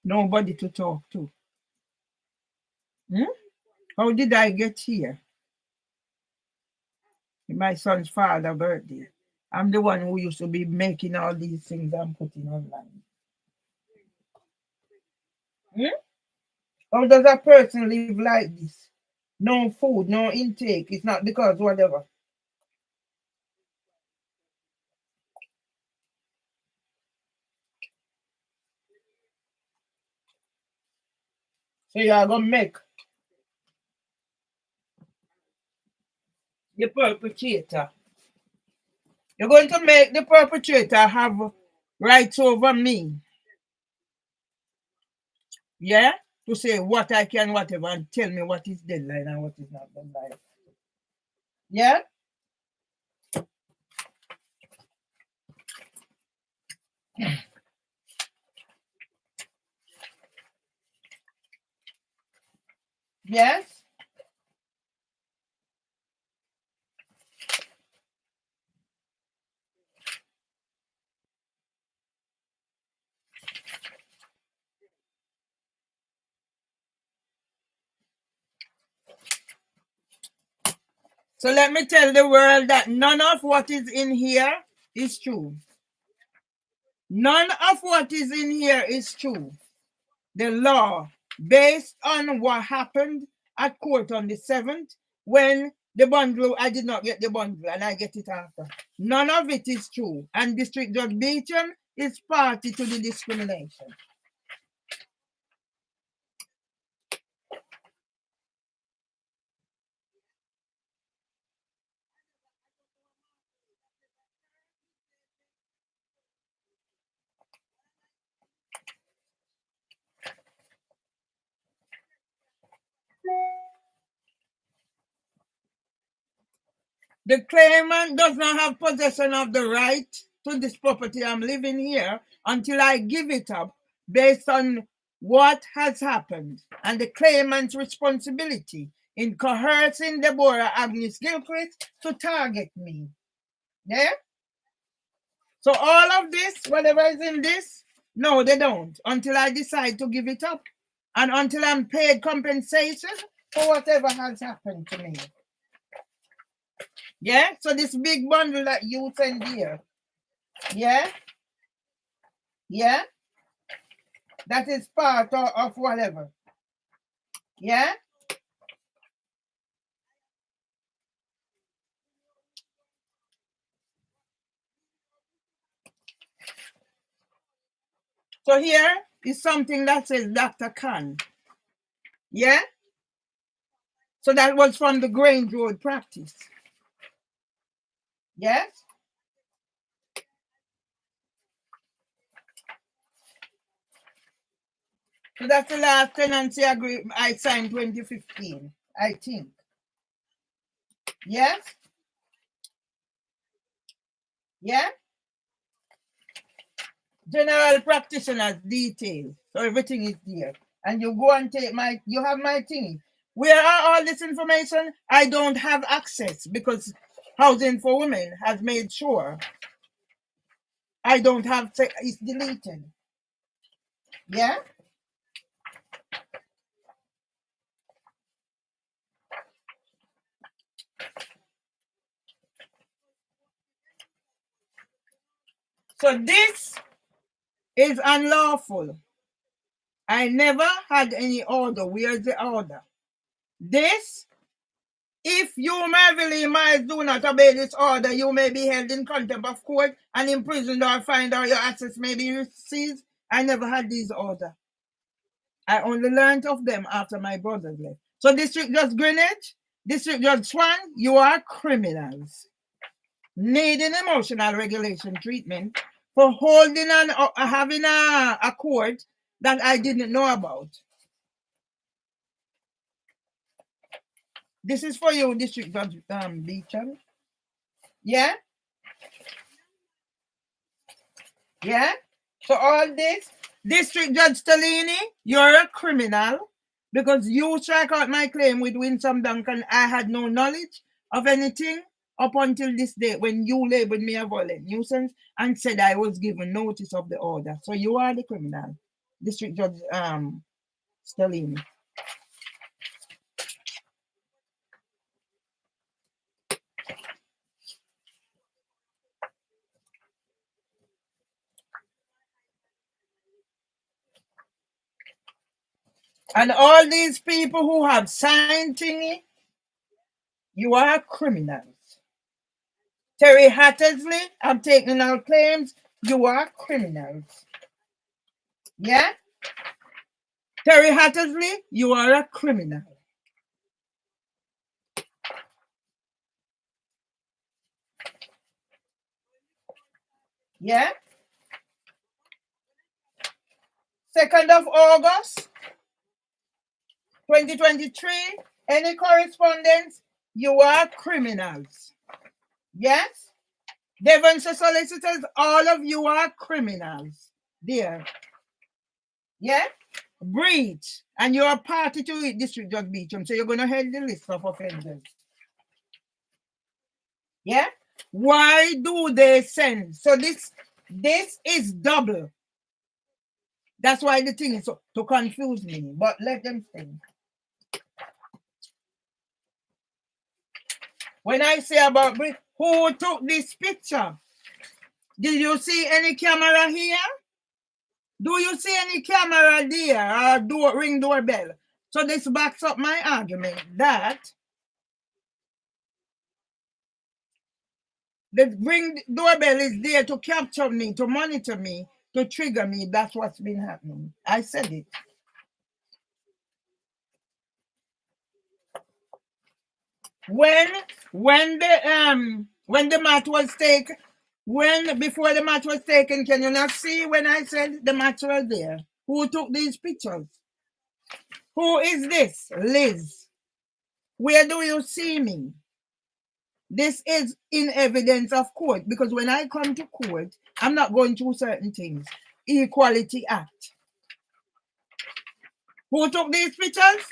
Nobody to talk to. How did I get here? My son's father's birthday. I'm the one who used to be making all these things I'm putting online. How does a person live like this? No food, no intake. It's not because whatever. So you are gonna make the perpetrator. You're going to make the perpetrator have rights over me. Yeah? To say what I can, whatever, and tell me what is deadline and what is not deadline. Yeah? Yes? So let me tell the world that none of what is in here is true. None of what is in here is true. The law, based on what happened at court on the 7th, when the bundle, I did not get the bundle and I get it after. None of it is true. And District Judge Beecham is party to the discrimination. The claimant does not have possession of the right to this property I'm living here until I give it up based on what has happened and the claimant's responsibility in coercing Deborah Agnes Gilchrist to target me. Yeah? So all of this, whatever is in this, no, they don't until I decide to give it up and until I'm paid compensation for whatever has happened to me. Yeah? So this big bundle that you send here, yeah? Yeah? That is part of whatever. Yeah? So here is something that says Dr. Khan. Yeah? So that was from the Grange Road practice. Yes? So that's the last tenancy agreement I signed 2015, I think. Yes? Yeah? General practitioner's details. So everything is there. And you go and take you have my thing. Where are all this information? I don't have access because Housing for Women has made sure I don't have, it's deleted. Yeah? So this is unlawful. I never had any order. Where's the order? This, if you merely might do not obey this order, you may be held in contempt of court and imprisoned or fined, or your assets may be seized. I never had these orders. I only learned of them after my brother left. So District Judge Greenwich, District Judge Swan, you are criminals needing emotional regulation treatment for holding and having a court that I didn't know about. This is for you, District Judge Beecham. Yeah? Yeah? So all this, District Judge Stellini, you're a criminal because you strike out my claim with Winsome Duncan. I had no knowledge of anything up until this day when you labeled me a violent nuisance and said I was given notice of the order. So you are the criminal, District Judge Stellini. And all these people who have signed thingy, you are criminals. Terry Hattersley, I'm taking out claims. You are criminals. Yeah? Terry Hattersley, you are a criminal. Yeah? 2nd of August, 2023, any correspondence, you are criminals. Yes? Devonshire solicitors, all of you are criminals. There. Yeah? Breach. And you're a party to it, District Judge Beecham. So you're going to head the list of offenders. Yeah? Why do they send? So this is double. That's why the thing is to confuse me. But let them think. When I say about who took this picture? Did you see any camera here? Do you see any camera there or ring doorbell? So this backs up my argument that the ring doorbell is there to capture me, to monitor me, to trigger me. That's what's been happening. I said it. When the match was taken, before the match was taken, can you not see when I said the match was there? Who took these pictures? Who is this? Liz. Where do you see me? This is in evidence of court because when I come to court, I'm not going through certain things. Equality Act. Who took these pictures?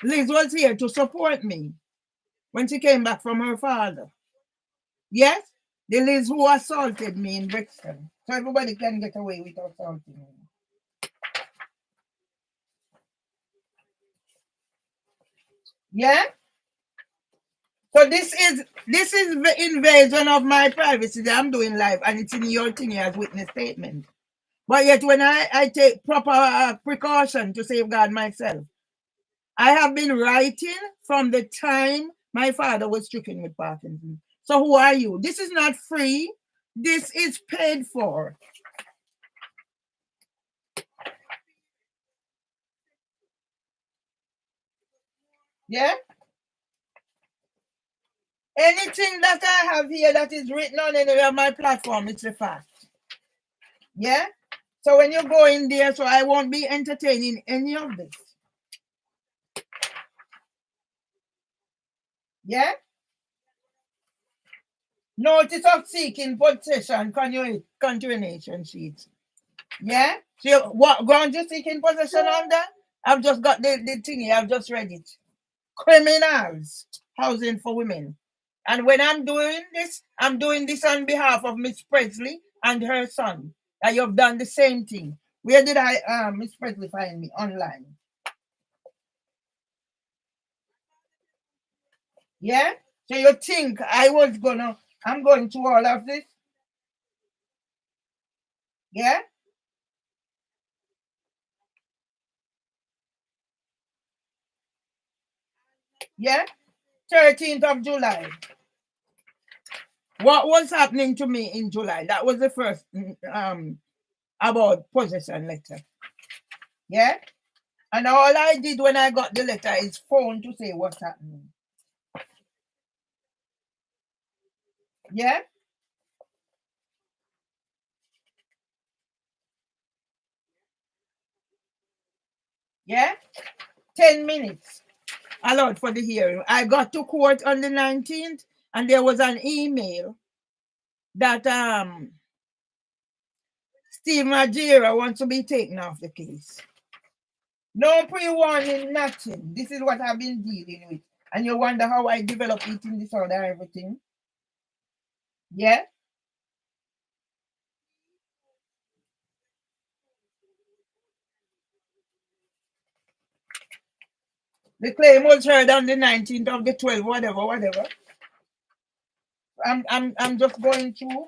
Liz was here to support me when she came back from her father. Yes? The Liz who assaulted me in Brixton. So everybody can get away with assaulting me. Yeah? So this is the invasion of my privacy that I'm doing live, and it's in your thing as witness statement. But yet when I take proper precaution to safeguard myself, I have been writing from the time my father was stricken with Parkinson's. So who are you? This is not free. This is paid for. Yeah? Anything that I have here that is written on any of my platform, it's a fact. Yeah? So when you go in there, so I won't be entertaining any of this. Yeah? Notice of seeking possession, continuation sheets. Yeah? So what ground you seeking possession under? I've just got the thingy, I've just read it. Criminals housing for women. And when I'm doing this on behalf of Miss Presley and her son. And you've done the same thing. Where did Miss Presley find me? Online. Yeah? So you think I'm going through all of this? Yeah? Yeah? 13th of July. What was happening to me in July? That was the first about possession letter. Yeah? And all I did when I got the letter is phone to say what's happening. Yeah? Yeah? 10 minutes allowed for the hearing. I got to court on the 19th and there was an email that Steve Majera wants to be taken off the case. No pre-warning, nothing. This is what I've been dealing with. And you wonder how I developed eating disorder, everything. Yeah? The claim was heard on the 19th of the 12th, whatever. I'm just going through.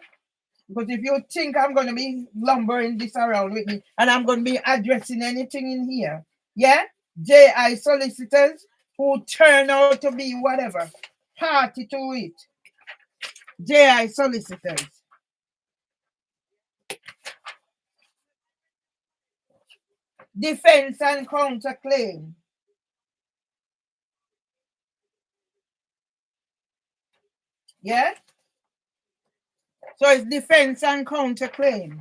Because if you think I'm going to be lumbering this around with me and I'm going to be addressing anything in here, yeah? JI solicitors who turn out to be whatever, party to it. JI solicitors. Defense and counterclaim. Yeah? So it's defense and counterclaim.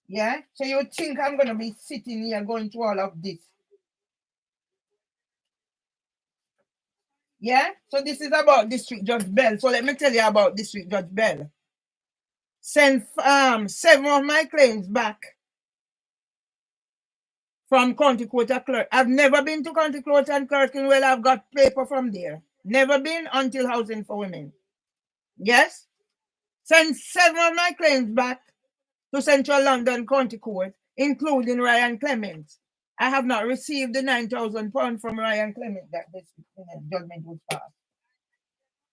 Yeah? So you think I'm going to be sitting here going through all of this? Yeah? So this is about District Judge Bell. So let me tell you about District Judge Bell. Send 7 of my claims back from County Court of Clerk. I've never been to County Court and Clerkenwell. I've got paper from there. Never been until Housing for Women. Yes? Send 7 of my claims back to Central London County Court, including Ryan Clements. I have not received the £9,000 from Ryan Clements that this judgment was passed.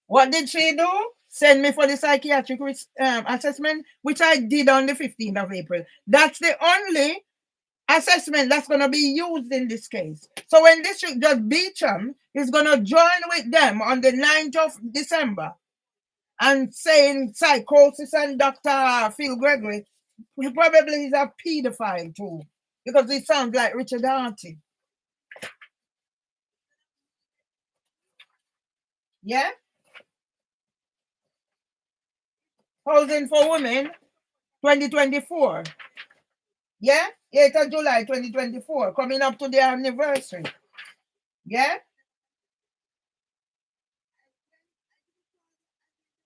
What did she do? Send me for the psychiatric assessment, which I did on the 15th of April. That's the only assessment that's going to be used in this case. So when District Judge Beecham is going to join with them on the 9th of December and saying psychosis and Dr. Phil Gregory, he probably is a pedophile too, because he sounds like Richard Harty. Yeah? Housing for Women, 2024. Yeah? 8th of July, 2024, coming up to the anniversary. Yeah?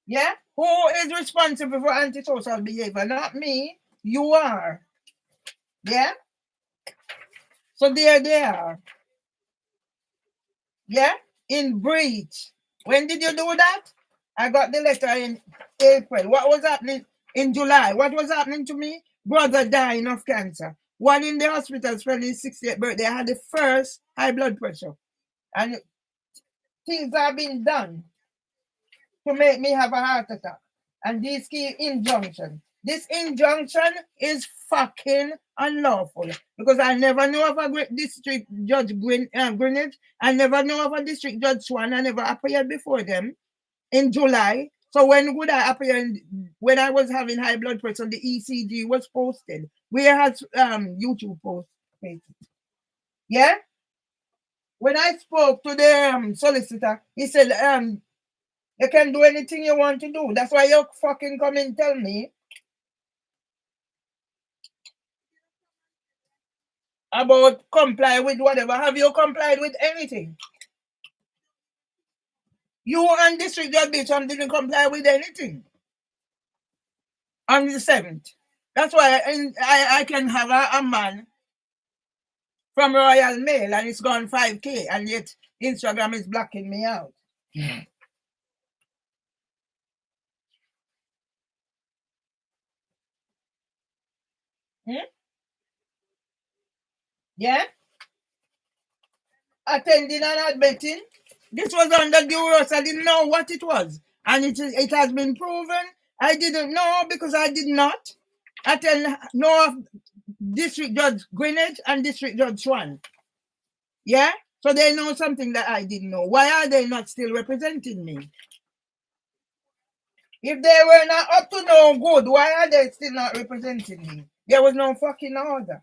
Yeah? Who is responsible for antisocial behavior? Not me. You are. Yeah? So there they are. Yeah? In breach. When did you do that? I got the letter in April. What was happening in July? What was happening to me? Brother dying of cancer. One in the hospital spending his 60th birthday. I had the first high blood pressure. And things have been done to make me have a heart attack. And this key injunction. This injunction is fucking unlawful because I never knew of a district judge Greenwich. I never knew of a district judge Swan. I never appeared before them in July. So when would I appear? When I was having high blood pressure, the ECG was posted. Where has YouTube posted? Yeah. When I spoke to the solicitor, he said, you can do anything you want to do. That's why you fucking come and tell me about comply with whatever. Have you complied with anything? You and District Judge Beecham didn't comply with anything on the 7th. That's why I can have a man from Royal Mail and it's gone 5K and yet Instagram is blocking me out. Yeah? Attending and admitting. This was under duress. I didn't know what it was. And it has been proven. I didn't know because I did not attend no District Judge Greenwich and District Judge Swan. Yeah? So they know something that I didn't know. Why are they not still representing me? If they were not up to no good, why are they still not representing me? There was no fucking order.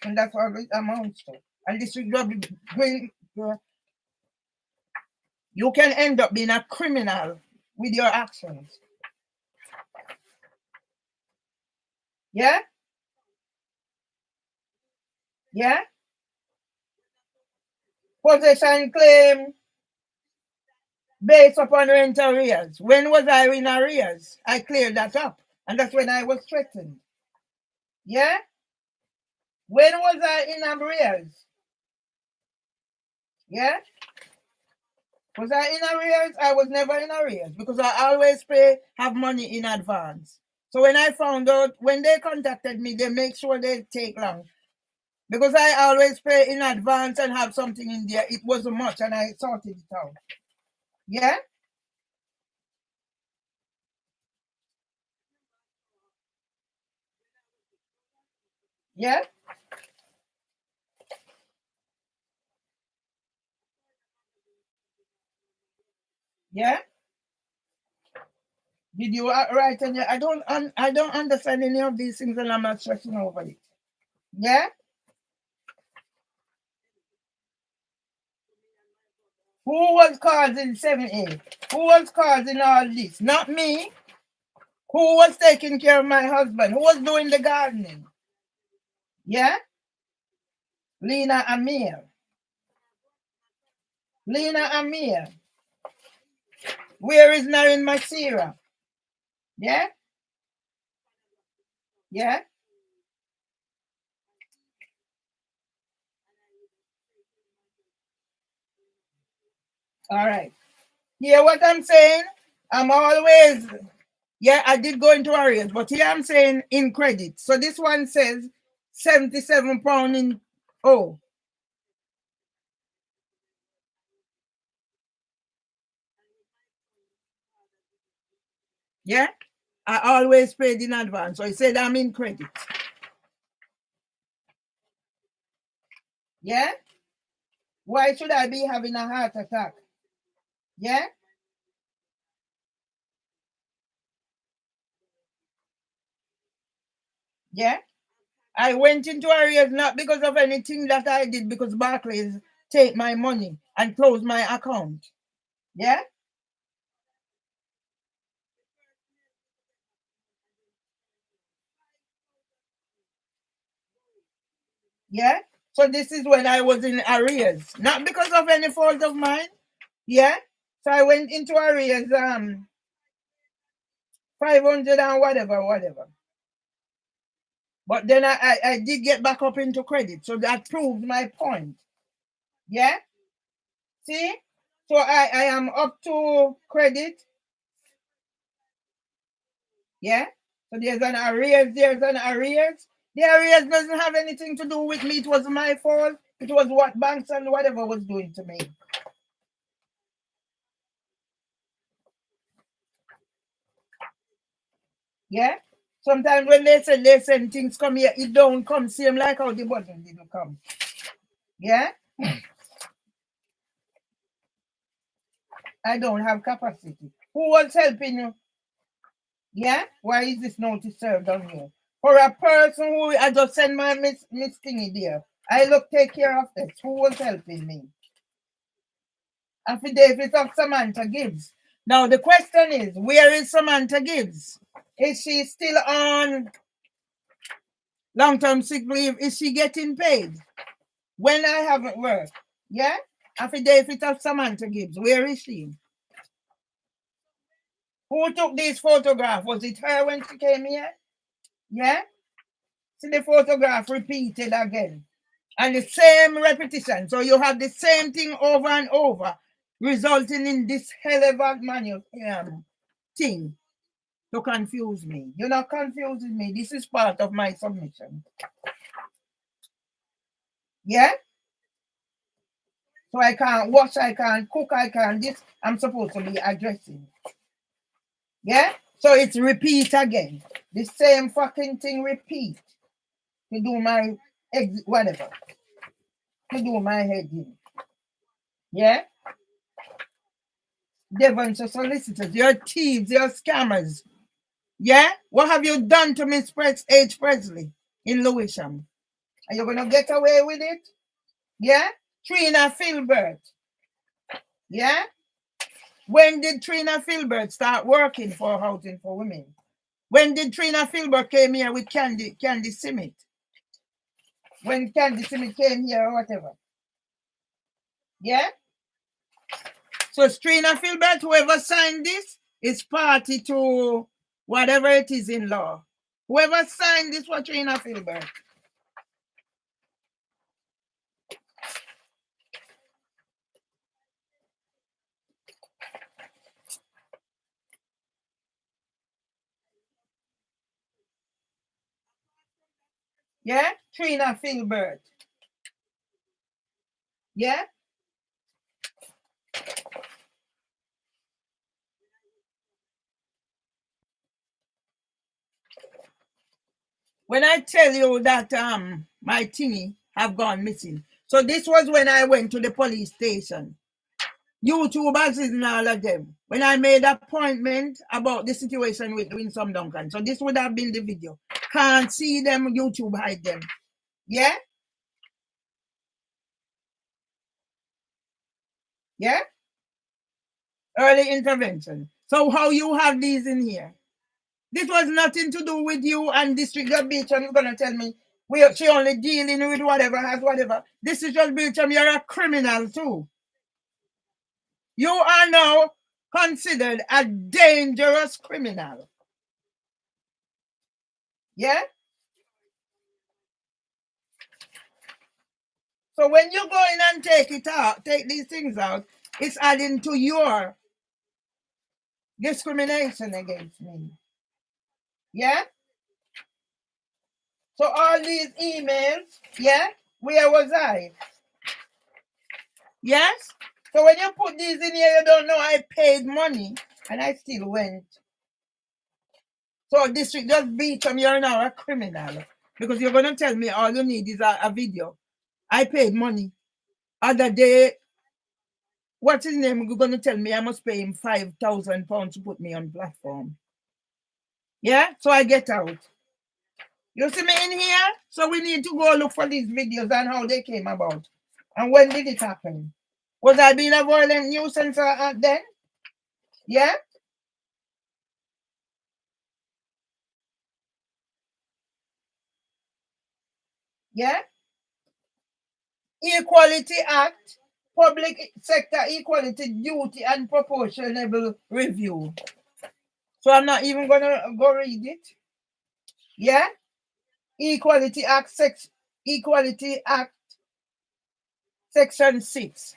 And that's what it amounts to. And District Judge Greenwich, you can end up being a criminal with your actions. Yeah? Yeah? Possession claim based upon rent arrears. When was I in arrears? I cleared that up. And that's when I was threatened. Yeah? When was I in arrears? Yeah? Was I in arrears? I was never in arrears because I always have money in advance. So when I found out, when they contacted me, they make sure they take long. Because I always pay in advance and have something in there. It wasn't much and I sorted it out. Yeah? Yeah? Yeah? Did you write on your, I don't understand any of these things and I'm not stressing over it. Yeah? Who was causing 7A? Who was causing all this? Not me. Who was taking care of my husband? Who was doing the gardening? Yeah? Lena Amir. Lena Amir. Where is Narin Masira? Yeah? Yeah? All right. Hear what I'm saying? I'm always, yeah, I did go into arrears, but here I'm saying in credit. So this one says £77 in, oh. Yeah? I always paid in advance. So I said I'm in credit. Yeah? Why should I be having a heart attack? Yeah? Yeah? I went into arrears not because of anything that I did, because Barclays take my money and close my account. Yeah? Yeah? So this is when I was in arrears, not because of any fault of mine. Yeah? So I went into arrears 500 and whatever. But then I did get back up into credit. So that proved my point. Yeah? See? So I am up to credit. Yeah? So there's an arrears. The arrears doesn't have anything to do with me. It was my fault. It was what banks and whatever was doing to me. Yeah? Sometimes when they send things come here, it don't come same like how the button didn't come. Yeah? I don't have capacity. Who was helping you? Yeah? Why is this notice served on you? For a person who I just send my miss thingy there. I take care of this. Who was helping me? Affidavit of Samantha Gibbs. Now the question is, where is Samantha Gibbs? Is she still on long-term sick leave? Is she getting paid? When I haven't worked. Yeah? Affidavit of Samantha Gibbs. Where is she? Who took this photograph? Was it her when she came here? Yeah? See the photograph repeated again. And the same repetition. So you have the same thing over and over, resulting in this hell of a thing to confuse me. You're not confusing me. This is part of my submission. Yeah? So I can't wash, I can't cook, I can't this. I'm supposed to be addressing. Yeah? So it's repeat again. The same fucking thing repeat. To do my whatever. To do my head in. Yeah? Devon solicitors, you're thieves, you're scammers. Yeah? What have you done to Miss H. Presley in Lewisham? Are you gonna get away with it? Yeah? Trina Filbert. Yeah? When did Trina Filbert start working for Housing for Women? When did Trina Filbert came here with Candy Simit? When Candy Simit came here or whatever. Yeah? So Trina Filbert, whoever signed this, is party to whatever it is in law. Whoever signed this for Trina Filbert. Yeah? Trina Filbert. Yeah? When I tell you that my thingy have gone missing. So this was when I went to the police station. YouTubers is all of them. When I made appointment about the situation with Winsome Duncan. So this would have been the video. Can't see them, YouTube hide them. Yeah? Yeah? Early intervention. So how you have these in here? This was nothing to do with you and District Judge Beecham is going to tell me she only dealing with whatever, has whatever. District Judge Beecham, you're a criminal too. You are now considered a dangerous criminal. Yeah? So when you go in and take it out, take these things out, it's adding to your discrimination against me. Yeah? So all these emails, yeah? Where was I? Yes? So when you put these in here, you don't know I paid money and I still went. So District Judge Beecham, you're now a criminal because you're going to tell me all you need is a video. I paid money. Other day, what's his name? You're going to tell me I must pay him £5,000 to put me on platform. Yeah? So I get out. You see me in here? So we need to go look for these videos and how they came about. And when did it happen? Was I being a violent nuisance then? Yeah? Yeah? Equality Act, Public Sector Equality Duty and Proportionable Review. So I'm not even going to go read it. Yeah? Equality Act, Equality Act, Section 6.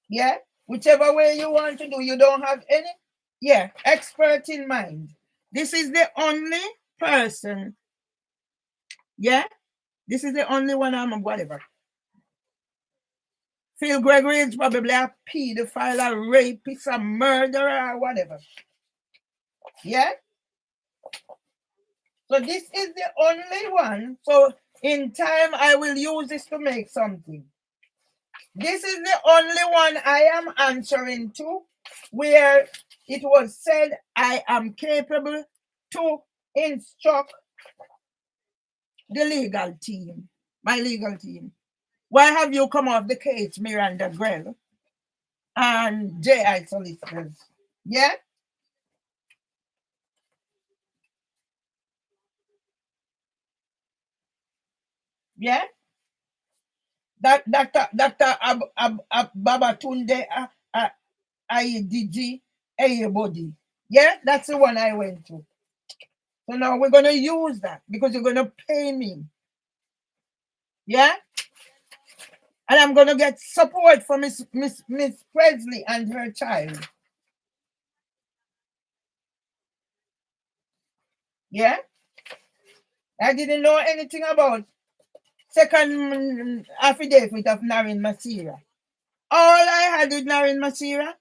Yeah? Whichever way you want to do, you don't have any, expert in mind. This is the only person, this is the only one I'm whatever. Phil Gregory is probably a pedophile, a rapist, a murderer, or whatever. Yeah? So this is the only one. So in time, I will use this to make something. This is the only one I am answering to where it was said I am capable to instruct the legal team, my legal team. Why have you come off the case, Miranda Grell and J.I. solicitors? Yeah? Yeah? That Dr. Babatunde IDG, everybody. Yeah? That's the one I went to. So now we're going to use that because you're going to pay me. Yeah? And I'm going to get support from Miss Presley and her child. Yeah? I didn't know anything about second affidavit of Narine Masira. All I had with Narine Masira,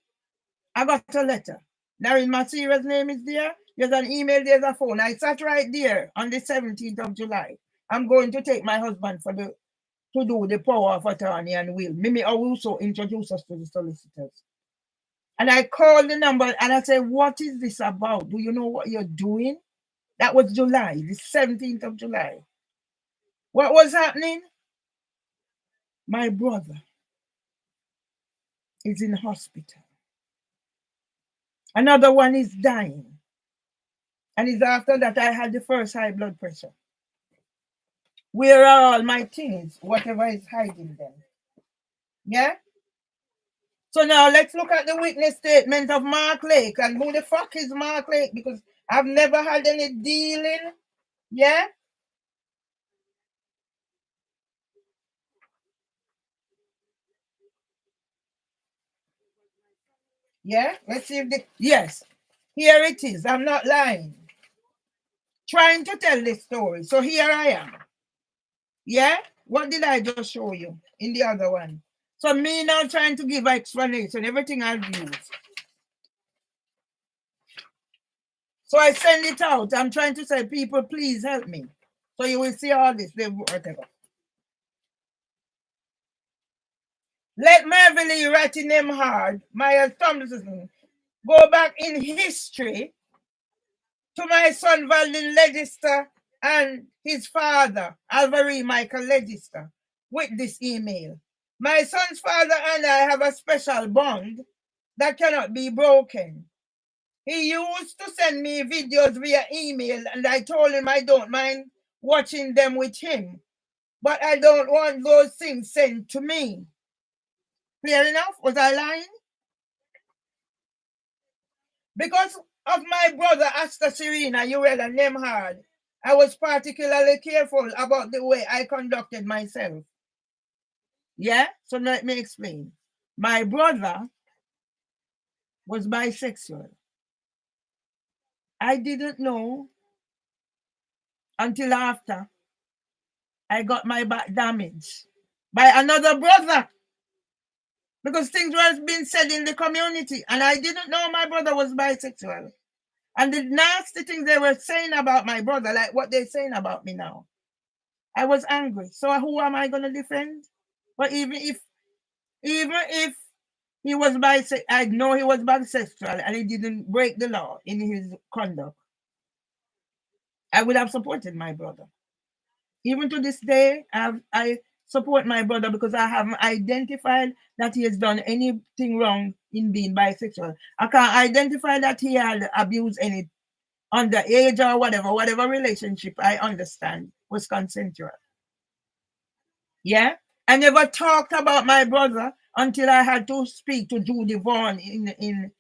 I got a letter. Narine Masira's name is there. There's an email, there's a phone. I sat right there on the 17th of July. I'm going to take my husband to do the power of attorney and will. Mimi also introduced us to the solicitors. And I called the number and I said, what is this about? Do you know what you're doing? That was July, the 17th of July. What was happening? My brother is in hospital. Another one is dying. And it's after that I had the first high blood pressure. Where are all my things? Whatever is hiding them. Yeah? So now let's look at the witness statement of Mark Lake. And who the fuck is Mark Lake? Because I've never had any dealing. Yeah? Yeah? Let's see if the... Yes. Here it is. I'm not lying. Trying to tell this story. So here I am. Yeah? What did I just show you in the other one? So me now trying to give an explanation. Everything I've used. So I send it out. I'm trying to say, people, please help me. So you will see all this. Whatever. Let Merville writing them hard. Maya Thompson go back in history to my son Valdin Legister and his father, Alvary Michael Legister, with this email. My son's father and I have a special bond that cannot be broken. He used to send me videos via email, and I told him I don't mind watching them with him, but I don't want those things sent to me. Clear enough? Was I lying? Because of my brother Asta Serena, Urel and Nemhard, I was particularly careful about the way I conducted myself. Yeah? So let me explain. My brother was bisexual. I didn't know until after I got my back damaged by another brother. Because things were being said in the community, and I didn't know my brother was bisexual. And the nasty things they were saying about my brother, like what they're saying about me now, I was angry. So who am I going to defend? But even if he was bisexual, I know he was bisexual and he didn't break the law in his conduct, I would have supported my brother. Even to this day, I support my brother because I haven't identified that he has done anything wrong in being bisexual. I can't identify that he had abused any underage or whatever relationship I understand was consensual. Yeah? I never talked about my brother until I had to speak to Judy Vaughn in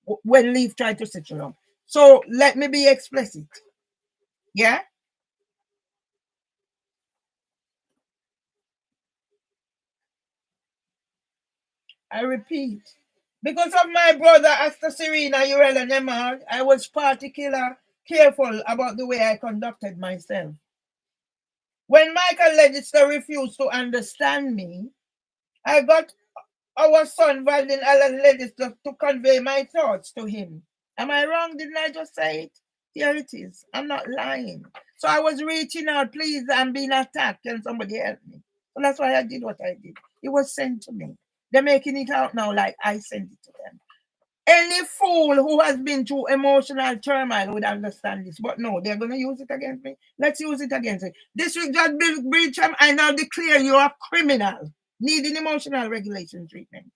when Leaf tried to settle him. So let me be explicit. Yeah? I repeat, because of my brother Asta Serena, Urel and Nemhard, I was particularly careful about the way I conducted myself. When Michael Legister refused to understand me, I got our son Valdin Alan Legister to convey my thoughts to him. Am I wrong? Didn't I just say it? Here it is. I'm not lying. So I was reaching out, please, I'm being attacked. Can somebody help me? So that's why I did what I did. It was sent to me. They're making it out now like I sent it to them. Any fool who has been through emotional turmoil would understand this. But no, they're going to use it against me. Let's use it against me. District Judge Bill Breacham, I now declare you a criminal needing emotional regulation treatment.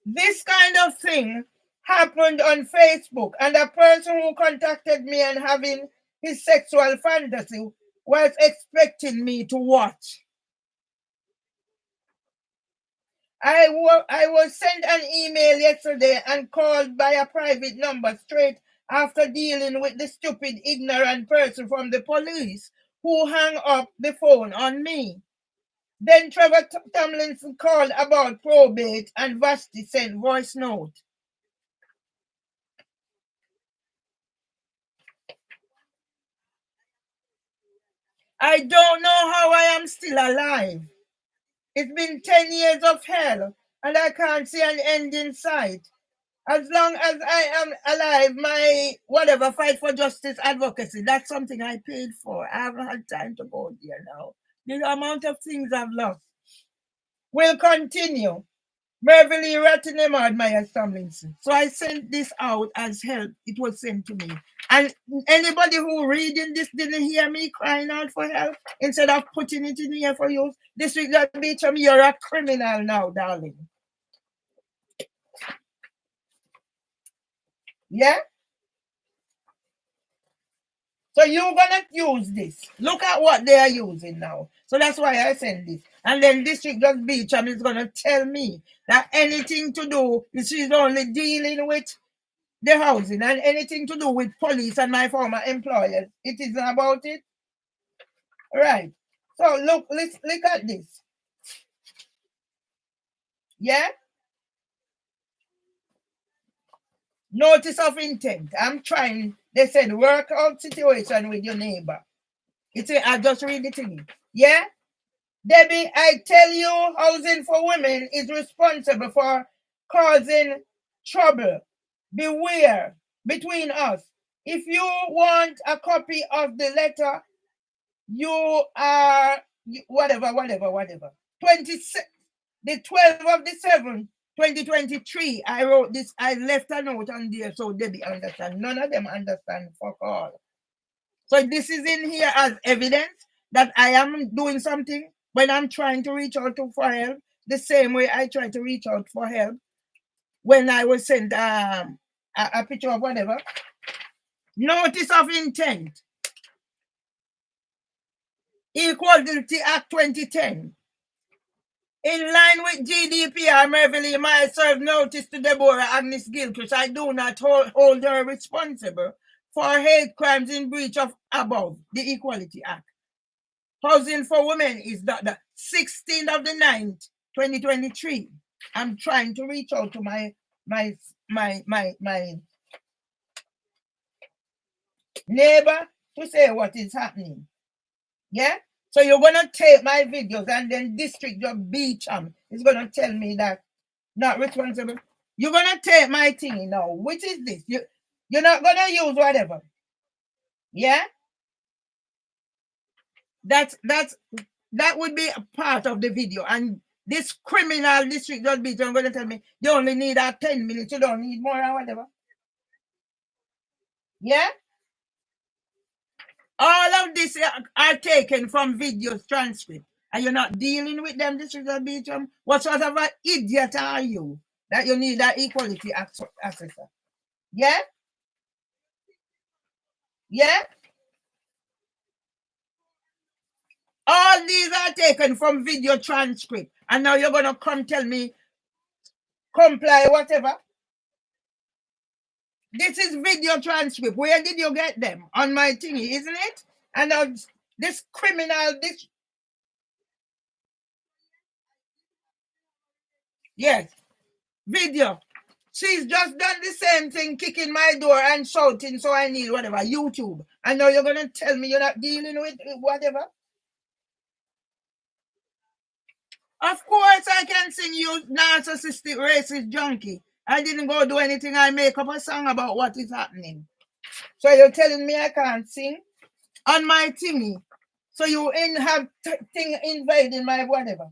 This kind of thing happened on Facebook, and a person who contacted me and having his sexual fantasy was expecting me to watch. I was sent an email yesterday and called by a private number straight after dealing with the stupid, ignorant person from the police who hung up the phone on me. Then Trevor Tomlinson called about probate and Vashti sent voice note. I don't know how I am still alive. It's been 10 years of hell and I can't see an end in sight. As long as I am alive, my whatever fight for justice advocacy, that's something I paid for. I haven't had time to go there now. The amount of things I've lost will continue. Beverly Rattingham, Myers Tomlinson. So I sent this out as help. It was sent to me. And anybody who reading this didn't hear me crying out for help, instead of putting it in here for you, District Judge Beecham, you're a criminal now, darling. Yeah? So you're gonna use this. Look at what they are using now. So that's why I send this. And then District Judge Beecham is gonna tell me that anything to do, she's only dealing with the housing and anything to do with police and my former employers. It isn't about it. Right. So look at this. Yeah? Notice of intent. I'm trying. They said work out situation with your neighbor. I just read the thing. Yeah? Debbie, I tell you, Housing for Women is responsible for causing trouble. Beware between us. If you want a copy of the letter, you are whatever. 26, the 12th of the 7th, 2023. I wrote this. I left a note on there so Debbie understand. None of them understand fuck all. So this is in here as evidence that I am doing something when I'm trying to reach out for help, the same way I try to reach out for help when I was sent a picture of whatever. Notice of intent. Equality Act 2010. In line with GDPR, Mervyn might serve notice to Deborah Agnes Gilchrist. I do not hold her responsible for hate crimes in breach of above the Equality Act. Housing for Women is the 16th of the 9th, 2023. I'm trying to reach out to my neighbor to say what is happening. Yeah? So you're going to take my videos and then District Judge Beecham is going to tell me that not responsible. You're going to take my thing now. Which is this? You're not going to use whatever. Yeah? That would be a part of the video. And this criminal District Judge Beecham going to tell me you only need 10 minutes. You don't need more or whatever. Yeah? All of this are taken from videos transcript. And you're not dealing with them, District Judge Beecham? What sort of an idiot are you that you need that equality assessor? Yeah? Yeah? All these are taken from video transcript. And now you're going to come tell me, comply, whatever. This is video transcript. Where did you get them? On my thingy, isn't it? And now this criminal, this... Yes. Video. She's just done the same thing, kicking my door and shouting, so I need whatever, YouTube. And now you're going to tell me you're not dealing with whatever? Of course I can sing you narcissistic, racist junkie. I didn't go do anything. I make up a song about what is happening. So you're telling me I can't sing? On my thingy. So you have thing invading my whatever.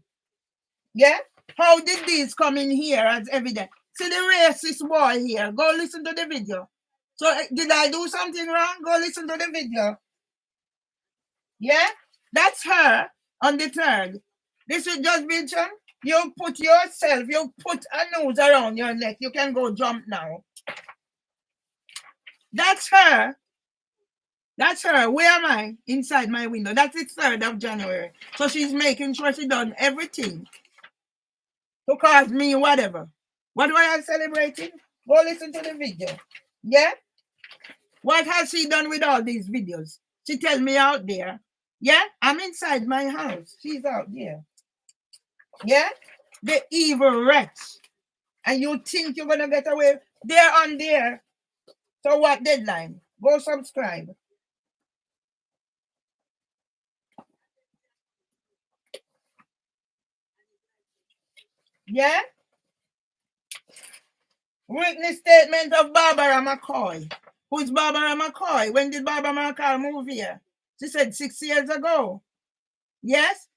Yeah? How did these come in here as evidence? See the racist boy here. Go listen to the video. So did I do something wrong? Go listen to the video. Yeah? That's her on the 3rd. This is Judge Beecham. You put a noose around your neck. You can go jump now. That's her. That's her. Where am I? Inside my window. That's the 3rd of January. So she's making sure she done everything. to cause me whatever. What were I celebrating? Go listen to the video. Yeah? What has she done with all these videos? She tell me out there. Yeah? I'm inside my house. She's out there. Yeah? The evil wretch. And you think you're going to get away? They're on there. So what deadline? Go subscribe. Yeah? Witness statement of Barbara McCoy. Who's Barbara McCoy? When did Barbara McCoy move here? She said 6 years ago. Yes?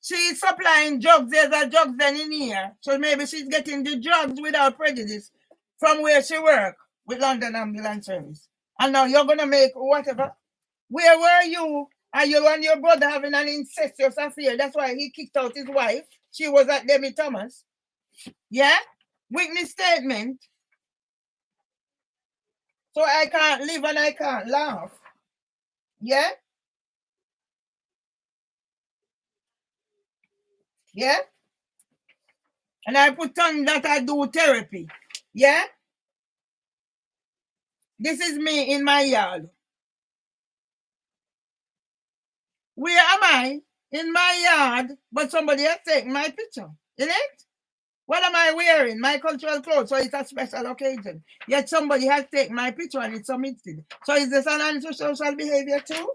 She's supplying drugs. There's a drugs then in here. So maybe she's getting the drugs without prejudice from where she worked with London Ambulance Service. And now you're going to make whatever. Where were you? Are you and your brother having an incestuous affair? That's why he kicked out his wife. She was at Demi Thomas. Yeah? Witness statement. So I can't live and I can't laugh. Yeah? Yeah? And I put on that I do therapy. Yeah? This is me in my yard. Where am I? In my yard, but somebody has taken my picture. In it? What am I wearing? My cultural clothes, so it's a special occasion. Yet somebody has taken my picture and it's submitted. So is this an antisocial behavior too?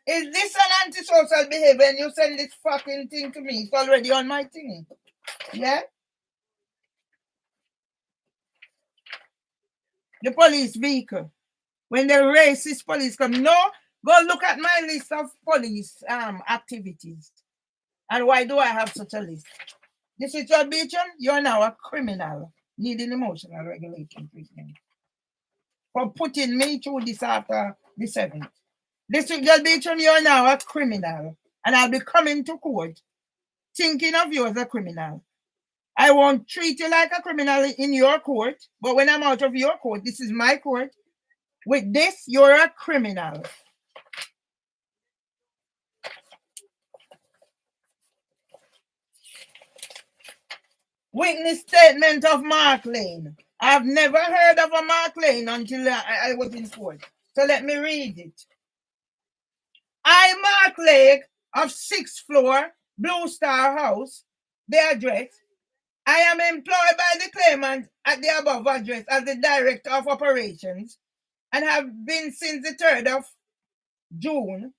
Is this an antisocial behavior when you send this fucking thing to me? It's already on my thingy. Yeah? The police vehicle. When the racist police come, no, go look at my list of police activities. And why do I have such a list? This is your Beecham, you're now a criminal needing emotional regulation treatment for putting me through this after the 7th. This is your Beecham, you're now a criminal. And I'll be coming to court thinking of you as a criminal. I won't treat you like a criminal in your court, but when I'm out of your court, this is my court. With this, you're a criminal. Witness statement of Mark Lane. I've never heard of a Mark Lane until I was in court. So let me read it. I, Mark Lake, of 6th floor, Blue Star House, the address. I am employed by the claimant at the above address as the Director of Operations and have been since the 3rd of June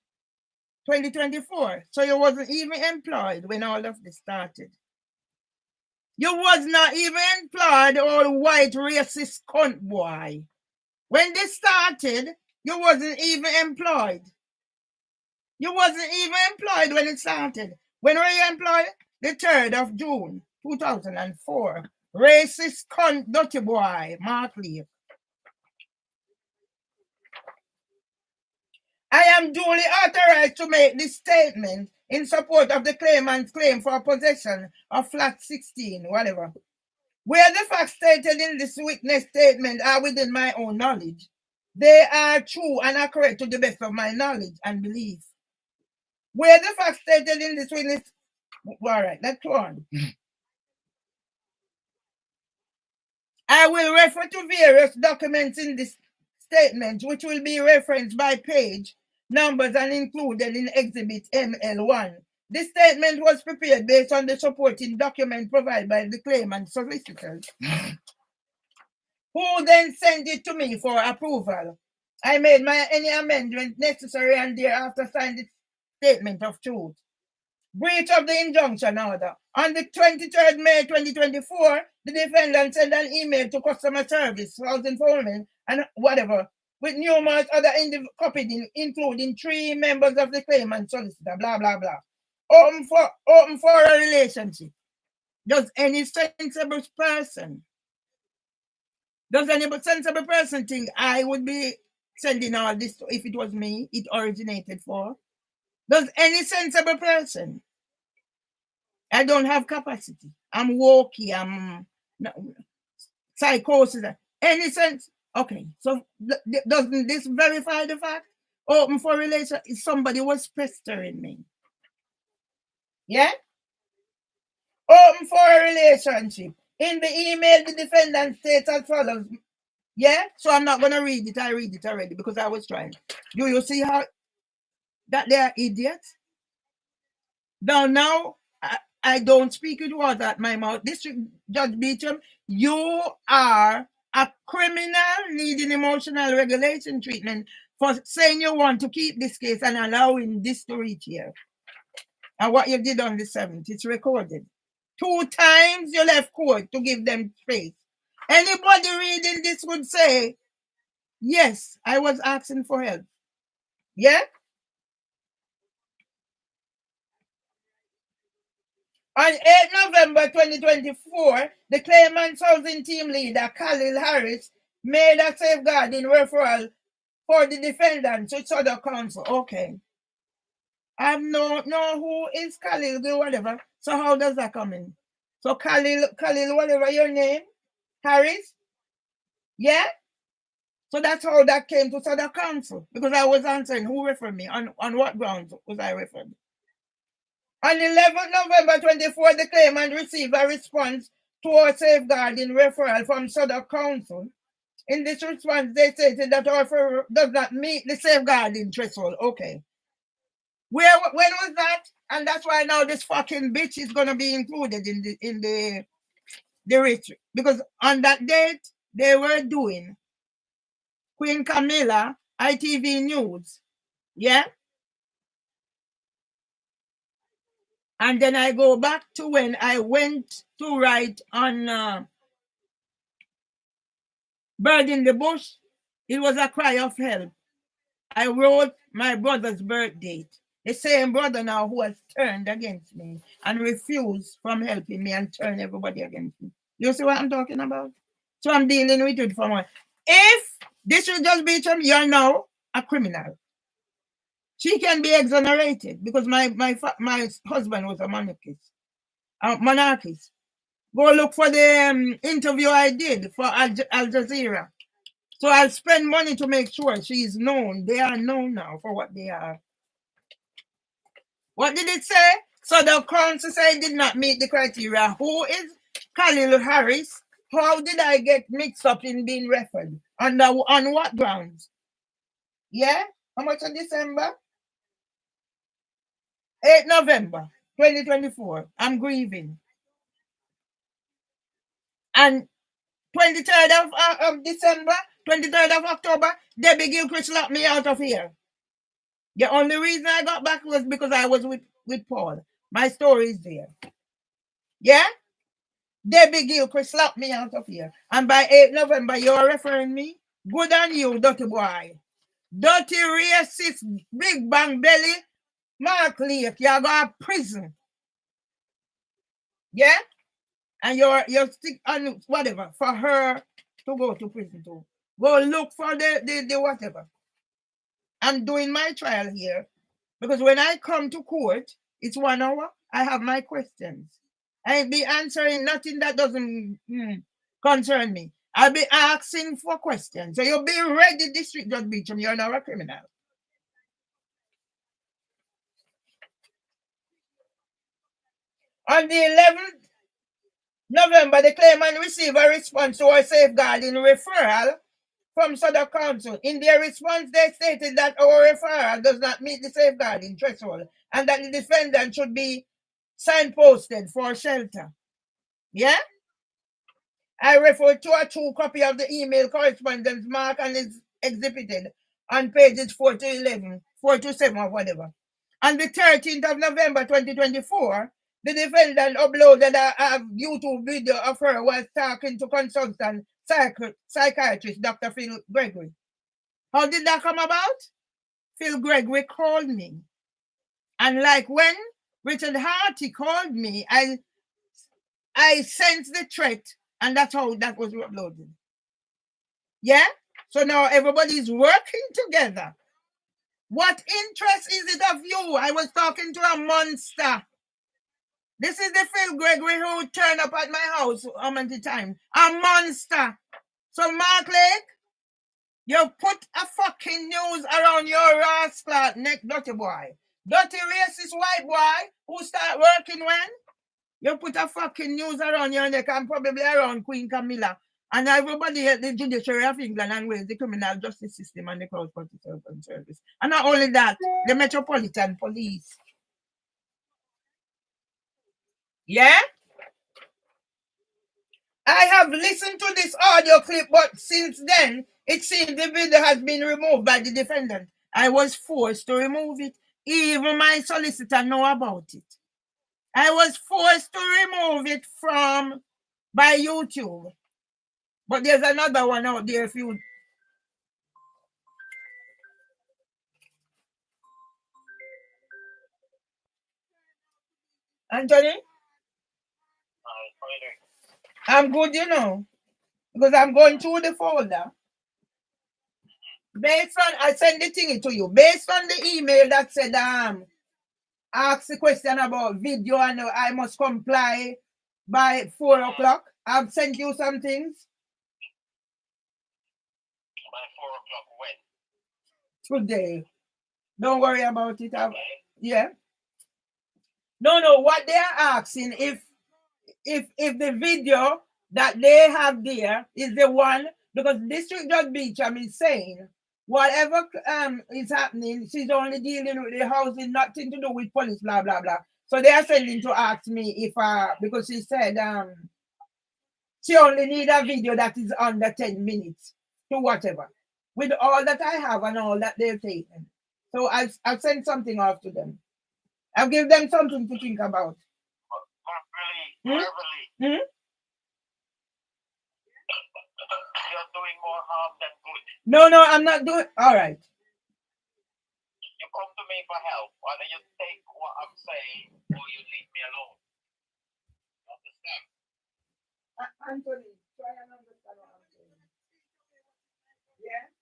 2024. So you wasn't even employed when all of this started. You was not even employed, old white racist cunt boy. When this started, you wasn't even employed. You wasn't even employed when it started. When were you employed? The 3rd of June 2004. Racist cunt dirty boy, Mark Lee. I am duly authorized to make this statement in support of the claimant's claim for possession of flat 16, whatever. Where the facts stated in this witness statement are within my own knowledge, they are true and accurate to the best of my knowledge and belief. Where the facts stated in this witness, all right, let's go on. I will refer to various documents in this statement, which will be referenced by page, numbers, and included in Exhibit ML1. This statement was prepared based on the supporting document provided by the claimant solicitors, who then sent it to me for approval. I made any amendment necessary and thereafter signed the statement of truth. Breach of the injunction order. On the 23rd May 2024, the defendant sent an email to customer service, house informant, and whatever, with numerous other copied in, including 3 members of the claimant solicitor, blah, blah, blah. Open for a relationship. Does any sensible person think I would be sending all this if it was me, it originated for? Does any sensible person? I don't have capacity. I'm wokey. I'm psychosis. Any sense? Okay. So doesn't this verify the fact? Open for relation. Somebody was pestering me. Yeah? Open for a relationship. In the email, the defendant states as follows. Yeah? So I'm not going to read it. I read it already because I was trying. Do you see how that they are idiots? Now, I don't speak with words at my mouth. District Judge Beecham, you are a criminal needing emotional regulation treatment for saying you want to keep this case and allowing this to reach here. And what you did on the 7th, it's recorded. 2 times you left court to give them space. Anybody reading this would say, yes, I was asking for help. Yeah? On 8 November 2024, the claimant's housing team leader, Khalil Harris, made a safeguarding referral for the defendant to Southern Council. Okay. I have no who is Khalil, whatever. So how does that come in? So Khalil, whatever your name, Harris? Yeah? So that's how that came to Southern Council. Because I was answering who referred me. On what grounds was I referred? On 11 November 24, the claimant received a response to a safeguarding referral from Southern Council. In this response, they stated that offer does not meet the safeguarding threshold. Okay. When was that? And that's why now this fucking bitch is gonna be included in the retreat. Because on that date, they were doing Queen Camilla, ITV News. Yeah? And then I go back to when I went to write on Bird in the Bush. It was a cry of help. I wrote my brother's birth date. The same brother now who has turned against me and refused from helping me and turned everybody against me. You see what I'm talking about? So I'm dealing with it from one. If this will just be from you're now a criminal. She can be exonerated because my husband was a monarchist. Go look for the interview I did for Al Jazeera. So I'll spend money to make sure she's known. They are known now for what they are. What did it say? So the council said it did not meet the criteria. Who is Khalil Harris? How did I get mixed up in being referred? On what grounds? Yeah? How much on December? 8 November 2024. I'm grieving. And 23rd of December, 23rd of October, Debbie Gilchrist locked me out of here. The only reason I got back was because I was with Paul. My story is there. Yeah? Debbie Gilchrist slapped me out of here. And by 8 November, you're referring me? Good on you, dirty boy. Dirty racist, big bang belly, Mark Lake. You're going to prison. Yeah? And you're stick on whatever for her to go to prison too. Go look for the whatever. I'm doing my trial here because when I come to court, it's 1 hour. I have my questions. I'll be answering nothing that doesn't concern me. I'll be asking for questions. So you'll be ready, District Judge Beecham. You're not a criminal. On the 11th November, the claimant received a response to a safeguarding referral from Southern Council. In their response, they stated that our referral does not meet the safeguarding threshold and that the defendant should be signposted for shelter. Yeah? I refer to a true copy of the email correspondence marked and is exhibited on pages 4 to 11, 4 to 7 or whatever. On the 13th of November 2024, the defendant uploaded a YouTube video of her while talking to consultant psychiatrist Dr. Phil Gregory. How did that come about? Phil Gregory called me. And like when Richard Harty called me, I sensed the threat, and that's how that was uploaded. Yeah? So now everybody's working together. What interest is it of you? I was talking to a monster. This is the Phil Gregory who turned up at my house how many times? A monster. So Mark Lake, you put a fucking news around your rascal neck, dirty boy. Dirty racist white boy who start working when? You put a fucking news around your neck and probably around Queen Camilla. And everybody at the judiciary of England and Wales, the criminal justice system and the crowd protection service. And not only that, the Metropolitan Police. Yeah? I have listened to this audio clip, but since then, it seems the video has been removed by the defendant. I was forced to remove it. Even my solicitor know about it. I was forced to remove it from by YouTube. But there's another one out there if you... Anthony? I'm good, you know, because I'm going through the folder. Based on, I send the thing to you. Based on the email that said, ask the question about video and I must comply by 4 o'clock. I've sent you some things. By 4 o'clock when? Today. Don't worry about it. Yeah. No. What they are asking if the video that they have there is the one, because District Judge Beecham is saying whatever is happening, she's only dealing with the housing, nothing to do with police, blah blah blah. So they are sending to ask me if because she said she only need a video that is under 10 minutes to whatever. With all that I have and all that they've taken. So I've sent something off to them. I'll give them something to think about. You're doing more harm than good. No, I'm not doing. All right. You come to me for help. Whether you take what I'm saying or you leave me alone. Understand? Anthony, try and understand what I'm saying. Yeah.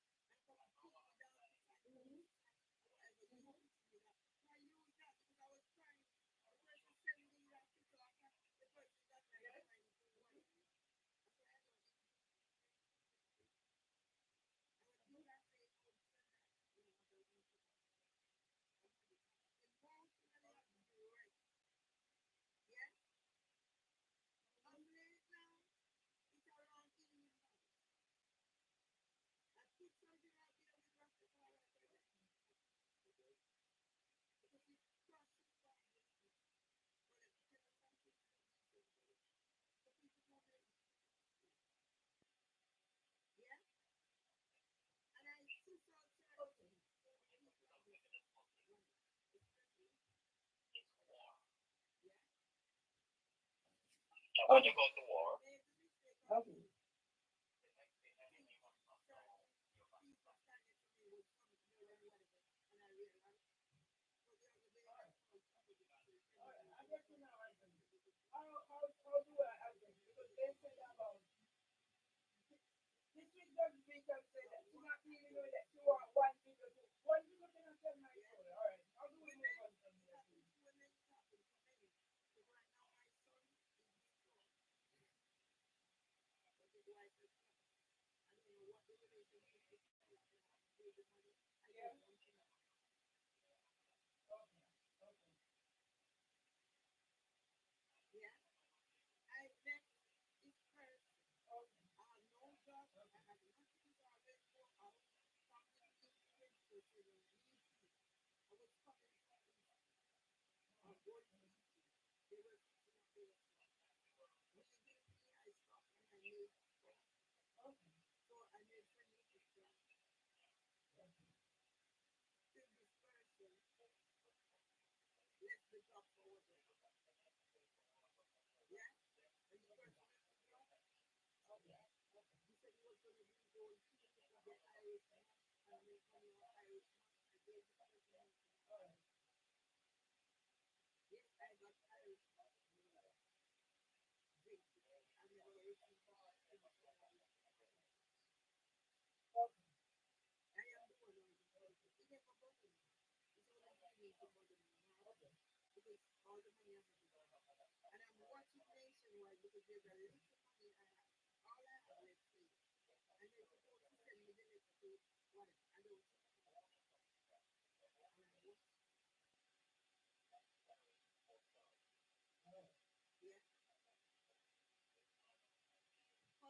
When you go to war. Okay.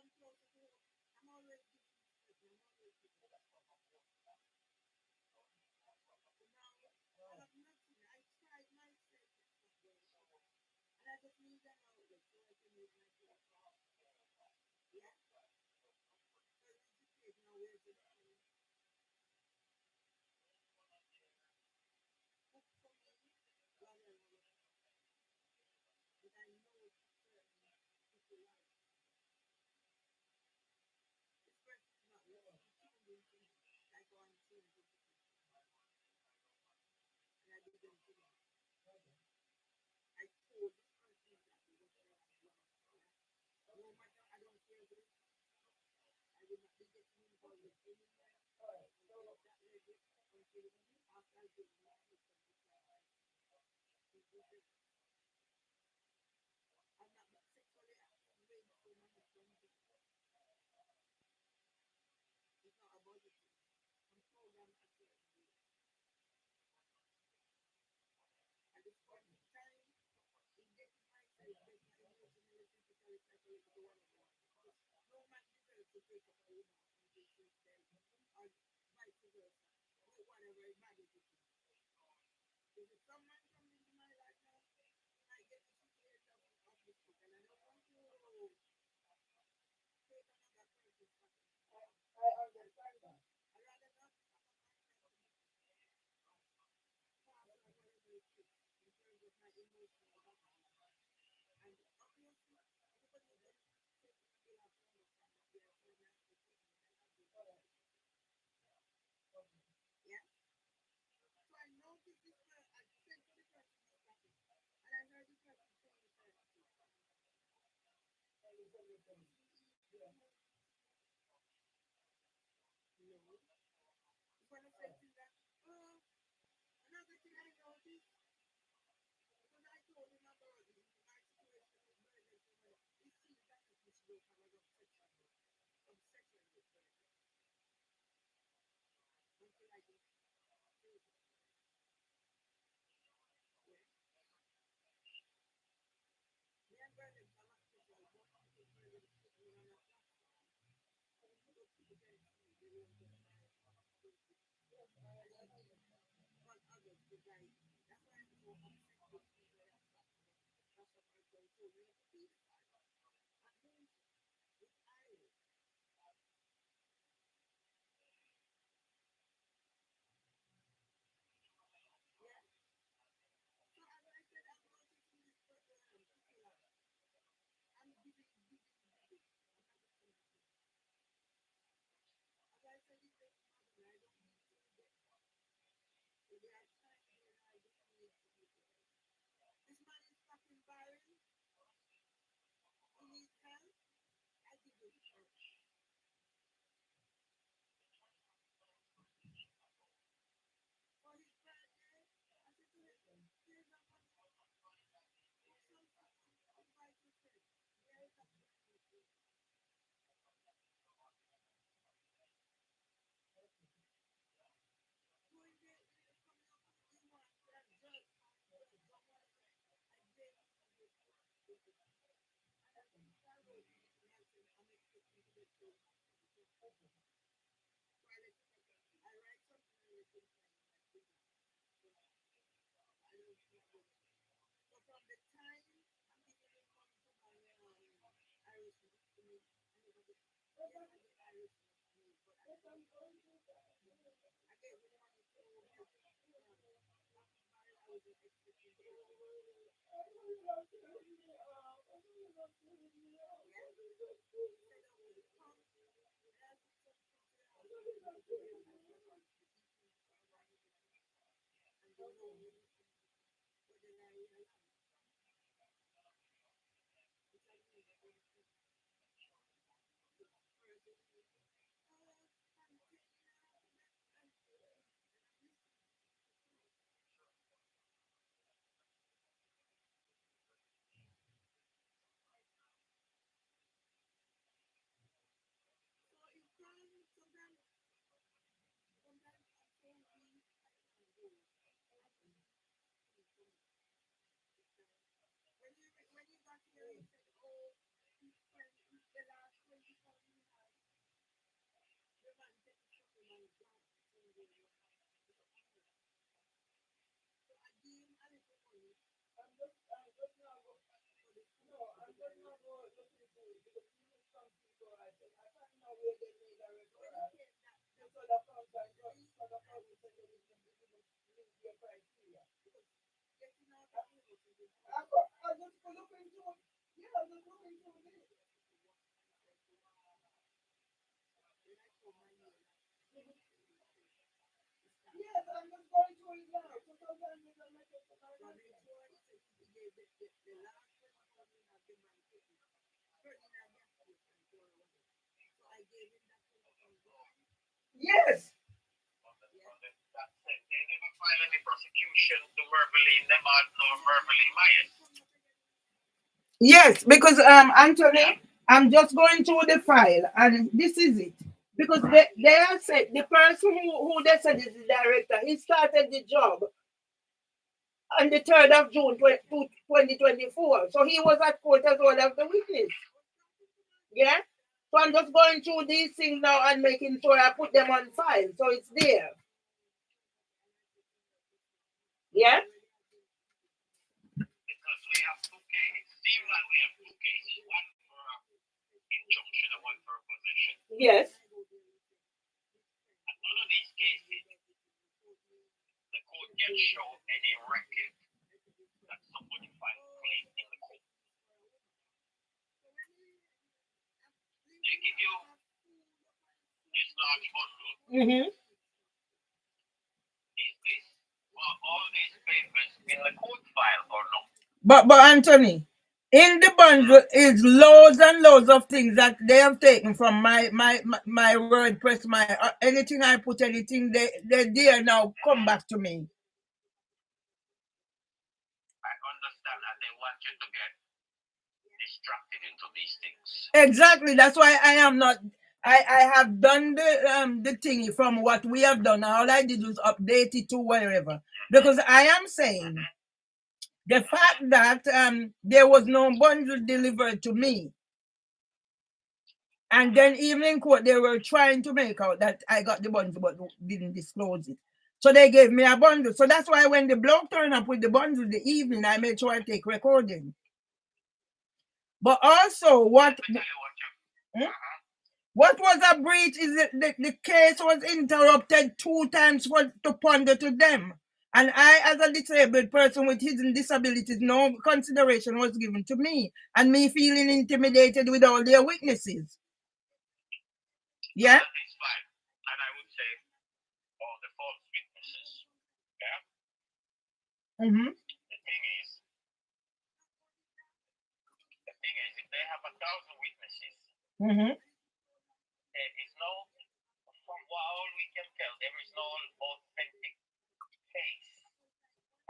come closer to home. I'm always giving discretion. I'm always giving. So now I have nothing. I tried myself. It's not working. And I just need an outlet so I can make my place. Yeah. So it's the case now. Where's the money? Cook for me. God alone. But I know for certain people like this person is not really tuned into me like how I'm tuned into people. And I didn't do that. I told this person exactly what I want. Yeah? No matter, I don't care this, I will not be getting involved with any man until that level, until after I get my husband beside me. I'm not sexually active way before my husband died. It's not about it. I'm programmed a certain way. At this point in time, in getting myself better emotionally, physically, psychologically, whatever. Because no man deserves to take up a woman until she's dead, or vice versa, with whatever baggage it is. If some man comes into my life now, he might get the situation of the stick, and I don't want to take another person's pattern. I understand that. I rather not have a man than to pass on whatever it is in terms of my emotional baggage. And obviously, anybody who gets taken will have to understand that there are certain aspects of me that I do not like. Yeah? So I noticed this person, I said to the person this happened, and I heard the person saying certain things. No. He's going to say things that, oh, another thing I noticed, because I told him about my situation with Bernard, he seems that Miss Rope have an obsession with Bernard, until I just told him. Yeah. Me and Bernard have a special bond because Bernard put me on a platform so people can see the range of my ability. And even want others to guide me. That's why I'm so obsessed with people that platform. That's what my friend told me. Peace at home with Iris. Yeah. So as I said, I'm noticing this particular. I'm giving, giving, giving. I'm not getting nothing. As I said, it takes money. I don't need to get. So there are times when I just need to give away. This man is fucking barren. He needs help. I give him help. For his birthday, I said to him, here's the money. Cook some food. Invite your friends. There is a plan with you. Going there, coming up with you want that judge, judge, whatever. I gave him a good food. And I think I wrote something. I said, I'm expecting to get paid after the job. So I let him know. I write something and let him sign and I put it. So I don't see a problem. So from the time I'm giving him money to buy Irish milk to me, I never get. Yes, I get Irish milk, but I never get money. I gave him money to help Captain Barrel. I wasn't expecting to get any money. Yeah. He said, okay, come and I'll put some food to the house for you to give your husband to eat and everything. And they know me listen to me. But then I realized it's a no going to the person is, oh, I'm taking out and I'm listening. It's fine. So it comes sometimes I'm so weak I can't go. Yes. They never file any prosecution to verbally Nemad nor verbally Myers. Yes, because Anthony, I'm just going through the file and this is it. Because they are said the person who they said is the director, he started the job on the 3rd of June 2024. So he was at court as well as the witness. Yeah? So I'm just going through these things now and making sure I put them on file. So it's there. Yeah? Because we have two cases. It seems like we have two cases. One for injunction and one for possession. Yes. And none of these cases, the court can show any record that somebody filed claim in the court. They give you this large bundle. Mm-hmm. Is this all these papers in the court file or not? But Anthony, in the bundle is loads and loads of things that they have taken from my WordPress, my anything I put, anything they there now come back to me. I understand that they want you to get distracted into these things. Exactly. That's why I am not. I have done the thingy from what we have done. All I did was update it to wherever, because I am saying the fact that there was no bundle delivered to me, and then even in court they were trying to make out that I got the bundle but didn't disclose it. So they gave me a bundle. So that's why when the bloke turned up with the bundle the evening, I made sure I take recording. But also what was a breach is that the case was interrupted 2 times to ponder to them. And I, as a disabled person with hidden disabilities, no consideration was given to me. And me feeling intimidated with all their witnesses. Yeah? That is fine. And I would say all the false witnesses. Yeah? Mm-hmm. The thing is, if they have 1,000 witnesses, Mm-hmm. there is no, from what all we can tell, there is no authentic case.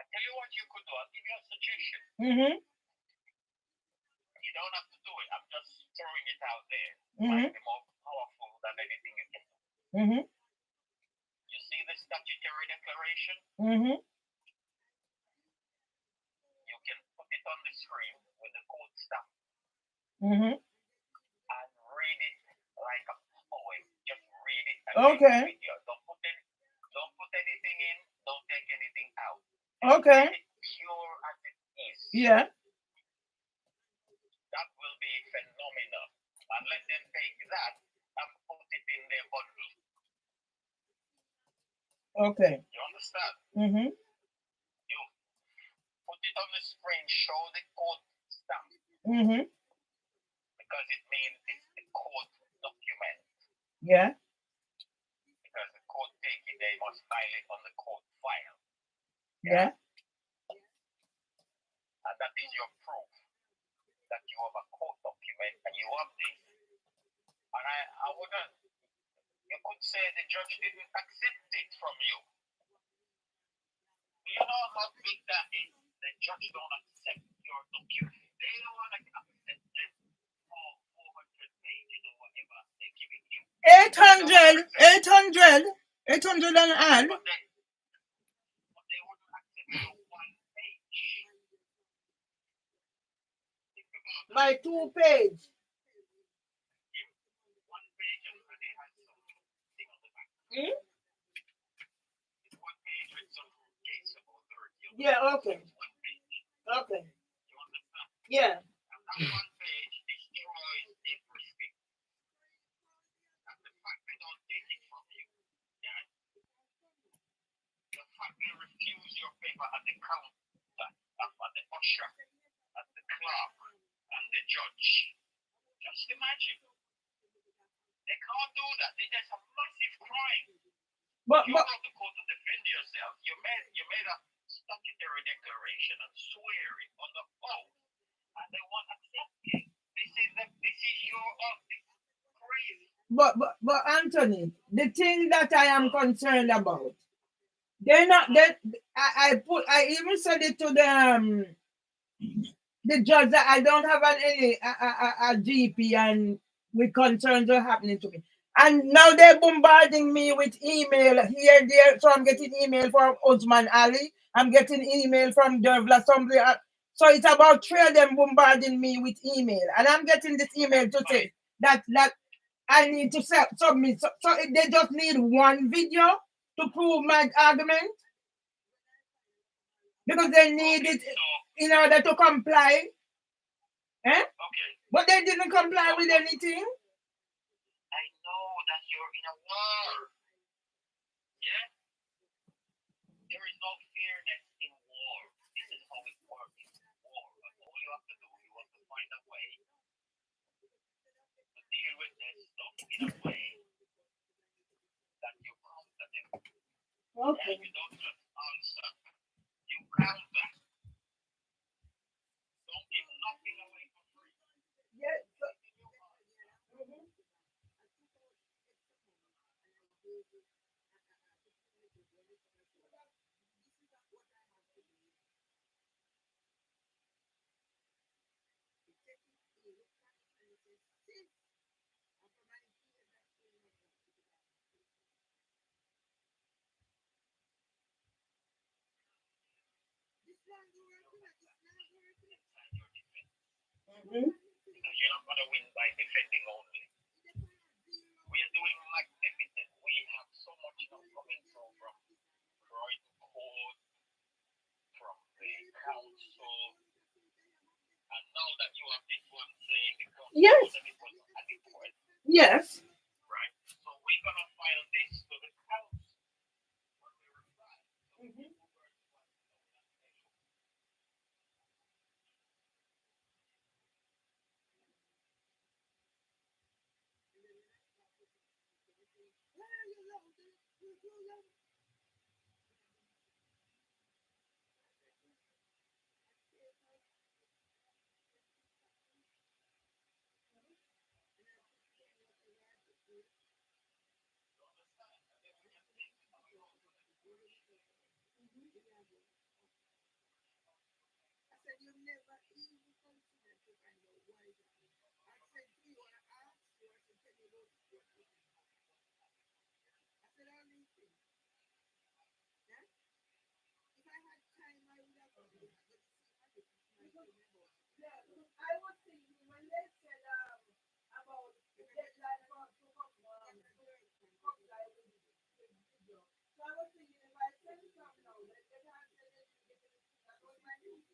I tell you what you could do. I'll give you a suggestion. Mm-hmm. You don't have to do it. I'm just throwing it out there. Mm-hmm. Might be more powerful than anything you can do. Mm-hmm. You see the statutory declaration? Mm-hmm. You can put it on the screen with the court stamp Mm-hmm. and read it like a poem. Just read it and Okay. make a video. Don't put anything in. Don't take anything out. Okay. Make it pure as it is. Yeah. That will be phenomenal. And let them take that and put it in their bundle. Okay. You understand? Mm-hmm. You put it on the screen, show the court stamp. Mm-hmm. Because it means it's the court document. Yeah. Because the court take it, they must file it on the court file. Yeah. And that is your proof that you have a court document and you have this. And I wouldn't, you could say the judge didn't accept it from you. You know how big that is? The judge don't accept your document. They don't want to accept this 400 pages or whatever they're giving you. 800 and add. But they wouldn't accept your 1 page. Think about that. My 2 page. 1 page and they had something on the back. Hmm? Yeah, okay. That's one page. Okay. You understand? Yeah. And that one page destroys everything. And the fact they don't take it from you, yeah, the fact they refuse your paper at the counter, at the usher, at the clerk, and the judge. Just imagine. They can't do that. There's a massive crime. But You but go to court to defend yourself. You made a statutory declaration and swear it on the oath, and they won't accept it. This is your oath. This is crazy. but Anthony, the thing that I am concerned about, they're not that I even said it to the judge that I don't have a GP and with concerns are happening to me. And now they're bombarding me with email here, there. So I'm getting email from Osman Ali. I'm getting email from Dervla. Somebody. So it's about three of them bombarding me with email. And I'm getting this email to say that I need to submit. So they just need one video to prove my argument because they need it So, in order to comply. Eh? okay. But they didn't comply with anything. I know that you're in a war. Yeah? There is no fairness in war. This is how it works in war. But all you have to do, you have to find a way to deal with this stuff in a way that you counter them. Okay. And you don't just answer. You counter. Don't give nothing away for free. Yes. Mhm. Because you're not going to win by defending only. We are doing magnificent. We have so much stuff coming through from Croydon Court, from the council, and now that you have this one saying the council Yes. that it was adequate, Yes. right? So we're going to file this to the council when we reply. I was thinking when they said about the deadline for comply with the video. So I was thinking if I send some now, then they can't send it. That was my thinking.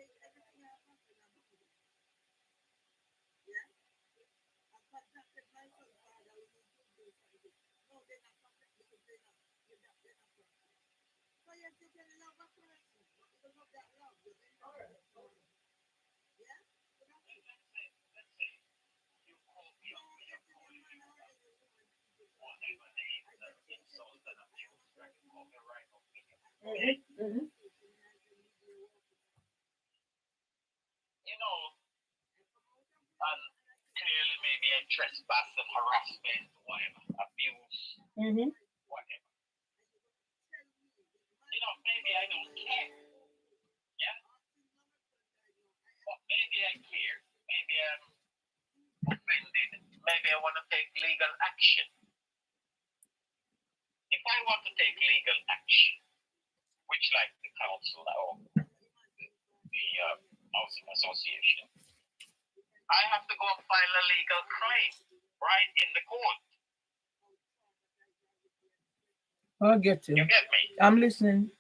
You call me up with your whatever name that insult and abuse, right? You call me right up with you. You know, and clearly maybe a trespass and harassment, whatever, abuse, whatever. You know, maybe I don't care. Yeah? But maybe I care. Maybe I'm offended. Maybe I want to take legal action. If I want to take legal action, which like the council or the housing association, I have to go and file a legal claim right in the court. I'll get You you. get me? I'm listening.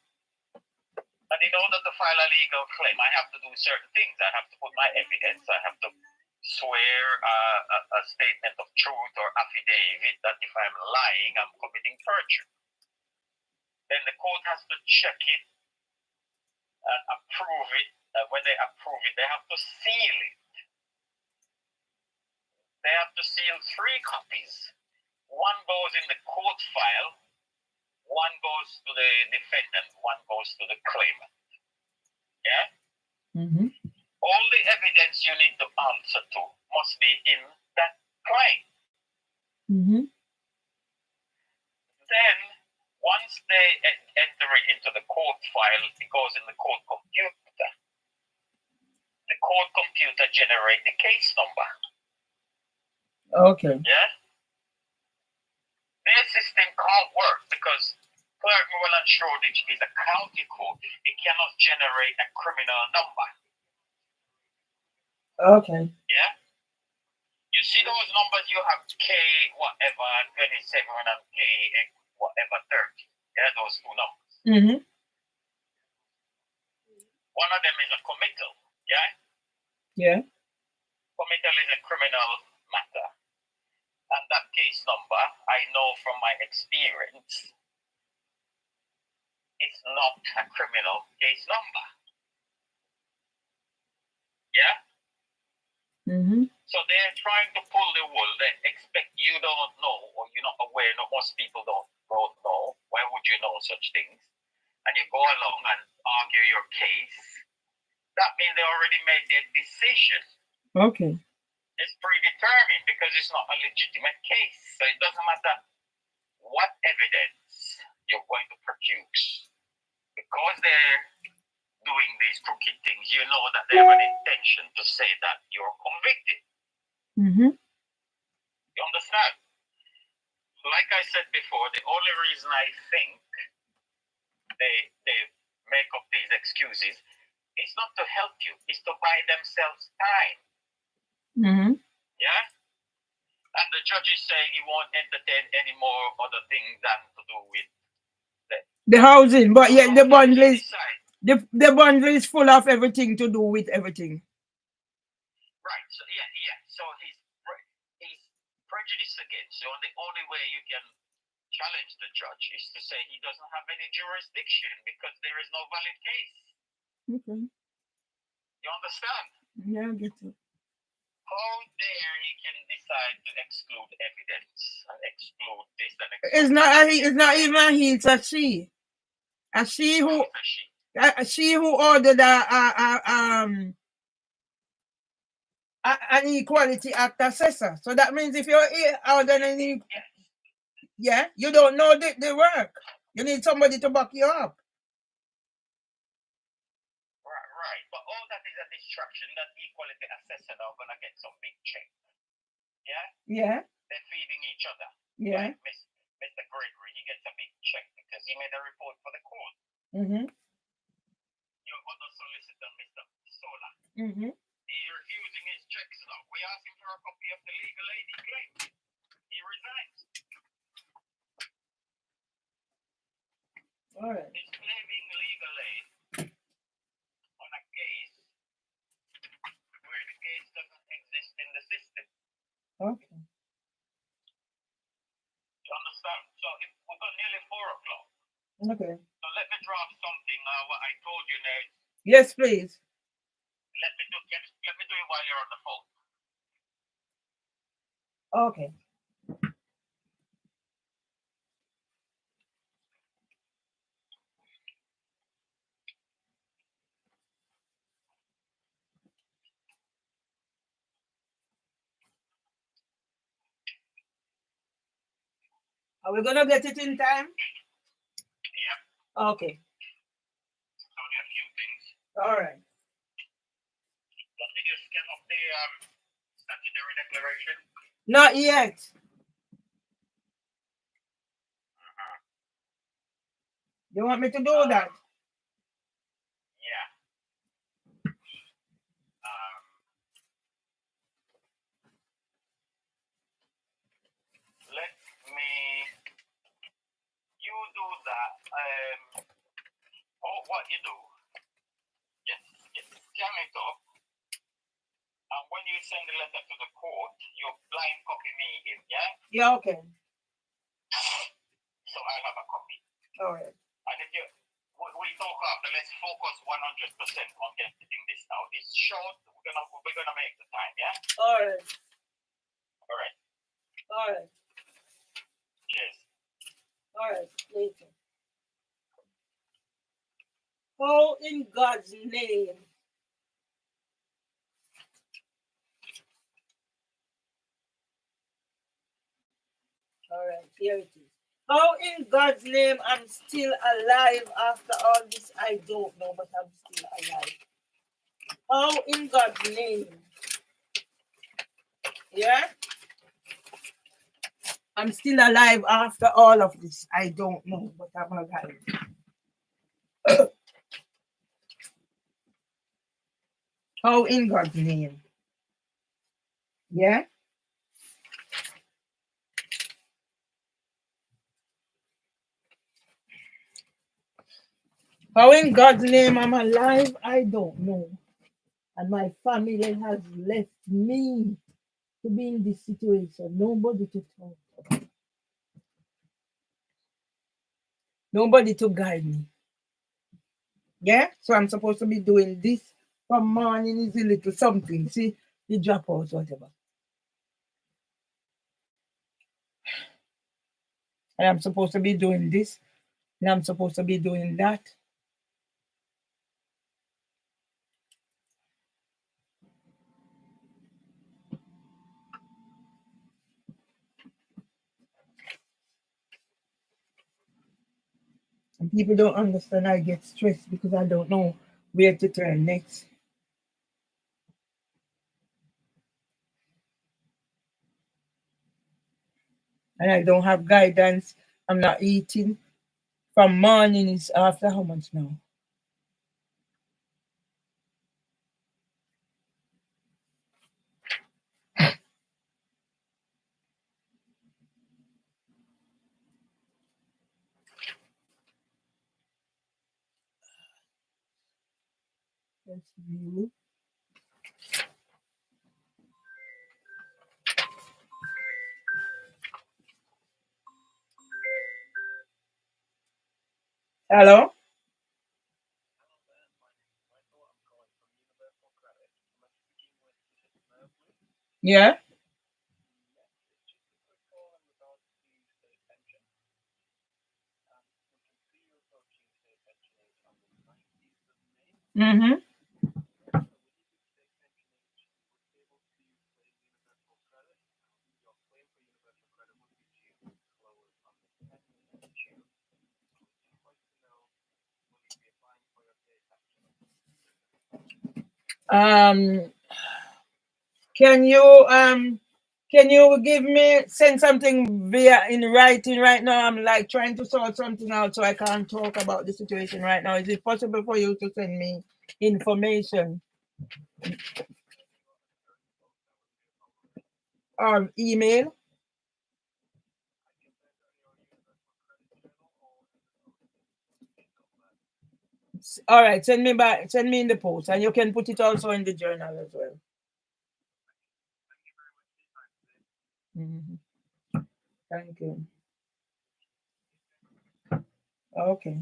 And in order to file a legal claim, I have to do certain things. I have to put my evidence. I have to swear a statement of truth or affidavit that if I'm lying, I'm committing perjury. Then the court has to check it and approve it. When they approve it, they have to seal it. They have to seal 3 copies. One goes in the court file, one goes to the defendant, one goes to the claimant. Yeah? All the evidence you need to answer to must be in that claim. Then, once they enter it into the court file, it goes in the court computer. The court computer generates the case number. Okay. Yeah? Their system can't work because Clerkenwell and Shoreditch is a county court. It cannot generate a criminal number. Okay. Yeah? You see those numbers you have K whatever 27 and K whatever 30. Yeah, those 2 numbers. One of them is a committal. Yeah? Yeah. Committal is a criminal matter. And that case number, I know from my experience, it's not a criminal case number. Yeah? So they're trying to pull the wool. They expect you don't know or you're not aware. No, most people don't know. Why would you know such things? And you go along and argue your case. That means they already made their decision. Okay. It's predetermined because it's not a legitimate case. So it doesn't matter what evidence you're going to produce. Because they're doing these crooked things, you know that they have an intention to say that you're convicted. You understand? Like I said before, the only reason I think they make up these excuses is not to help you, it's to buy themselves time. Yeah? And the judges say he won't entertain any more other things than to do with the housing, but yet the bundle is decide. the bundle is full of everything to do with everything. Right. So yeah. So he's prejudiced against. So the only way you can challenge the judge is to say he doesn't have any jurisdiction because there is no valid case. Okay. You understand? Yeah, I get it. How dare he can decide to exclude evidence and exclude this and exclude It's not a he, it's not even a he, it's a she. A she who ordered an Equality Act assessor. So that means if you're ordering any, you don't know the work. You need somebody to back you up. Right. But all that is a distraction. That equality assessor now gonna get some big check. Yeah? Yeah. They're feeding each other. Yeah. Like Mr. Gregory, he gets a big check because he made a report for the court. Your other solicitor, Mr. Sola, he's refusing his checks now. We asked him for a copy of the legal aid he claimed. He resigns. All right. He's claiming legal aid on a case Okay. So let me draft something. What I told you now. Yes, please. Let me do it while you're on the phone. Okay. Are we gonna get it in time? Yep. Okay. It's only a few things. All right. Did you scan up the statutory declaration? Not yet. You want me to do that? Yeah. Let me. You do that. What you do? Just scan it up. And when you send the letter to the court, you blind copy me in, yeah? Yeah, okay. So I'll have a copy. All right. And if you, we talk after, let's focus 100% on getting this out. It's short, we're gonna make the time, yeah? All right. All right. All right. Cheers. All right. Later. How in God's name? All right, here it is. How in God's name I'm still alive after all this? I don't know, but I'm still alive. How in God's name? Yeah? I'm still alive after all of this. I don't know, but I'm alive. How in God's name? Yeah? How in God's name I'm alive? I don't know. And my family has left me to be in this situation. Nobody to talk to. Nobody to guide me. Yeah? So I'm supposed to be doing this from morning is a little something. See, the drop out, whatever. And I'm supposed to be doing this. And I'm supposed to be doing that. And people don't understand. I get stressed because I don't know where to turn next. And I don't have guidance. I'm not eating. From morning is after how much now? Let's view. Hello? Yeah? Mm-hmm. Um, can you give me send something via in writing right now? I'm like trying to sort something out so I can't talk about the situation right now. Is it possible for you to send me information or email? All right, send me in the post, and you can put it also in the journal as well. Mhm. Thank you. Okay.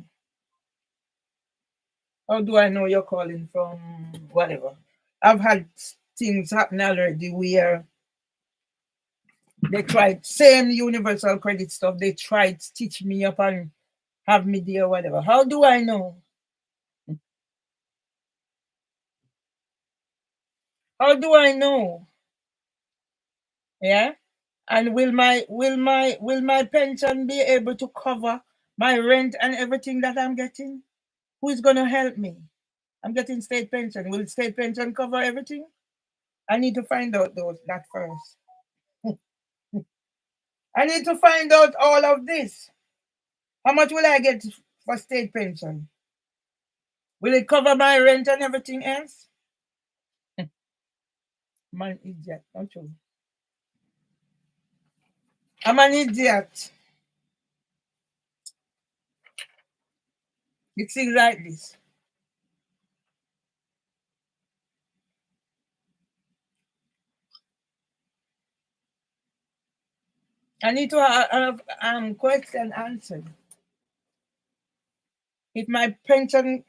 How do I know you're calling from whatever? I've had things happen already where they tried same universal credit stuff. They tried to stitch me up and have me there, whatever. How do I know? How do I know? Yeah. And will my pension be able to cover my rent and everything that I'm getting? Who is gonna help me? I'm getting state pension. Will state pension cover everything? I need to find out that first. I need to find out all of this. How much will I get for state pension? Will it cover my rent and everything else? Man, idiot, don't you? I'm an idiot. It's things like this. I need to have question answered. If my pension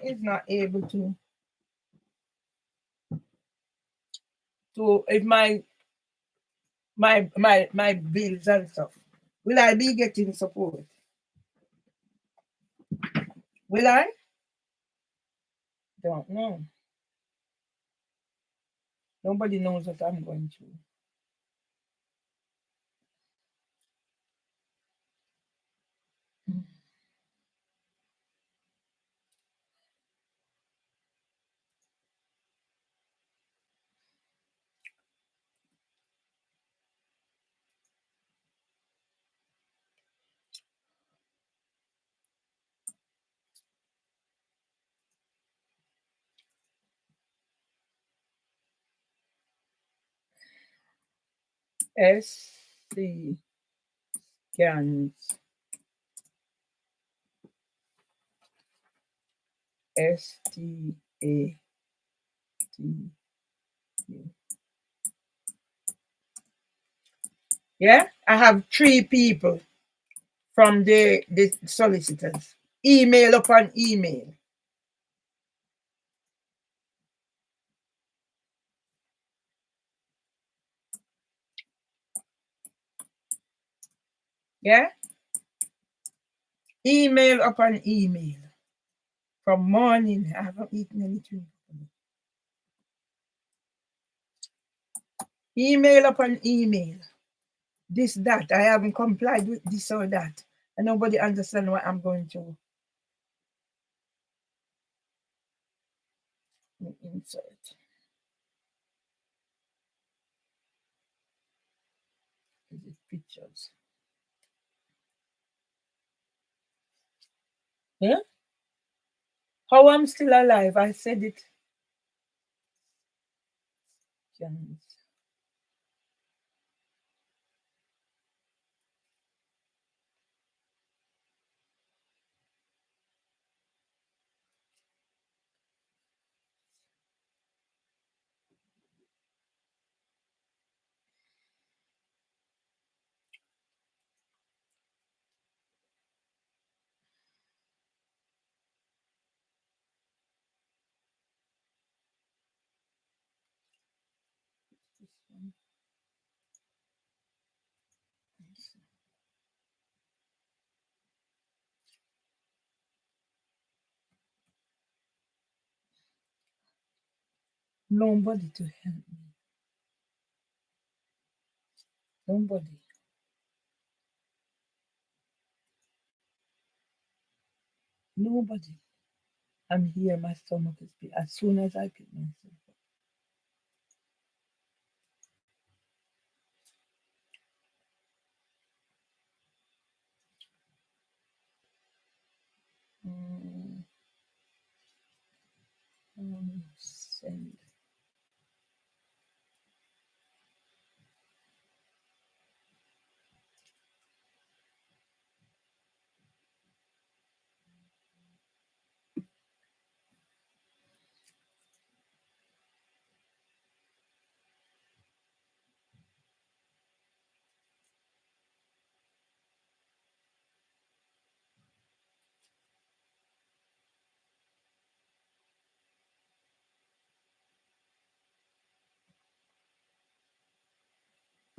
is not able to if my bills and stuff, will I be getting support? Will I? Don't know. Nobody knows what I'm going through. SC scans STATU. Yeah, I have 3 people from the solicitors. Email upon email. Yeah? Email upon email. From morning, I haven't eaten anything. Email upon email. This, that. I haven't complied with this or that. And nobody understands what I'm going through. Insert. Is it pictures? Yeah? How I'm still alive, I said it. Nobody to help me. Nobody. Nobody. I'm here, my stomach is big. As soon as I pick myself up. Send.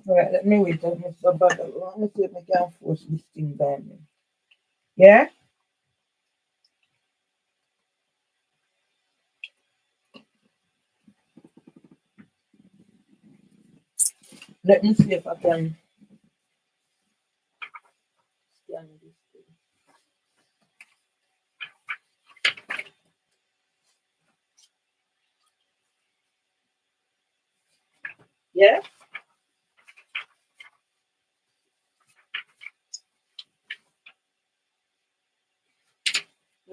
All right, let me wait on Mr. Butter. Let me see if I can force this thing down. Yeah? Let me see if I can scan this thing. Yeah?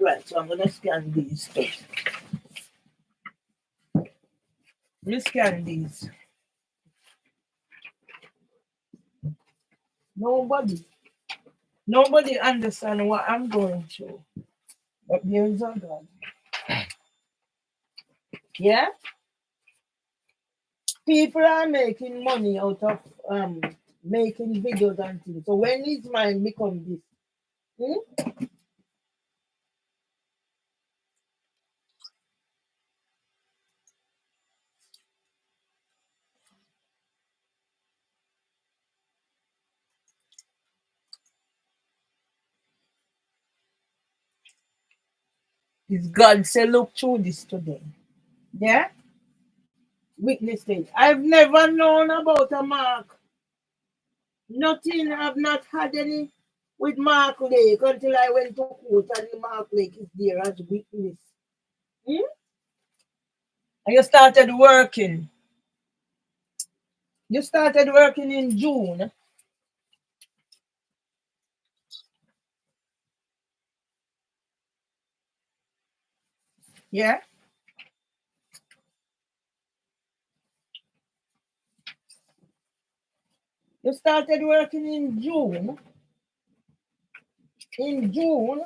Right, so I'm gonna scan these two. Let me scan these. Nobody, nobody understand what I'm going through. But there is a God. Yeah? People are making money out of making videos and things. So when his mind become this, hmm? Is God say look through this today. Yeah? Witness it. I've never known about a mark. Nothing. I've not had any with Mark Lake until I went to court and the Mark Lake is there as witness. Hmm? And you started working. You started working in June. Yeah? You started working in June. In June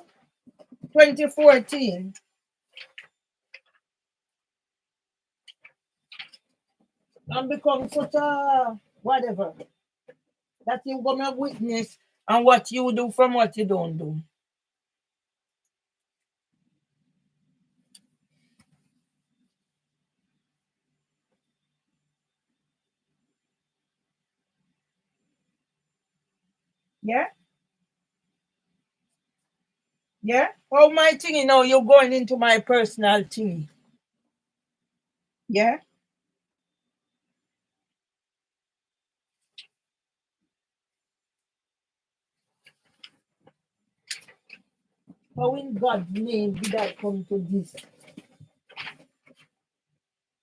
2014. And become such a whatever. That you're gonna witness and what you do from what you don't do. Yeah? Yeah? Oh my thingy now, you're going into my personal thingy. Yeah? How in God's name did I come to this?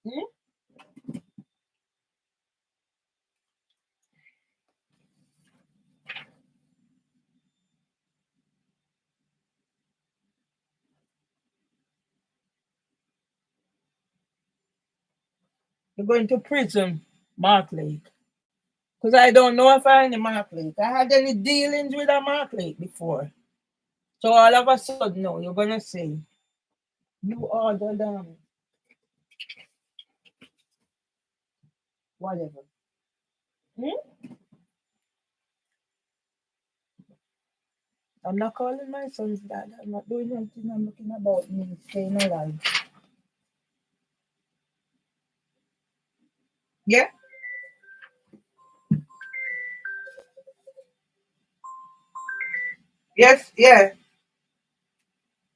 Hmm? You're going to prison, Mark Lake. Because I don't know if I any Mark Lake. I had any dealings with a Mark Lake before. So all of a sudden now you're gonna say you ordered whatever. Hmm? I'm not calling my son's dad. I'm not doing anything. I'm looking about me staying alive. Yeah? Yes, yeah,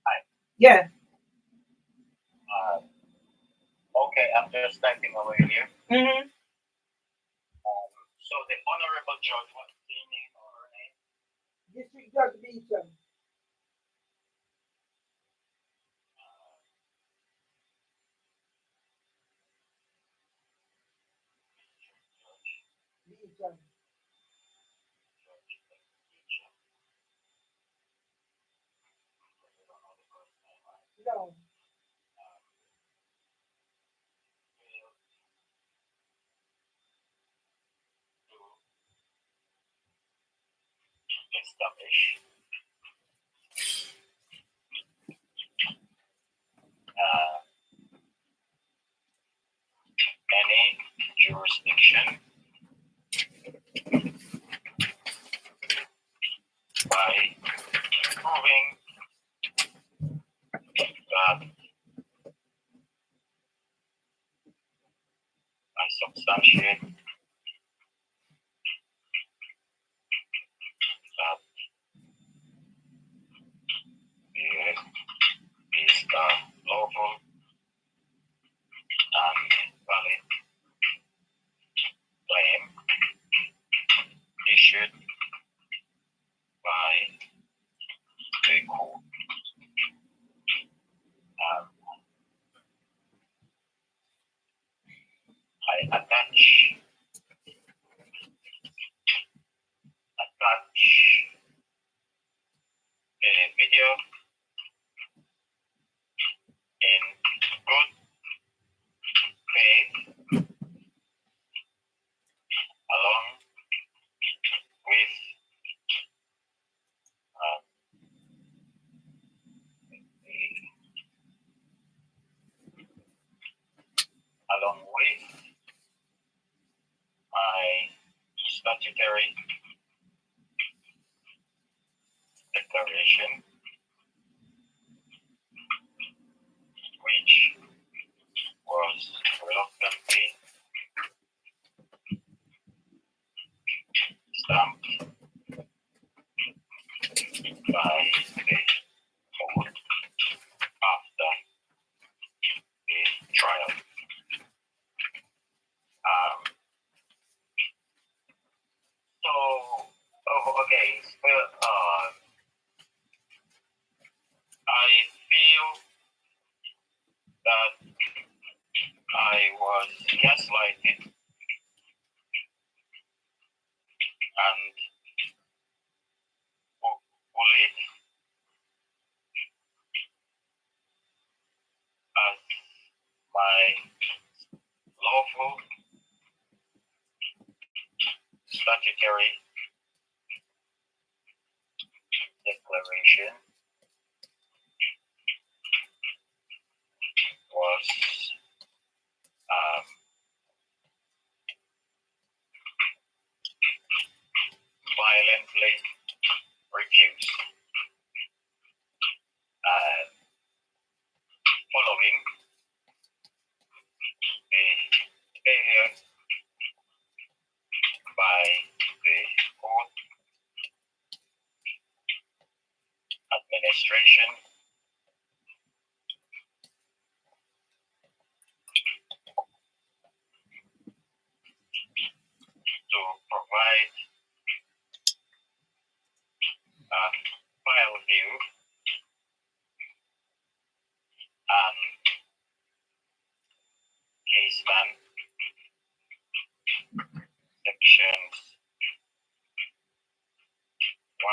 Hi. yeah. Uh, okay, I'm just typing away here. Mm-hmm. So the honorable judge, what's the name or her name? District Judge Beecham. Beecham. No. Establish uh, any jurisdiction by proving that I substantiate I attach a video in good faith along with my statutory declaration, which was reluctantly stamped by the court after the trial. Okay. I feel that I was gaslighted and bullied as my lawful statutory declaration was violently refused. Following the failure by the court administration to provide a file view and case man sections 1,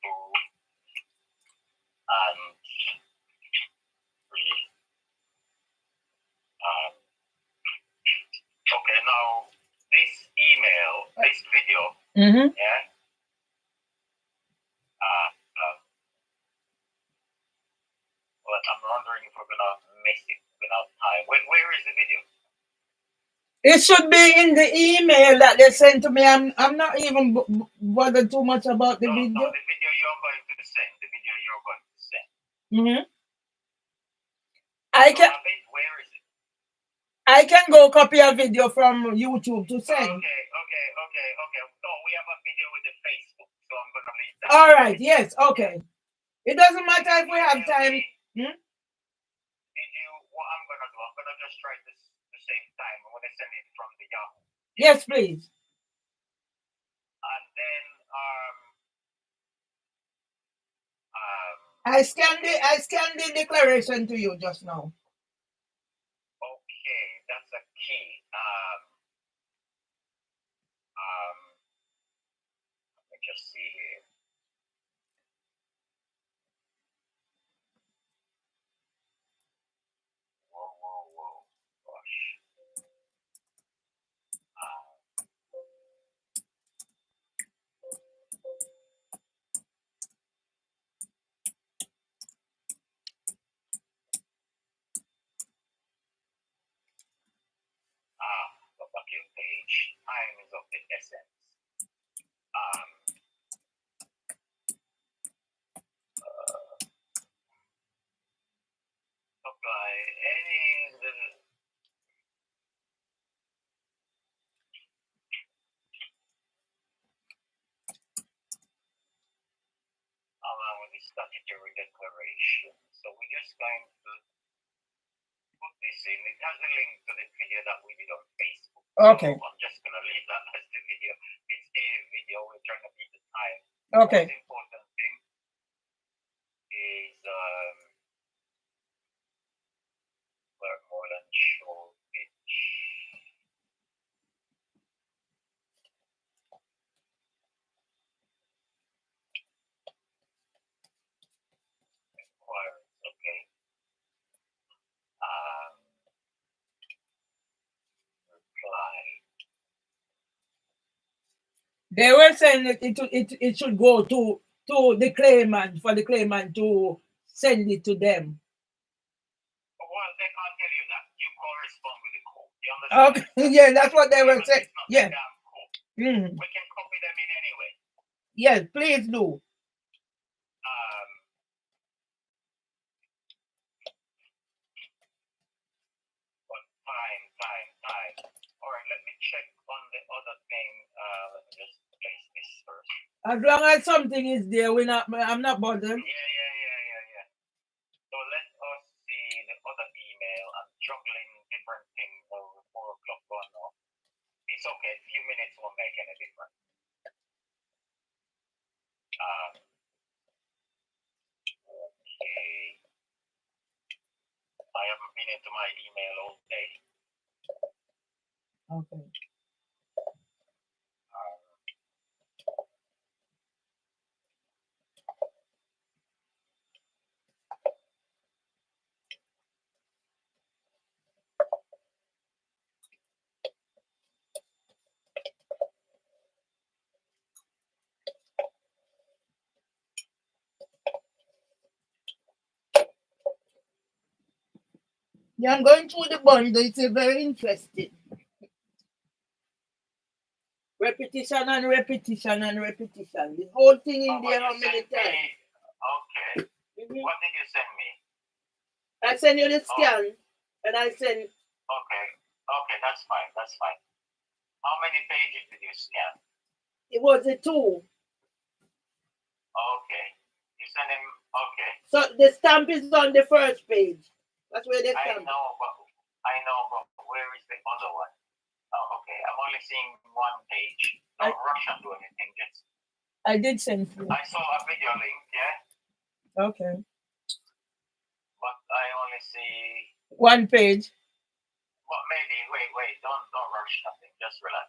2, and 3. Okay, now this video, yeah. Well, I'm wondering if we're gonna miss it without time. Where is the video? It should be in the email that they sent to me. I'm not even bothered too much about the video. No, the video you're going to send. The video you're going to send. Where is it? I can go copy a video from YouTube to send. Okay. No, we have a video with the Facebook, so I'm gonna leave that. All right. Yes. Okay. It doesn't matter if we have time. What I'm gonna do? I'm gonna just try this the same time. I'm gonna send it from the Yahoo. Yes, please. And then I scanned the declaration to you just now. Okay, that's a key. Let me just see here. Whoa. Gosh. The bucket page. Time is of the essence. Apply any along with the statutory declaration. So we're just going to put this in. It has a link to the video that we did on Facebook. Okay. So I'm just going to leave that as the video. It's a video. We're trying to beat the time. Okay. The most important thing is Moreland Show Pitch. They were saying that it should go to the claimant for the claimant to send it to them. Well, they can't tell you that. You correspond with the court. You understand? Okay, yeah, that's what they were Because saying. it's not the Yeah. damn court. Mm. We can copy them in anyway. Yes, please do. But fine. All right, let me check on the other thing. Let me just place this first. As long as something is there, I'm not bothered. Yeah. So let us see the other email. I'm juggling different things over 4 o'clock going on. It's okay. A few minutes won't make any difference. Okay. I haven't been into my email all day. Okay. Yeah, I'm going through the bundle. It's very interesting. Repetition and repetition and repetition. The whole thing in there, how many times? Okay. Mhm. What did you send me? I send you the scan, and I send. Okay, that's fine. How many pages did you scan? It was a 2. Okay. You send him. Okay. So the stamp is on the first page. That's where the I stamp. know, but where is the other one? Oh, okay. I'm only seeing one page. Don't rush and do anything. Just. I did send you. I saw a video link. Yeah. Okay. But I only see one page. But maybe wait. Don't rush nothing. Just relax.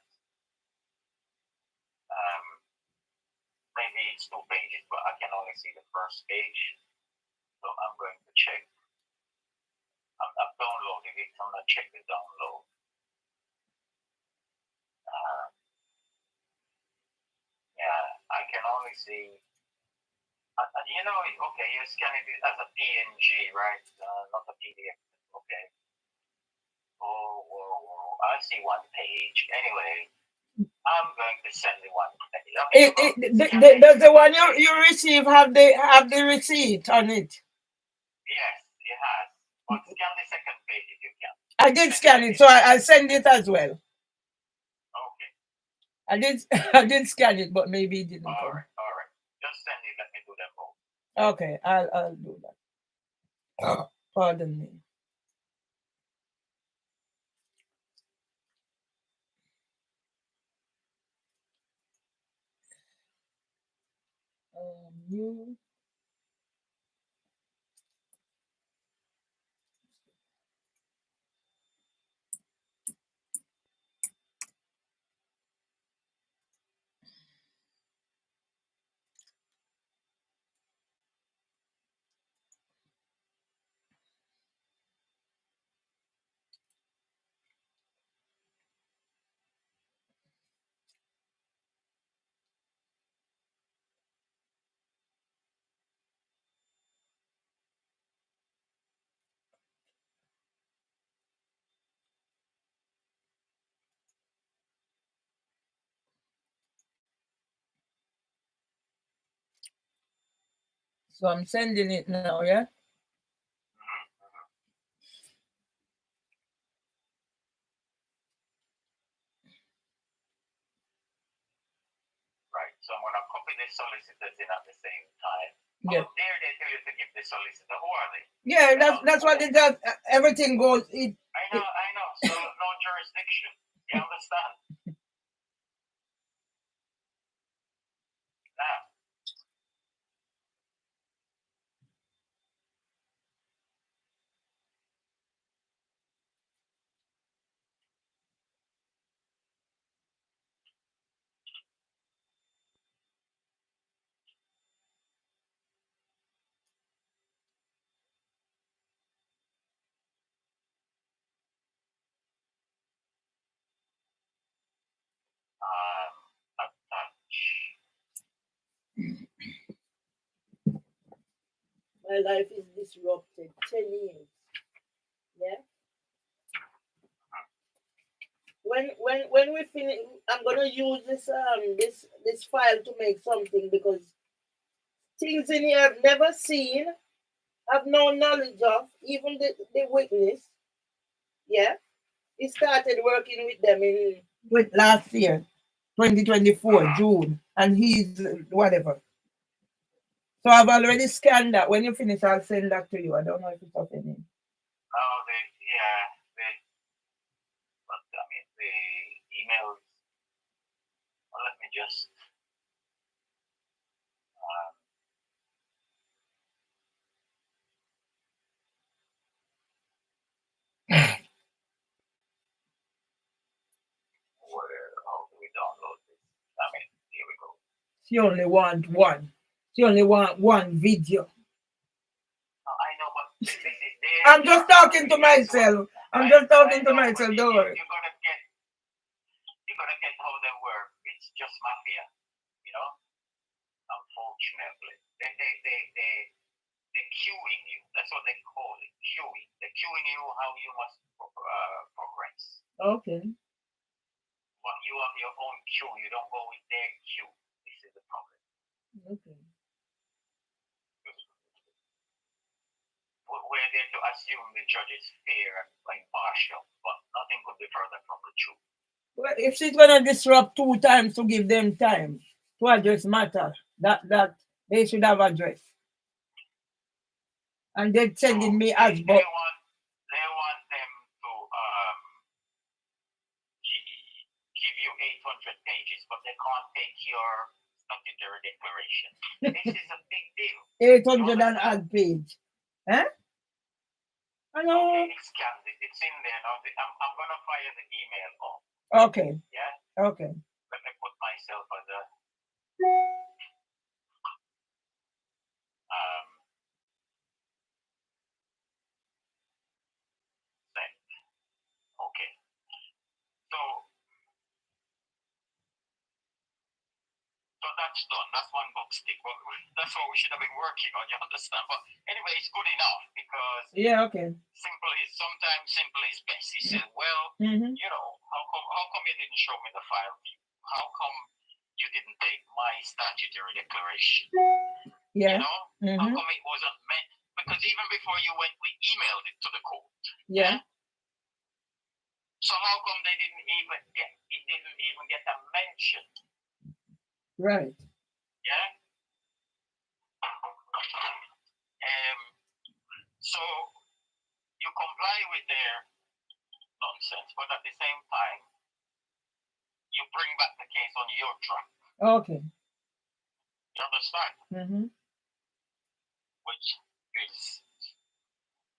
Maybe it's 2 pages, but I can only see the first page. So I'm going to check. I've downloaded it. I'm gonna check the download. Yeah, I can only see. Okay, you're scanning it as a PNG, right? Not a PDF. Okay. Oh, whoa. I see one page. Anyway, I'm going to send you one page. Okay, Does the one you receive have the receipt on it? Yes, it has. But scan the second page if you can. I did scan it, so I send it as well. Okay. I did scan it, but maybe it didn't come. All right. Just send it. Let me do them both. Okay, I'll do that. Pardon me. You. So I'm sending it now, yeah? Right. So I'm going to copy the solicitors in at the same time. Yeah. Oh, there they tell you to give the solicitor. Who are they? Yeah, that's what it does. Everything goes. I know. So no jurisdiction. You understand? Now, My life is disrupted. 10 years. Yeah. When we finish, I'm gonna use this file to make something because things in here I've never seen, have no knowledge of, even the witness. Yeah. He started working with them in with last year, 2024, June, and he's whatever. So I've already scanned that. When you finish, I'll send that to you. I don't know if it's opening. Oh, but I mean, the emails. Well, let me just. How do we download this? I mean, here we go. She only want one. She only want one video. I know, but this is there. I'm just talking to myself. I'm just talking to myself. Don't worry. You're gonna get how they work. It's just mafia, you know. Unfortunately, they're queuing you. That's what they call it, queuing. They're queuing you how you must progress. Okay. But you have your own queue. You don't go with their queue. This is the problem. Okay. We're there to assume the judge is fair and impartial, but nothing could be further from the truth. Well, if she's gonna disrupt 2 times to give them time to address matter, that they should have addressed. And they're sending me as they want them to give you 800 pages, but they can't take your statutory declaration. This is a big deal. 800 and odd page. Huh? I know. Okay, it's in there now. I'm gonna fire the email off. Okay. Yeah. Okay. Let me put myself as a send. Okay. So that's done. That's one box tick. But that's what we should have been working on. You understand? But anyway, it's good enough because Okay. Sometimes simple is best. He said, well, you know, how come you didn't show me the file view? How come you didn't take my statutory declaration? Yeah. You know, how come it wasn't meant? Because even before you went, we emailed it to the court. Yeah. So how come it didn't even get a mention? Right. Yeah. So you comply with their nonsense, but at the same time, you bring back the case on your track. Okay. You understand? Which is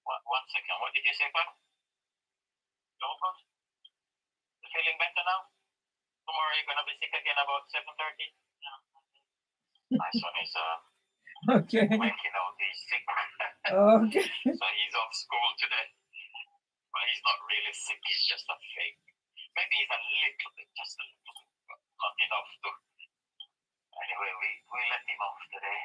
one second. What did you say, Pat? You're good? You feeling better now? Tomorrow you're gonna be sick again about 7:30. My son is okay. making out he's sick. Okay. So he's off school today. But he's not really sick, he's just a fake. Maybe he's a little bit, just a little bit, but not enough to. Anyway, we let him off today.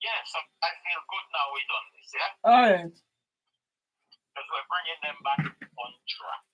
Yeah, so I feel good now we done this, yeah? All right. Because we're bringing them back on track.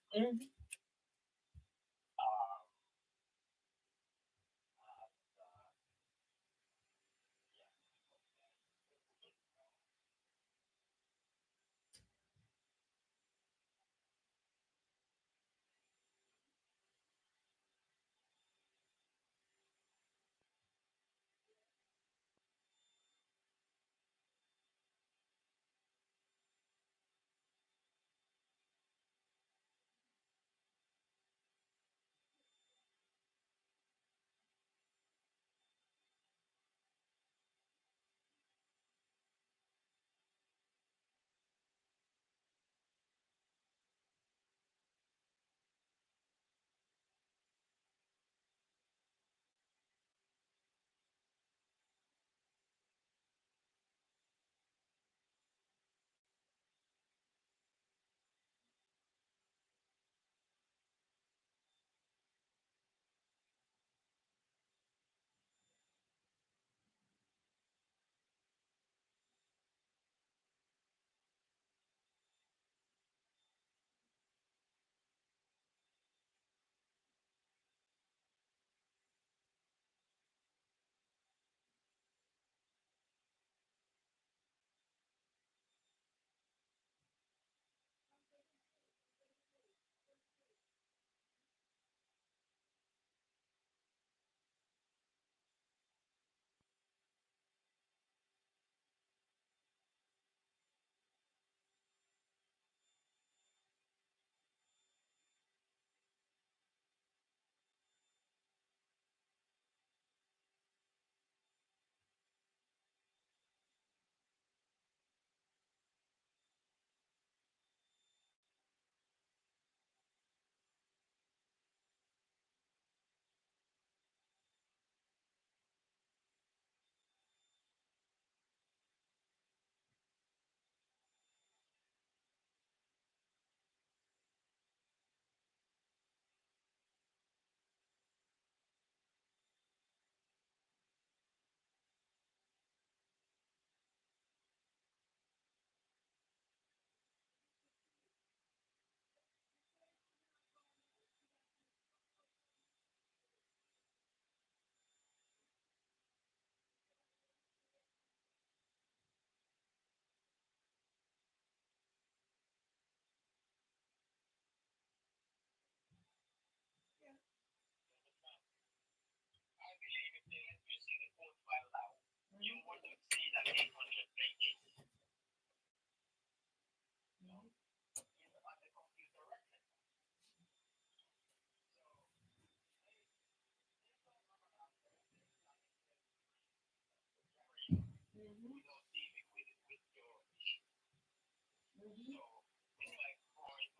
So it's like Freud,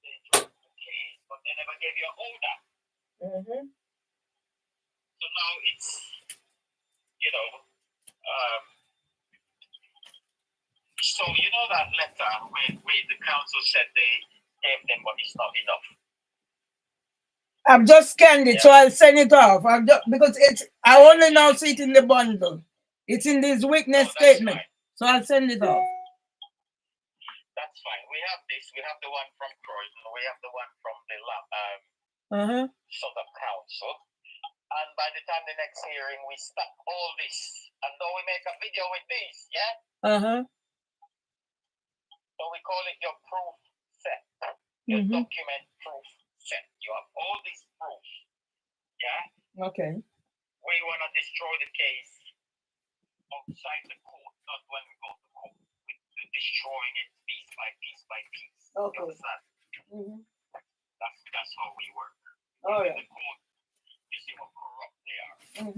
they dropped the case, but they never gave you an order. Mm-hmm. So now it's, you know, so you know that letter where the council said they gave them, but it's not enough. I've just scanned it, so I'll send it off. Because I only now see it in the bundle. It's in this witness statement. Fine. So I'll send it off. That's fine. We have this. We have the one from Croydon. We have the one from the sort of council. And by the time the next hearing, we stop all this. And then we make a video with this, yeah? So we call it your proof set. Your document proof set. You have all these proofs, yeah? Okay. We want to destroy the case outside the court, not when we go to court. We're destroying it piece by piece by piece. Okay. You understand? That's how we work. All right. In the court, you see how corrupt they are. I don't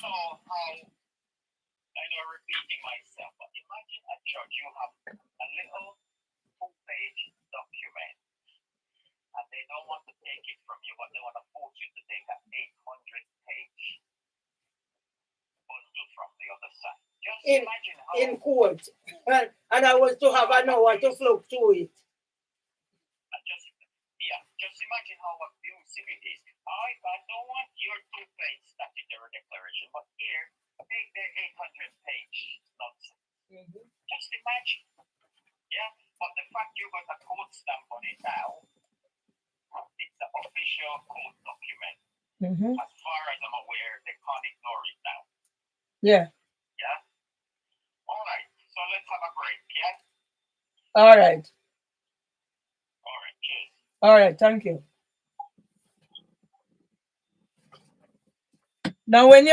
know how, I know I'm repeating myself, but imagine a judge, you have a little 2-page document, and they don't want to take it from you, but they want to force you to take an 800-page bundle from the other side. Just imagine how... In court. And I was to have an hour to flip through it. Just imagine how abusive it is. I don't want your 2-page statutory declaration, but here, take the 800-page nonsense. Just imagine. Yeah? But the fact you got a court stamp on it now, it's an official court document. As far as I'm aware, they can't ignore it now. Yeah. Yeah? All right. So let's have a break, yeah? All right. All right. Cheers. All right. Thank you. Now, when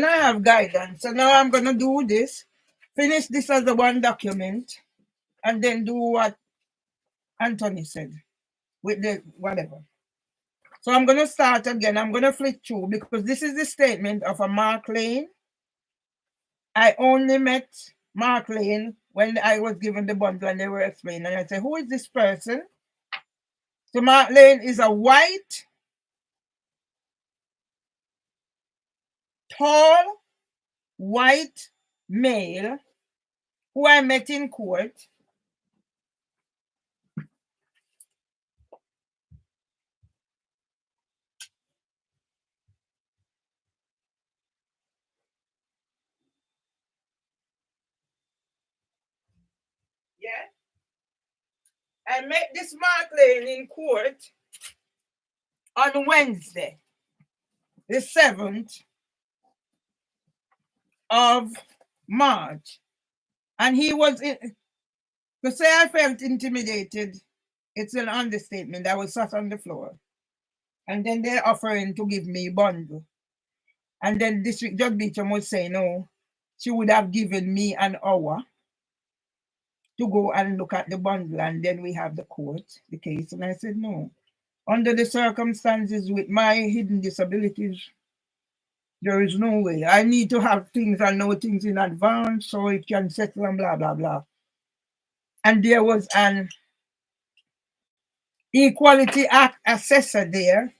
I have guidance, so now I'm going to do this, finish this as the one document, and then do what Anthony said with the whatever. So I'm going to start again. I'm going to flip through because this is the statement of a Mark Lane. I only met Mark Lane when I was given the bundle and they were explaining. And I said, who is this person? So Mark Lane is a white, tall, white male who I met in court. Yeah. I met this Mark Lane in court on Wednesday, the 7th of March. And he was in, to say I felt intimidated, it's an understatement. I was sat on the floor. And then they're offering to give me a bundle. And then District Judge Beecham was saying, no, she would have given me an hour to go and look at the bundle. And then we have the court, the case. And I said, no. Under the circumstances with my hidden disabilities, there is no way. I need to have things and know things in advance so it can settle and blah, blah, blah. And there was an Equality Act assessor there.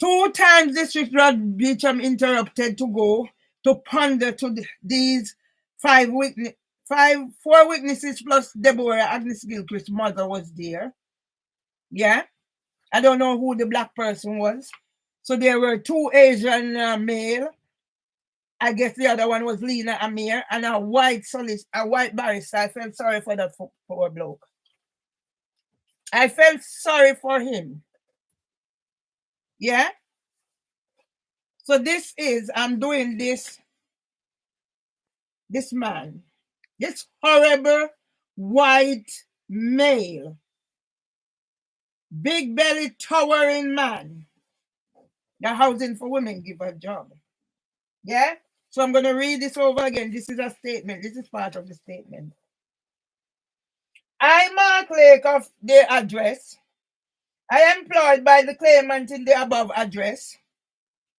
2 times District Judge Beecham interrupted to go to ponder to these 4 witnesses plus Deborah Agnes Gilchrist's mother was there. Yeah. I don't know who the black person was. So there were 2 Asian male. I guess the other one was Lena Amir and a white barrister. I felt sorry for that poor bloke. I felt sorry for him. Yeah. So this is, I'm doing this man, this horrible white male, big belly towering man. The Housing for Women give a job. Yeah? So I'm going to read this over again. This is a statement. This is part of the statement. I, Mark Lake of the address. I am employed by the claimant in the above address.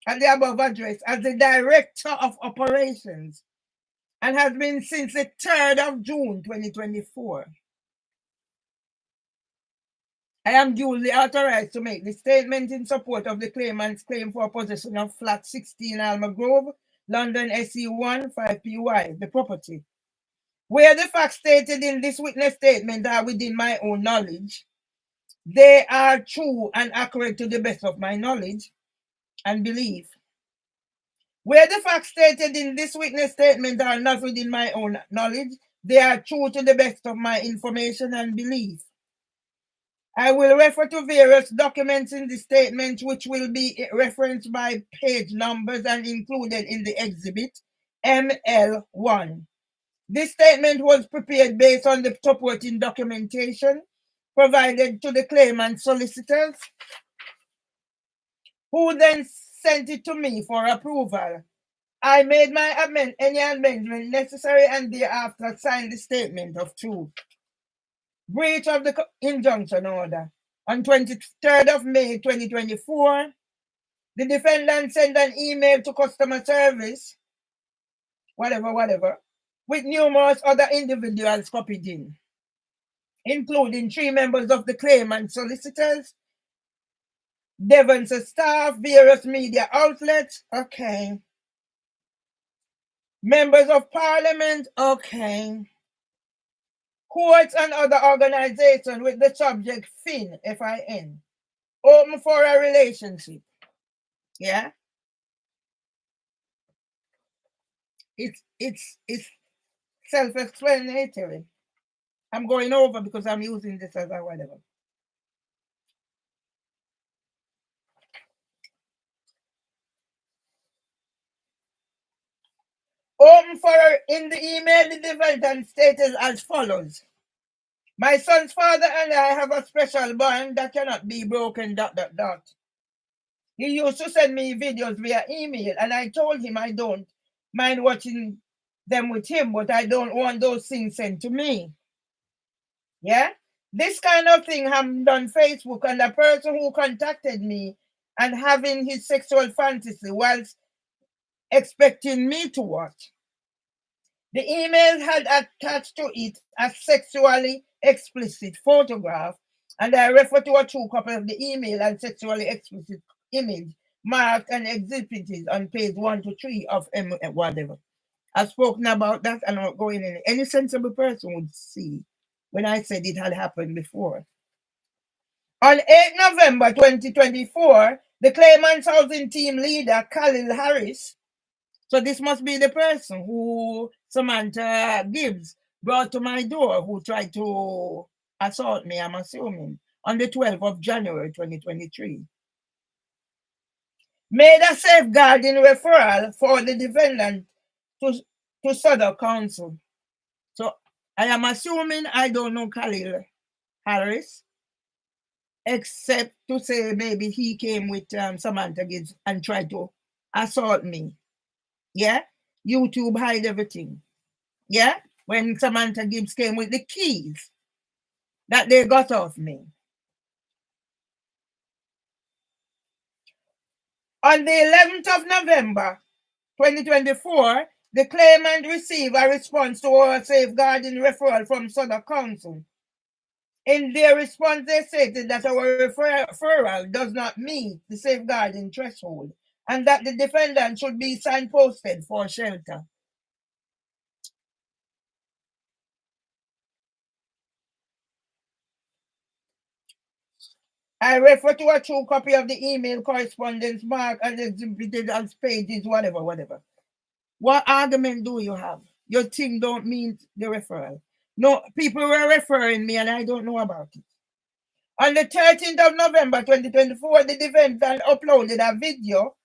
At the above address as the Director of Operations and has been since the 3rd of June 2024. I am duly authorized to make the statement in support of the claimant's claim for possession of flat 16 Alma Grove, London SE1 5PY, the property. Where the facts stated in this witness statement are within my own knowledge, they are true and accurate to the best of my knowledge and belief. Where the facts stated in this witness statement are not within my own knowledge, they are true to the best of my information and belief. I will refer to various documents in the statement which will be referenced by page numbers and included in the exhibit ML1. This statement was prepared based on the supporting documentation provided to the claimant solicitors, who then sent it to me for approval. I made any amendment necessary and thereafter signed the statement of truth. Breach of the injunction order. On 23rd of May 2024, the defendant sent an email to customer service, whatever, with numerous other individuals copied in, including 3 members of the claimant solicitors, Devon's staff, various media outlets, okay, members of parliament, okay, courts and other organizations with the subject FIN, F-I-N, open for a relationship. Yeah, it's self-explanatory. I'm going over because I'm using this as a whatever. Open for in the email, the defendant stated as follows: my son's father and I have a special bond that cannot be broken. ... He used to send me videos via email, and I told him I don't mind watching them with him, but I don't want those things sent to me. Yeah? This kind of thing happened on Facebook, and the person who contacted me and having his sexual fantasy whilst expecting me to watch. The email had attached to it a sexually explicit photograph, and I refer to a true copy of the email and sexually explicit image marked and exhibited on page 1 to 3 of whatever. I've spoken about that, and I'm not going in. Any sensible person would see when I said it had happened before. On 8 November 2024, the claimant's housing team leader, Khalil Harris, so this must be the person who Samantha Gibbs brought to my door, who tried to assault me, I'm assuming, on the 12th of January 2023. Made a safeguarding referral for the defendant to Southern Council. So I am assuming I don't know Khalil Harris, except to say maybe he came with Samantha Gibbs and tried to assault me. Yeah? YouTube hide everything. Yeah? When Samantha Gibbs came with the keys that they got off me. On the 11th of November 2024, the claimant received a response to our safeguarding referral from Southern Council. In their response, they stated that our referral does not meet the safeguarding threshold and that the defendant should be signposted for shelter. I refer to a true copy of the email correspondence marked and exhibited as pages, whatever. What argument do you have? Your thing don't mean the referral. No, people were referring me and I don't know about it. On the 13th of November 2024, the defendant uploaded a video,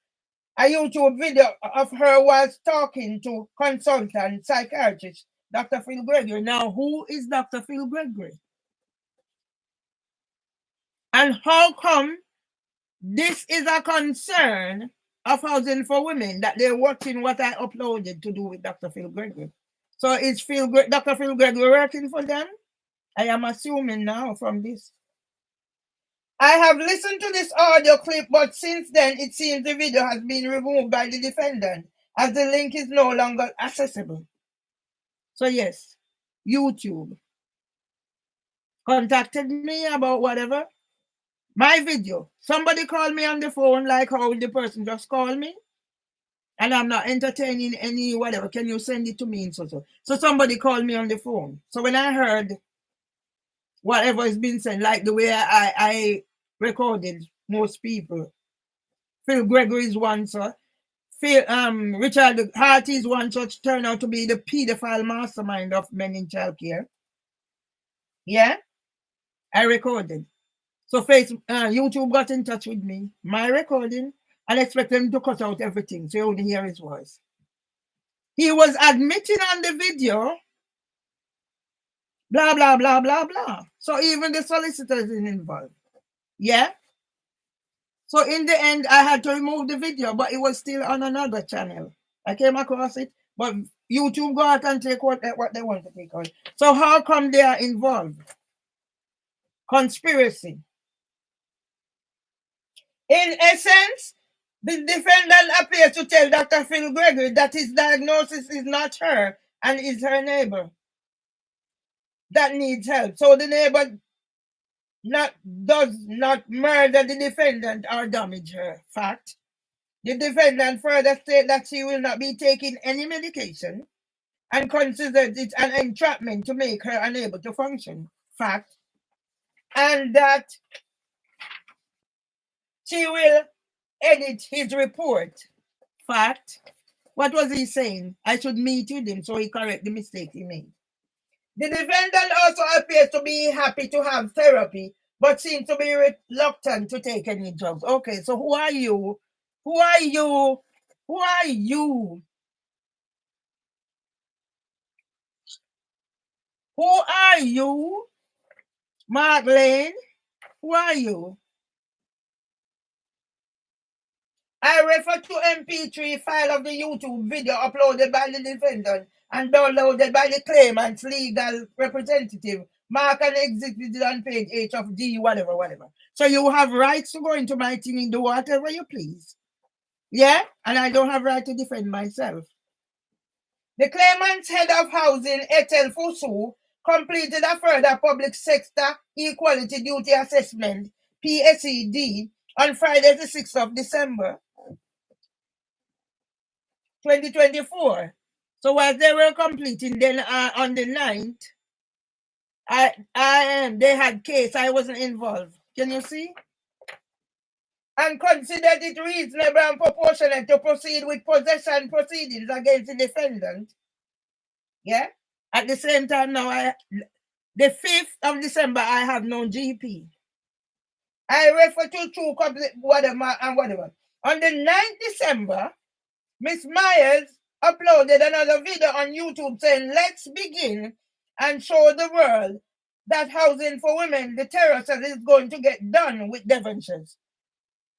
a YouTube video of her whilst talking to consultant psychiatrist, Dr. Phil Gregory. Now, who is Dr. Phil Gregory? And how come this is a concern of Housing for Women, that they're watching what I uploaded to do with Dr. Phil Gregory? So is Dr. Phil Gregory working for them? I am assuming now from this. I have listened to this audio clip, but since then it seems the video has been removed by the defendant as the link is no longer accessible. So yes, YouTube contacted me about whatever, My video. Somebody called me on the phone, like how the person just called me, and I'm not entertaining any whatever. Can you send it to me? And so somebody called me on the phone. So when I heard whatever has been said, like the way I recorded most people, Phil Gregory's one, sir. Richard Harty's one such turned out to be the pedophile mastermind of men in child care. Yeah, I recorded. So YouTube got in touch with me, my recording, and expect them to cut out everything so you only hear his voice. He was admitting on the video, blah, blah, blah, blah, blah. So even the solicitors is involved. Yeah. So in the end, I had to remove the video, but it was still on another channel. I came across it, but YouTube go out and take what they want to take out. So how come they are involved? Conspiracy. In essence, the defendant appears to tell Dr. Phil Gregory that his diagnosis is not her and is her neighbor that needs help. So the neighbor does not murder the defendant or damage her. Fact. The defendant further states that she will not be taking any medication and considers it an entrapment to make her unable to function. Fact. And that she will edit his report. Fact. What was he saying? I should meet with him so he correct the mistake he made. The defendant also appears to be happy to have therapy, but seems to be reluctant to take any drugs. Okay, so who are you? Who are you? Who are you? Who are you? Mark Lane? Who are you? I refer to MP3 file of the YouTube video uploaded by the defendant and downloaded by the claimant's legal representative, mark and exhibited on page 8 of D, whatever. So you have rights to go into my thing and do whatever you please. Yeah? And I don't have right to defend myself. The claimant's head of housing, Ethel Fosu, completed a further public sector equality duty assessment, PSED, on Friday the 6th of December, 2024. So while they were completing, then on the 9th, they had case. I wasn't involved. Can you see? And considered it reasonable and proportionate to proceed with possession proceedings against the defendant. Yeah. At the same time, now the 5th of December, I have no GP. I refer to true complete whatever and whatever. On the 9th December, Miss Myers uploaded another video on YouTube saying, "Let's begin and show the world that housing for women, the terraces, is going to get done with Devonshires."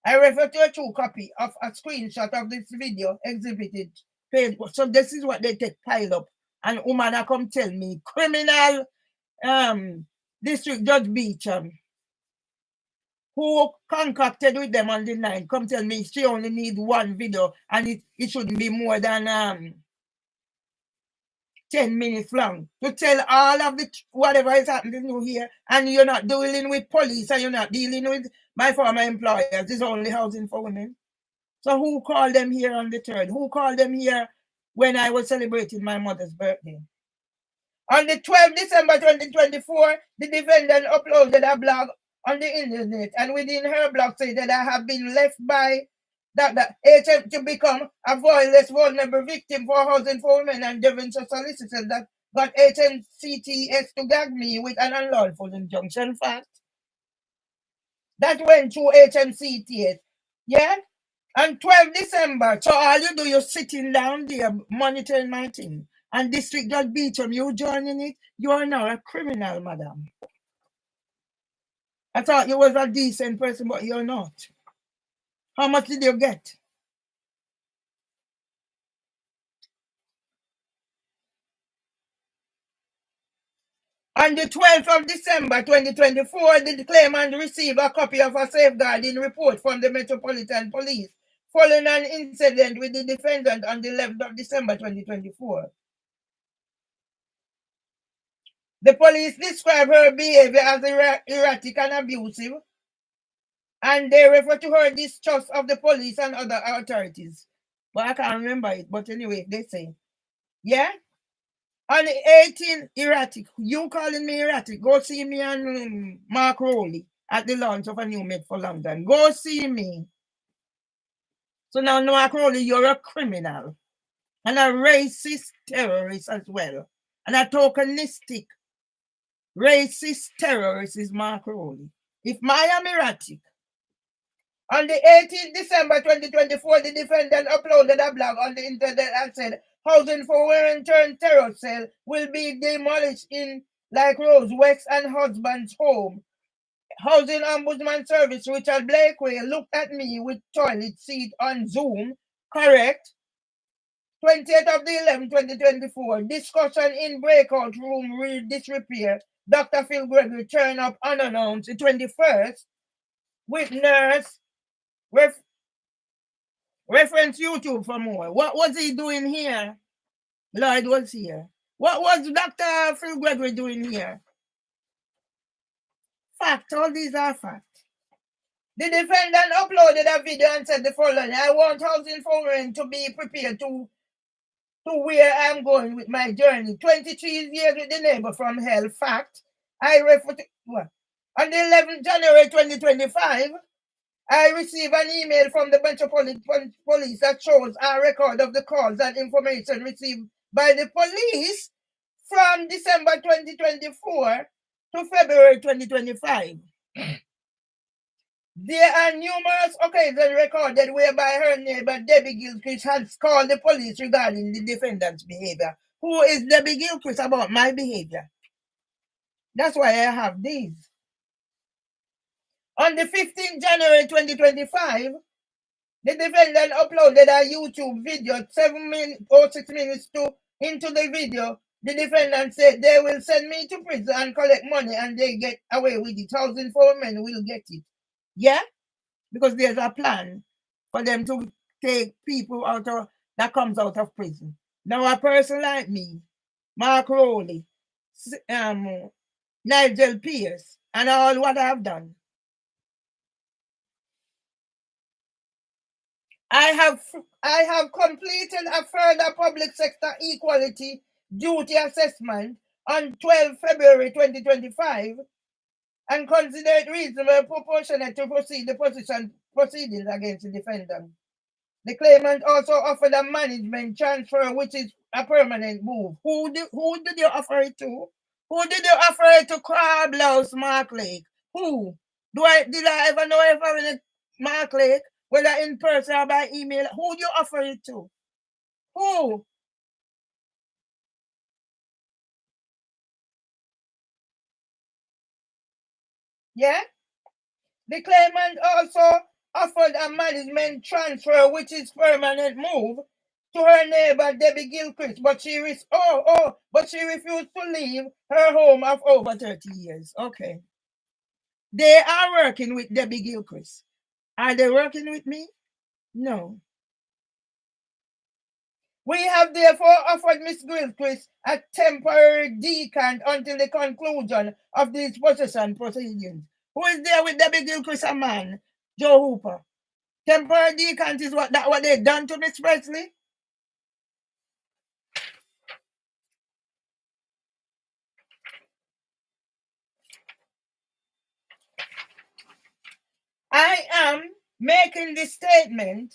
I refer to a true copy of a screenshot of this video exhibited page. So this is what they take pile up. And woman come tell me, criminal District Judge Beecham, who concocted with them on the 9th, come tell me she only needs one video and it shouldn't be more than 10 minutes long to tell all of the whatever is happening here, and you're not dealing with police and you're not dealing with my former employers. It's only housing for women. So who called them here on the 3rd? Who called them here when I was celebrating my mother's birthday? On the 12th December 2024, the defendant uploaded a blog on the internet, and within her blog said that I have been left by that HM to become a voiceless, vulnerable victim for housing for women and Devonshire solicitors that got HMCTS to gag me with an unlawful injunction. Fact. That went through HMCTS. Yeah? On 12 December, so all you do, you're sitting down there monitoring my thing. And District Judge Beecham, you joining it? You are now a criminal, madam. I thought you was a decent person, but you're not. How much did you get? On the 12th of December 2024, the claimant received a copy of a safeguarding report from the Metropolitan Police following an incident with the defendant on the 11th of December 2024. The police described her behavior as erratic and abusive, And they refer to her distrust of the police and other authorities. But I can't remember it. But anyway, they say. Yeah? On the 18th, erratic. You calling me erratic. Go see me and Mark Rowley at the launch of a new Met for London. Go see me. So now, Mark Rowley, you're a criminal and a racist terrorist as well. And a tokenistic racist terrorist is Mark Rowley. If I am erratic, on the 18th December 2024, the defendant uploaded a blog on the internet and said, housing for Warren turned terror cell will be demolished in like Rose West and husband's home. Housing Ombudsman Service Richard Blakeway looked at me with toilet seat on Zoom. Correct. 20th of the 11th, 2024. Discussion in breakout room disrepair. Dr. Phil Gregory turned up unannounced the 21st with nurse. Reference YouTube for more. What was he doing here? Lloyd was here. What was Dr. Phil Gregory doing here? Fact. All these are facts. The defendant uploaded a video and said the following: I want housing foreign to be prepared to where I'm going with my journey. 23 years with the neighbor from hell. Fact. I refer to what? On the 11th January 2025, I received an email from the Metropolitan Police that shows a record of the calls and information received by the police from December 2024 to February 2025. There are numerous occasions recorded whereby her neighbor Debbie Gilchrist has called the police regarding the defendant's behavior. Who is Debbie Gilchrist about my behavior? That's why I have these. On the 15th January 2025, the defendant uploaded a YouTube video 7 minutes or 6 minutes into the video. The defendant said they will send me to prison and collect money and they get away with it. Housing for men will get it. Yeah? Because there's a plan for them to take people out of that comes out of prison. Now a person like me, Mark Rowley, Nigel Pierce, and all what I've done. I have completed a further public sector equality duty assessment on 12 February 2025 and consider it reasonable proportionate to proceed the proceedings against the defendant. The claimant also offered a management transfer, which is a permanent move. Who did you offer it to? Who did you offer it to? Crablouse Mark Lake. Who? Did I ever know if I was Mark Lake? Whether in person or by email, who do you offer it to? Who? Yeah? The claimant also offered a management transfer, which is permanent move, to her neighbor Debbie Gilchrist, but she refused to leave her home of over 30 years. Okay. They are working with Debbie Gilchrist. Are they working with me? No. We have therefore offered Miss Gilchrist a temporary decant until the conclusion of these possession proceedings. Who is there with Debbie Gilchrist? A man, Joe Hooper. Temporary decant is what they done to Miss Presley? I am making this statement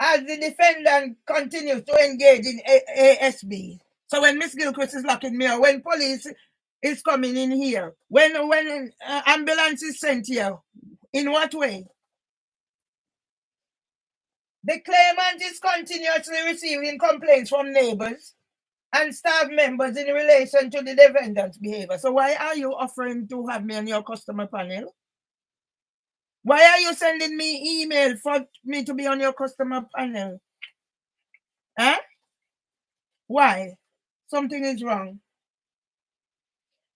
as the defendant continues to engage in ASB. So when Miss Gilchrist is locking me out, when police is coming in here, when ambulance is sent here, in what way? The claimant is continuously receiving complaints from neighbors and staff members in relation to the defendant's behavior. So why are you offering to have me on your customer panel? Why are you sending me email for me to be on your customer panel? Huh? Why? Something is wrong.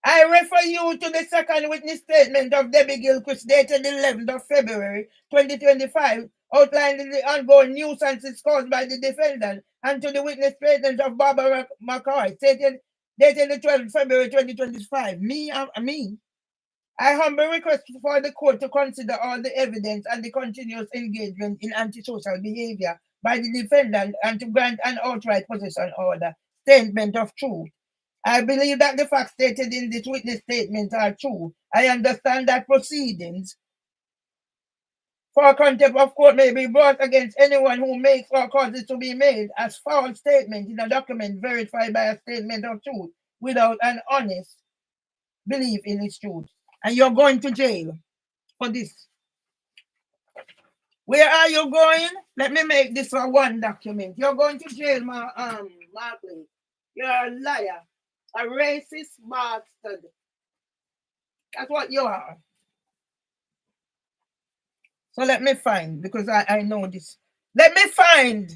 I refer you to the second witness statement of Debbie Gilchrist dated 11th of February 2025, outlining the ongoing nuisances caused by the defendant, and to the witness statement of Barbara McCoy dated the 12th February 2025. Me. I humbly request for the court to consider all the evidence and the continuous engagement in antisocial behavior by the defendant and to grant an outright possession order, statement of truth. I believe that the facts stated in this witness statement are true. I understand that proceedings for contempt of court may be brought against anyone who makes or causes to be made as false statement in a document verified by a statement of truth without an honest belief in its truth. And you're going to jail for this. Where are you going? Let me make this a one document. You're going to jail, Markley. You're a liar, a racist bastard. That's what you are. So let me find, because I know this. Let me find.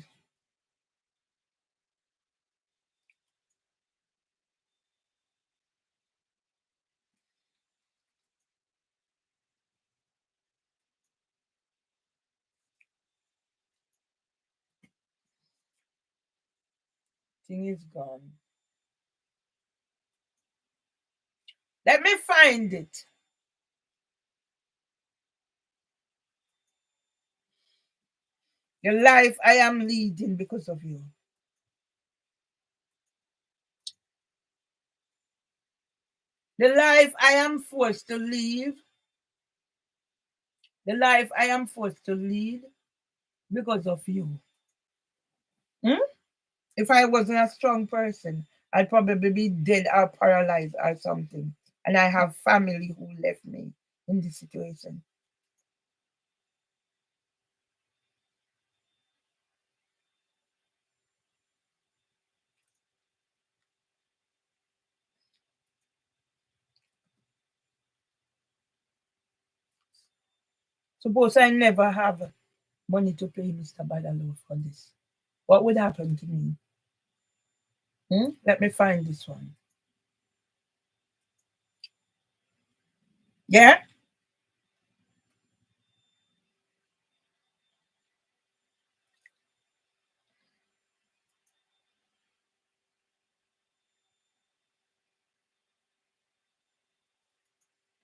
Thing is gone. Let me find it. The life I am leading because of you. The life I am forced to live. The life I am forced to lead because of you. If I wasn't a strong person, I'd probably be dead or paralyzed or something. And I have family who left me in this situation. Suppose I never have money to pay Mr. Badaloo for this. What would happen to me? Let me find this one. Yeah?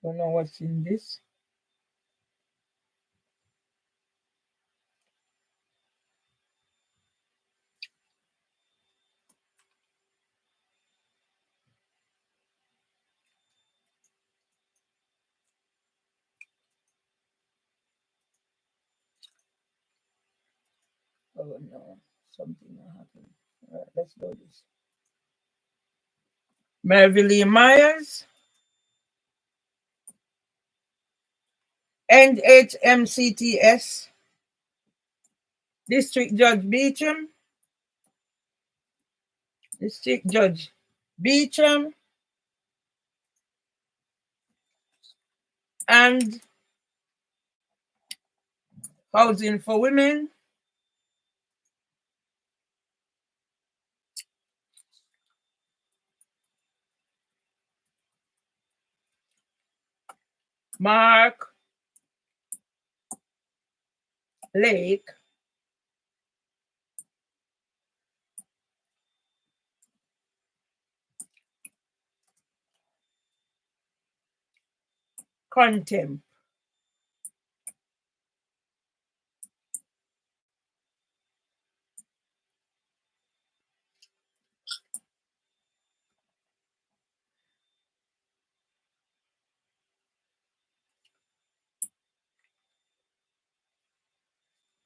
Don't know what's in this. Oh no, something happened. All right, let's do this. Merville Myers and HMCTS, District Judge Beecham, District Judge Beecham, and Housing for Women, Mark Lake, contempt.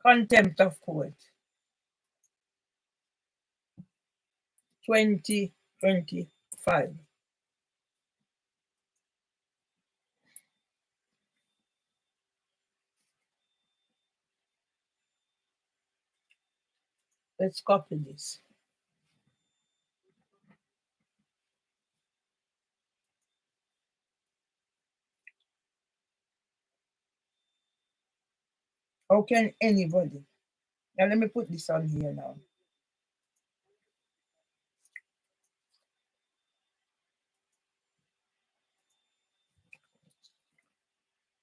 Contempt of court. 2025. Let's copy this. How can anybody? Now let me put this on here now.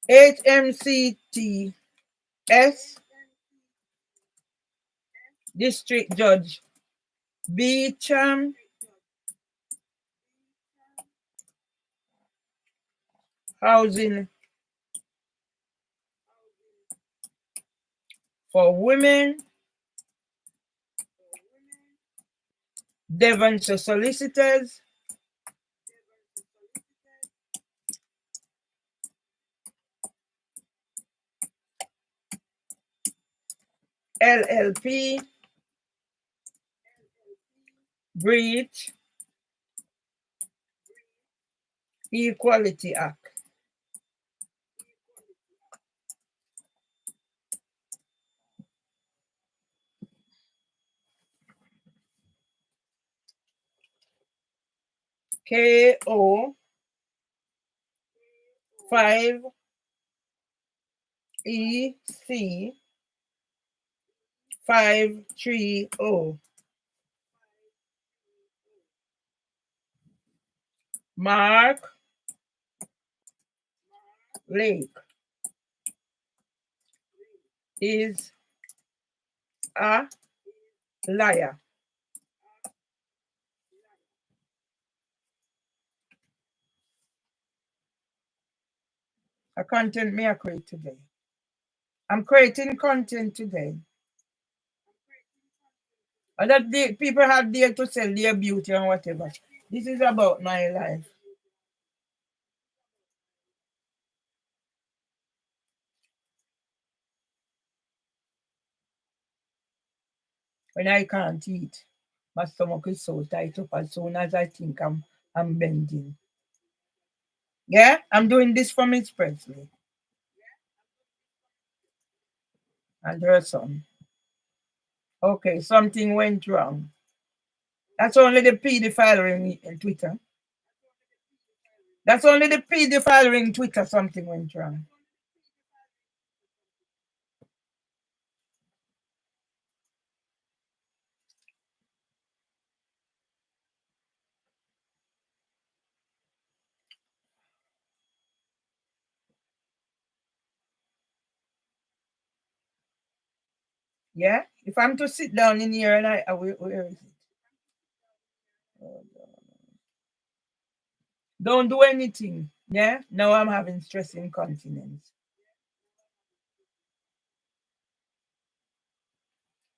HMCTS, District Judge Beecham, housing for women, Devonshire solicitors, LLP, breach Equality Act. KO 5 EC 530. Mark Lake is a liar. A content me I create today. I'm creating content today. And that people have there to sell their beauty and whatever. This is about my life. When I can't eat, my stomach is so tight up as soon as I think I'm bending. Yeah, I'm doing this for Miss Presley and her son. Okay, something went wrong. That's only the pedophile ring in Twitter. That's only the pedophile ring Twitter. Something went wrong. Yeah, if I'm to sit down in here and where is it? Oh, don't do anything. Yeah, now I'm having stress incontinence.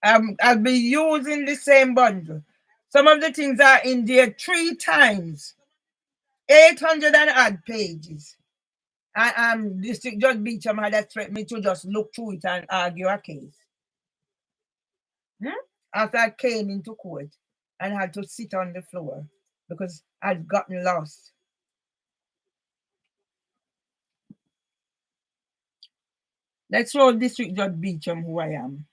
I'll be using the same bundle. Some of the things are in there 3 times. 800 and odd pages. And District Judge Beecham had expect me to just look through it and argue a case. After I came into court and had to sit on the floor because I'd gotten lost. Let's roll District Judge Beecham, who I am.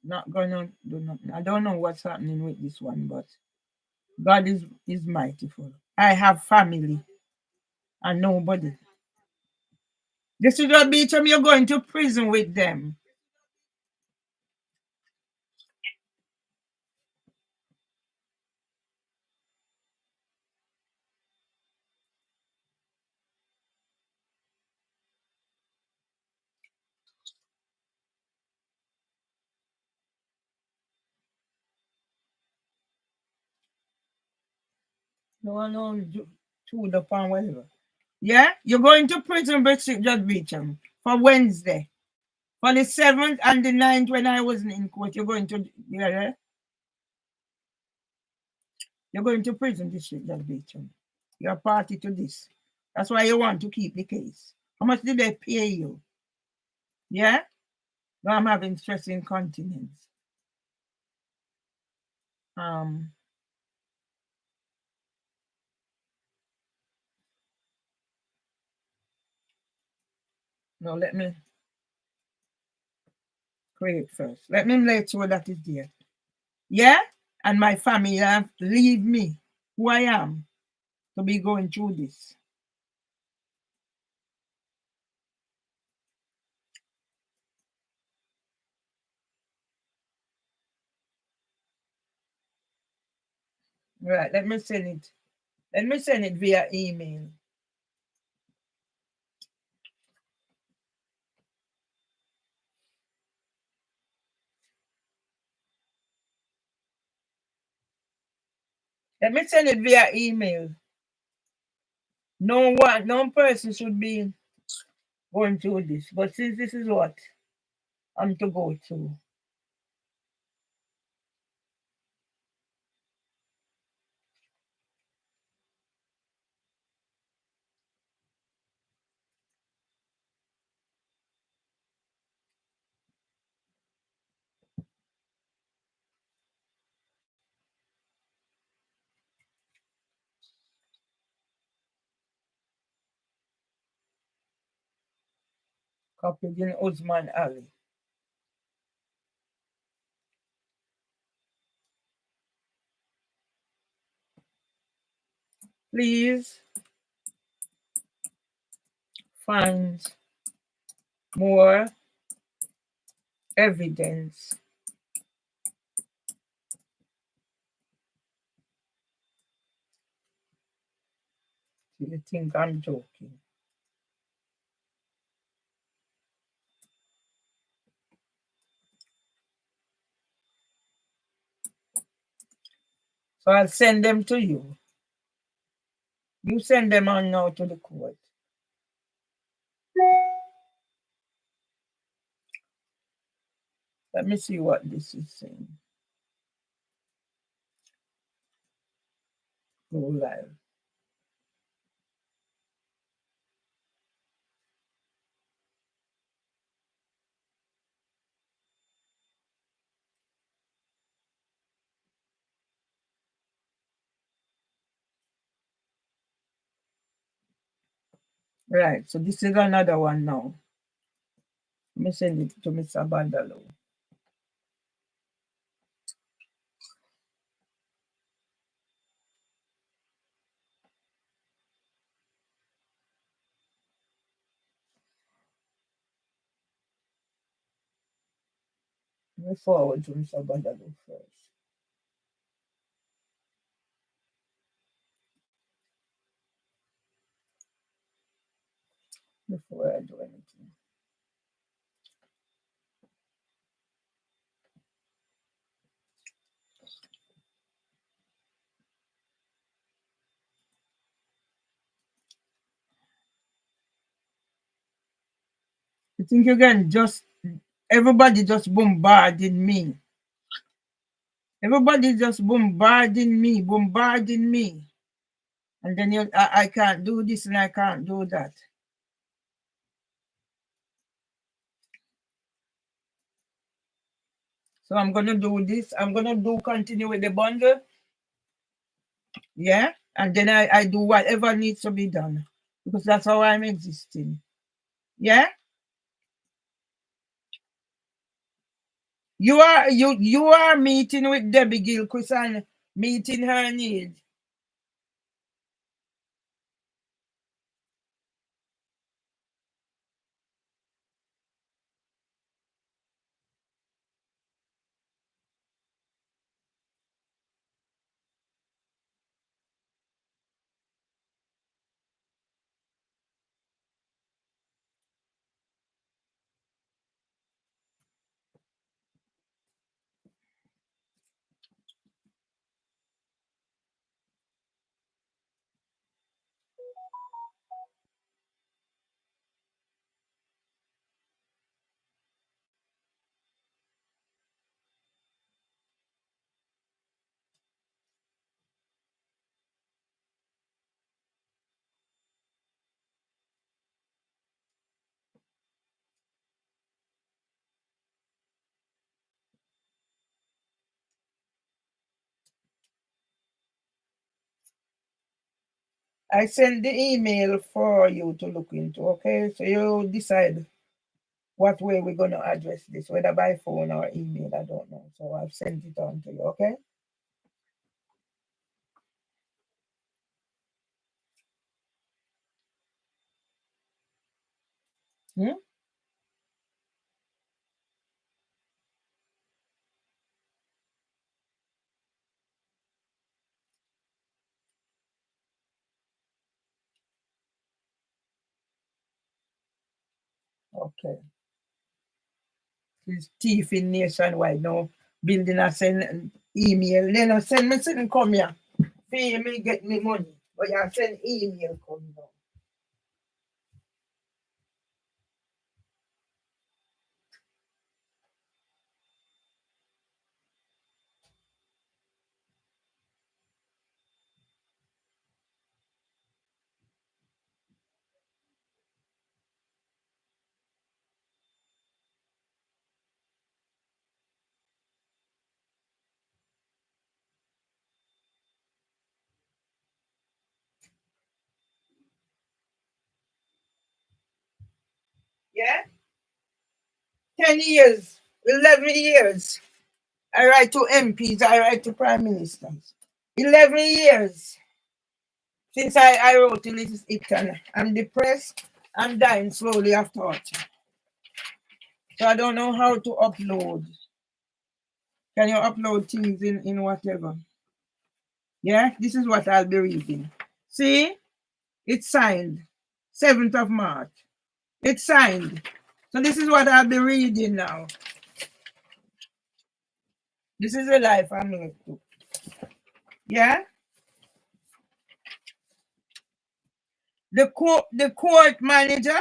Not gonna do nothing. I don't know what's happening with this one, but God is mightyful. I have family and nobody. District Judge Beecham, you're going to prison with them. No, chewed up and whatever. Yeah, you're going to prison, District Judge Beecham, for Wednesday. For the 7th and the 9th, when I wasn't in court, you're going to you're going to prison, District Judge Beecham. You're a party to this. That's why you want to keep the case. How much did they pay you? Yeah? Now I'm having stress incontinence. No, let me create first. Let me let you that is there. Yeah? And my family have leave me, who I am, to be going through this. Right, let me send it. Let me send it via email. Let me send it via email. No person should be going through this. But since this is what I'm to go through, copied in Usman Ali. Please find more evidence you think I'm joking. So I'll send them to you. You send them on now to the court. Let me see what this is saying. Go live. Right, so this is another one now. Let me send it to Mr. Bandalo. Let me forward to Mr. Bandalo first. Before I do anything. You think you can just, everybody just bombarding me. Everybody just bombarding me. And then I can't do this and I can't do that. So I'm going to do this. I'm going to continue with the bundle. Yeah. And then I do whatever needs to be done. Because that's how I'm existing. Yeah. You are meeting with Debbie Gilchrist and meeting her needs. I sent the email for you to look into, okay? So you decide what way we're going to address this, whether by phone or email, I don't know. So I've sent it on to you, okay? Okay. It's thief in nationwide now. Building a send email. Then I send me something come here. Pay me, get me money. Oh, yeah, send email come now. Yeah? 10 years, 11 years. I write to MPs, I write to prime ministers. 11 years since I wrote Elizabeth Ipton. I'm depressed. I'm dying slowly of thought. So I don't know how to upload. Can you upload things in whatever? Yeah, this is what I'll be reading. See, it's signed 7th of March. It's signed. So this is what I'll be reading now. This is the life I'm living to. Yeah? The court manager,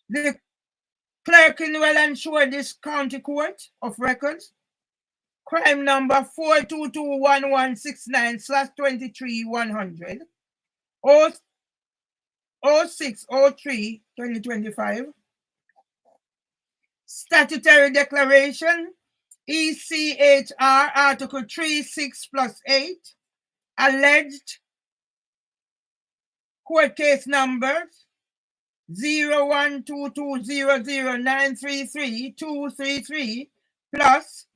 the clerk in Welland Shoreditch County Court of Records, crime number 4221169/23-100 06/03/2025. Statutory declaration ECHR Article 36+8. Alleged court case numbers 012200933233 plus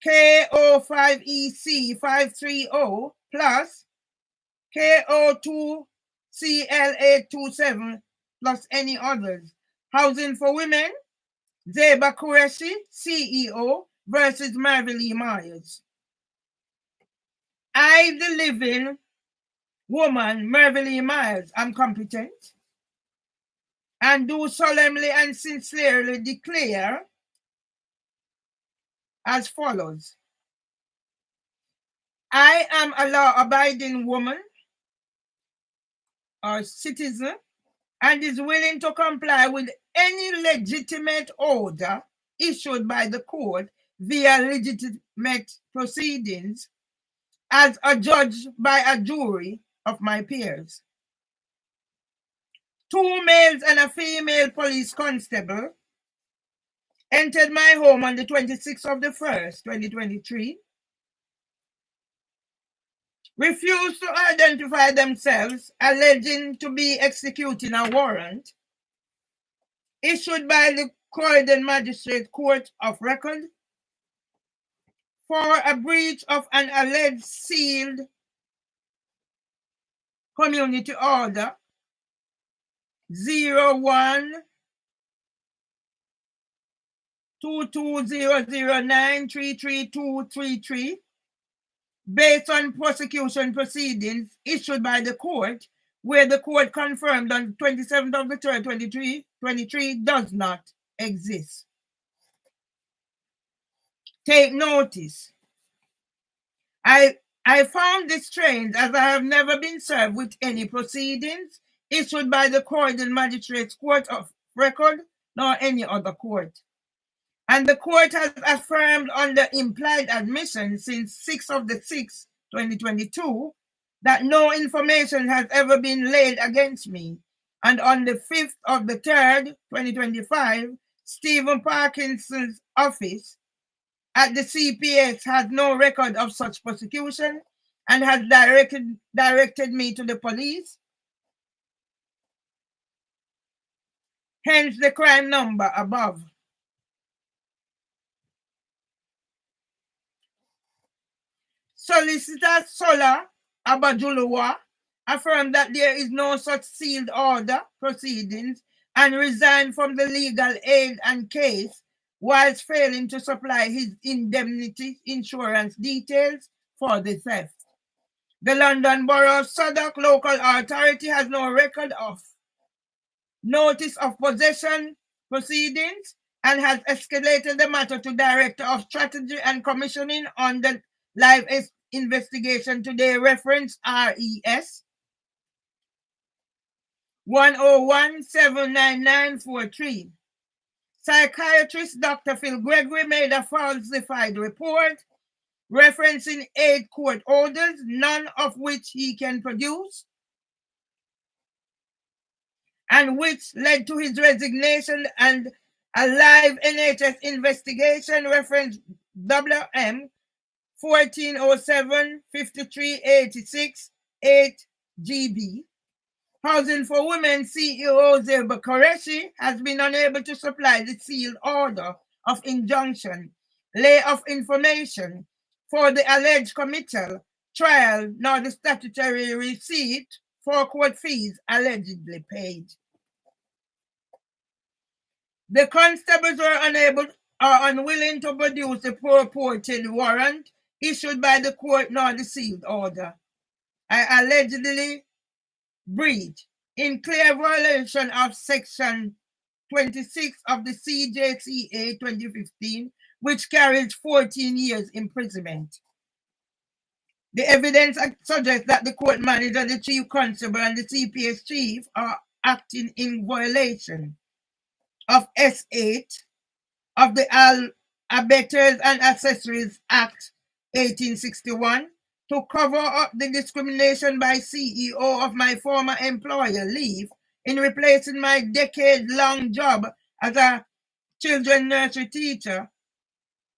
KO5EC 530 plus KO2CL827 plus any others. Housing for Women, Zeba Qureshi, CEO versus Marvin Lee Myers. I, the living woman, Marvin Lee Myers, am competent and do solemnly and sincerely declare as follows. I am a law-abiding woman or citizen and is willing to comply with any legitimate order issued by the court via legitimate proceedings as adjudged by a jury of my peers. 2 males and a female police constable entered my home on the 26th of the 1st, 2023, refused to identify themselves, alleging to be executing a warrant issued by the Croydon Magistrate Court of Record for a breach of an alleged sealed community order 012200933233 based on prosecution proceedings issued by the court, where the court confirmed on 27th of the 3rd, 2023 does not exist. Take notice. I found this strange as I have never been served with any proceedings issued by the Croydon Magistrates Court of Record nor any other court. And the court has affirmed on the implied admission since 6th of the 6th, 2022, that no information has ever been laid against me. And on the 5th of the 3rd, 2025, Stephen Parkinson's office at the CPS has no record of such prosecution and has directed me to the police. Hence the crime number above. Solicitor Sola Abajuluwa affirmed that there is no such sealed order proceedings and resigned from the legal aid and case whilst failing to supply his indemnity insurance details for the theft. The London Borough of Southwark Local Authority has no record of notice of possession proceedings and has escalated the matter to Director of Strategy and Commissioning on the Live investigation today, reference RES 101-79943. Psychiatrist Dr. Phil Gregory made a falsified report referencing 8 court orders, none of which he can produce, and which led to his resignation, and a live NHS investigation, reference WM 1407-5386-8 GB. Housing for Women CEO Zeba Qureshi has been unable to supply the sealed order of injunction, lay of information for the alleged committal, trial, nor the statutory receipt for court fees allegedly paid. The constables were unable or unwilling to produce the purported warrant issued by the court nor the sealed order. I allegedly breach in clear violation of Section 26 of the CJCA 2015, which carries 14 years imprisonment. The evidence suggests that the court manager, the chief constable, and the CPS chief are acting in violation of S8 of the Abettors and Accessories Act 1861 to cover up the discrimination by CEO of my former employer, Leave, in replacing my decade-long job as a children nursery teacher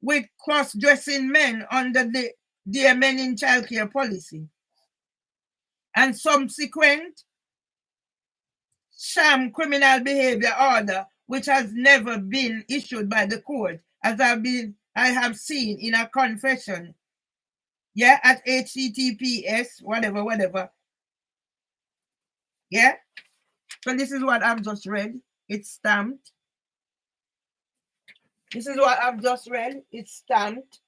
with cross-dressing men under the Dear Men in Childcare policy, and subsequent sham criminal behavior order, which has never been issued by the court, as I have seen in a confession, at HTTPS, whatever. Yeah. So this is what I've just read. It's stamped. This is what I've just read. It's stamped.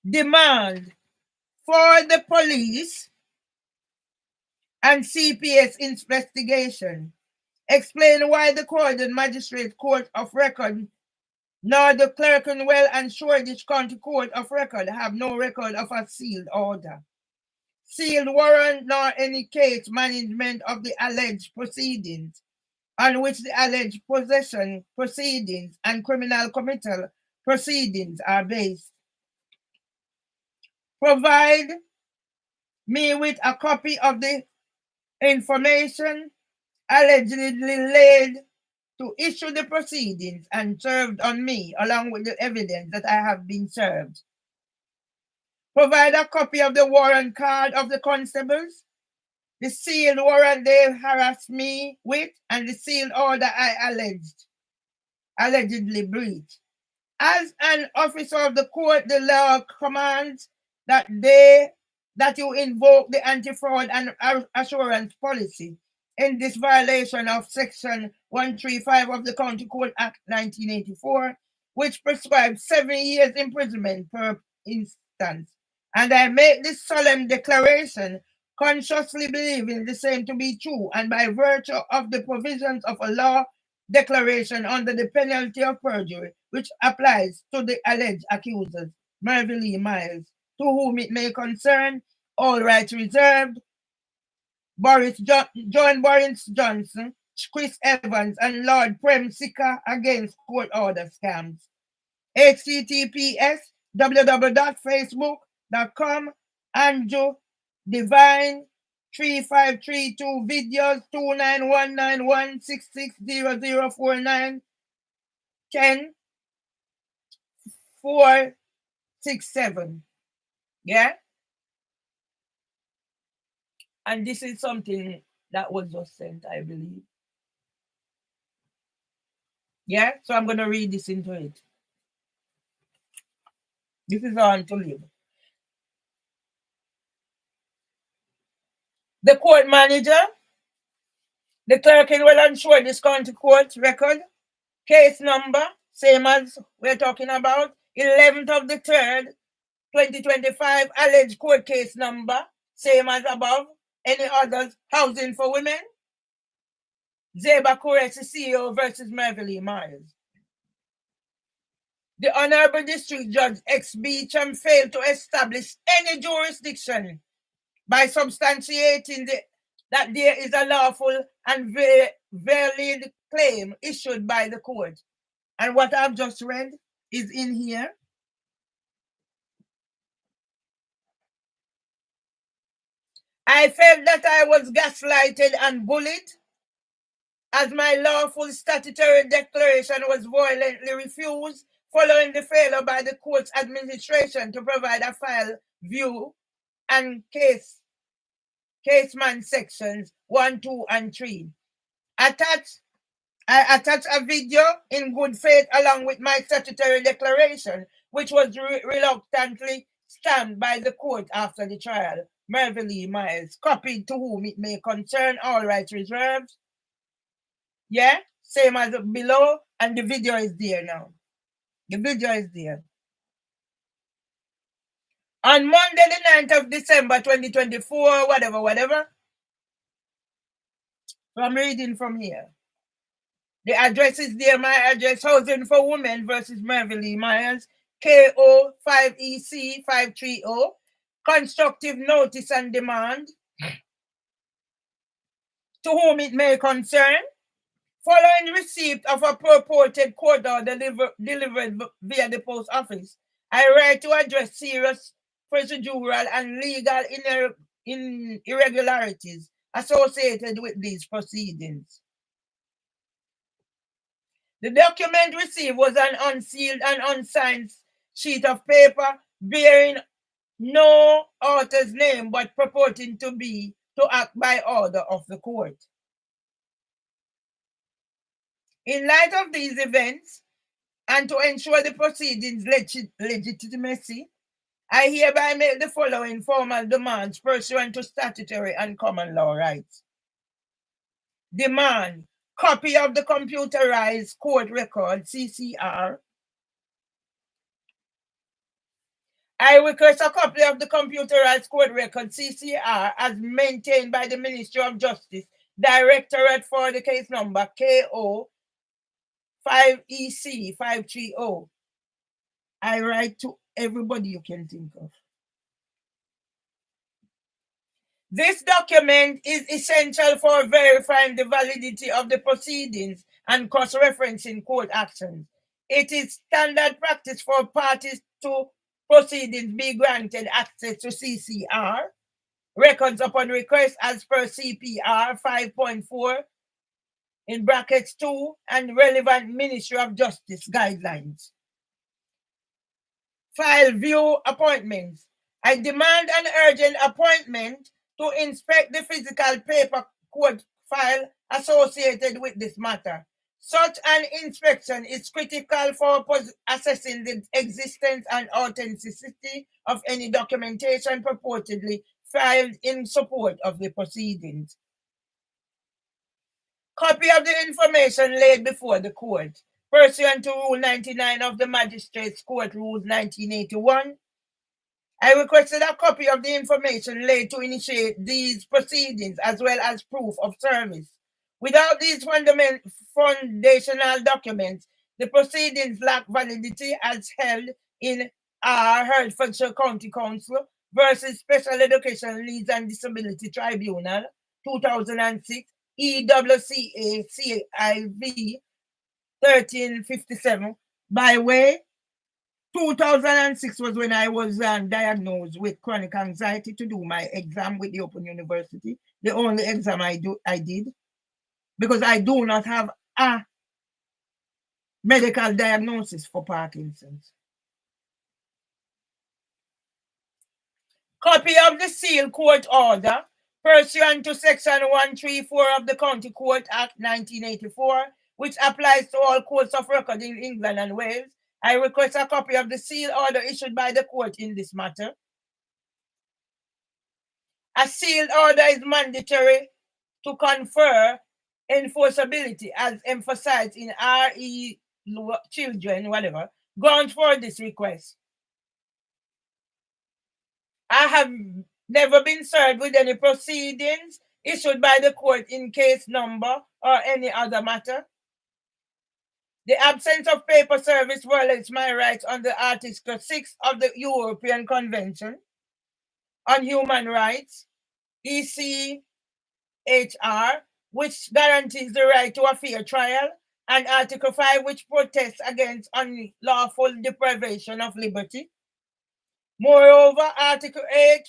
Demand for the police and CPS investigation. Explain why the Croydon Magistrate Court of Record nor the Clerkenwell and Shoreditch County Court of Record have no record of a sealed order, sealed warrant, nor any case management of the alleged proceedings on which the alleged possession proceedings and criminal committal proceedings are based. Provide me with a copy of the information allegedly laid to issue the proceedings and served on me, along with the evidence that I have been served. Provide a copy of the warrant card of the constables, the sealed warrant they harassed me with, and the sealed order I allegedly breached. As an officer of the court, the law commands that you invoke the anti-fraud and assurance policy in this violation of Section 135 of the County Court Act 1984, which prescribes 7 years imprisonment per instance. And I make this solemn declaration consciously believing the same to be true, and by virtue of the provisions of a law declaration under the penalty of perjury, which applies to the alleged accusers, Mervyn Lee Miles, to whom it may concern, all rights reserved, John Boris Johnson, Chris Evans, and Lord Prem Sikka against court order scams. HTTPS www.facebook.com Andrew Divine 3532 videos 29191660049 10-467. Yeah. And this is something that was just sent, I believe. Yeah, so I'm going to read this into it. This is on to live. The court manager, the Clerkenwell and Shoreditch County Court record, case number, same as we're talking about, 11th of the 3rd, 2025, alleged court case number, same as above. Any others? Housing for Women, Zeba Qureshi CEO versus Mervyn Lee Miles. The Honorable District Judge X. Beecham failed to establish any jurisdiction by substantiating that there is a lawful and valid claim issued by the court. And what I've just read is in here. I felt that I was gaslighted and bullied, as my lawful statutory declaration was violently refused following the failure by the court's administration to provide a file view and caseman sections 1, 2, and 3. I attached a video in good faith along with my statutory declaration, which was reluctantly stamped by the court after the trial. Mervyn Lee Myers, copied to whom it may concern, all rights reserved. Yeah, same as below, and the video is there now. The video is there. On Monday, the 9th of December, 2024, whatever. So I'm reading from here. The address is there. My address, Housing for Women versus Mervyn Lee Myers, KO 5EC 530. Constructive notice and demand. To whom it may concern. Following receipt of a purported court order delivered via the post office, I write to address serious procedural and legal irregularities associated with these proceedings. The document received was an unsealed and unsigned sheet of paper bearing no author's name but purporting to act by order of the court. In light of these events, and to ensure the proceedings' legitimacy, I hereby make the following formal demands pursuant to statutory and common law rights. Demand: copy of the computerized court record, CCR. I request a copy of the computerized court record, CCR, as maintained by the Ministry of Justice, Directorate for the case number KO 5EC 530. I write to everybody you can think of. This document is essential for verifying the validity of the proceedings and cross-referencing court actions. It is standard practice for parties to proceedings be granted access to CCR records upon request as per CPR 5.4 in brackets 2 and relevant Ministry of Justice guidelines. File view appointments. I demand an urgent appointment to inspect the physical paper court file associated with this matter. Such an inspection is critical for assessing the existence and authenticity of any documentation purportedly filed in support of the proceedings. Copy of the information laid before the court, pursuant to Rule 99 of the Magistrates Court Rules 1981. I requested a copy of the information laid to initiate these proceedings as well as proof of service. Without these foundational documents, the proceedings lack validity as held in Hertfordshire County Council versus Special Education Needs and Disability Tribunal, 2006, EWCA CIV 1357. By way, 2006 was when I was diagnosed with chronic anxiety to do my exam with the Open University. The only exam I did, because I do not have a medical diagnosis for Parkinson's. Copy of the sealed court order pursuant to Section 134 of the County Court Act 1984, which applies to all courts of record in England and Wales. I request a copy of the sealed order issued by the court in this matter. A sealed order is mandatory to confer enforceability as emphasized in RE Children, whatever, grounds for this request. I have never been served with any proceedings issued by the court in case number or any other matter. The absence of paper service violates my rights under Article 6 of the European Convention on Human Rights, ECHR, which guarantees the right to a fair trial, and Article 5, which protests against unlawful deprivation of liberty. Moreover, Article 8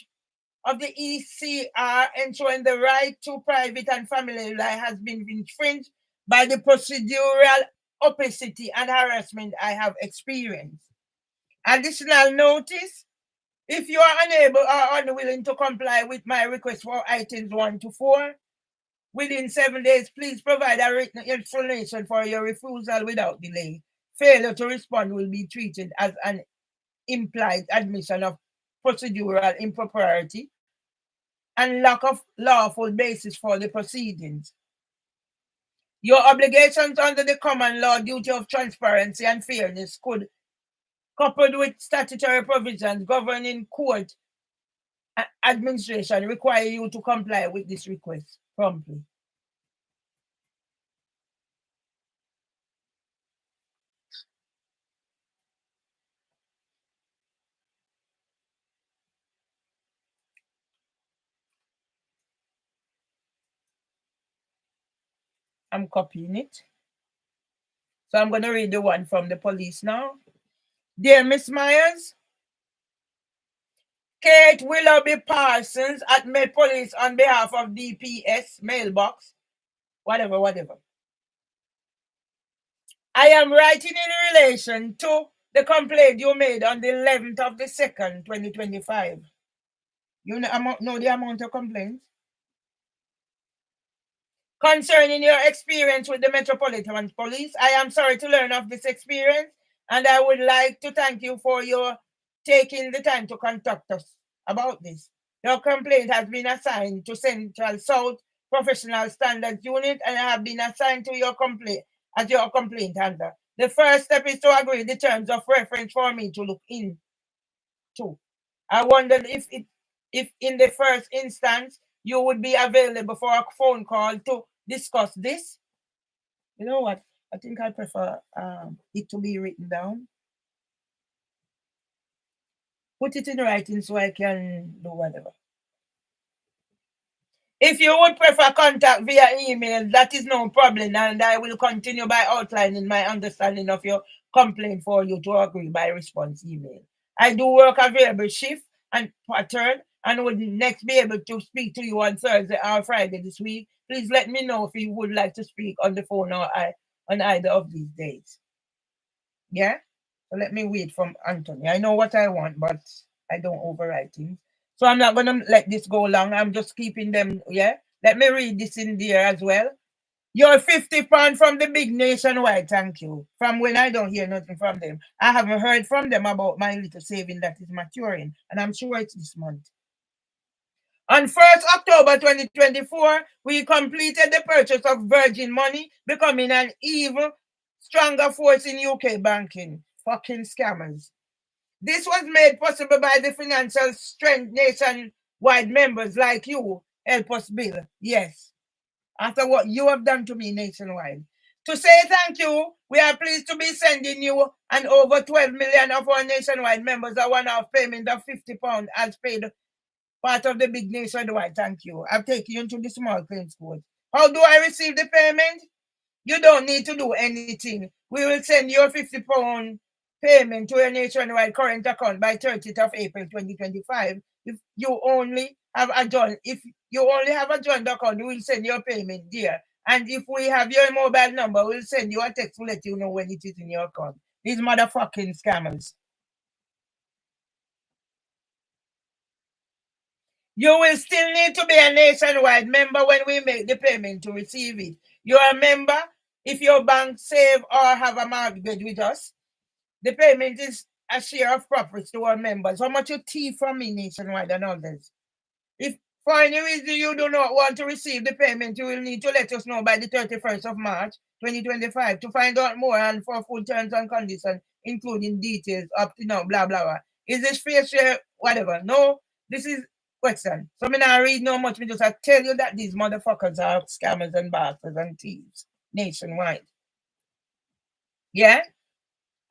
of the ECR ensuring the right to private and family life has been infringed by the procedural opacity and harassment I have experienced. Additional notice, if you are unable or unwilling to comply with my request for items 1 to 4, within 7 days, please provide a written explanation for your refusal without delay. Failure to respond will be treated as an implied admission of procedural impropriety and lack of lawful basis for the proceedings. Your obligations under the common law duty of transparency and fairness could, coupled with statutory provisions governing court administration, require you to comply with this request promptly. I'm copying it. So I'm going to read the one from the police now. Dear Miss Myers, Kate Willoughby Parsons at Met Police on behalf of DPS mailbox, whatever. I am writing in relation to the complaint you made on the 11th of the 2nd, 2025. You know the amount of complaints? Concerning your experience with the Metropolitan Police, I am sorry to learn of this experience, and I would like to thank you for your taking the time to contact us about this. Your complaint has been assigned to Central South Professional Standards Unit, and I have been assigned to your complaint as your complaint handler. The first step is to agree the terms of reference for me to look into. I wondered if in the first instance you would be available for a phone call to discuss this. You know what? I think I prefer it to be written down. Put it in writing so I can do whatever. If you would prefer contact via email, that is no problem, and I will continue by outlining my understanding of your complaint for you to agree by response email. I do work a variable shift and pattern and would next be able to speak to you on Thursday or Friday this week. Please let me know if you would like to speak on the phone or on either of these days. Yeah? So let me wait from Anthony. I know what I want, but I don't overwrite things. So I'm not going to let this go long. I'm just keeping them, yeah? Let me read this in there as well. You're 50 pounds from the big Nationwide, thank you. From when I don't hear nothing from them. I haven't heard from them about my little saving that is maturing, and I'm sure it's this month. On 1st October 2024, we completed the purchase of Virgin Money, becoming an even stronger force in UK banking. Fucking scammers. This was made possible by the financial strength Nationwide members like you help us build. Yes. After what you have done to me Nationwide. To say thank you, we are pleased to be sending you and over 12 million of our Nationwide members a one-off payment of £50 as paid part of the big Nationwide. Thank you. I've taken you into the small claims court. How do I receive the payment? You don't need to do anything. We will send you a £50 payment to your Nationwide current account by 30th of April 2025. If you only have a joint account, we will send your payment there. And if we have your mobile number, we'll send you a text to let you know when it is in your account. These motherfucking scammers. You will still need to be a Nationwide member when we make the payment to receive it. You're a member if your bank save or have a mortgage with us. The payment is a share of profits to our members. How much you thief from me Nationwide and all this? If for any reason you do not want to receive the payment, you will need to let us know by the 31st of March 2025 to find out more and for full terms and conditions, including details up to now, blah, blah, blah. Is this fair share? Whatever. No, this is question. So me not read no much. Me just I tell you that these motherfuckers are scammers and bastards and thieves nationwide. Yeah?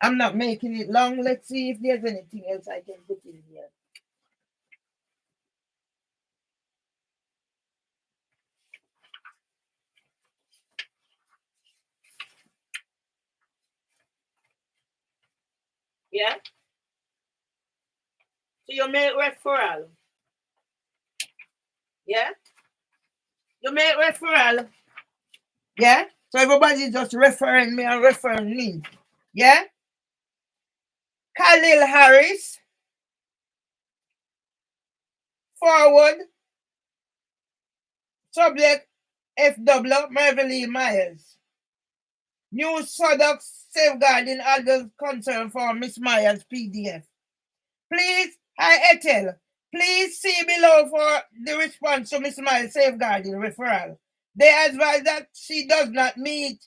I'm not making it long. Let's see if there's anything else I can put in here. Yeah? So you make referral. Yeah? You make referral. Yeah? So everybody's just referring me and referring me. Yeah? Khalil Harris. Forward. Subject FW Marvelly Myers. New Sodux safeguarding adult concern for Miss Myers PDF. Please, hi Ethel. Please see below for the response to Miss Myers safeguarding referral. They advise that she does not meet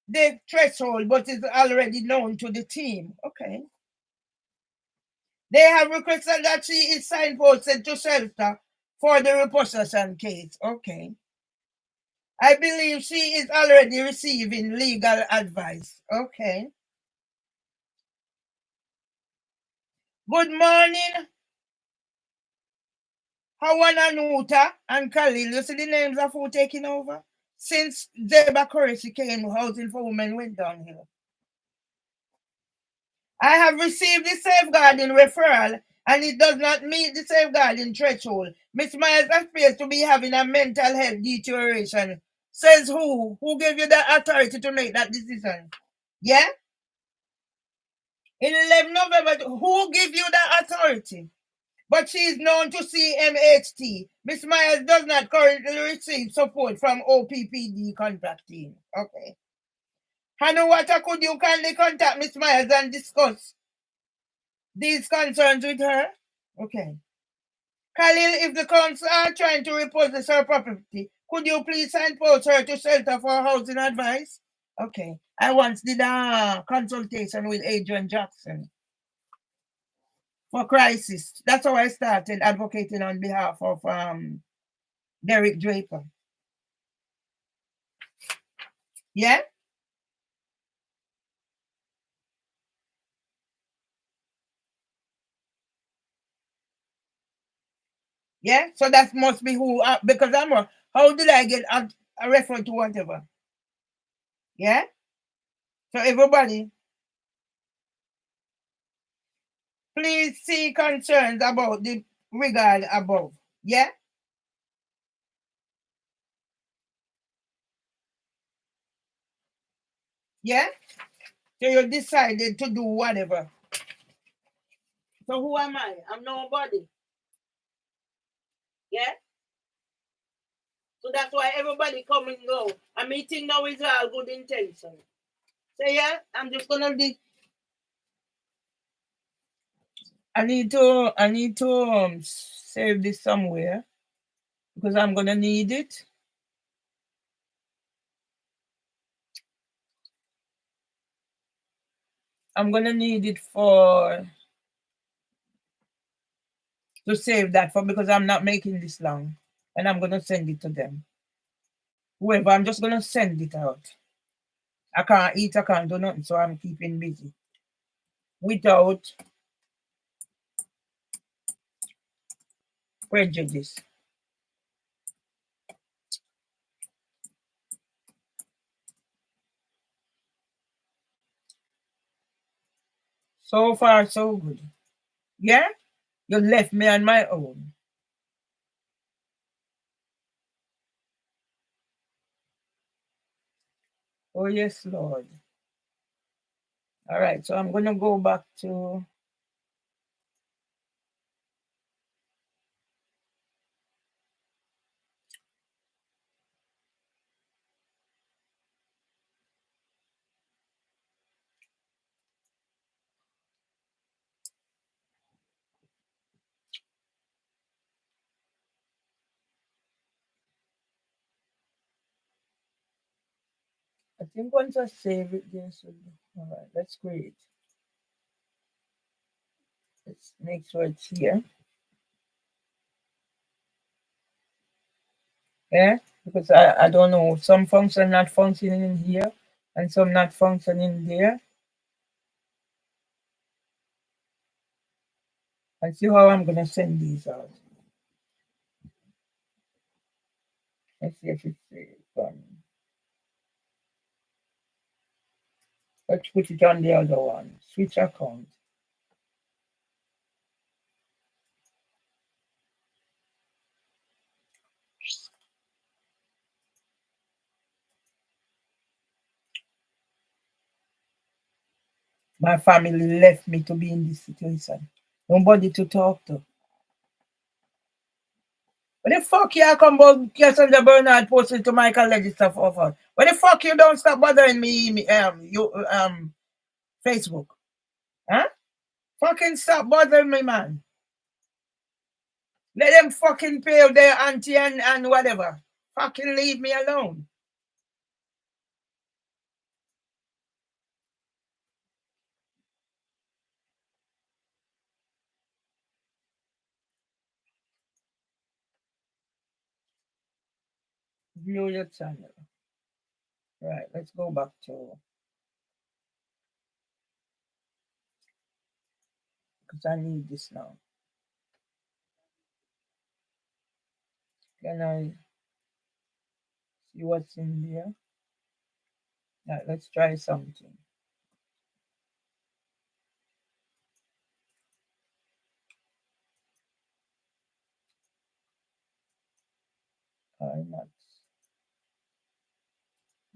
the threshold but is already known to the team. Okay. They have requested that she is signposted to shelter for the repossession case. Okay. I believe she is already receiving legal advice. Okay. Good morning, Hawan Anuta and Khalil. You see the names of who taking over? Since Zeba Qureshi came, Housing for Women went downhill. I have received the safeguarding referral and it does not meet the safeguarding threshold. Miss Myers appears to be having a mental health deterioration. Says who? Who gave you the authority to make that decision? Yeah? In 11 November, who gave you the authority? But she is known to CMHT. Miss Myers does not currently receive support from OPPD contracting. Okay. Hanuwata, could you kindly contact Miss Myers and discuss these concerns with her? Okay. Khalil, if the council are trying to repossess her property, could you please signpost her to shelter for housing advice? Okay. I once did a consultation with Adrian Jackson for crisis. That's how I started advocating on behalf of Derek Draper. Yeah? Yeah? So that must be who, because how did I get a reference to whatever? Yeah? So everybody, please see concerns about the regard above. Yeah? Yeah? So you decided to do whatever. So who am I? I'm nobody. Yeah? So that's why everybody come and go. A meeting now is all good intention. So yeah, I'm just gonna be. I need to save this somewhere because I'm gonna need it. I'm gonna need it for to save that for because I'm not making this long, and I'm gonna send it to them. Whoever, I'm just gonna send it out. I can't eat, I can't do nothing, so I'm keeping busy without prejudice. So far, so good. Yeah, you left me on my own. Oh yes, Lord. All right, so I'm gonna go back to. I think once I save it, there should be. All right, let's create. Let's make sure it's here. Yeah, because I don't know, some function not functioning in here and some not functioning there. I see how I'm gonna send these out. Let's see if it's let's put it on the other one. Switch account. My family left me to be in this situation. Nobody to talk to. What the fuck you come about Cassandra Bernard posted to Michael Register for? What the fuck you don't stop bothering me Facebook? Huh? Fucking stop bothering me, man. Let them fucking pay their auntie and whatever. Fucking leave me alone. View your channel. Right, let's go back to, because I need this now. Can I see what's in there? Right, let's try something.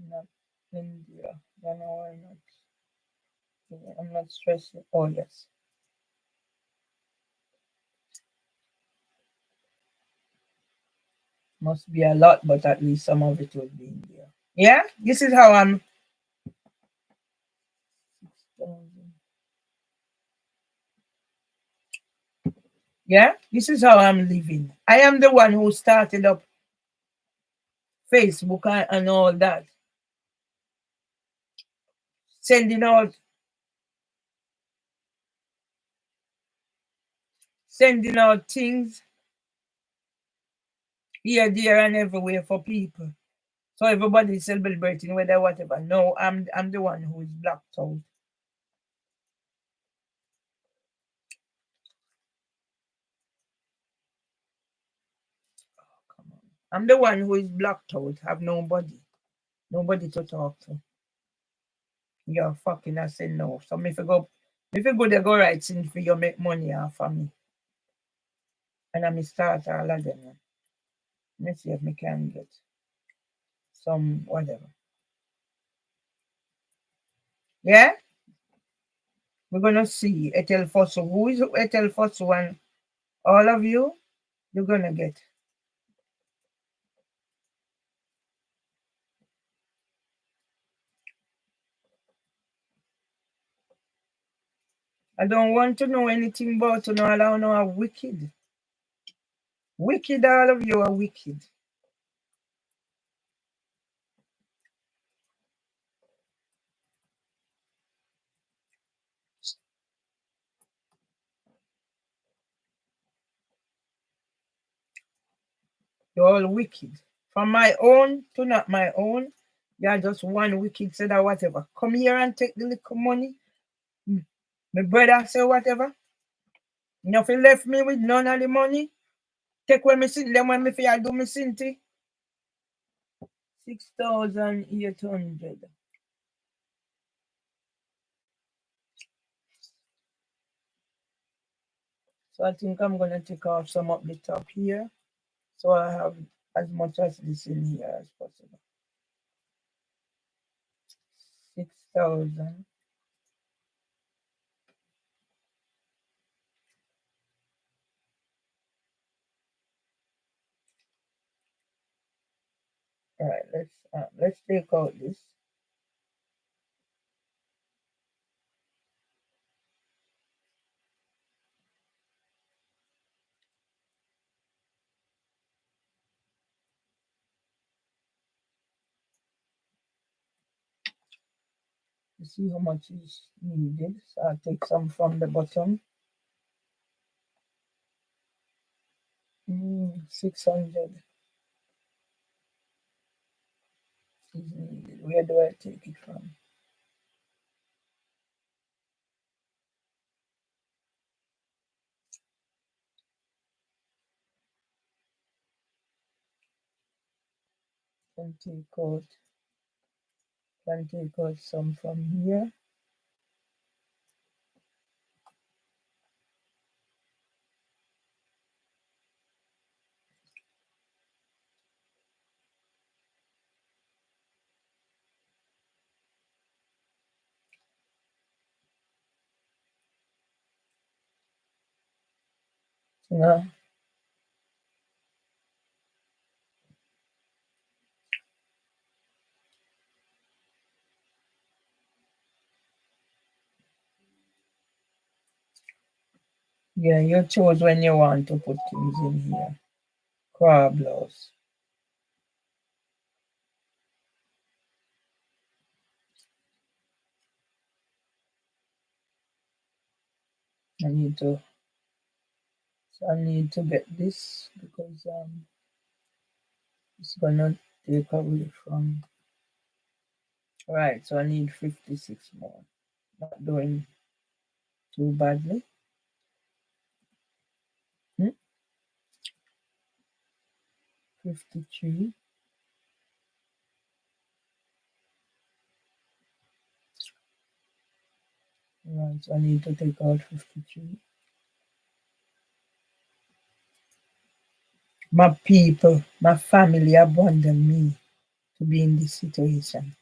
Not India. No, why not? I'm not stressing. Oh, yes. Must be a lot, but at least some of it will be in there. Yeah, this is how I'm. Yeah, this is how I'm living. I am the one who started up Facebook and all that. Sending out things here, there, and everywhere for people. So everybody's celebrating whether whatever. No, I'm the one who is blocked out. Oh, come on. I'm the one who is blocked out. Have nobody to talk to. You're fucking I say no. So if you go they go right in for you make money off of me. And I'm start all of them. Let's see if we can get some whatever. Yeah? We're gonna see Etel Fosso. Who is Etel Fosso? And all of you, you're gonna get. I don't want to know anything about you. No, I don't know how wicked. Wicked, all of you are wicked. You're all wicked. From my own to not my own, you're just one wicked said or whatever. Come here and take the little money. My brother say whatever. You if you left me with none of the money, take when me sin them when me feel do me sin thing. 6,800. So I think I'm gonna take off some up the top here. So I have as much as this in here as possible. 6,000. All right, let's take out this. To see how much is needed. So I'll take some from the bottom. 600 is needed. Where do I take it from? Can take out some from here. Yeah. Yeah, you choose when you want to put things in here. Crab blouse. I need to get this because it's gonna take away from right. So I need 56 more. Not doing too badly. 53. Right, so I need to take out 53. My people, my family abandoned me to be in this situation.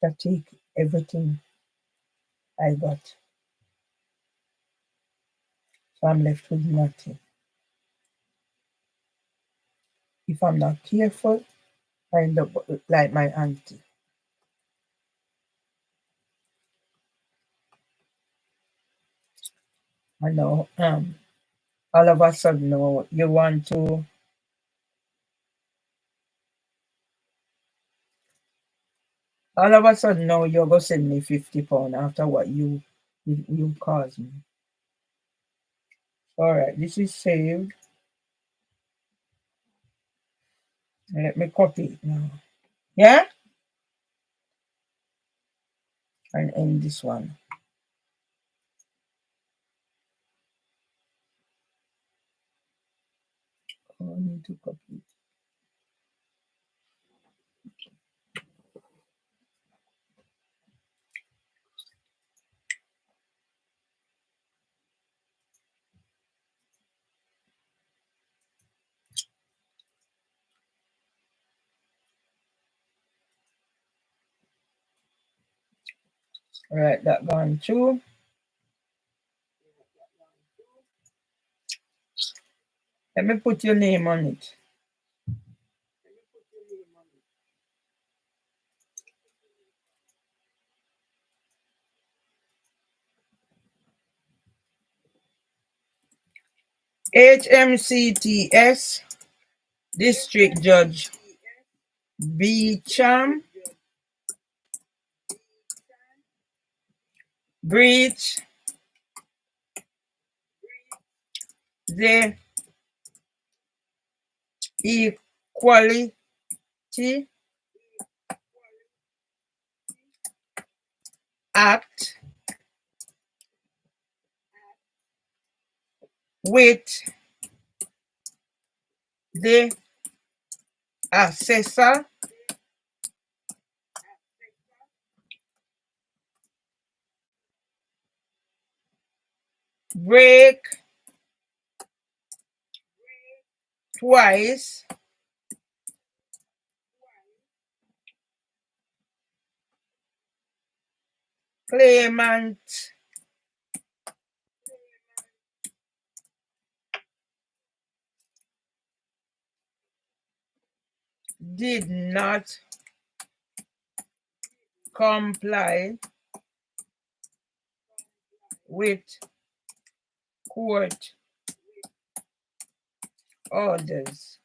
I take everything I got. So I'm left with nothing. If I'm not careful, I end up like my auntie. I know, all of a sudden, no, you want to, all of a sudden, no, you're going to send me £50 after what you caused me. All right, this is saved. Let me copy it now. Yeah? And end this one. Oh, I need to copy it. All right, that gone through. Let me put your name on it. HMCTS District Judge Beecham breach the Equality Act with the assessor break twice claimant did not comply with court orders.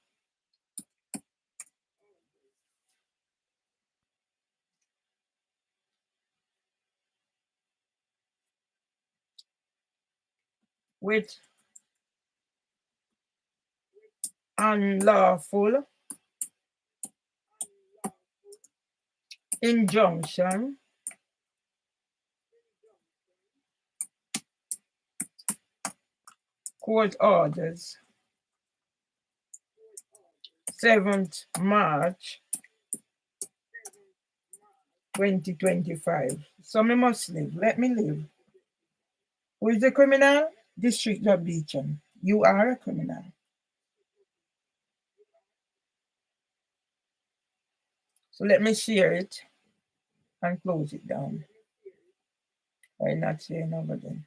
With unlawful injunction court orders 7th March 2025. So me must live. Let me live. Who is the criminal? District Judge Beecham. You are a criminal. So let me share it and close it down. I'm not saying over again.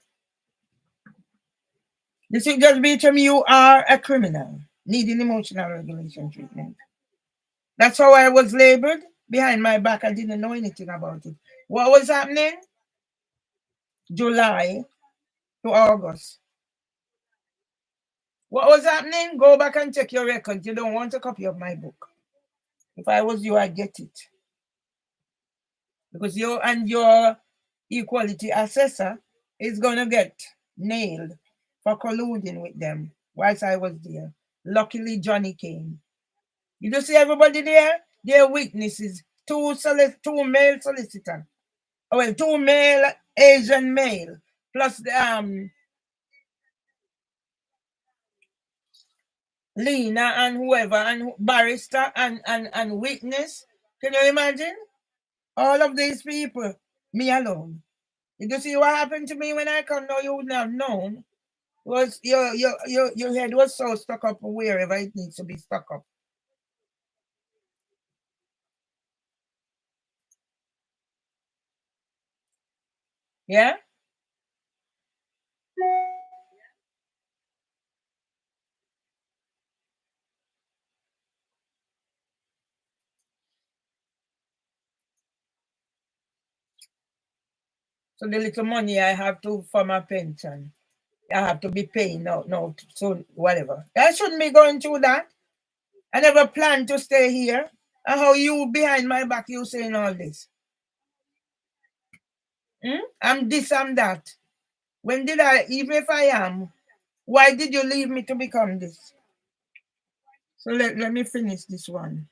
District Judge Beecham, you are a criminal needing emotional regulation treatment. That's how I was labeled. Behind my back, I didn't know anything about it. What was happening? July to August. What was happening? Go back and check your records. You don't want a copy of my book. If I was you, I'd get it. Because you and your equality assessor is going to get nailed for colluding with them whilst I was there. Luckily, Johnny came. You just see everybody there? They're witnesses. Two male solicitors. Oh, well, 2 male Asian male. Plus the Lena and whoever and barrister and witness. Can you imagine? All of these people, me alone. You see what happened to me when I come now, you wouldn't have known. Was your head was so stuck up wherever it needs to be stuck up. Yeah? So the little money I have to for my pension, I have to be paying out now, so whatever. I shouldn't be going through that. I never planned to stay here. And how you behind my back, you saying all this? I'm this, I'm that. When did I, even if I am, why did you leave me to become this? So let me finish this one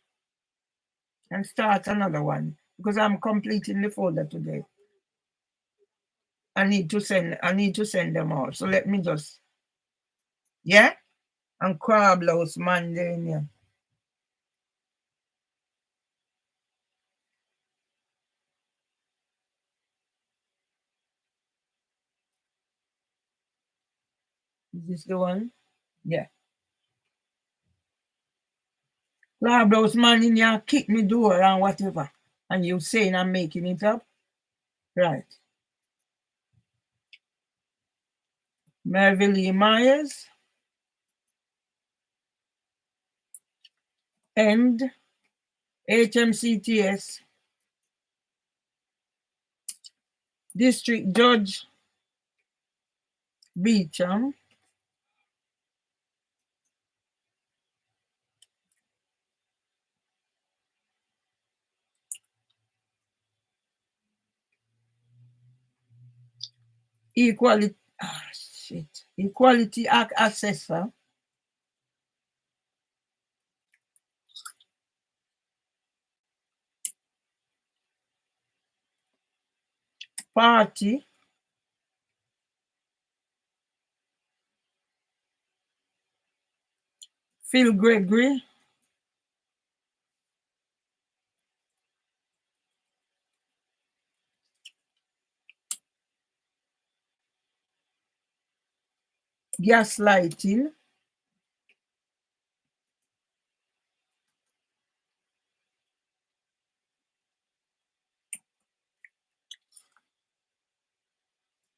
and start another one because I'm completing the folder today. I need to send them all. So let me just, yeah? And crab louse Monday in here. Is this the one? Yeah. Clubhouse man in here kick me door and whatever. And you saying I'm making it up? Right. Merville Myers. And HMCTS. District Judge Beecham. Equality Act Assessor. Party. Phil Gregory. Gaslighting.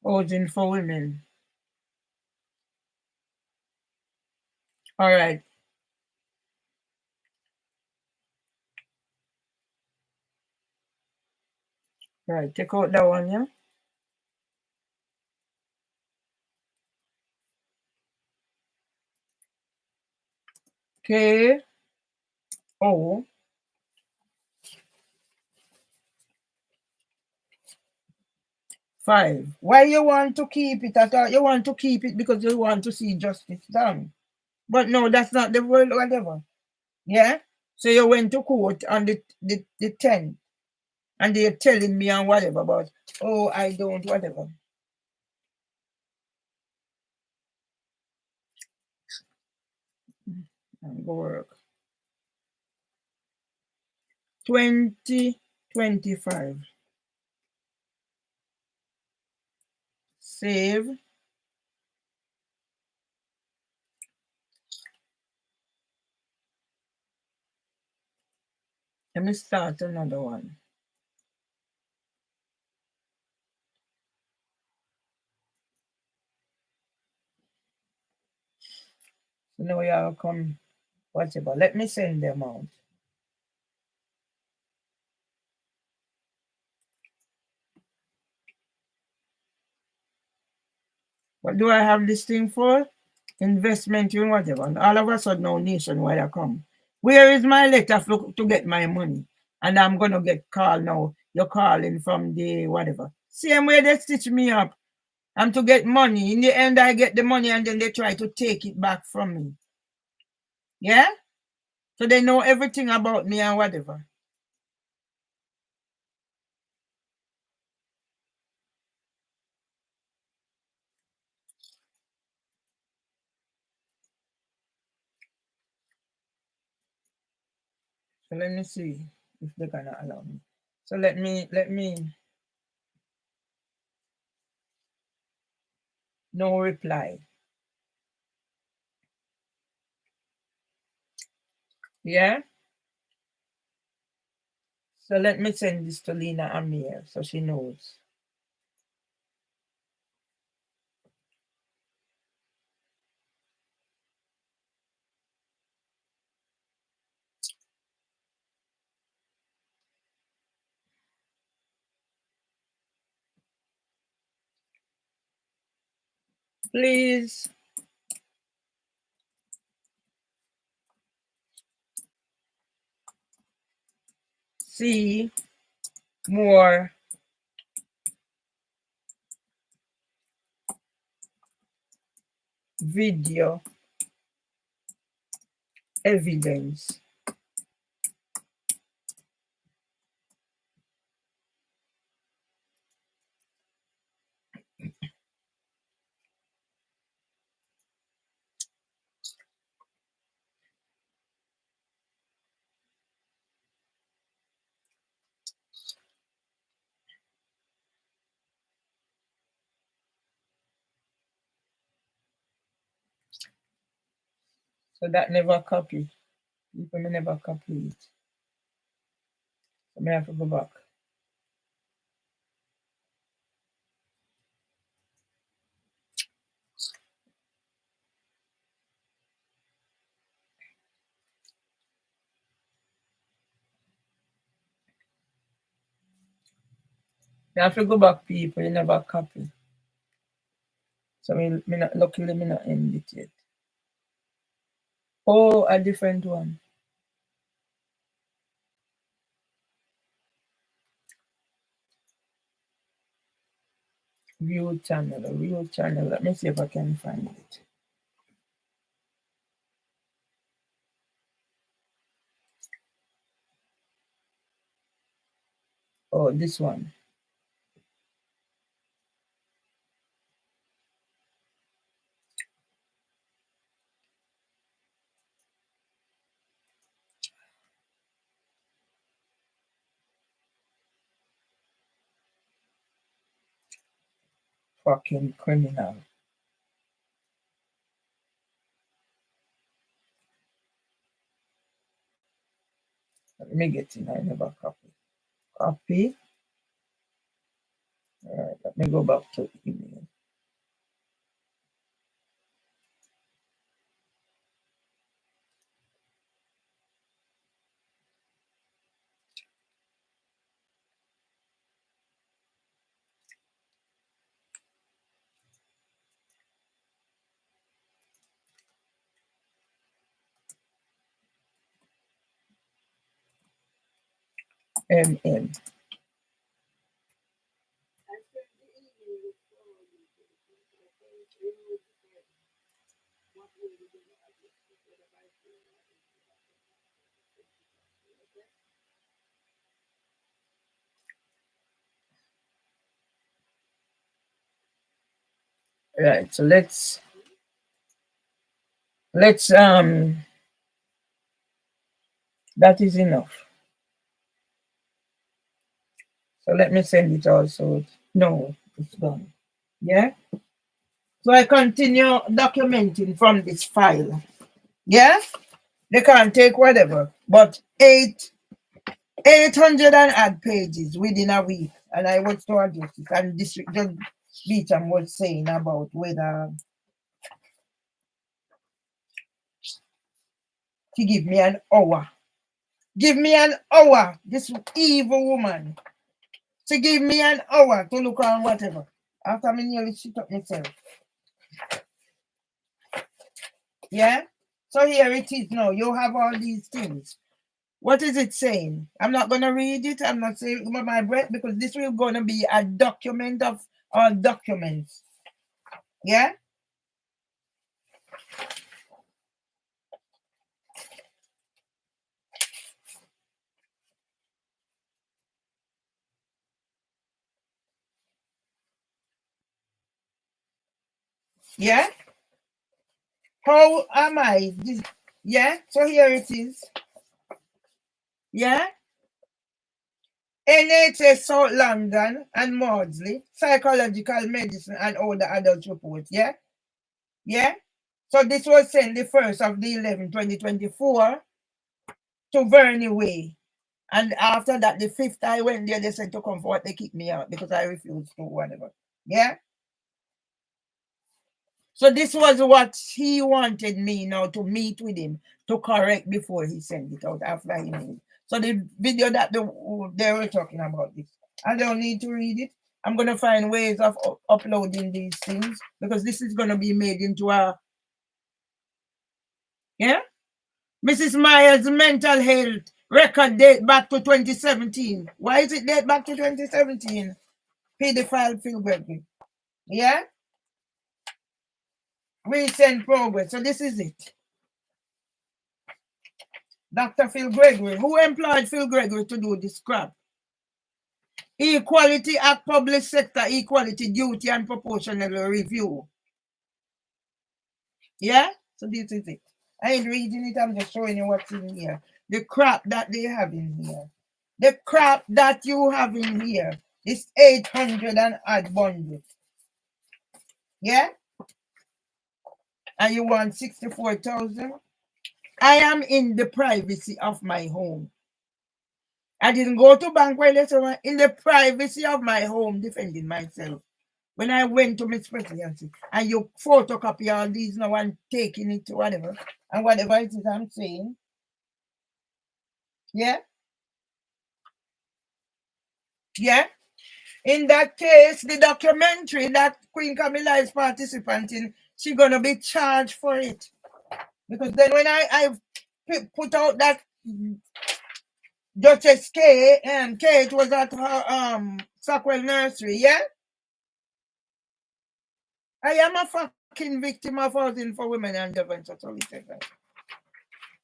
Housing for women. All right. Right. Take out that one, yeah? KO. Five. Why you want to keep it? I thought you want to keep it because you want to see justice done. But no, that's not the word, whatever. Yeah? So you went to court on the 10th and they're telling me and whatever about, oh, I don't, whatever. I'm go work. 2025. Save. Let me start another one. So now y'all come, whatever. Let me send them out. What do I have this thing for? Investment in whatever. And all of a sudden now Nationwide I come. Where is my letter to get my money? And I'm gonna get called now. You're calling from the whatever. Same way they stitch me up. I'm to get money. In the end, I get the money and then they try to take it back from me. Yeah? So they know everything about me and whatever. So let me see if they're gonna allow me. So let me no reply. Yeah? So let me send this to Lena Amir so she knows. Please see more video evidence. So that never copy. People may never copy it. So I have to go back. You have to go back, people. You never copy. So luckily me not end it yet. Oh, a different one. View channel. Let me see if I can find it. Oh, this one. Fucking criminal. Let me get in. I never copy. Copy. All right, let me go back to email. MM. Right, so let's that is enough. So let me send it also. No, it's gone. Yeah. So I continue documenting from this file. Yeah. They can't take whatever, but 800 and odd pages within a week, and I was to adjust it. And District Judge Beecham was saying about whether he give me an hour. Give me an hour, this evil woman. She give me an hour to look on whatever. After me nearly shit up myself. Yeah? So here it is now. You have all these things. What is it saying? I'm not going to read it. I'm not saying about my breath because this will going to be a document of all documents. Yeah? Yeah? How am I? Yeah? So here it is. Yeah? NHS South London and Maudsley, psychological medicine and older adult report. Yeah? Yeah? So this was sent the 1st of the 11th, 2024 to Verney Way. And after that, the 5th, I went there, they said to come forward, they kicked me out because I refused to, whatever. Yeah? So this was what he wanted me now to meet with him to correct before he sent it out after he made. So the video that they were talking about this, I don't need to read it. I'm going to find ways of uploading these things because this is going to be made into a, yeah? Mrs. Myers' mental health record date back to 2017. Why is it date back to 2017? Pedophile Phil Gregory. Yeah? Recent progress. So this is it. Dr. Phil Gregory. Who employed Phil Gregory to do this crap? Equality Act, Public Sector Equality Duty and Proportional Review. Yeah? So this is it. I ain't reading it, I'm just showing you what's in here. The crap that they have in here. The crap that you have in here is 800 and odd bundles. Yeah? And you want 64,000? I am in the privacy of my home. I didn't go to bank while in the privacy of my home defending myself. When I went to Miss Presidency, and you photocopy all these now and taking it to whatever, and whatever it is I'm saying. Yeah? Yeah? In that case, the documentary that Queen Camilla is participant in, she's going to be charged for it. Because then when I put out that Duchess Kate was at her Sackwell Nursery, yeah? I am a fucking victim of housing for women and different society.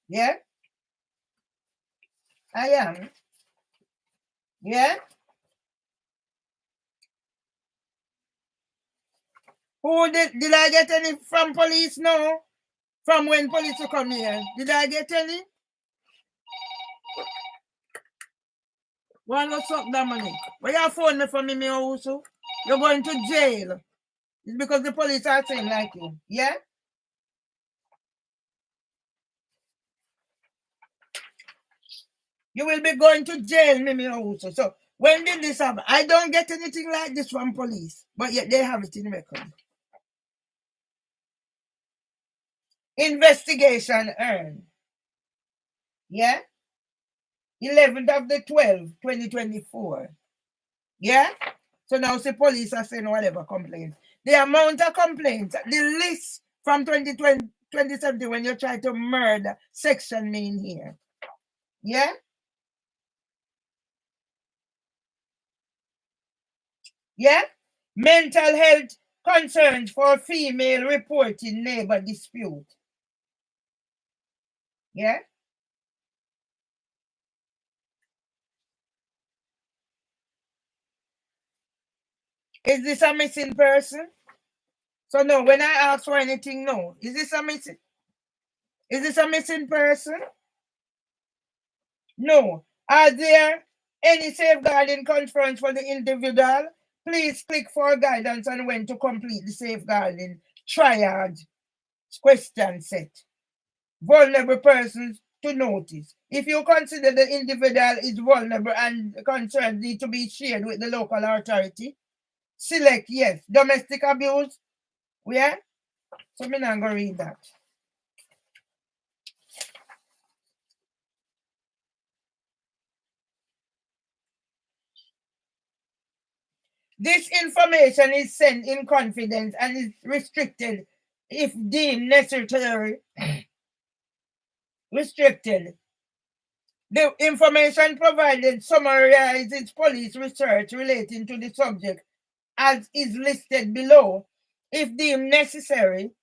Yeah? I am. Yeah? Who did I get any from police? No. From when police will come here. Did I get any? One what's up, Dominic? Where you phone me from me also? You're going to jail. It's because the police are saying like you. Yeah? You will be going to jail, me also. So when did this happen? I don't get anything like this from police, but yet they have it in record. Investigation earned. Yeah? 11th of the 12th, 2024. Yeah? So now the police are saying whatever complaints. The amount of complaints, the list from 2017 when you try to murder section me in here. Yeah? Yeah? Mental health concerns for female reporting neighbor dispute. Yeah? Is this a missing person? So no, when I ask for anything, no. Is this a missing person? No. Are there Any safeguarding conference for the individual, please click for guidance on when to complete the safeguarding triad question set. Vulnerable persons to notice. If you consider the individual is vulnerable and concerns need to be shared with the local authority, select yes. Domestic abuse, yeah? So I'm not going to read that. This information is sent in confidence and is restricted if deemed necessary. Restricted. The information provided summarizes police research relating to the subject as is listed below. If deemed necessary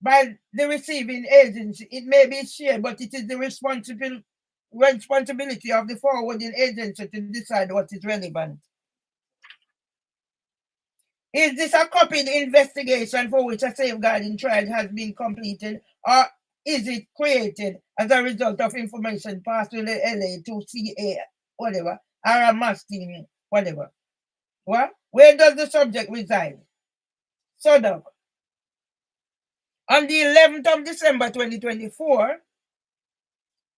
by the receiving agency, it may be shared, but it is the responsibility of the forwarding agency to decide what is relevant. Is this a copied investigation for which a safeguarding trial has been completed, or is it created as a result of information passed to the LA to CA, whatever, or a mass team, whatever? What? Where does the subject reside? SODOC. On the 11th of December 2024,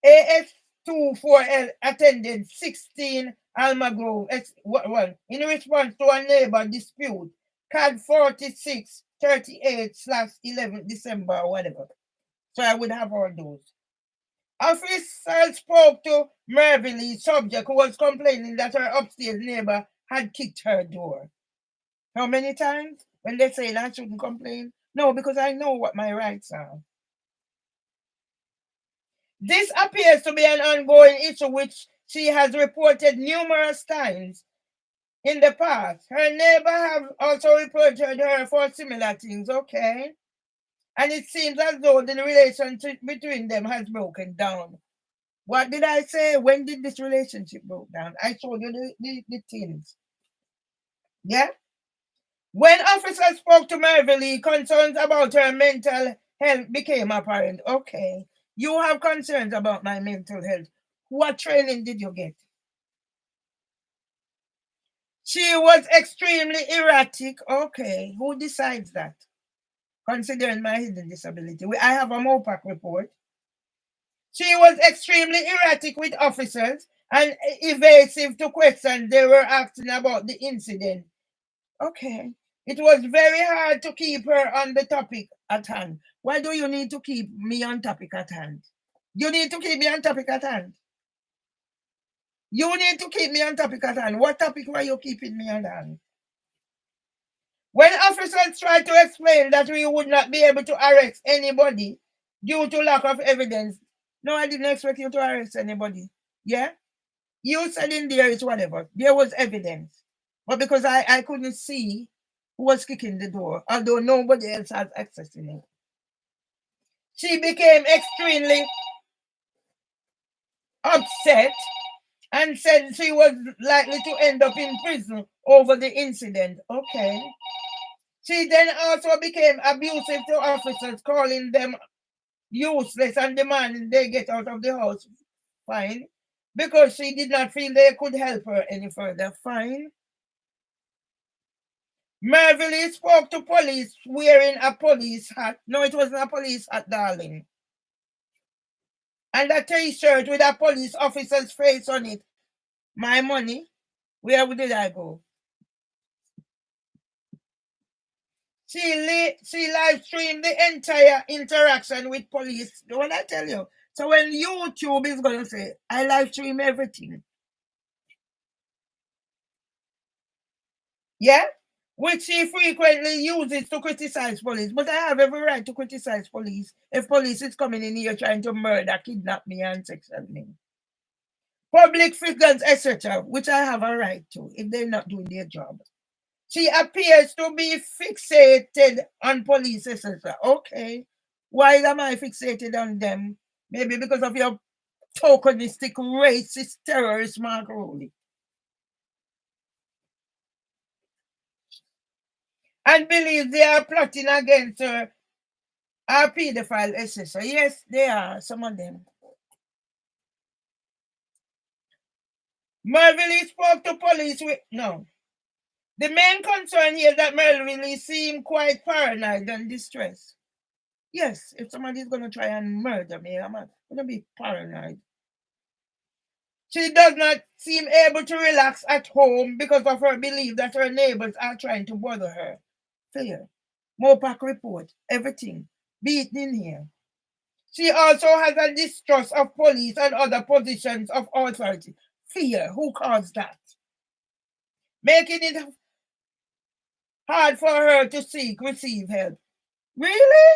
AS24L attended 16 Alma Grove in response to a neighbor dispute, CAD 4638/11 December or whatever. So I would have all those. Officer spoke to Merville, subject, who was complaining that her upstairs neighbor had kicked her door. How many times? When they say I shouldn't complain? No, because I know what my rights are. This appears to be an ongoing issue which she has reported numerous times in the past. Her neighbor have also reported her for similar things, okay? And it seems as though the relationship between them has broken down. What did I say? When did this relationship broke down? I showed you the things. Yeah? When officers spoke to Merville, concerns about her mental health became apparent. Okay. You have concerns about my mental health. What training did you get? She was extremely erratic. Okay. Who decides that? Considering my hidden disability. I have a MOPAC report. She was extremely erratic with officers and evasive to questions they were asking about the incident. Okay. It was very hard to keep her on the topic at hand. Why do you need to keep me on topic at hand? You need to keep me on topic at hand. You need to keep me on topic at hand. What topic were you keeping me on hand? When officers tried to explain that we would not be able to arrest anybody due to lack of evidence, no, I didn't expect you to arrest anybody. Yeah? You said in there is whatever. There was evidence. But because I couldn't see who was kicking the door, although nobody else has access to it. She became extremely upset and said she was likely to end up in prison over the incident. Okay. She then also became abusive to officers, calling them useless and demanding they get out of the house. Fine. Because she did not feel they could help her any further. Fine. Merville spoke to police wearing a police hat. No, it wasn't a police hat, darling. And a t-shirt with a police officer's face on it. My money? Where did I go? She live streamed the entire interaction with police. What I tell you? So when YouTube is going to say, I live stream everything. Yeah? Which she frequently uses to criticize police. But I have every right to criticize police if police is coming in here trying to murder, kidnap me, and sexual me. Public figures, etc., which I have a right to if they're not doing their job. She appears to be fixated on police, etc. Okay. Why am I fixated on them? Maybe because of your tokenistic, racist, terrorist Mark Rowley. And believe they are plotting against her, our pedophile, etc. Yes, they are, some of them. Merville spoke to police with no. The main concern here is that Merville seemed quite paranoid and distressed. Yes, if somebody's gonna try and murder me, I'm gonna be paranoid. She does not seem able to relax at home because of her belief that her neighbors are trying to bother her. Fear. Mopac report. Everything. Beaten in here. She also has a distrust of police and other positions of authority. Fear. Who caused that? Making it hard for her to receive help. Really?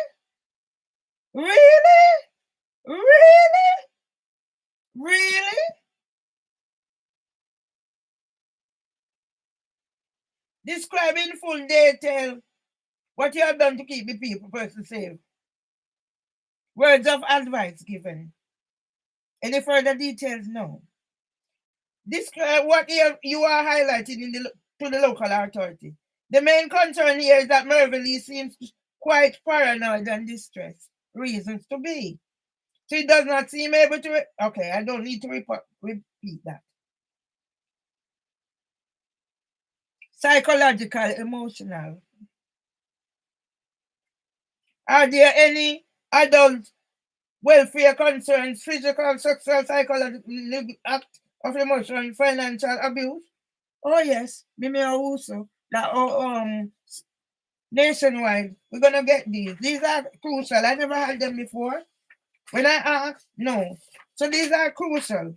Really? Really? Really? Describe in full detail what you have done to keep the person safe. Words of advice given. Any further details? No. Describe what you are highlighting to the local authority. The main concern here is that Merville seems quite paranoid and distressed. Reasons to be. She does not seem able to... Okay, I don't need to repeat that. Psychological, emotional. Are there any adult welfare concerns, physical, sexual, psychological act of emotion, financial abuse? Oh yes, Mimi also. That nationwide. We're gonna get these. These are crucial. I never had them before. When I asked, no. So these are crucial.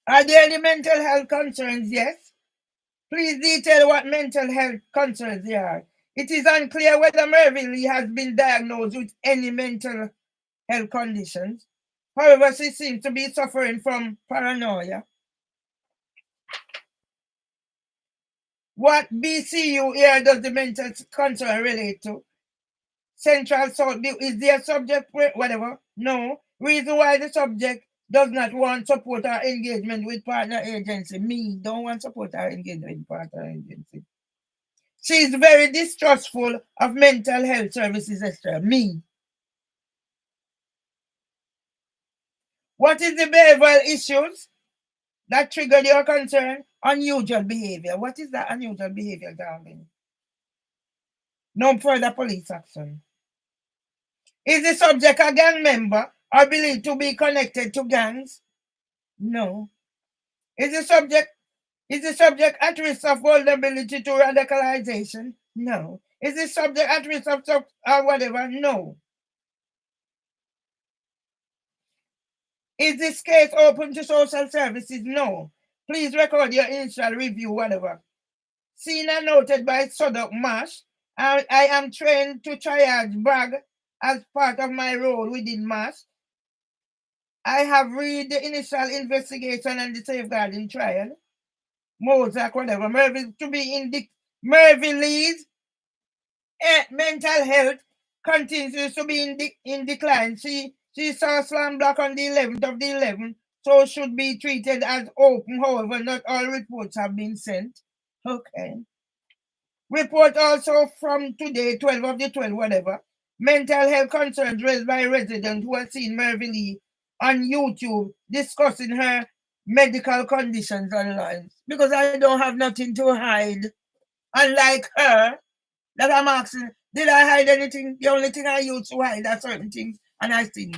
Are there any mental health concerns? Yes. Please detail what mental health concerns there are. It is unclear whether Merville has been diagnosed with any mental health conditions. However, she seems to be suffering from paranoia. What BCU here does the mental concern relate to? Central South, is there a subject, whatever? No. Reason why the subject does not want support or engagement with partner agency. Me, don't want support or engagement with partner agency. She is very distrustful of mental health services, Esther. Me. What is the behavioral issues that triggered your concern? Unusual behavior. What is that unusual behavior, darling? No further police action. Is the subject a gang member or believed to be connected to gangs? No. Is the subject at risk of vulnerability to radicalization? No. Is the subject at risk of whatever? No. Is this case open to social services? No. Please record your initial review, whatever. Seen and noted by Sodok Mash. I am trained to triage BRAG as part of my role within Mash. I have read the initial investigation and the safeguarding trial. Mozak, whatever. Merville to be in Merville's mental health continues to be in decline. She saw slam block on the 11th of the 11th, so should be treated as open. However, not all reports have been sent. Okay. Report also from today, 12 of the 12, whatever. Mental health concerns raised by a resident who has seen Merville on YouTube discussing her medical conditions online. Because I don't have nothing to hide. Unlike her, that I'm asking, did I hide anything? The only thing I used to hide are certain things, and I see.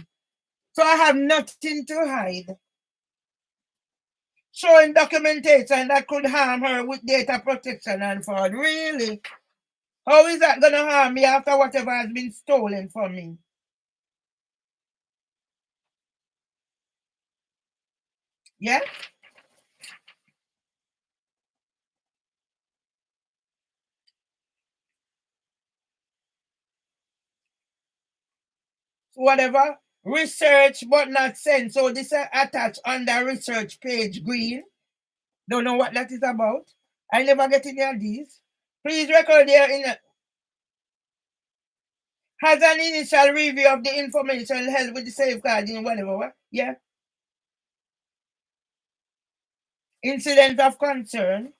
So I have nothing to hide. Showing documentation that could harm her with data protection and fraud. Really? How is that going to harm me after whatever has been stolen from me? Yeah? Whatever. Research but not sent. So this is attached on the research page green. Don't know what that is about. I never get any of these. Please record here in has an initial review of the information held with the safeguarding, whatever. Yeah. Incident of concern.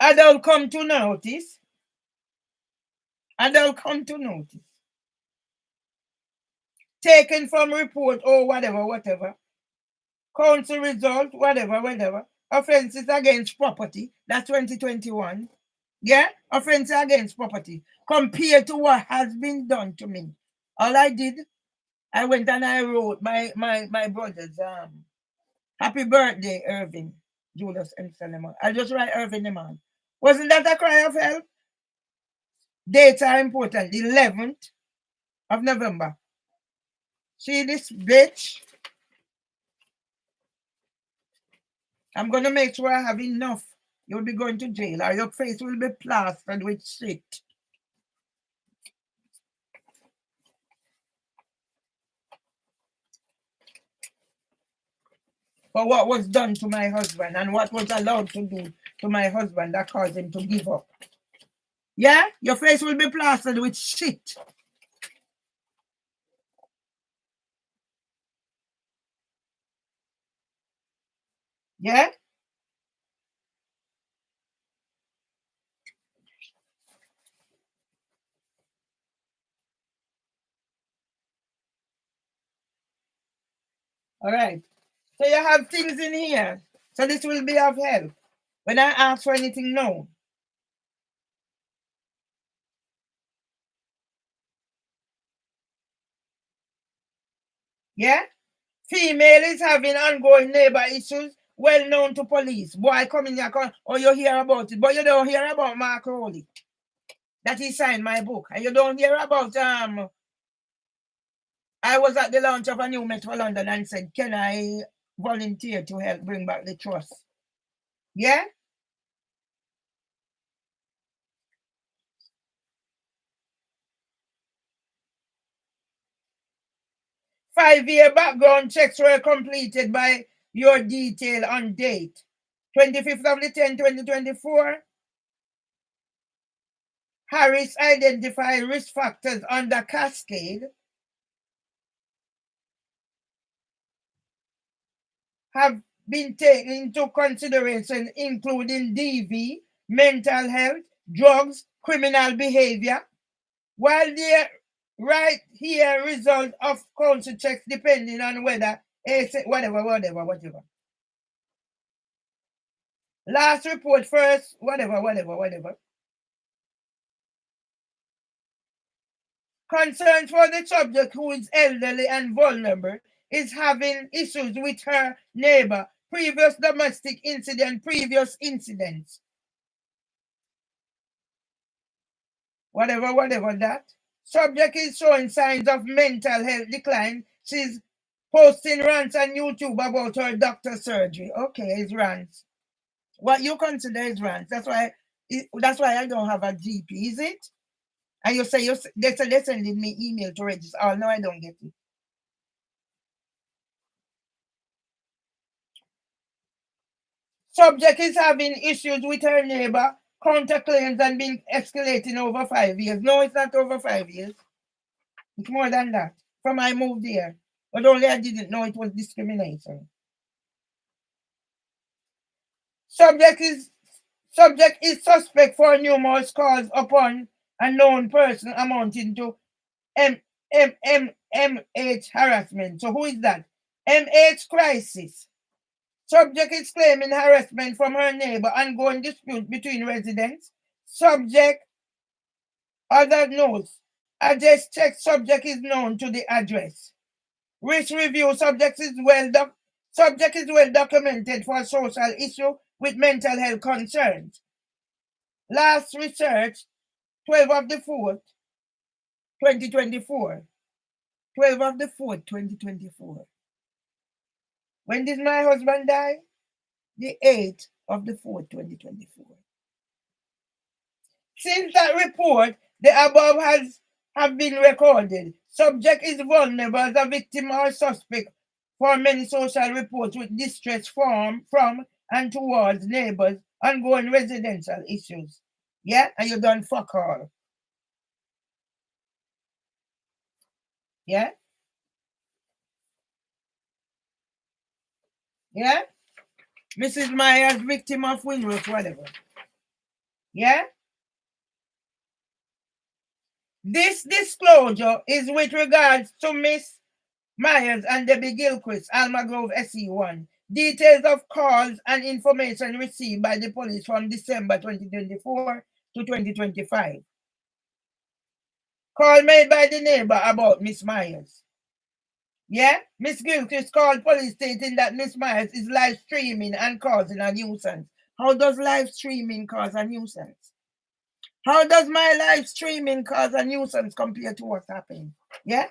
Adult come to notice. Adult come to notice. Taken from report or whatever. Council result, whatever. Offenses against property. That's 2021. Yeah? Offenses against property. Compared to what has been done to me. All I did, I went and I wrote my brother's happy birthday, Irving. Julius M. Solomon. I just write Irving the man. Wasn't that a cry of help? Dates are important. 11th of November. See this bitch? I'm going to make sure I have enough. You'll be going to jail or your face will be plastered with shit. For what was done to my husband and what was allowed to do to my husband that caused him to give up. Yeah? Your face will be plastered with shit. Yeah? All right. So you have things in here. So this will be of help. When I ask for anything, no. Yeah? Female is having ongoing neighbor issues well known to police. Boy come in here, or you hear about it, but you don't hear about Mark Rowley. That he signed my book. And you don't hear about I was at the launch of a new Metro London and said, can I volunteer to help bring back the trust? Yeah? Five-year background checks were completed by your detail on date. 25th of the 10th, 2024. Harris identified risk factors under Cascade. Have been taken into consideration, including DV, mental health, drugs, criminal behavior. While the right here result of council checks depending on whether whatever. Last report first, whatever. Concerns for the subject who is elderly and vulnerable is having issues with her neighbor, previous domestic incident, previous incidents. Whatever that. Subject is showing signs of mental health decline. She's posting rants on YouTube about her doctor surgery. Okay, it's rants. What you consider is rants. That's why I don't have a GP, is it? And you say they're sending me email to register. Oh no, I don't get it. Subject is having issues with her neighbor, counterclaims and been escalating over 5 years. No, it's not over 5 years. It's more than that. From I moved here. But only I didn't know it was discrimination. Subject is suspect for numerous calls upon a known person amounting to MH harassment. So who is that? MH crisis. Subject is claiming harassment from her neighbor, ongoing dispute between residents. Subject, other notes. Address check, subject is known to the address. Risk review, subject is well documented for social issue with mental health concerns. Last research, 12 of the 4th, 2024. 12 of the 4th, 2024. When did my husband die? The 8th of the 4th, 2024. Since that report, the above have been recorded. Subject is vulnerable as a victim or suspect for many social reports with distress from and towards neighbors, ongoing residential issues. Yeah, and you done fuck all. Yeah, Yeah? Mrs. Myers, victim of Winworth, whatever. Yeah? This disclosure is with regards to Miss Myers and Debbie Gilchrist, Alma Grove SE1. Details of calls and information received by the police from December 2024 to 2025. Call made by the neighbor about Miss Myers. Yeah? Miss Gilchrist called police stating that Miss Myers is live streaming and causing a nuisance. How does live streaming cause a nuisance? How does my live streaming cause a nuisance compared to what's happening? Yeah?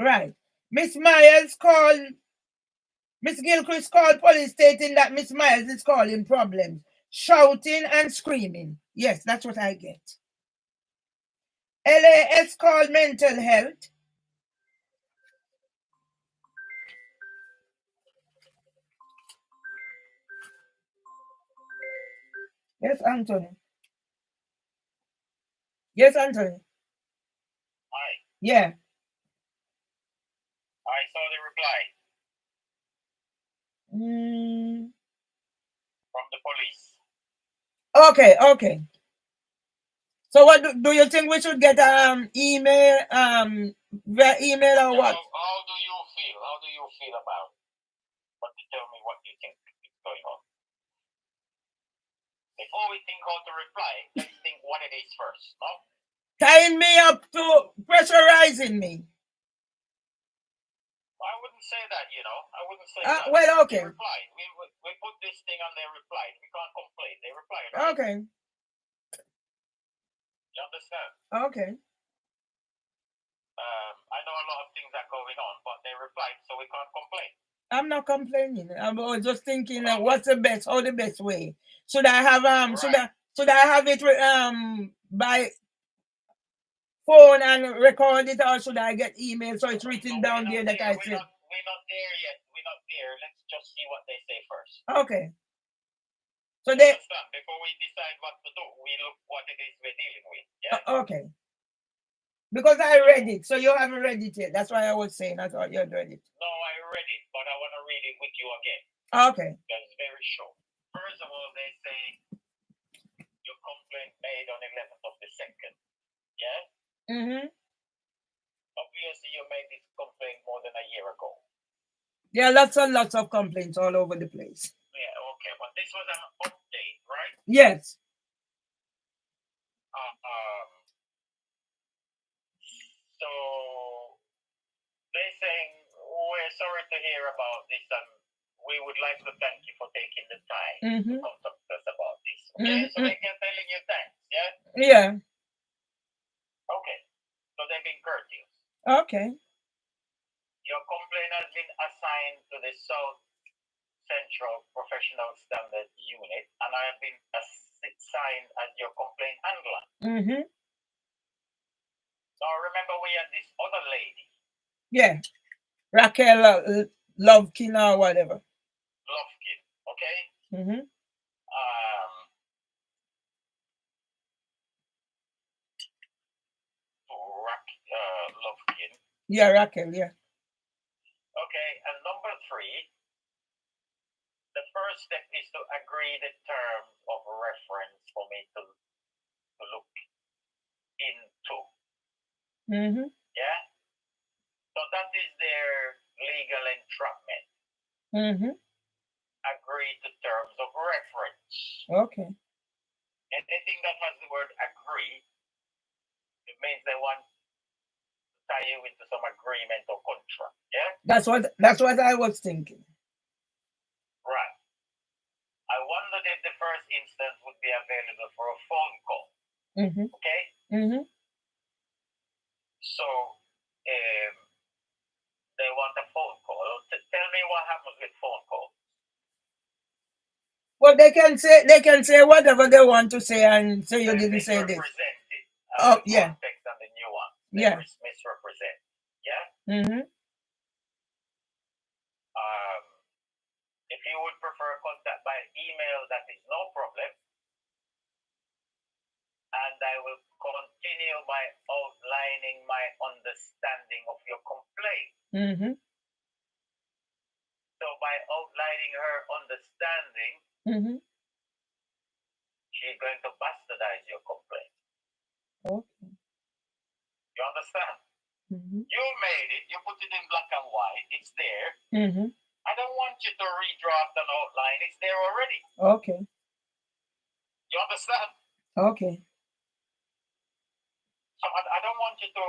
Right. Miss Gilchrist called police stating that Miss Myers is causing problems, shouting and screaming. Yes, that's what I get. LAS called mental health. Yes, Anthony. Yes, Anthony. Hi. Yeah. I saw the reply from the police. Okay, okay. So what do you think we should get email via email or what? How do you feel? How do you feel about it? But tell me what you think is going on. Before we think how to reply, let's think what it is first, no? Tying me up to pressurizing me. I wouldn't say that, you know. I wouldn't say that. Well, okay. They replied. We put this thing on their reply. We can't complain. They replied. Right? Okay. You understand? Okay. I know a lot of things are going on, but they replied, so we can't complain. I'm not complaining. I was just thinking, what's the best? How the best way? Should I have Right. should I have it by phone and record it, or should I get email so it's written down there that I said? We're not there yet. We're not there. Let's just see what they say first. Okay. So they understand? Before we decide what to do, we look what it is we're dealing with. Yeah. Okay. Because I read it, so you haven't read it yet. That's why I was saying I thought you had read it. No, I read it, but I want to read it with you again. Okay. Because it's very short. First of all, they say your complaint made on 11th of the 2nd. Yeah? Mm-hmm. Obviously, you made this complaint more than a year ago. Yeah, lots and lots of complaints all over the place. Yeah, okay. But this was an update, right? Yes. So they're saying, we're sorry to hear about this, and we would like to thank you for taking the time to contact us about this. Okay, so they're telling you thanks, yeah? Yeah. Okay, so they've been courteous. Okay. Your complaint has been assigned to the South Central Professional Standards Unit, and I have been assigned as your complaint handler. Mm-hmm. Now remember, we had this other lady. Yeah, Raquel Lovekin or whatever. Lovekin, okay? Mm-hmm. Lovekin. Yeah, Raquel, yeah. Okay, and number 3, the first step is to agree the terms of reference for me to look into. Mm-hmm. Yeah? So that is their legal entrapment. Mm-hmm. Agree to terms of reference. Okay. Anything that has the word agree, it means they want to tie you into some agreement or contract. Yeah? That's what I was thinking. Right. I wondered if the first instance would be available for a phone call. Mm-hmm. Okay? Mm-hmm. So they want a phone call. Tell me what happens with phone calls. Well, they can say whatever they want to say and say you didn't say this. Oh, yeah. Context and the nuance. Yeah. Misrepresent. Yeah. Mm-hmm. If you would prefer contact by email, that is no problem. And I will continue by outlining outlining my understanding of your complaint. Mm-hmm. So by outlining her understanding, Mm-hmm. she's going to bastardize your complaint. Okay. You understand? Mm-hmm. You made it, you put it in black and white, it's there. Mm-hmm. I don't want you to redraft an outline, it's there already. Okay. You understand? Okay. So I don't want you to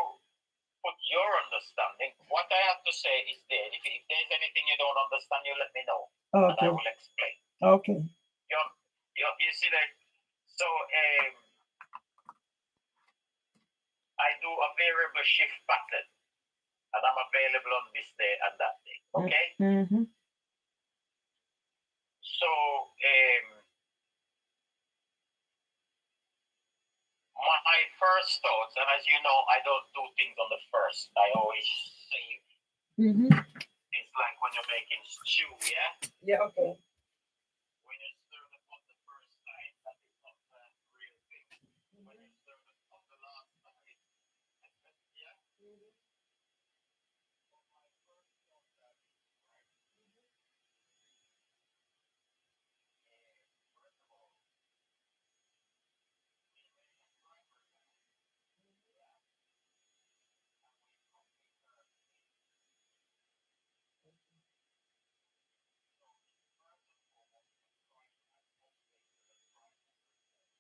put your understanding. What I have to say is there. If there's anything you don't understand, you let me know. And I Okay. will explain. Okay. You see that? So I do a variable shift pattern. And I'm available on this day and that day. Okay? Mm-hmm. So my first thoughts, and as you know, I don't do things on the first. I always save. Mm-hmm. It's like when you're making stew, yeah? Yeah, okay. When you stir the pot the first time, that is not the real thing. When you stir the pot the last time, yeah? My first thought that is right. First of all, we make a primer now. Yeah? And we complete her. So first and foremost, I'm going to update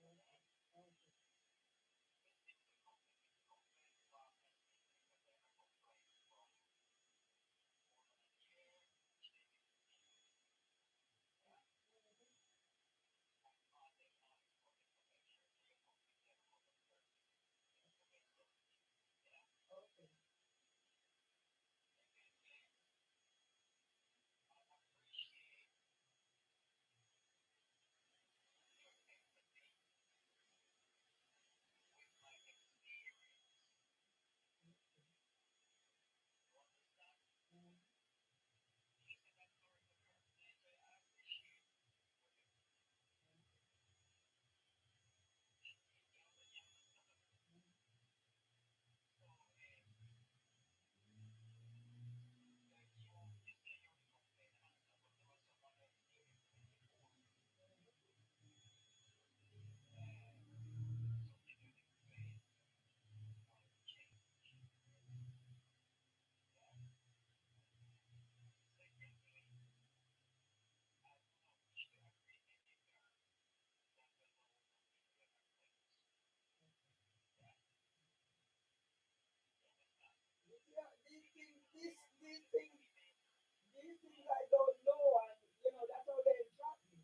the primer. It's a complaint from a complaint from more than a year. Yeah, these things I don't know, and that's how they trap me.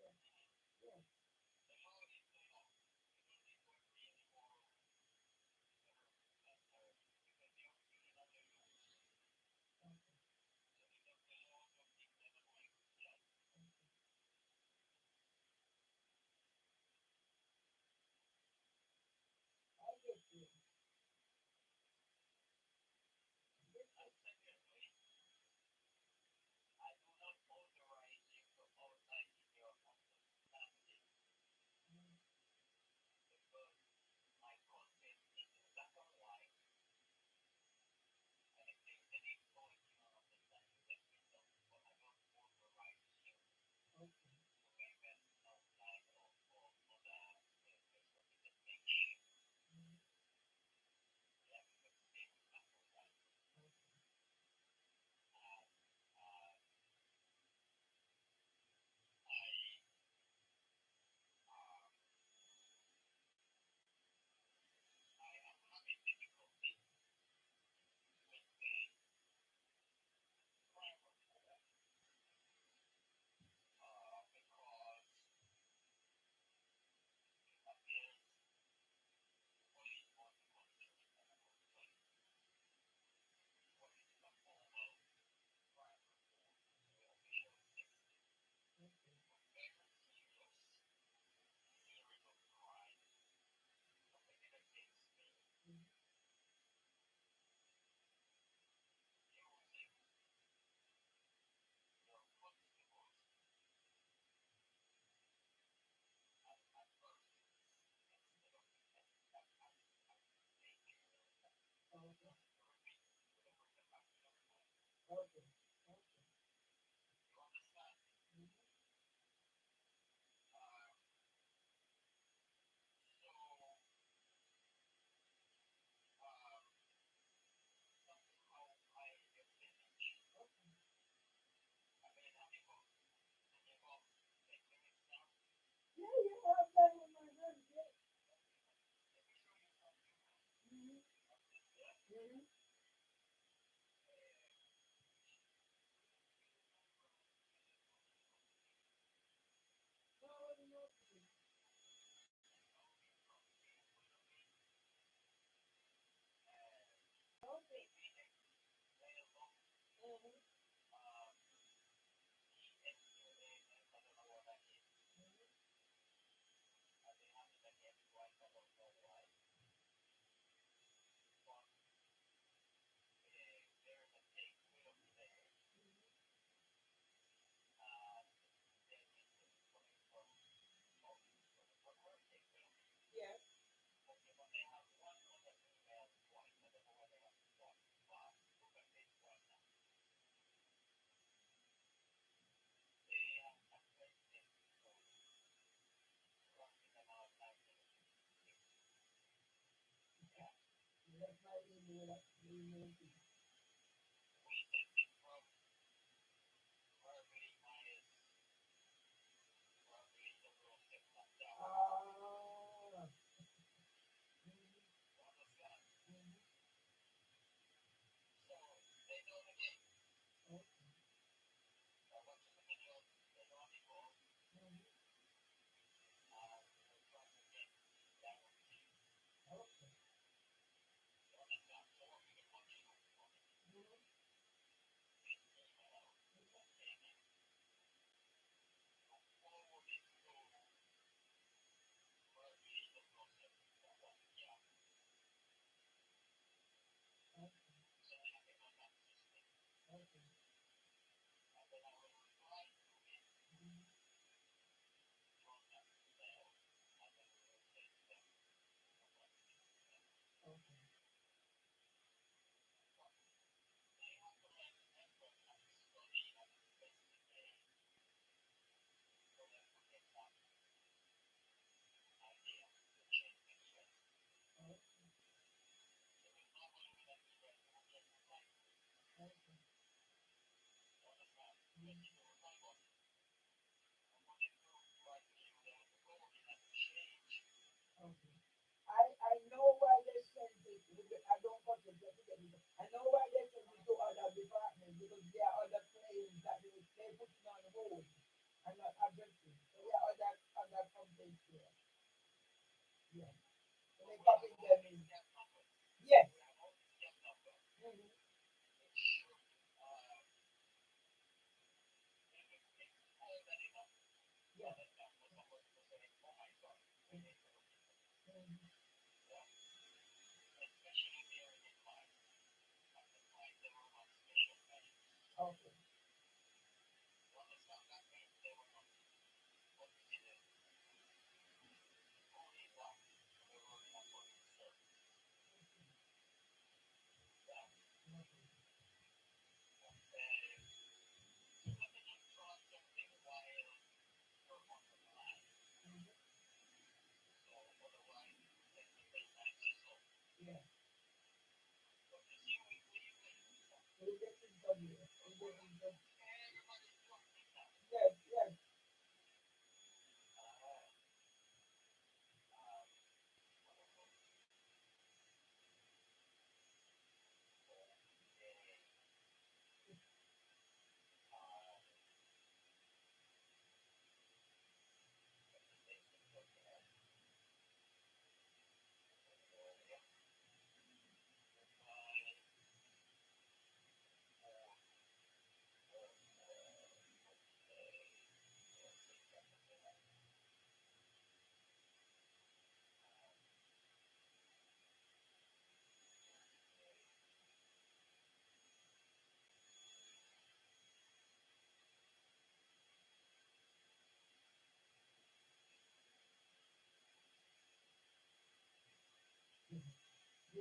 Yeah, yeah. I get you.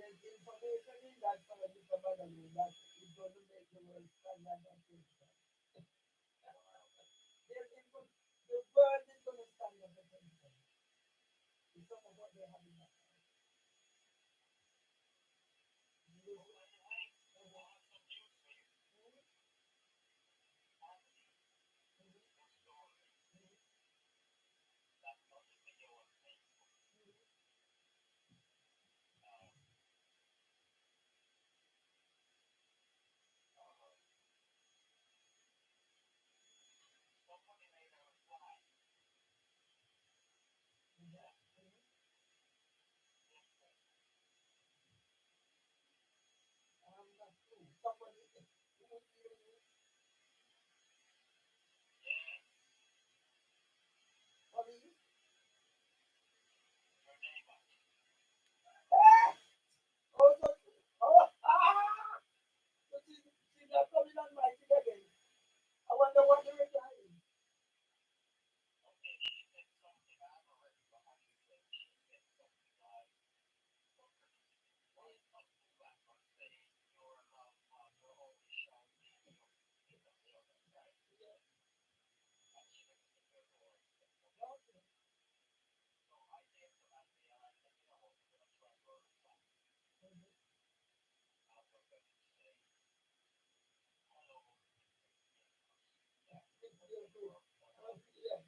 there's information in that for Mr. Badalu that is going to make the world stand and attention. The world is going to stand at attention. It's some of what they have in that. That's true. Somebody, police. Ah! Oh, so, oh, ah! So she's not coming on my thing again. I wonder what the reply is. Yeah.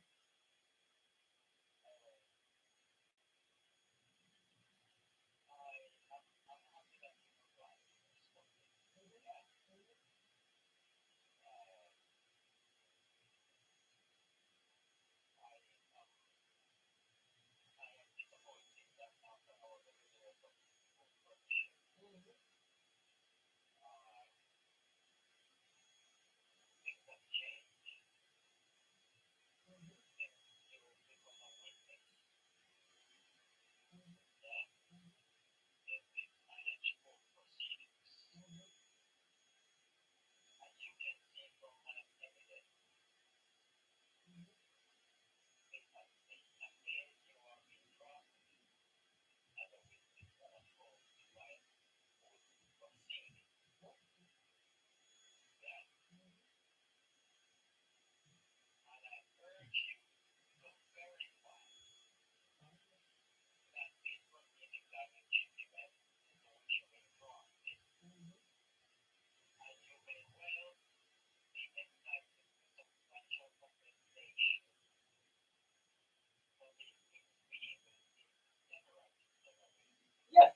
Yes.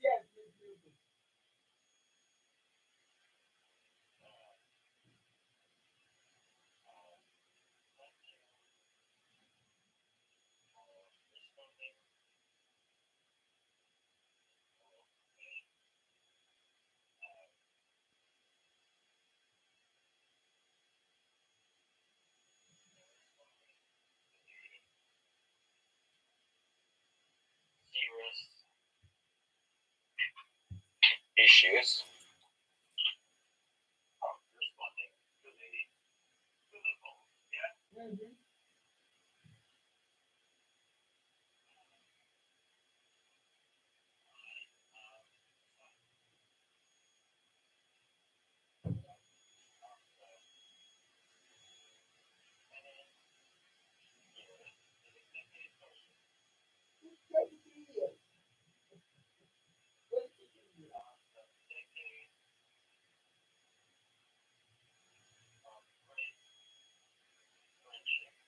Yes. Miss Newton. Serious issues of responding to the phone. Yeah. Mm-hmm. It's 23 years. 23 years.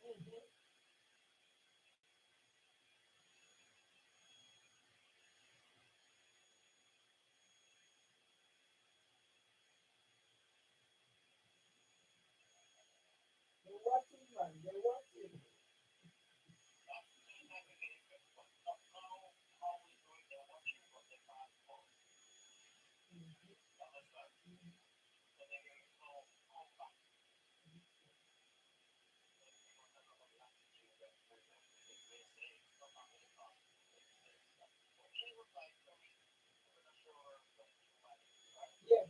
Mm-hmm. They're watching, man. They're watching. Yes.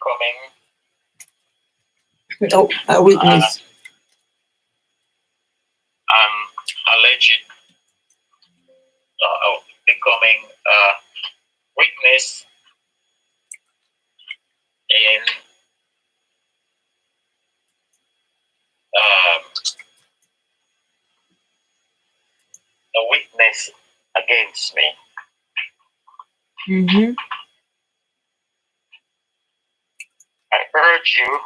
becoming Oh, a witness. an alleged becoming a witness in a witness against me. Mm-hmm. I urge you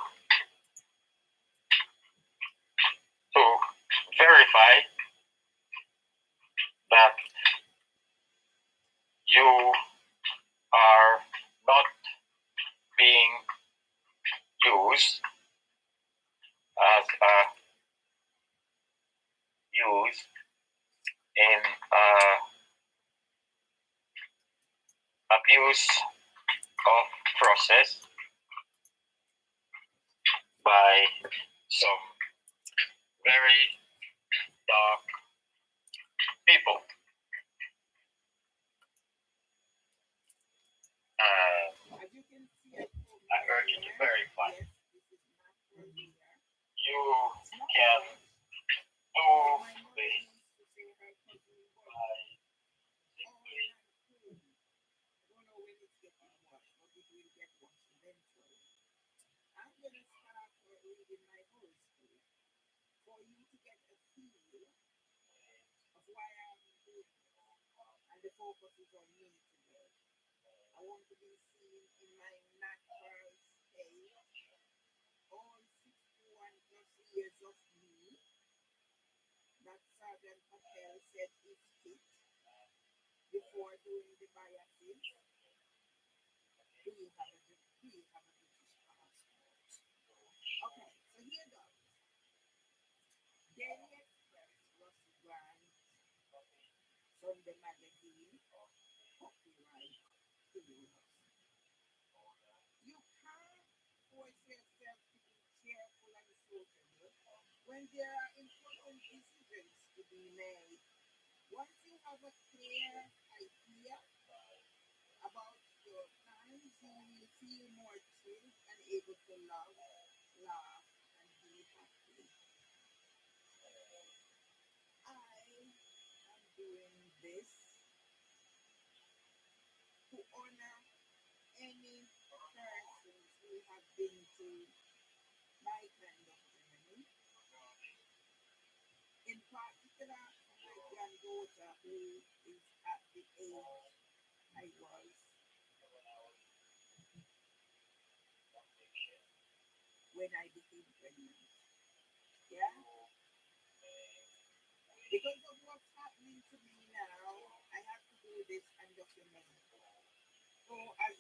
to verify that you are not being used as used in abuse of process by some very dark people. As you can see at home, I urge you to verify. yes, this is not for here. You can do My mother this used to say her cousin was by all simply not cool. I don't know when it's getting washed, but it will get washed eventually. I'm gonna start reading my horoscope for you to get a feel of why I'm doing this. And the focus is on me today. I want to be seen in my natural state. All 61 plus years of me that Sergeant Patel said is fit before doing the biopsy. Do you have a British passport? Okay, so here goes. Daily Express, Rusty Grant, Sunday Magazine, copyright Hillary. You can't force yourself to be cheerful and sociable when there are important decisions to be made. Once you have a clear idea about your plans, you will feel more chilled and able to love, laugh, and be happy. I am doing this to honor any persons who have been through my kind of journey, in particular for my granddaughter who is at the age I was when I became pregnant. Yeah? Because of what's happening to me now, I have to do this and document. So as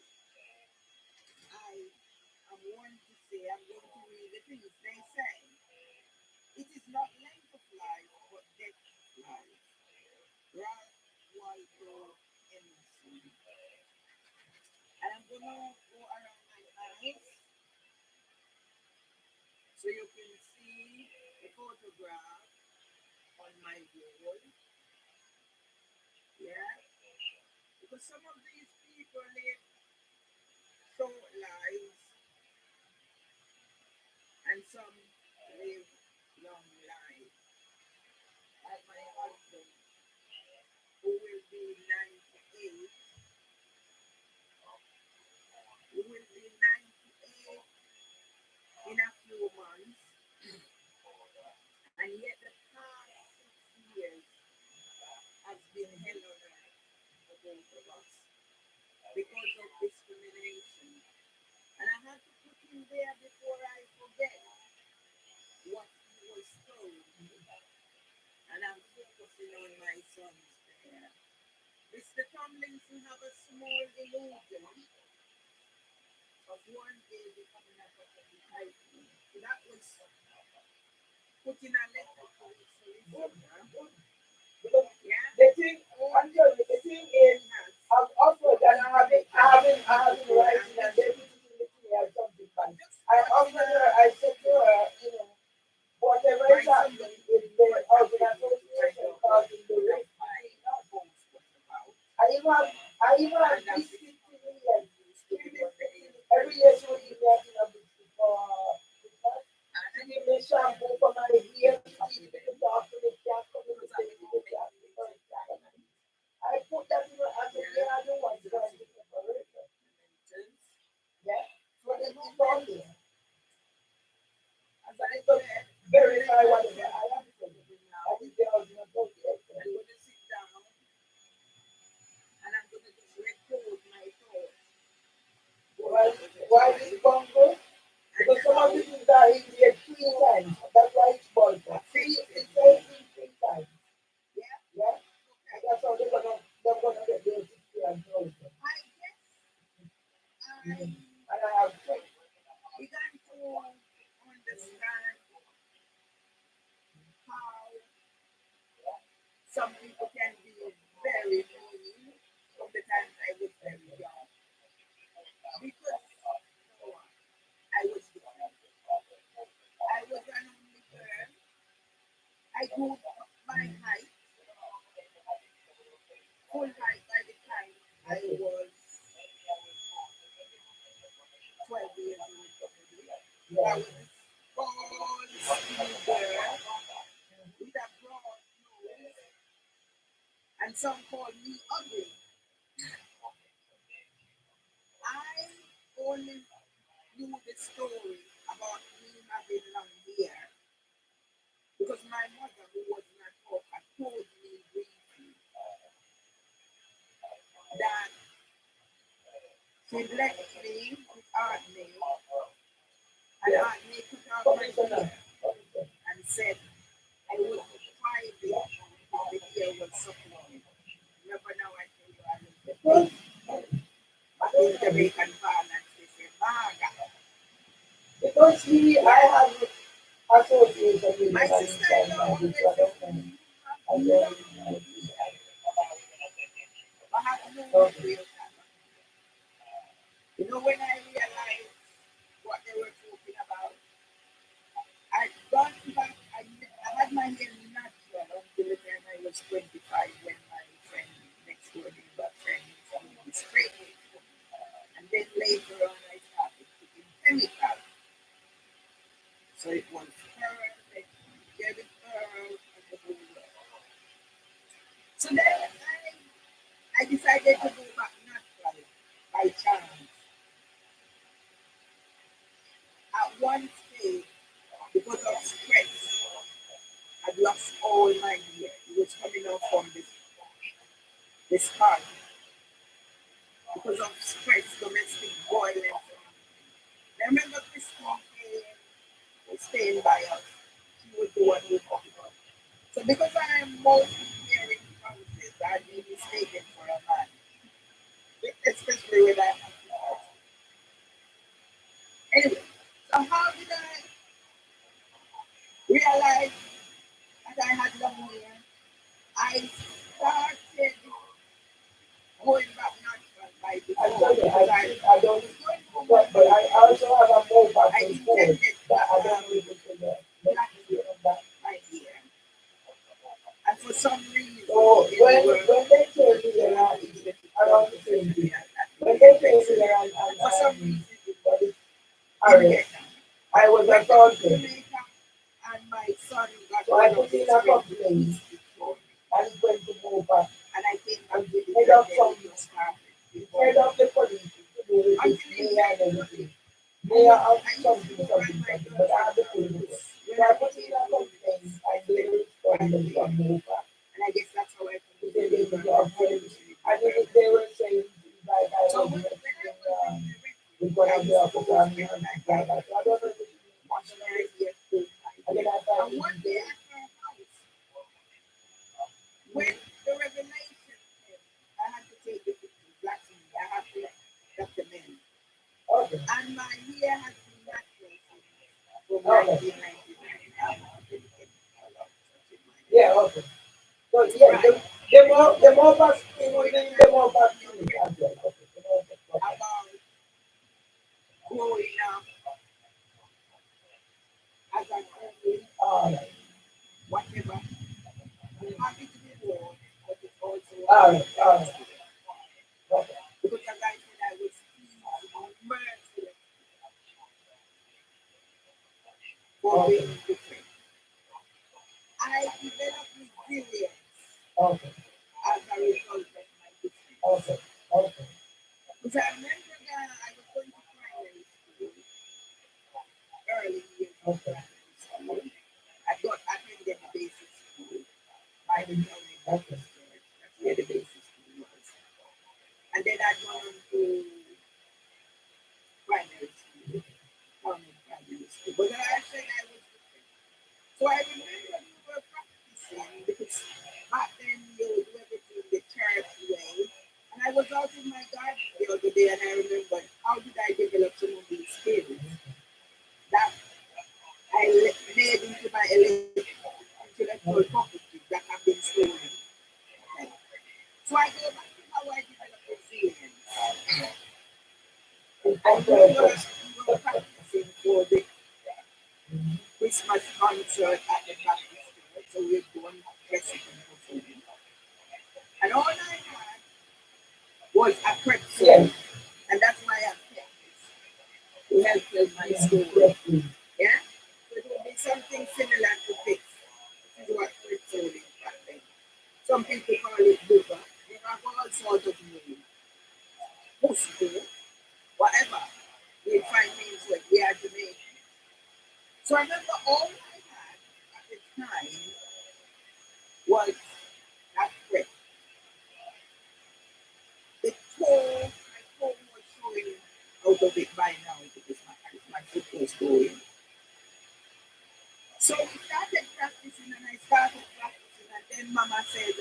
I am one to say, I'm going to read the things they say. It is not length of life, but depth of life. Ralph Waldo Emerson. And I'm gonna go around my house so you can see the photograph on my wall. Yeah, because some of these people live short lives and some live long lives. Like my husband, who will be 98, who will be 98 in a few months, and yet the past 6 years has been hell on earth for both of us because of discrimination. And I had to put him there before I forget what he was told. And I'm focusing on my sons there. Mr. Tomlinson have a small illusion of one day becoming a prophetic tycoon. So that was putting a letter to his solicitor. Yeah. The thing, I'm telling you, the thing is, I've offered and I haven't writing and they put it in the thing or something, but I offered her, I said to her, you know, whatever is happening in the housing association causing the rift. I even have 50 million every year she will give me She give me shampoo for my hair. She give me talk to the cat. Come in the cat. I put that in as a year. I don't want to try to separate it. Yeah. So they keep on there. As I go verify whatever I am saying. I think they are going to go to it. I'm going to sit down and I'm going to just record my thoughts. Why this bongo? Because some of the things are in there 3 times. That's why it's bongo. It's saying 3 times. Yeah. Yeah. And that's how they're gonna get their 60 and 1,000. And I have faith. We got to understand how some people can be very mean from the time I was very young. Because I was different. I was an only girl. I grew up my height, full height by the time I was 12 years old, probably. I was a tall, skinny girl with a broad nose, and some called me ugly. I only knew the story about me having long hair because my mother, who was not talker, told me briefly that she left me with Artney, and Artney took out my hair and said I was private if the hair was suffering. Remember now I tell you I was in Jamaican parlance, they say Maga. Because he, I have associated with my sister-in-law always says to me, I have no real talent. You know, when I realized what they were talking about, I got back, I had my hair natural until the time I was 25 when my friend next door neighbor friend sprayed it. And then later on I started putting chemicals. So it was perfect, very pearl and the whole world. So then I decided to go back natural by chance. At one stage, because of stress, I'd lost all my hair. It was coming out from this part. Because of stress, domestic violence. I remember Christine was staying by us. She was the one who took it up. So because I am mostly hearing promises, I'd be mistaken for a man. Especially when I have to. Anyway, so how did I realize that I had long hair? I started going back natural by before. I don't, but I also have a mobile phone that I don't really black my hair. And for some reason, so when they came here around the same time, when they came here and for some reason, I was assaulted. And my son got so I put in a complaint and he went to move back. And I came and the head of some head of the police to do with this mayor and everything. Mayor of something, but I have the police. When I put in a complaint, I did respond from move back. And I guess that's how I put it in the police. And they were saying like I was with one of the officers and like that. So I don't know if it's and then I thought, and one day at my house, when the revelation came, I had to take the pictures, black and I had to document. Okay. And my hair has been natural from 1999. Yeah, okay. So yeah, right. the more past the more past about growing up as an only whatever. I'm happy to be born, but it's also okay. Because as I said, I was merciless. being different. I developed resilience Okay. as a result of my difference. Okay. Okay. Because I remember that I was going to primary school early years of Okay. primary school. I got attended the basic school by the County Baptist Church. That's where the basic school was. And then I gone on to primary school, County Primary School. But then I said I was different. So I remember we were practicing because back then you would do everything the church way. And I was out in my garden the other day and I remembered how did I develop some of these skills that I made into my intellectual property that have been stolen. Okay. So I go back to how I developed resilience. I remember we were practicing for the Christmas concert at the Baptist Church, so we're going reciting performing. And all I had was a prep song, and that's why I kept this to help tell my story. Yeah? So it would be something similar to this. This is what prep song is back then. Some people call it buba. They have all sorts of names. Pusko, whatever. They find names like we are Jamaican. So I remember all I had at the time was that prep. The toe, my toe was showing out of it by now because my foot was going. So we started practicing and I started practicing and then Mama said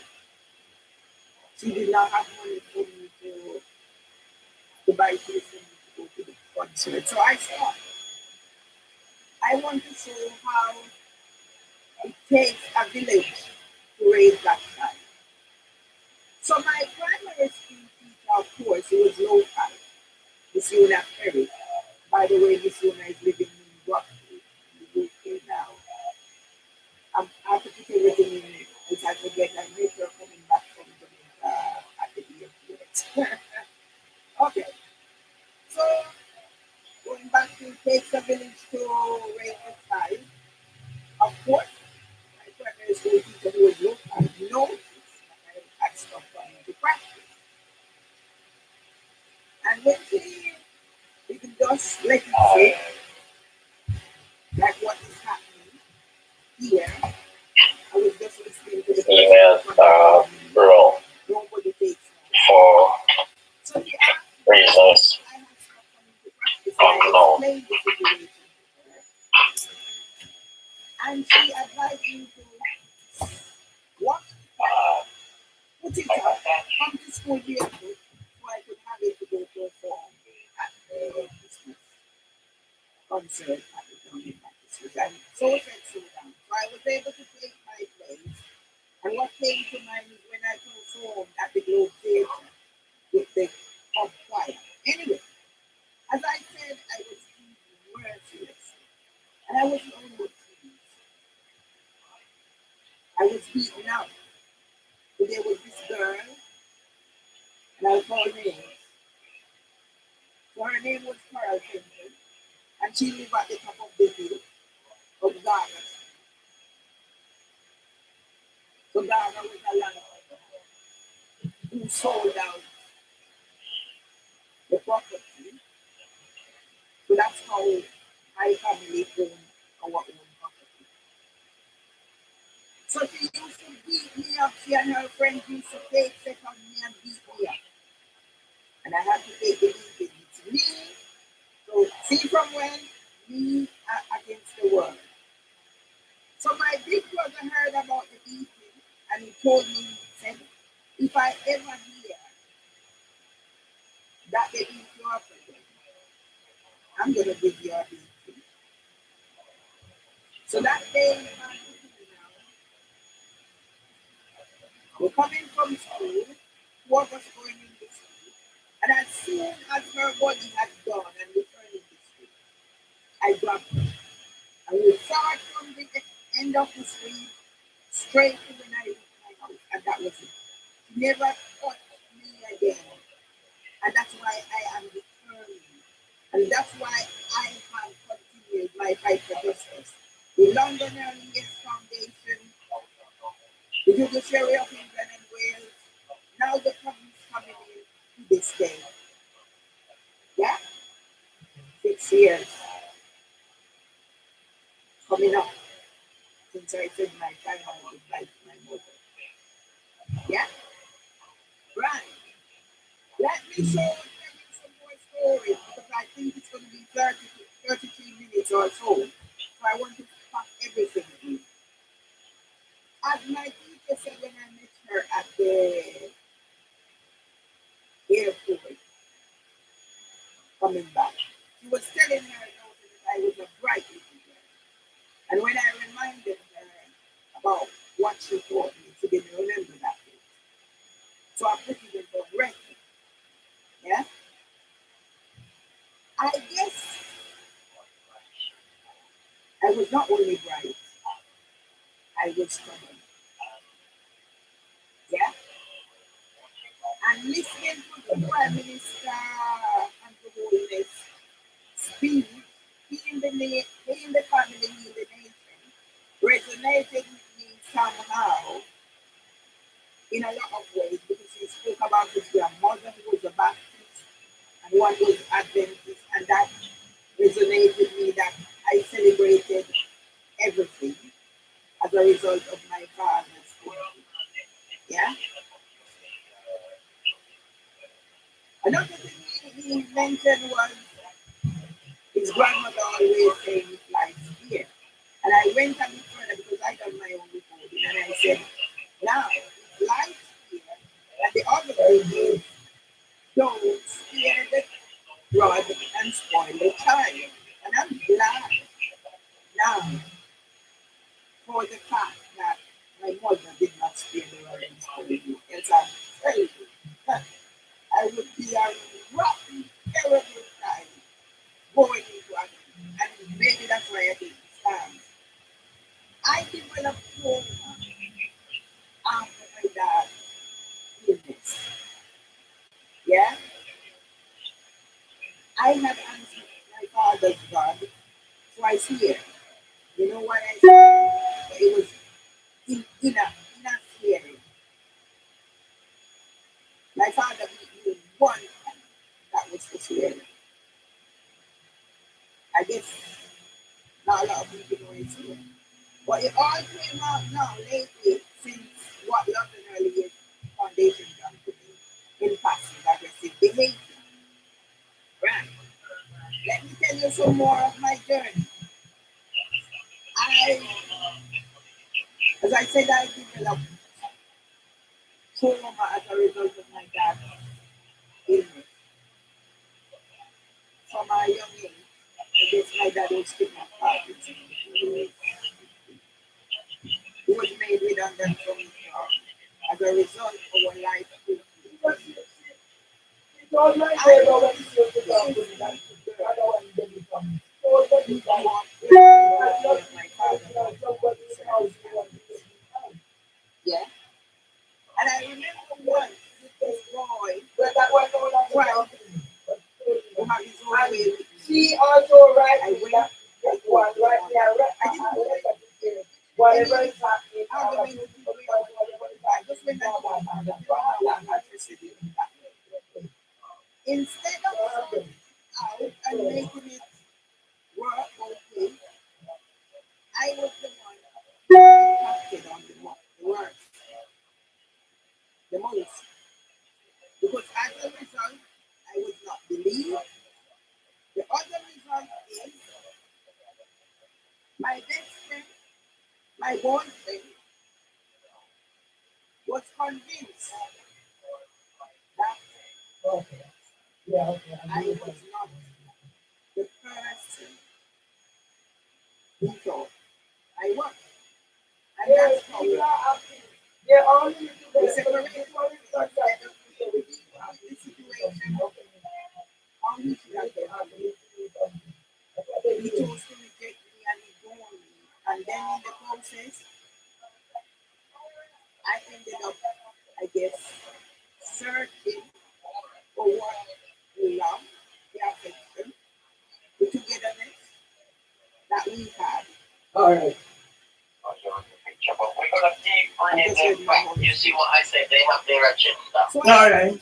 she did not have money for me to buy tickets for me to go to the concert. So I stopped. I want to show how it takes a village to raise that child. So my primary school teacher, of course, it was local, Miss Yuna Perry. By the way, Miss Yuna is living in Rockville, in the UK now. I have to put everything in it. If I forget, I make her coming back from Jamaica at the airport. Okay, so going back to takes a village to raise a child, of course, my primary school teacher who was local noticed that I had stopped coming to practice. And when she didn't just let it sit, like what is happening here, I was just listening to the email bro nobody takes me. for So she asked me reasons why I had stopped coming to practice. And I unknown. explained the situation to her. And she advised me to watch the time, put it up, come to school barefoot so I could have it to go perform at the Christmas concert at the County Baptist Church. And so said so down. So I was able to take my place. And what came to mind is when I performed at the Globe Theatre with the pub choir. Anyway, as I said, I was beaten mercilessly. And I wasn't only teased. I was beaten up. So there was this girl, and I'll call names. So her name was Carol Fenton, and she lived at the top of the hill of Ghana. So Ghana was a land who sold out the property. So that's how my family owned our own property. So she used to beat me up. She and her friends used to take set on me and beat me up. And I had to take the beating. It's me. So see from when? Me against the world. So my big brother heard about the beating and he told me, he said, if I ever hear that they beat you up again, I'm going to give you a beating. So that day, now, we're coming from school, two of us going in the street, and as soon as her body had gone and returned in the street, I grabbed her. And we started from the end of the street straight to the night of my house, and that was it. She never touched me again. And that's why I am determined. And that's why I have continued my fight for justice. the London Yes Foundation, the Judiciary of England and Wales, now the funds coming in to this day. Yeah? 6 years coming up since I said my final goodbye to my mother. Yeah? Right. Let me show you some more stories because I think it's going to be 33 minutes or so. So I want to pack everything in. As my teacher said when I met her at the airport coming back, she was telling her daughter that I was a bright little girl. And when I reminded her about what she taught me, she didn't remember that thing. So I put it in the record. Yeah? I guess I was not only bright, I was stubborn. Yeah? And listening to the Prime Minister and the Holiness speak, healing the family, healing the nation, resonated with me somehow in a lot of ways because he spoke about his grandmother who was a Baptist and one was Adventist, and that resonated with me that I celebrated everything as a result of my father's thinking. Yeah? Another thing he mentioned was his grandmother always saying life's here. And I went a bit further because I done my own recording and I said, now, if life's here, and the other thing is, don't scare the rod and spoil the child. And I'm glad now for the fact that my mother did not scare the rod and spoil me. Else I'm telling you, I would be a rotten, terrible child going into it. And maybe that's why I didn't stand. I developed trauma after my dad's illness. Yeah? I had answered my father's God twice here. You know what I said? It was in a hearing. My father beat me one time. That was the hearing. I guess not a lot of people know it's here. But it all came out now lately since what London Early Years Foundation done to me in passive aggressive behavior. Right. Let me tell you some more of my journey. As I said, I developed trauma as a result of my dad's illness. From a young age, I guess my dad was taken apart. He was made redundant from his job. As a result, our life quickly. Yeah. And I remember once this boy tried to have his own way with me. She also right. I went that one right there. I didn't know whatever is happening. I just went that one. Instead of sorting out and making it work okay, I was the one who impacted on the worst, the most. Because as a result, I was not believed. The other result is my best friend, my boyfriend, was convinced that I was not the person he thought I was. And that's how we separated. The situation how he should have been. He chose to reject me and ignore me. And then in the process, I ended up, I guess, searching for what the love, the affection, the togetherness that we had All right. Oh, you're in the picture, but we're gonna keep bringing them back. You see what I said? They have their agenda. So All right.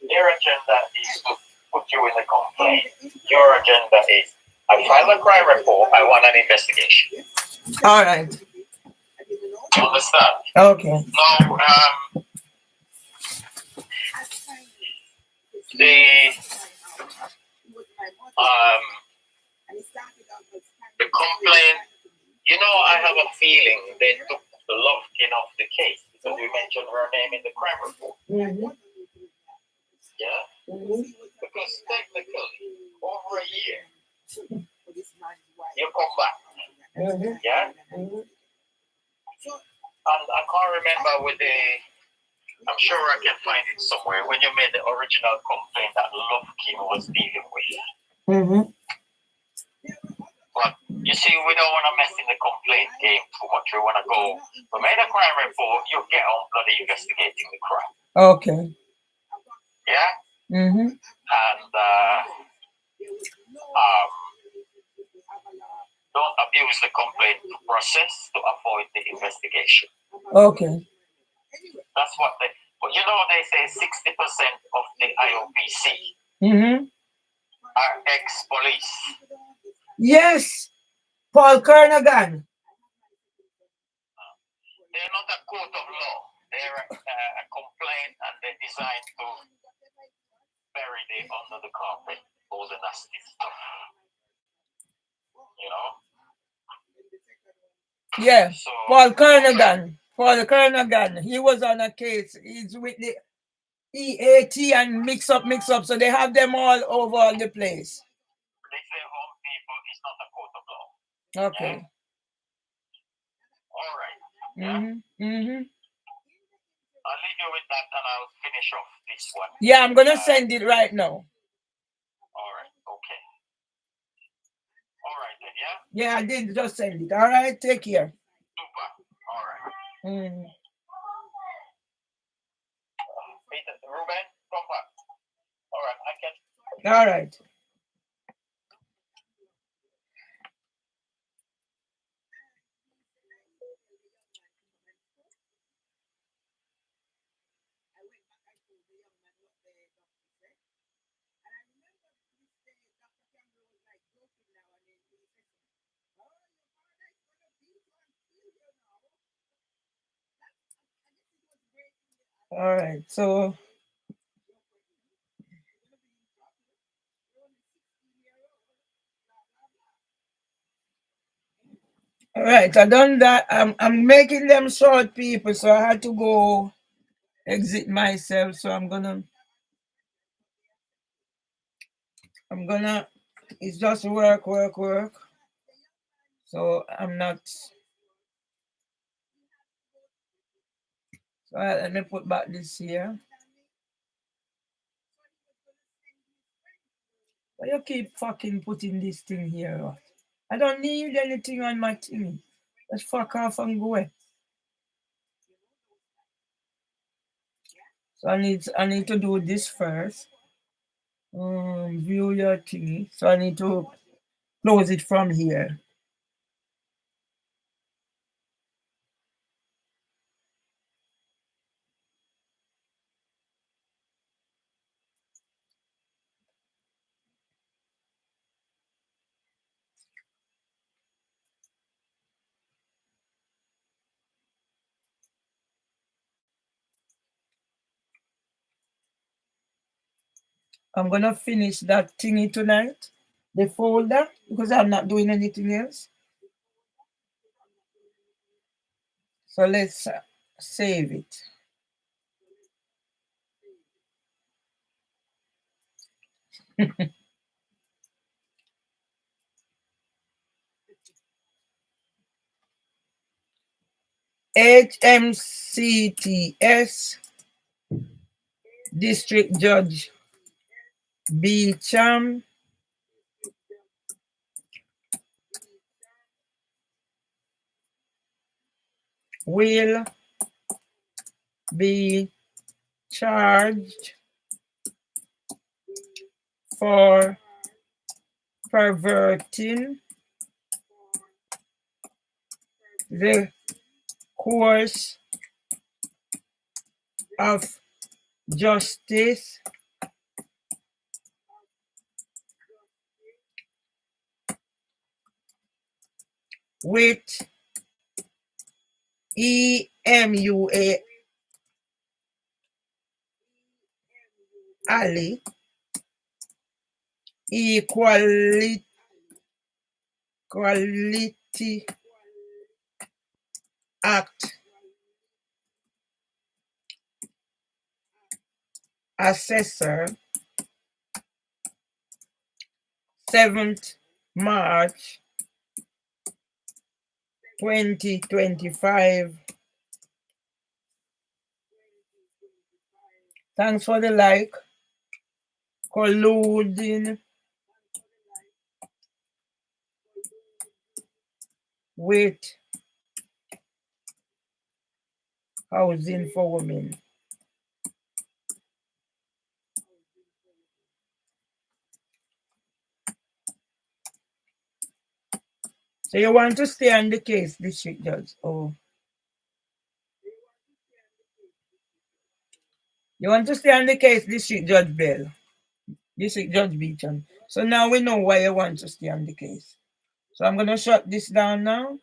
Their agenda is to put you in the complaint. Your agenda is, I file a crime report. I want an investigation. All right. You understand? Okay. Now, the complaint. You know, I have a feeling they took the Lufkin off the case because we mentioned her name in the crime report. Mhm. Yeah? Mhm. Because technically, over a year, you come back. Mhm. Yeah? Mhm. And I can't remember with the, I'm sure I can find it somewhere, when you made the original complaint that Lufkin was dealing with. Mhm. But you see, we don't want to mess in the complaint game too much. We want to go, we made a crime report, you get on bloody investigating the crime. Okay. Yeah? Mhm. And don't abuse the complaint process to avoid the investigation. Okay. That's what they, but you know, they say 60% of the IOPC Mhm. are ex-police. Yes. Paul Kernagan. They're not a court of law. They're a complaint, and they're designed to bury it under the carpet, all the nasty stuff. You know? Yeah. So, Paul Kernagan. Paul Kernagan. He was on a case. He's with the EAT and mix up. So they have them all over the place. they say home people is not a court of law. Okay. All right. Mhm. Mhm. I'll leave you with that, and I'll finish off this one. Yeah, I'm gonna send it right now. All right. Okay. All right then. Yeah. Yeah, I did just send it. All right. Take care. Super. All right. Mm. Peter, Ruben, come back. All right. I can. All right. All right. So all right, I done that. I'm making them short people, so I had to go exit myself. So I'm gonna it's just work. So I'm not so let me put back this here. Why you keep fucking putting this thing here? I don't need anything on my thing. Let's fuck off and go away. So I need to do this first. View your thingy. So I need to close it from here. I'm gonna finish that thingy tonight, the folder, because I'm not doing anything else. So let's save it. HMCTS District Judge Beecham will be charged for perverting the course of justice with EMUA Ali Equality Act Assessor 7th March 2025. Thanks for the like. Colluding with housing for women. So you want to stay on the case, District Judge? Oh. You want to stay on the case, District Judge Bell? District Judge Beecham. So now we know why you want to stay on the case. So I'm going to shut this down now.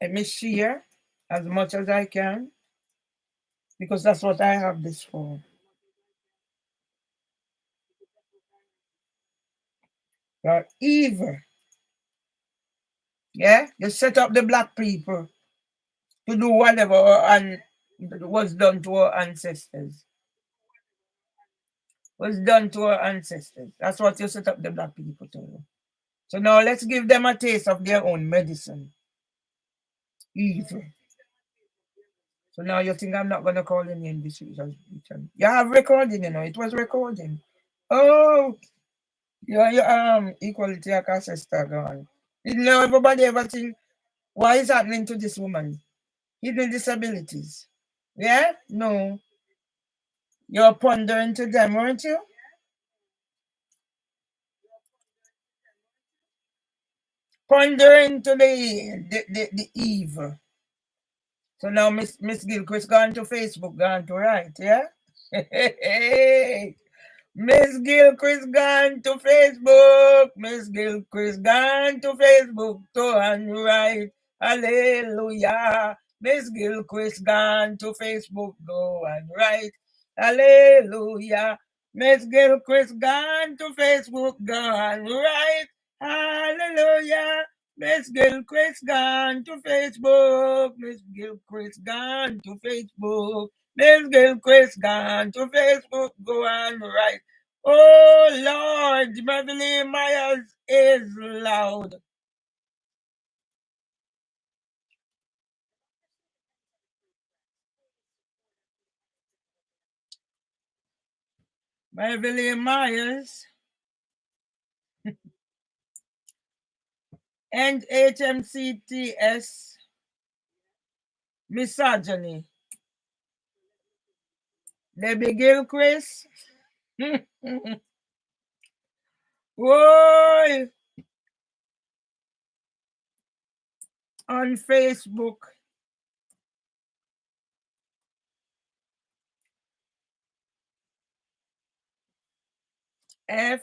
Let me share as much as I can, because that's what I have this for. You're evil. Yeah? You set up the black people to do whatever and was done to our ancestors. Was done to our ancestors. That's what you set up the black people to do. So now let's give them a taste of their own medicine. Evil. So now you think I'm not going to call your name this week? You have recording, you know. It was recording. Oh, your equality of ancestor gone. Didn't know everybody ever think what is happening to this woman? Hidden disabilities. Yeah? No. You're pondering to them, weren't you? Pondering to the evil. So now Miss Gilchrist gone to Facebook, gone to right, yeah? Miss Gilchrist gone to Facebook. Miss Gilchrist gone to Facebook to and right. Hallelujah. Miss Gilchrist gone to Facebook, go and right. Hallelujah. Miss Gilchrist gone to Facebook, go and right. Hallelujah. Miss Gilchrist gone to Facebook. Miss Gilchrist gone to Facebook. Miss Gilchrist gone to Facebook, go and right. Oh Lord, Beverly Myers is loud. Beverly Myers and HMCTS misogyny. Debbie Gilchrist. Whoa! On Facebook. FACE.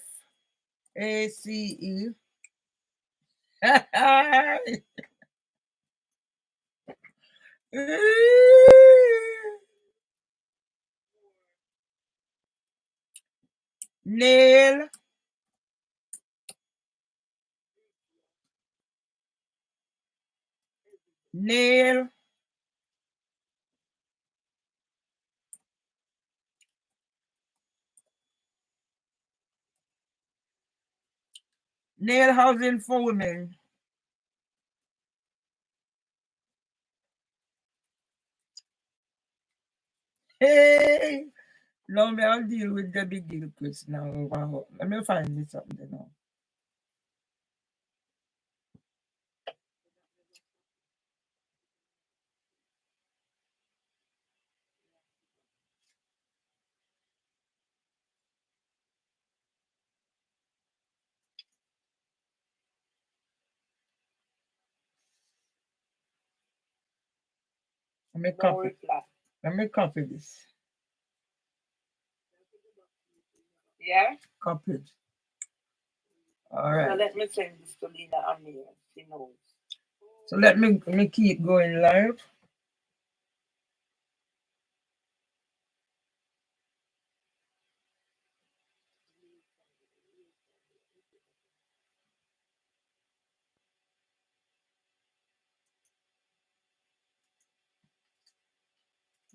Nail. Nail. Nail housing for women. Hey, no, me I'll deal with the big deal quiz now. Wow. Let me find this something now. Let me No copy. reply. Let me copy this. Yeah? Copy it. All So right. let me send this to Lena Amir. She knows. So let me keep going live.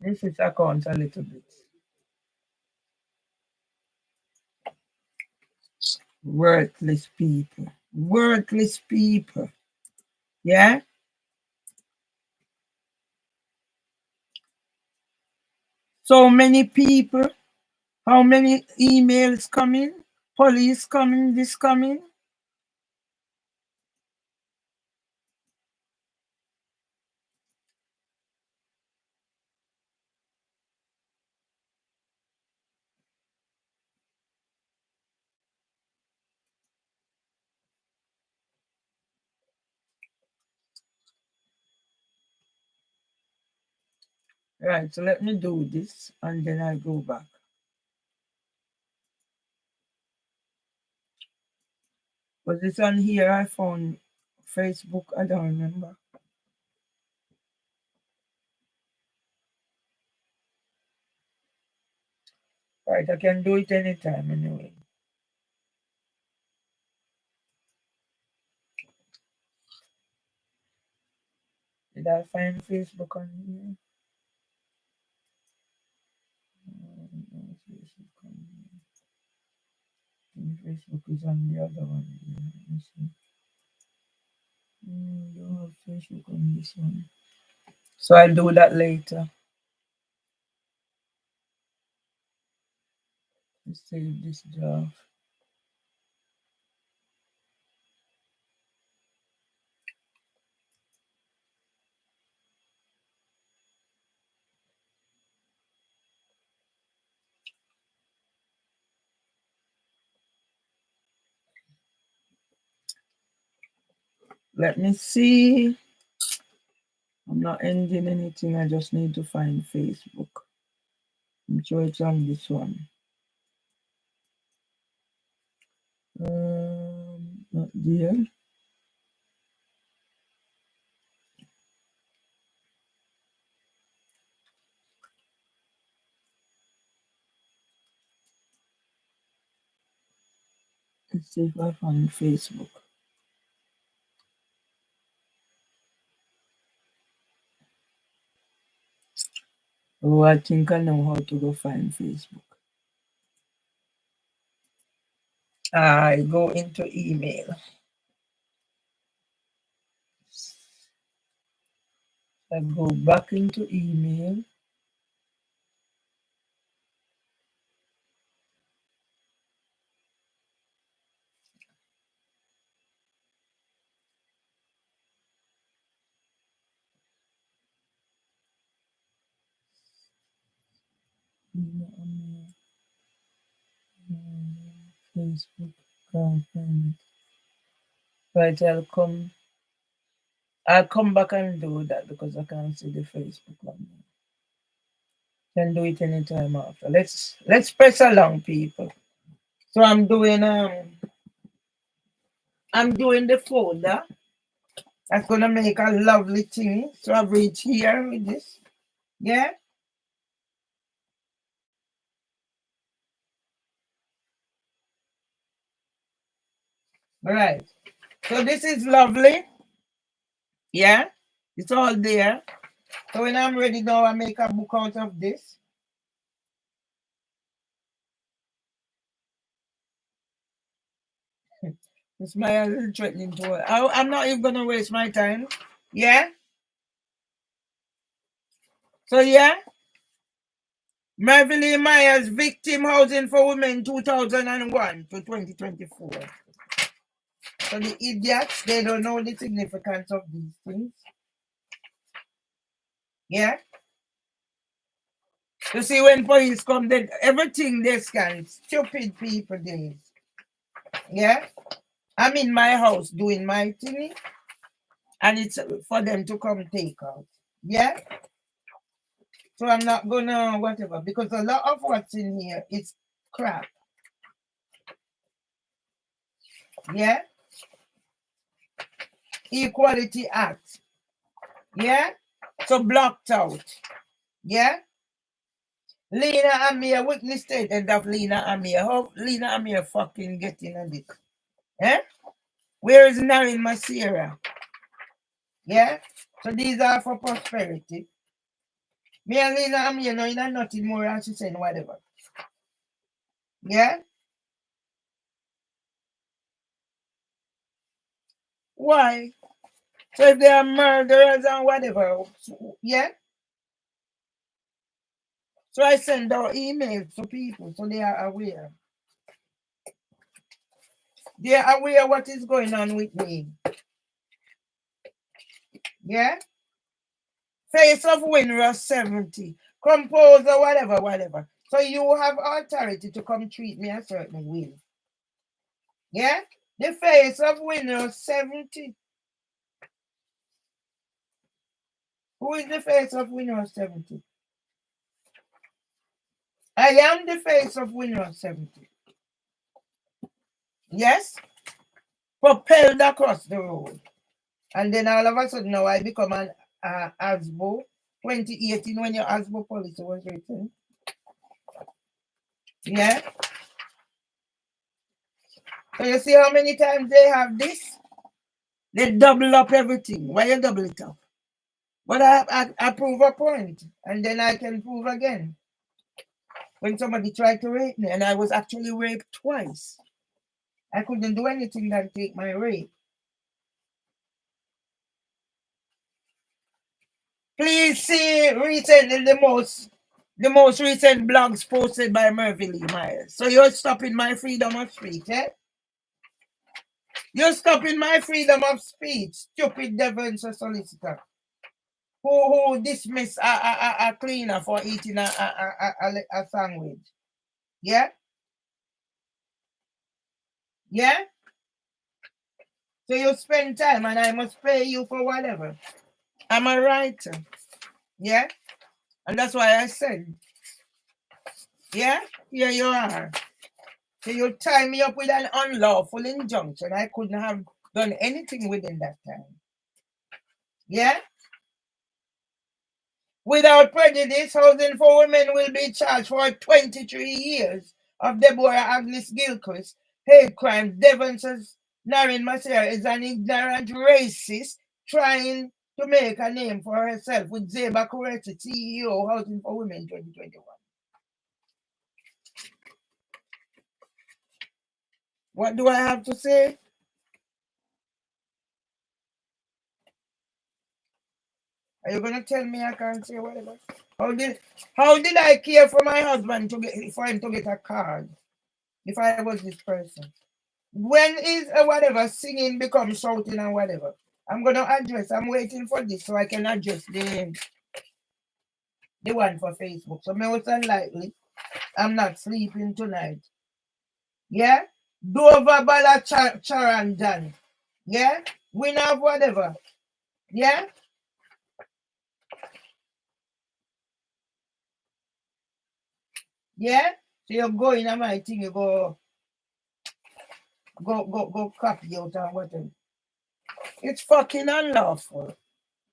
This is account a little bit. Worthless people. Worthless people. Yeah? So many people. How many emails coming? Police coming, this coming? Right, so let me do this and then I go back. Was this on here? I found Facebook. I don't remember. Right, I can do it anytime anyway. Did I find Facebook on here? No, Facebook on here. Facebook is on the other one. Let me see. Don't have Facebook on this one. So I'll do that later. Let's save this draft. Let me see. I'm not ending anything. I just need to find Facebook. I'm sure it's on this one. Not there. Let's see if I find Facebook. Oh, I think I know how to go find Facebook. I go into email. I go back into email. Facebook. Can't find it. Right, I'll come back and do that because I can't see the Facebook one. Can do it anytime after. Let's press along, people. So I'm doing the folder. That's gonna make a lovely thing. So I've reached here with this. Yeah. All right. So this is lovely. Yeah. It's all there. So when I'm ready now, I make a book out of this. It's my little threatening to. I'm not even gonna waste my time. Yeah. So yeah. Marvin Myers Victim Housing for Women 2001 to 2024. So the idiots, they don't know the significance of these things. Yeah. You see, when police come, then everything they scan, stupid people days. Yeah. I'm in my house doing my thing, and it's for them to come take out. Yeah. So I'm not gonna whatever, because a lot of what's in here is crap. Yeah? Equality Act. Yeah? So blocked out. Yeah? Lena Amir, witness statement of Lena Amir. How Lena Amir fucking getting on it? Eh? Where is Narin Masira? Yeah? So these are for prosperity. Me and Lena Amir, no, you know nothing more than she saying whatever. Yeah? Why? So if they are murderers and whatever, yeah? So I send out emails to people so they are aware. They are aware what is going on with me. Yeah? Face of Winross 70. Composer, whatever, whatever. So you have authority to come treat me a certain way. Yeah? The face of Winross 70. Who is the face of Winross 70? I am the face of Winross 70. Yes? Propelled across the road. And then all of a sudden now I become an ASBO. 2018 when your ASBO policy was written. Yeah? So you see how many times they have this? They double up everything. Why you double it up? But I prove a point, and then I can prove again. When somebody tried to rape me, and I was actually raped twice. I couldn't do anything than take my rape. Please see recently the most recent blogs posted by Murphy Lee Myers. So you're stopping my freedom of speech, eh? You're stopping my freedom of speech, stupid devil solicitor. Who dismiss a cleaner for eating a sandwich. Yeah? Yeah? So you spend time and I must pay you for whatever. I'm a writer. Yeah? And that's why I said, yeah? Here you are. So you tie me up with an unlawful injunction. I couldn't have done anything within that time. Yeah? Without prejudice, Housing for Women will be charged for 23 years of Deborah Agnes Gilchrist hate crime. Devon says Narin Masira is an ignorant racist trying to make a name for herself with Zeba Kureti, CEO, Housing for Women 2021. What do I have to say? Are you gonna tell me I can't say whatever? How did I care for my husband for him to get a card if I was this person? When is whatever singing becomes shouting and whatever? I'm gonna address. I'm waiting for this so I can address the one for Facebook. So most unlikely, I'm not sleeping tonight. Yeah? Dover Bala Charandan. Yeah? Winner of whatever. Yeah? Yeah? So you go in my thing, you go copy out and whatever. It's fucking unlawful.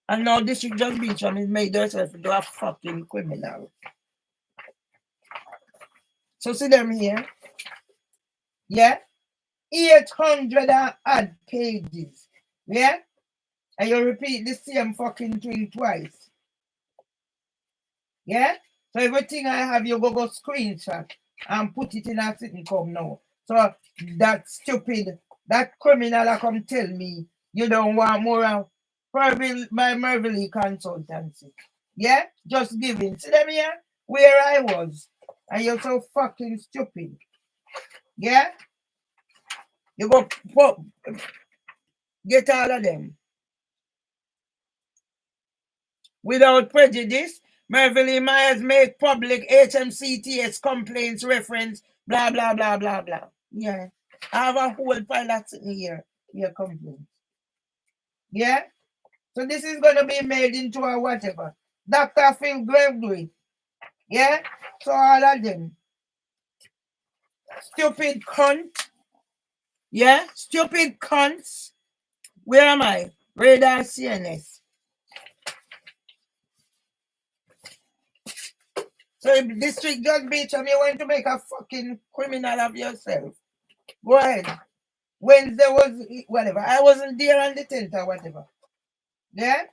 And now this should just be has made herself into a fucking criminal. So see them here. Yeah? 800 odd pages. Yeah? And you repeat the same fucking thing twice. Yeah? So everything I have, you go screenshot and put it in a sitting come now. So that stupid, that criminal I come tell me you don't want more of my Murphy Lee consultancy. Yeah? Just giving. See them here? Where I was. And you're so fucking stupid. Yeah? You go get all of them. Without prejudice, Murphy Lee Myers make public HMCTS complaints reference, blah, blah, blah, blah, blah. Yeah. I have a whole pile of sitting here. Your complaints. Yeah? So this is going to be made into a whatever. Dr. Phil Gregory. Yeah? So all of them. Stupid cunt. Yeah? Stupid cunts. Where am I? Radar CNS. So if district judge Beecham, you want to make a fucking criminal of yourself. Go ahead. Wednesday was whatever. I wasn't there on the 10th or whatever. Yeah?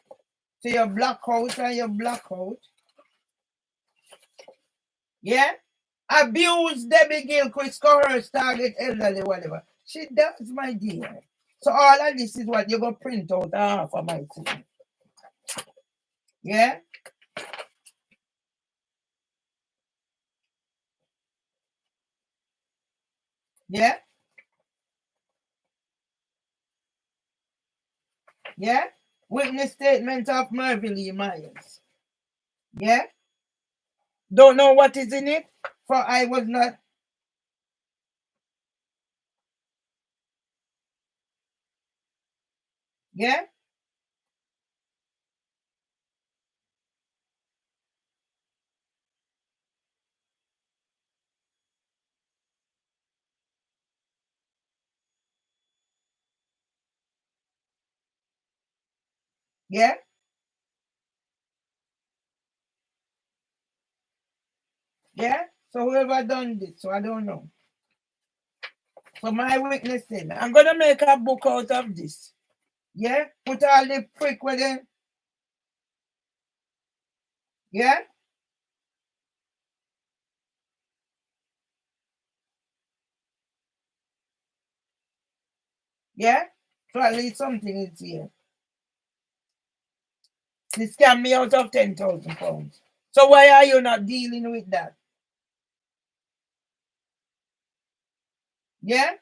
So your black out and your black out. Yeah? Abuse Debbie Gilchrist, coerce, target, elderly, whatever. She does, my dear. So all of this is what you're going to print out half of my thing. Yeah? Yeah? Yeah? Witness statement of Mervyn Lee Myers. Yeah? Don't know what is in it, for I was not. Yeah? Yeah? Yeah? So whoever done this, so I don't know. So my witnessing, I'm going to make a book out of this. Yeah? Put all the prick with it. Yeah? Yeah? So at least something is here. They scam me out of 10,000 pounds. So why are you not dealing with that? Yeah?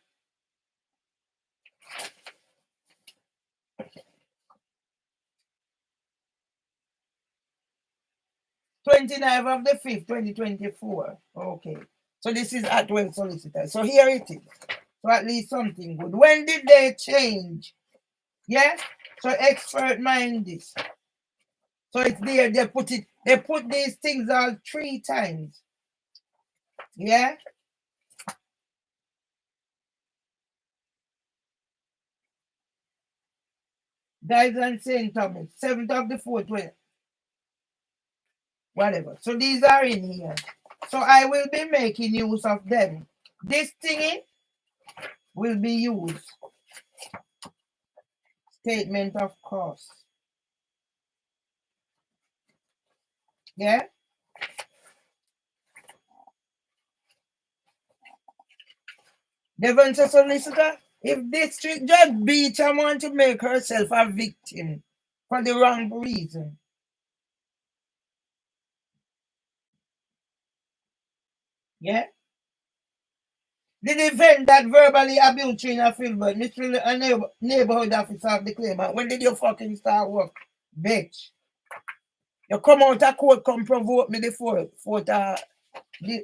Twenty-ninth of the 5th, 2024. Okay. So this is Atwell Solicitor. So here it is. So at least something good. When did they change? Yeah? So expert mind this. So it's there. They put these things out 3 times. Yeah? Guys and St. Thomas. 7th of the 4th. Whatever. So these are in here. So I will be making use of them. This thingy will be used. Statement of cost. Yeah? Devon solicitor, if district judge Beecham want to make herself a victim for the wrong reason. Yeah? The defendant that verbally abused Trina Filbert, Mr. A neighborhood officer of the claimant. When did you fucking start work? Bitch. You come out of court, come provoke me the fourth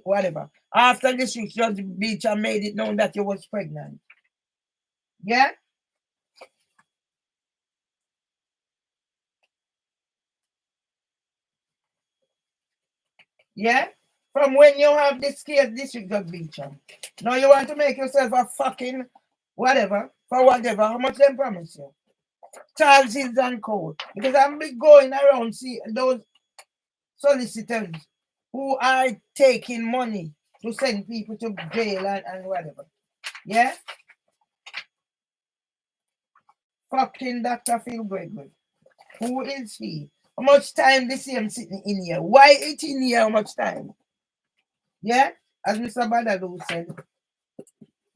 whatever. After this, Judge Beecham made it known that you was pregnant. Yeah? Yeah? From when you have this case, District Judge Beecham. Now you want to make yourself a fucking whatever, for whatever. How much them promise you? Charles Hills and Co. Because I'm be going around see those solicitors who are taking money to send people to jail and whatever. Yeah? Fucking Dr. Phil Gregory. Who is he? How much time this him sitting in here? Why it in here? How much time? Yeah? As Mr. Badaloo said,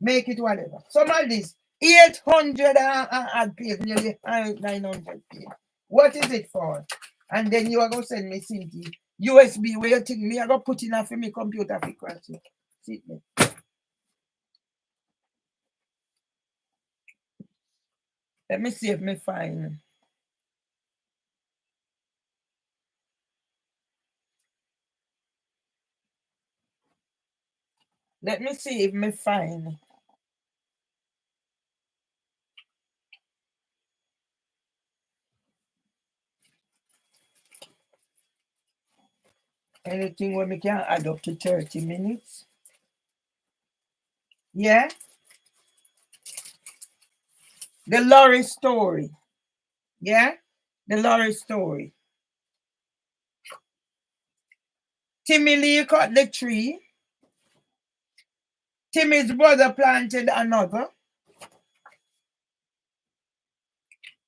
make it whatever. Some of this 800 odd page, nearly 900 page. What is it for? And then you are going to send me simply USB where you think me I go put in for me computer frequency. See me. Let me see if me find. Let me see if me find. Anything where we can add up to 30 minutes. Yeah? The Laurie story. Yeah? The Laurie story. Timmy Lee cut the tree. Timmy's brother planted another.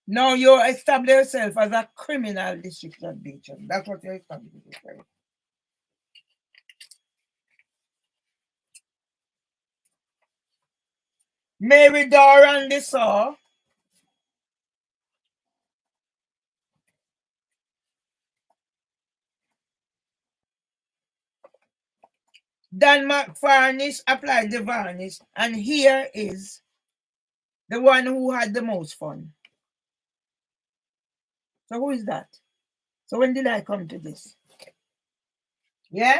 Now you establish yourself as a criminal district of Beecham. That's what you establish yourself. Mary Doran Lissaw. Dan McFarnish applied the varnish, and here is the one who had the most fun. So who is that? So when did I come to this? Yeah?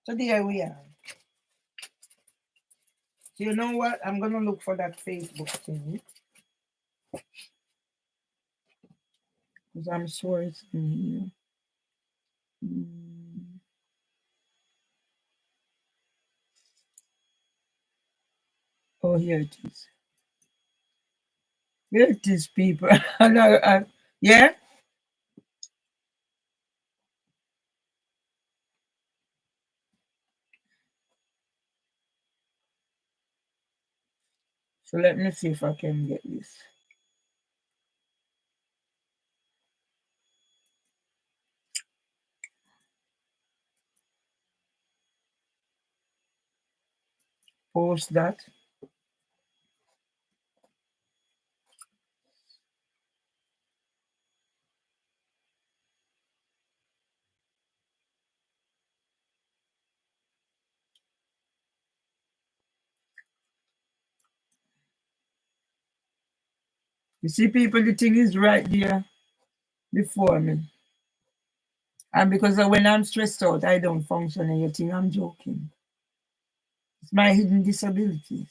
So there we are. So you know what? I'm going to look for that Facebook thing. Because I'm sure it's in here. Oh, here it is. Here it is, people. Yeah? So let me see if I can get this. Post that. You see, people, the thing is right there before me. And because when I'm stressed out, I don't function, and you think I'm joking. It's my hidden disabilities.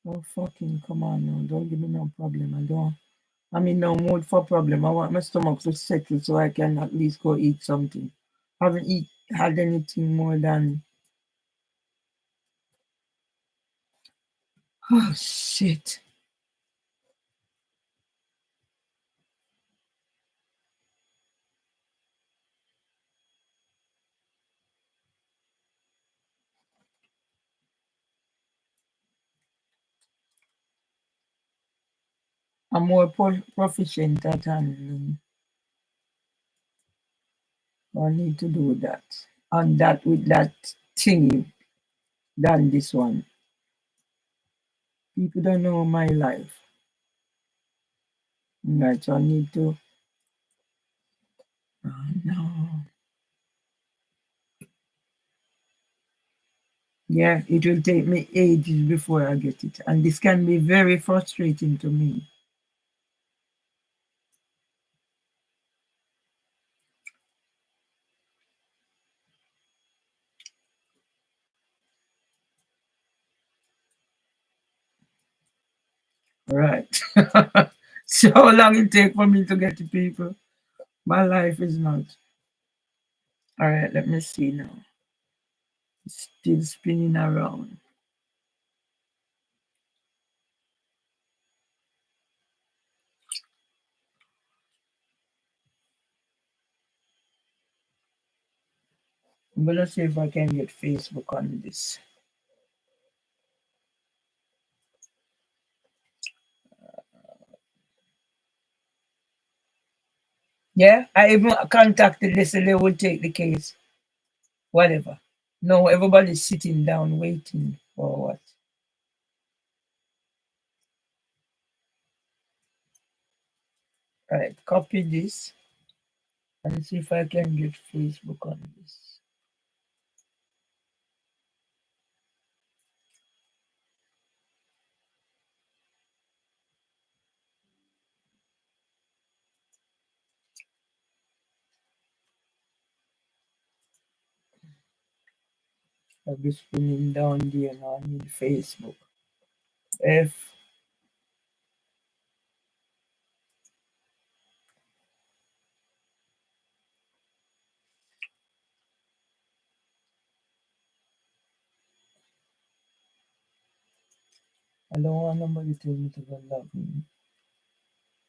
Oh, fucking come on now. Don't give me no problem. I'm in no mood for problem. I want my stomach to settle so I can at least go eat something. I haven't had anything more than... Oh, shit. I'm more proficient at handling. I need to do that. And that with that thing than this one. People don't know my life. Right, so I need to... Oh, no. Yeah, it will take me ages before I get it. And this can be very frustrating to me. Right. So how long it take for me to get to people? My life is not. All right, let me see now. Still spinning around. I'm gonna see if I can get Facebook on this. Yeah, I even contacted this and they would take the case. Whatever. No, everybody's sitting down waiting for what? Right, copy this and see if I can get Facebook on this. I'll be spinning down there now. I need Facebook. F I don't want nobody to tell me to go log in.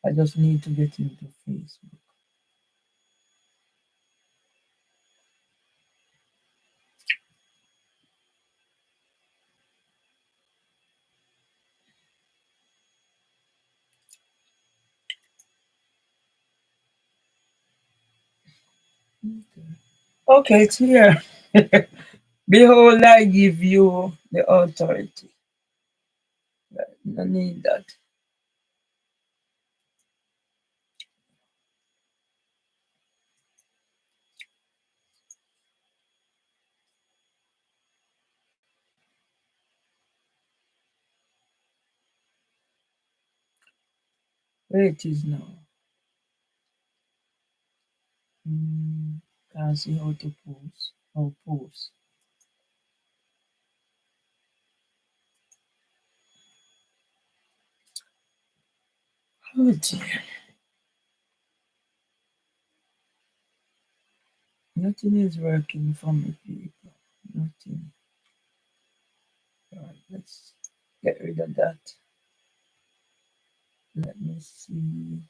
I just need to get into Facebook. Okay, it's here. Behold, I give you the authority. No need that. Where it is now. Can't see how to post. How post. Oh dear. Nothing is working for me, people. Nothing. Right, let's get rid of that. Let me see.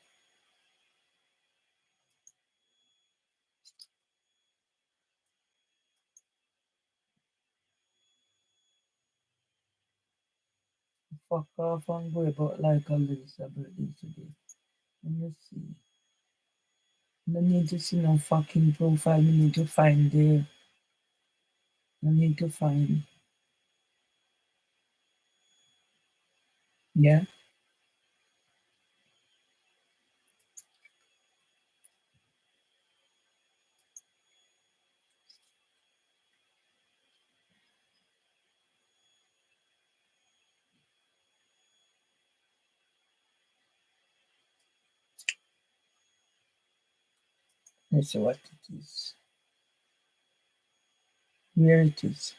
Fuck off and go about like a little birthday today. Let me see. No need to see no fucking profile. We need to find there. No need to find. Yeah. Let's see what it is. Where it is.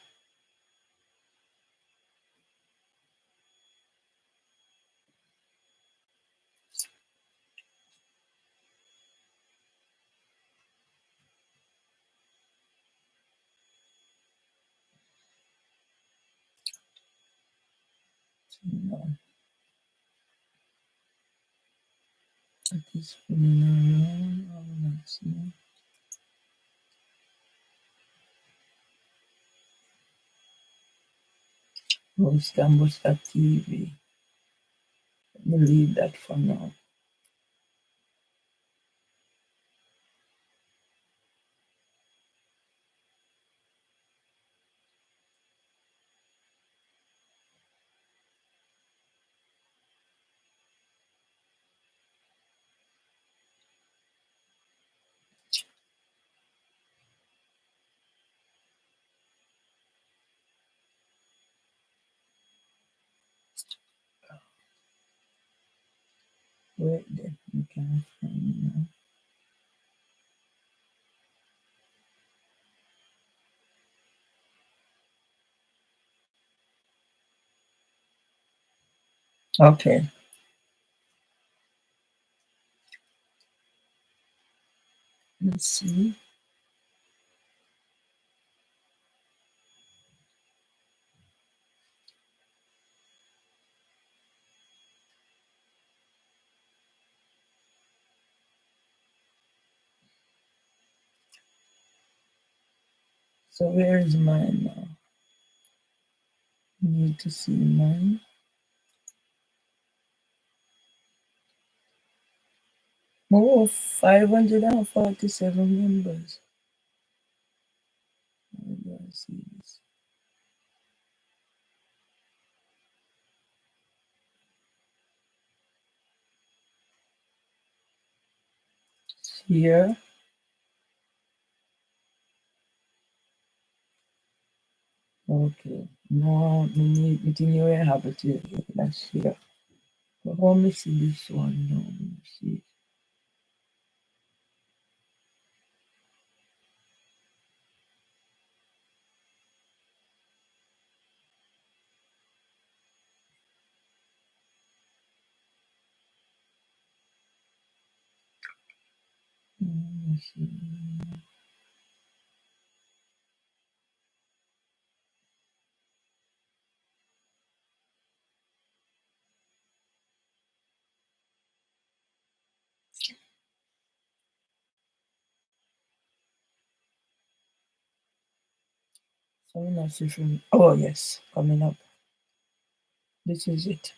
No. It is spinning around. I will not see. Host Gambosta TV. Let me leave that for now. Wait there. You can't find it now. Okay. Let's see. So where is mine now? Need to see mine. Oh, 547 members. Where do I see this? here. Okay. No, me need me think you will have it here. That's here. But how me see this one now? Let me see. Let me see. So I'm not see from. Oh yes, coming up. This is it.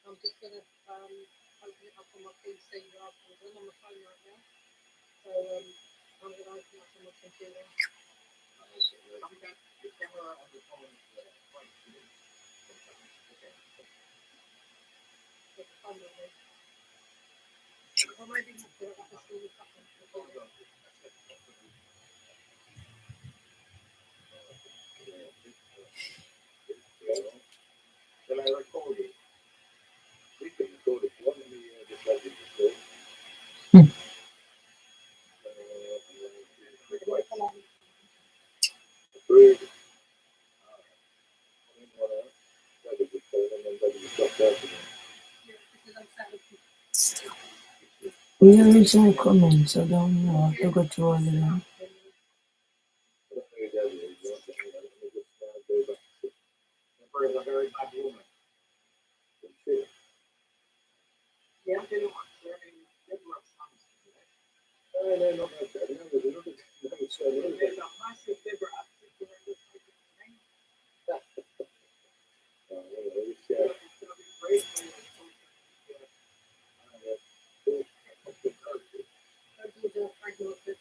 I'm just gonna open it up on my PC rather than on my phone right now. So I'm gonna open it up on my computer. Put the phone on me. Or maybe not do it, I just leave it up on the computer. Shall I record it? We can record it. Let me just let it record. Approved. Where is all comments? I don't know. I have to go to all of them. Deborah is a very bad woman. Yeah, I'm doing one. Deborah sounds. No, not like that. No, there's another. There's a massive Deborah up to her looks like it's name. It's gonna be great for you. Don't do the prognosis.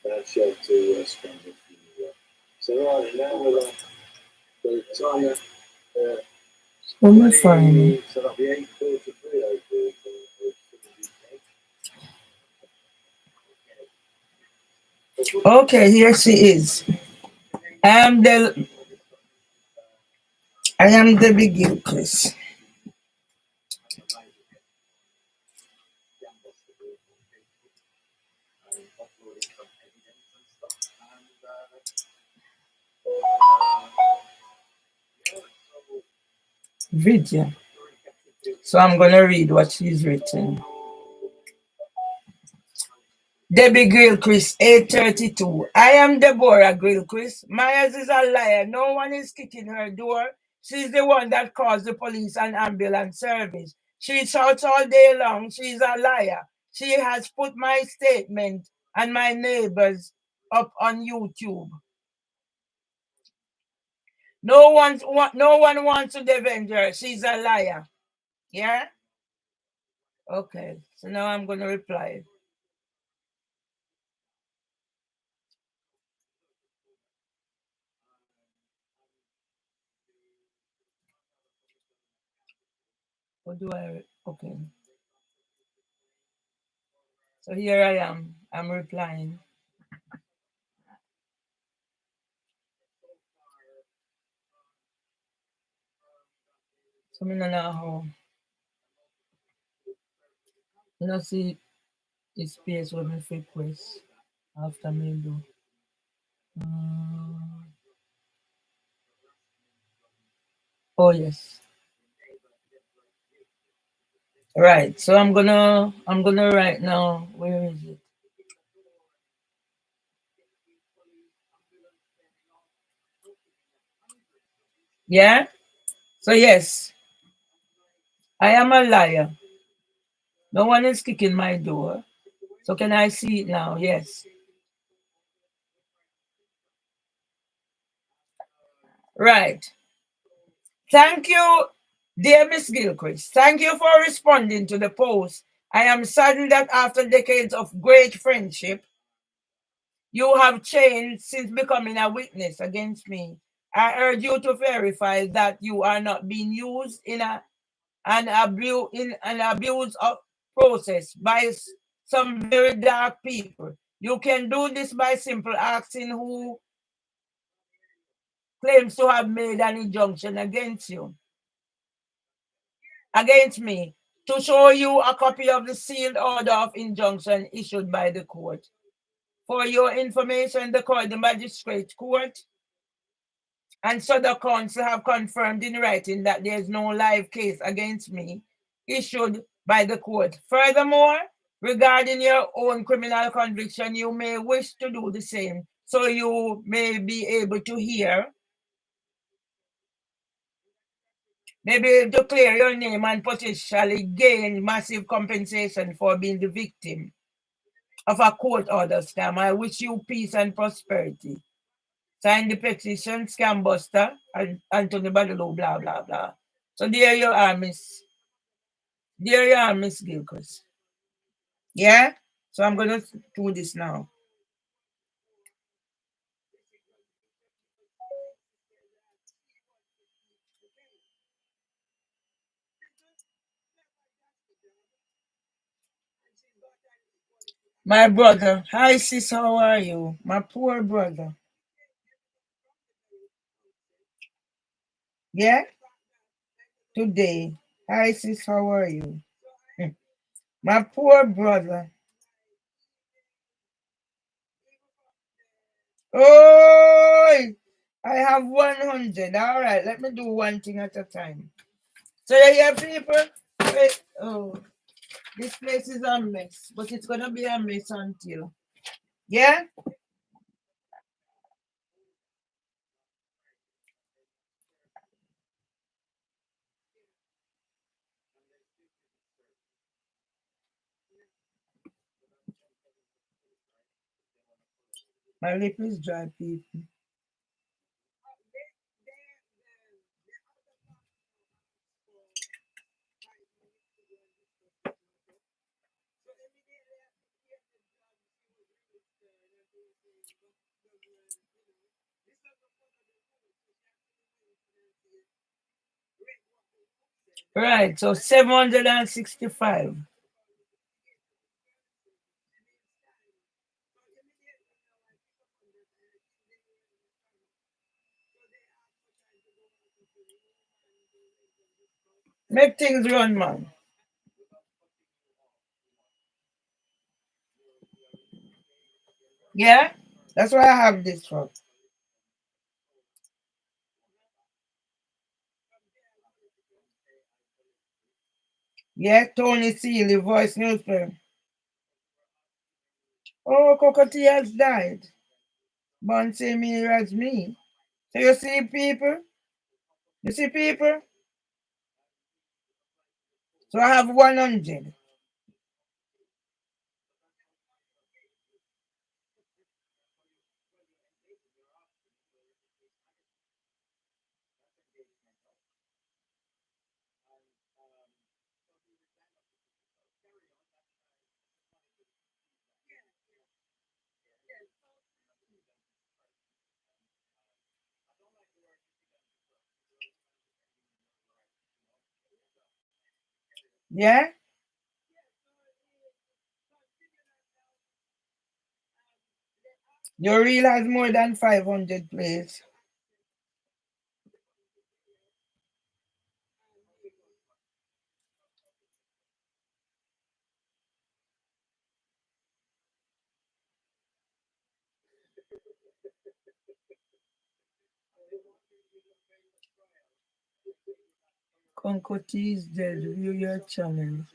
That show to spend a few. So right now we're on the time. So me find it. So that'll be 8:43. Okay, here she is. I am Debbie Gilchrist. Video. So I'm gonna read what she's written. Debbie Gilchrist, 8:32. I am Deborah Gilchrist. Myers is a liar. No one is kicking her door. She's the one that calls the police and ambulance service. She shouts all day long. She's a liar. She has put my statement and my neighbors up on YouTube. No one wants to defend her. She's a liar. Yeah? Okay. So now I'm going to reply. What do I? Okay. So here I am. I'm replying. So I don't know how. You know, see the space where my request after me do. Oh yes. Right. So I'm gonna write now. Where is it? Yeah? So yes. I am a liar. No one is kicking my door. So can I see it now? Yes. Right. Thank you, dear Miss Gilchrist. Thank you for responding to the post. I am saddened that after decades of great friendship, you have changed since becoming a witness against me. I urge you to verify that you are not being used in an abuse of process by some very dark people. You can do this by simple asking who claims to have made an injunction against me, to show you a copy of the sealed order of injunction issued by the court. For your information, the magistrate court and Southern Council have confirmed in writing that there is no live case against me issued by the court. Furthermore, regarding your own criminal conviction, you may wish to do the same, so you may be able to hear, maybe to clear your name and potentially gain massive compensation for being the victim of a court order scam. I wish you peace and prosperity. Sign the petition, Scam Buster, and Anthony Badalo, blah, blah, blah. So there you are, Miss Gilchrist. Yeah? So I'm going to do this now. My brother. Hi, sis. How are you? My poor brother. Yeah? Today. Hi, sis. How are you? My poor brother. Oh, I have 100. All right. Let me do one thing at a time. So you hear, people? Wait. Oh, this place is a mess. But it's going to be a mess until. Yeah? My lip is dry, people. Right, so 765. Make things run, man. Yeah? That's why I have this for. Yeah, Tony Seeley, Voice Newspaper. Oh, Cocotti has died. Born same year as me. So you see people? You see people? So I have 100. Yeah? Your reel has more than 500 plays. Cocotti is dead. View your channel.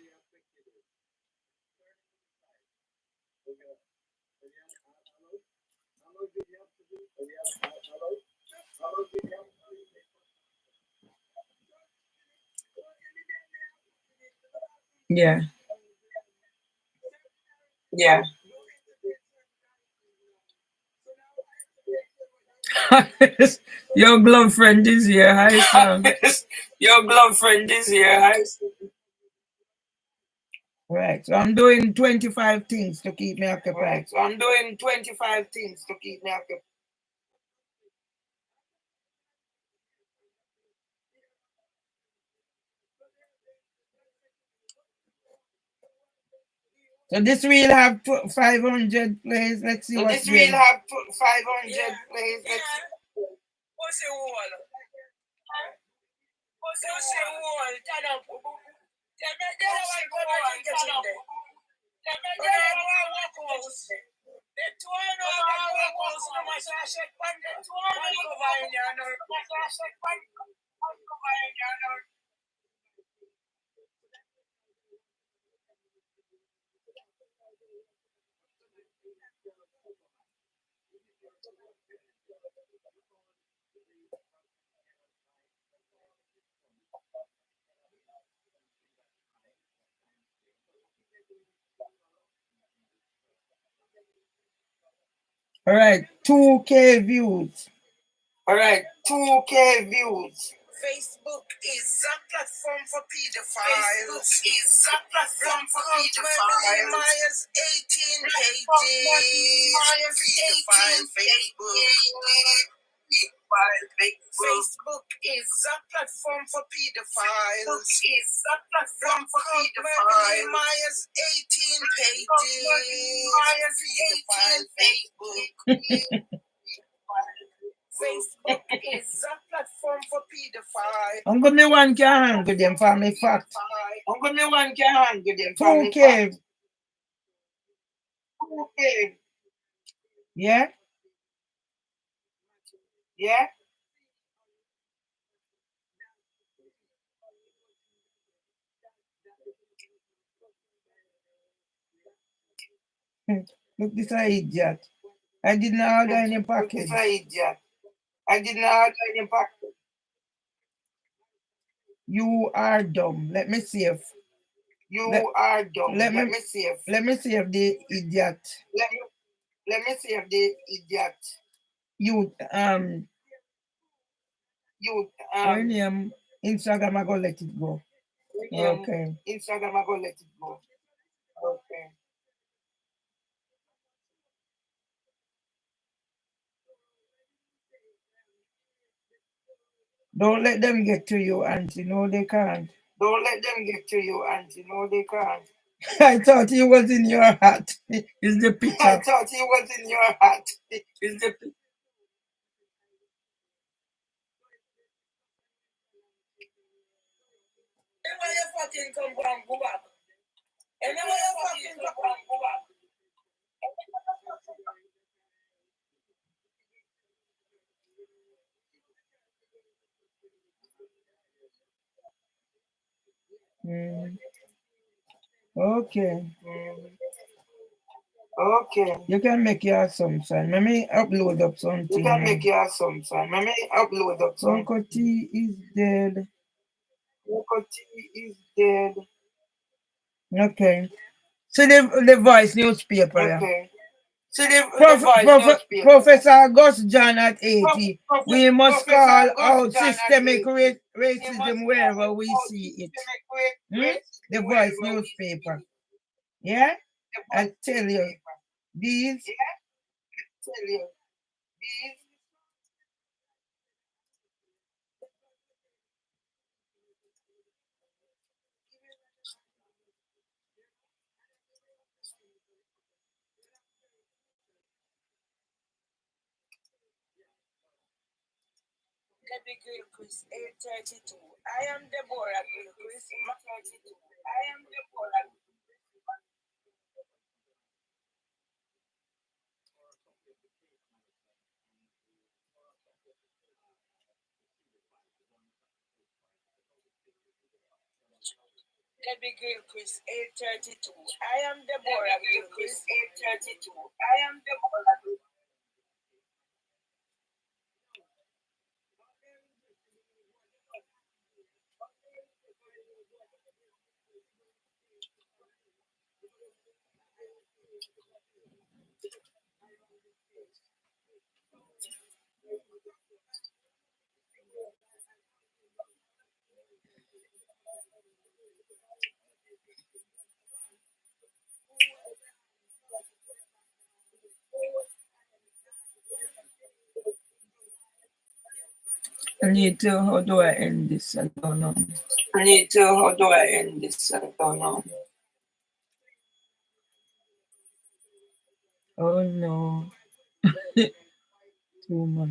Yeah. Yeah. Your glove friend is here. Hi, Sam. Your glove friend is here. Right. So I'm doing 25 things to keep me occupied. Right. So I'm doing 25 things to keep me occupied. So this reel have 500 plays. Let's see So what's this reel there. have 500 plays. Let's see. What's the wall? What's the wall? Turn up. Tell me the one come and get in there. Tell me the one walk house. The two and all walk house. No matter how shake pan. The two and all cover in there. No matter how shake pan. Cover in there. All right, 2K views. All right, 2K views. Facebook is a platform for pedophiles. Facebook is a platform for pedophiles. Myers 18 pages. Pedophile Facebook. Facebook is a platform for pedophiles. Facebook is a platform for pedophiles. Myers 18 pages. Myers 18 Facebook. Facebook is a platform for pedophiles. Uncle me one can handle them for me fact. Uncle me one can handle them for me 2K. fact. 2K. Yeah? Yeah? Look, this is an idiot. I did not order any This package. is an idiot. I did not order any package. You are dumb. Let me see if. You are dumb. Let me see if. Let me see if the idiot. Let me see if the idiot. You Your name Instagram I go let it go. Okay. Instagram I go let it go. Okay. Don't let them get to you, Auntie. No, they can't. Don't let them get to you, Auntie. No, they can't. I thought he was in your hat. Is the picture. I thought he was in your hat. Is the picture. Anyway, you fucking come go back. Anyway, you fucking come go back. Okay. Okay. You can make your assumption. Let me upload up something. You can make your assumption. Let me upload up something. Uncle T is dead. Uncle T is dead. Okay. See the Voice newspaper. Okay. See the Voice newspaper. Professor Gus John at 80. We must call out systemic racism wherever we see it. The Voice newspaper. Yeah? I tell you, these. Debbie Gilchrist, 832. I am Deborah Gilchrist, 32. I am Deborah. Debbie Gilchrist, 832. I am Deborah Gilchrist, 832. I am Deborah. Anita, how do I end this? I don't know. Anita, how do I end this? I don't know. Oh no. Too much.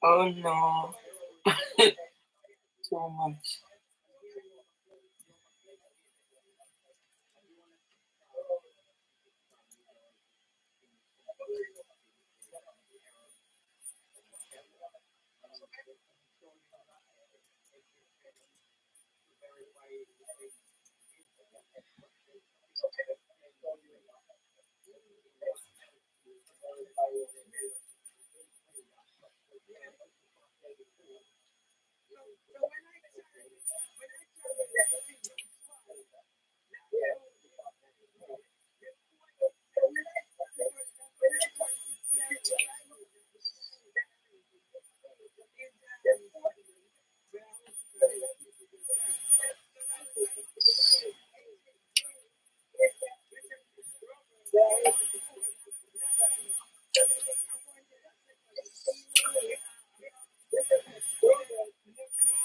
Oh no. Too much.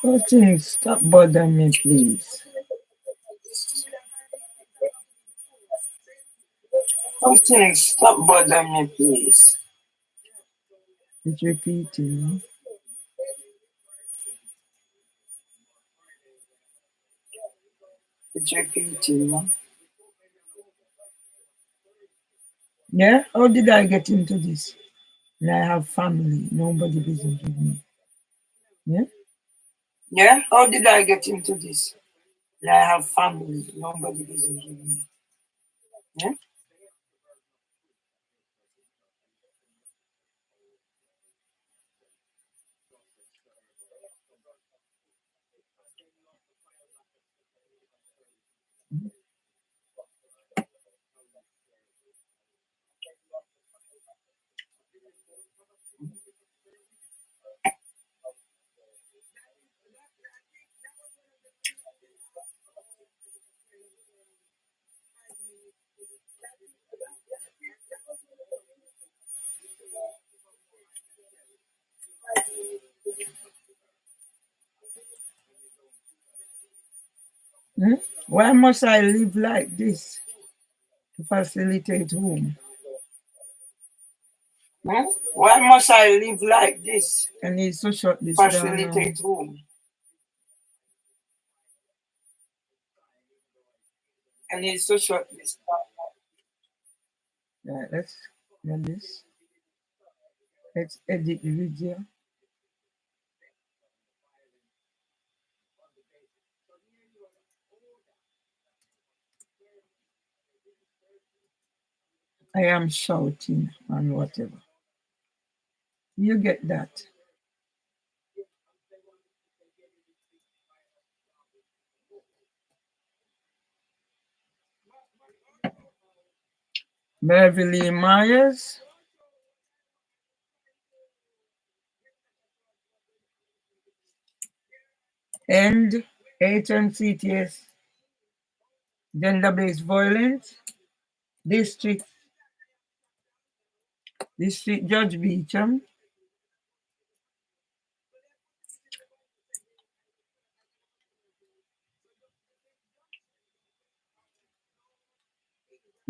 Oh, things, stop bothering me, please. Oh, things, stop bothering me, please. It's repeating. It's repeating. Yeah? How did I get into this? And I have family. Nobody business with me. Yeah? Yeah? How did I get into this? And I have family. Nobody business with me. Yeah? Hmm? Why must I live like this to facilitate whom? Hmm? Why must I live like this? I need to shut this down now. Facilitate whom? I need to shut this down. Right, let's get this. Let's edit the video. I am shouting and whatever. You get that? Beverly Myers. End HMCTS gender-based violence. District Judge Beecham.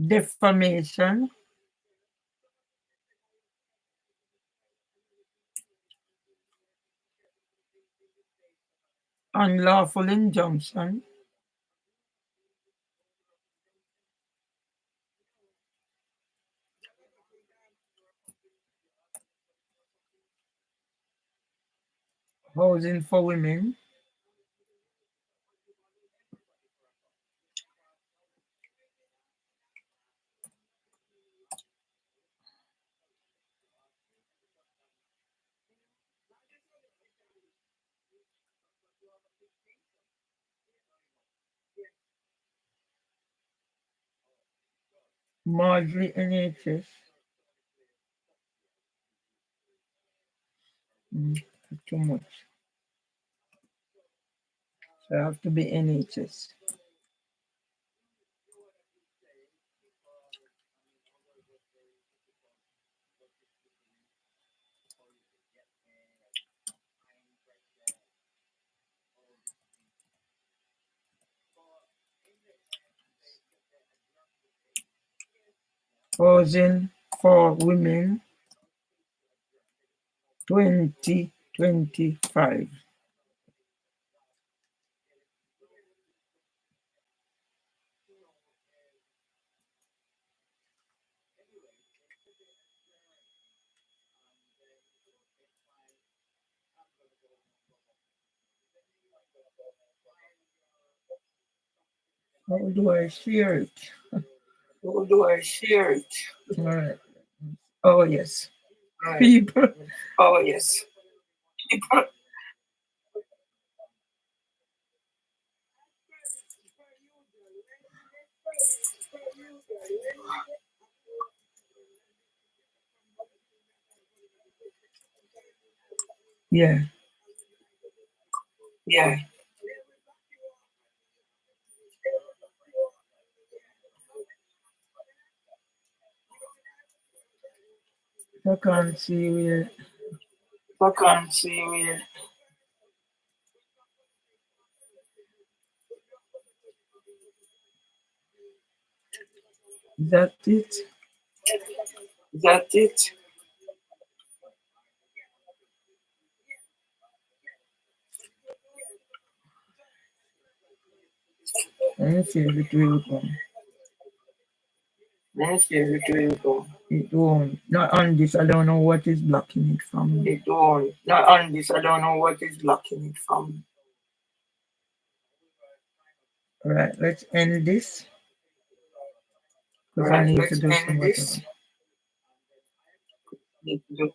Defamation. Unlawful injunction. Housing for women. Marjorie NHS. Too much. So I have to be NHS. Housing for Women 2025. How do I share it? How do I share it? All right. Oh, yes. Right. People. Oh, yes. People. Yeah. Yeah. I can't see where. I can't see where. Is that it? Is that it? Let me see if it will come. Let's see if it will go. It won't. Not on this. I don't know what is blocking it from me. It won't. Not on this. I don't know what is blocking it from. All right. Let's end this because I Right. need to Let's do some end whatever. this. Need to do-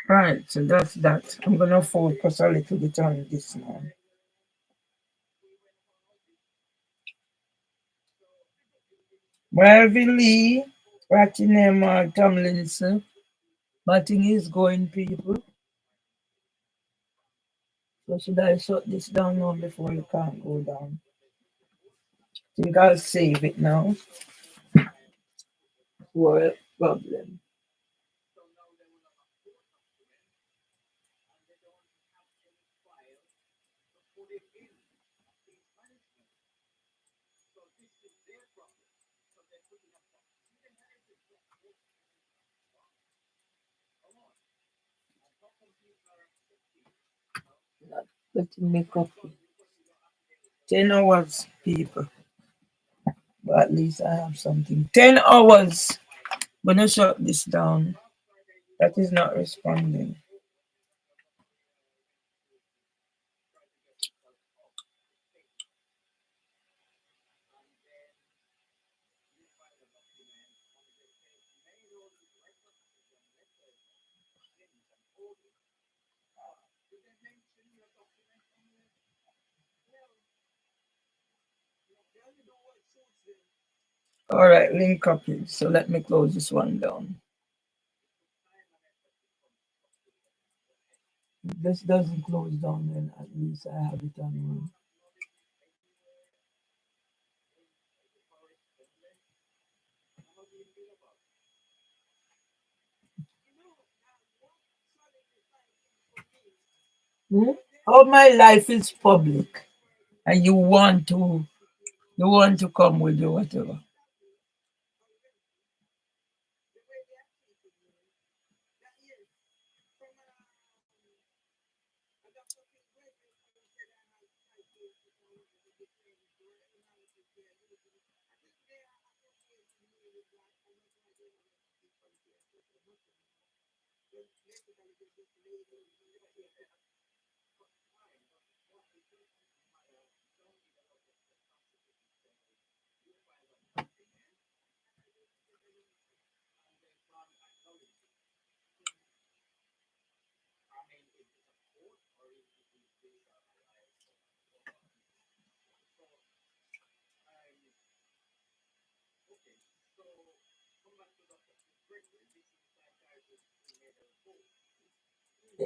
Right. So that's that. I'm gonna focus a little bit on this now. Marvin Lee, Ratinema Tomlinson. Nothing is going, people. So should I shut this down now before you can't go down? Think I'll save it now. What problem? Not letting me copy. 10 hours, people. But at least I have something. 10 hours. Gonna shut this down. That is not responding. All right, link copied. So let me close this one down. If this doesn't close down, then at least I have it on one. How my life is public, and you want to come with your whatever.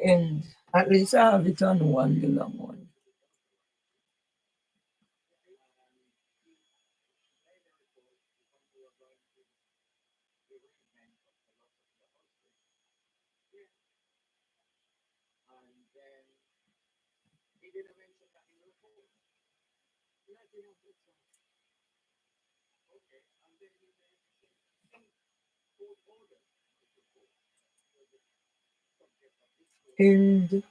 And at least I have it on one, the long one. didn't mention that in the report. Nothing of this one. Okay, and then you mentioned some court order report was the subject of this court. And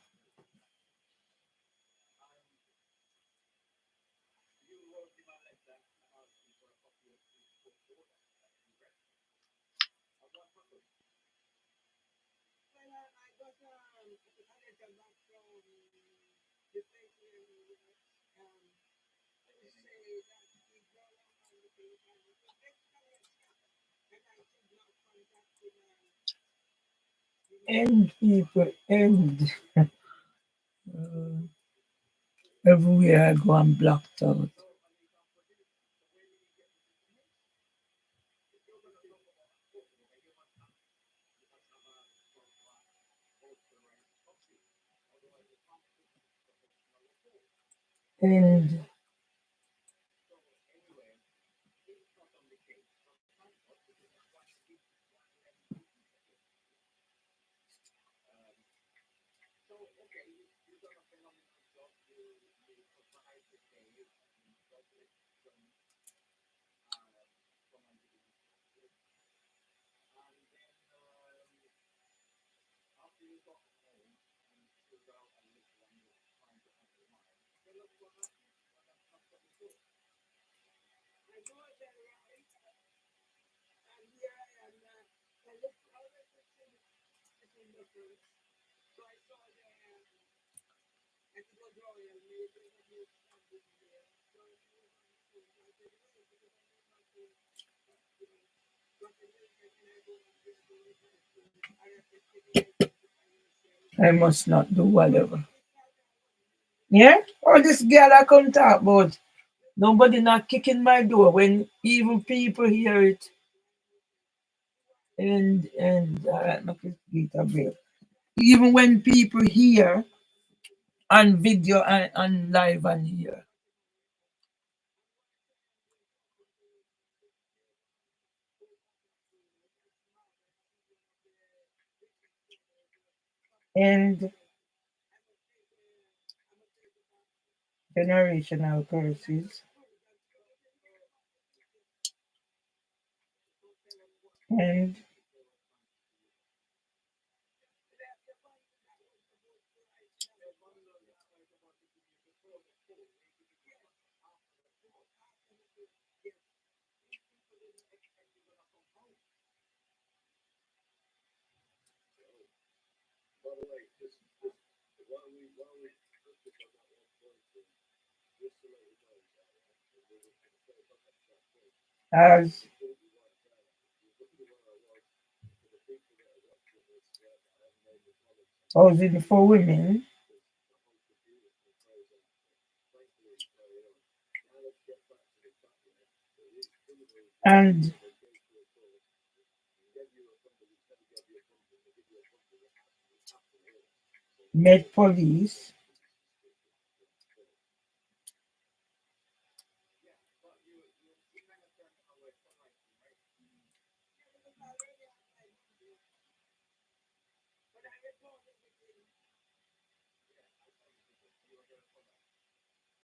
And you wrote him a letter asking for a copy of this court order that you read. And what happened? Well, I got a letter back from the place where we were, to say that he's no longer on the case and it was basically a scam, and I should not contact him end people, end. Everywhere I go, I'm blocked out. And So, okay, you've done a phenomenal job. You provide the day and public from individuals. And then after you got home and chilled out a little and you were trying to unwind, tell us what happened. What happened before? I go out there, right, and here I am. I look out at the window first. So I saw the, like it was royal, maybe there was a new standing there. So I moved on the phone. I said, wait, because I know not to, what the news is, and I go on this phone with my phone. I have to take it, identify yourself. I must not do whatever. It's not that one. Yeah? All this girl I come talk about. Nobody not kicking my door when evil people hear it. And look at Peter Bill. Even when people hear on video and live and hear. And generational curses. And By the way, just while we just because I was going to just to let you know that we were going to say about that chat first. as Before you were where I was for the people that are watching this, I have made the comments housing for women. because the whole computer can close out. Thankfully, it's carried on. Now let's get back to the chat. There is criminal And they go to a court and get you a company, instead of give you a company, they give you a company that has to hear. So Met Police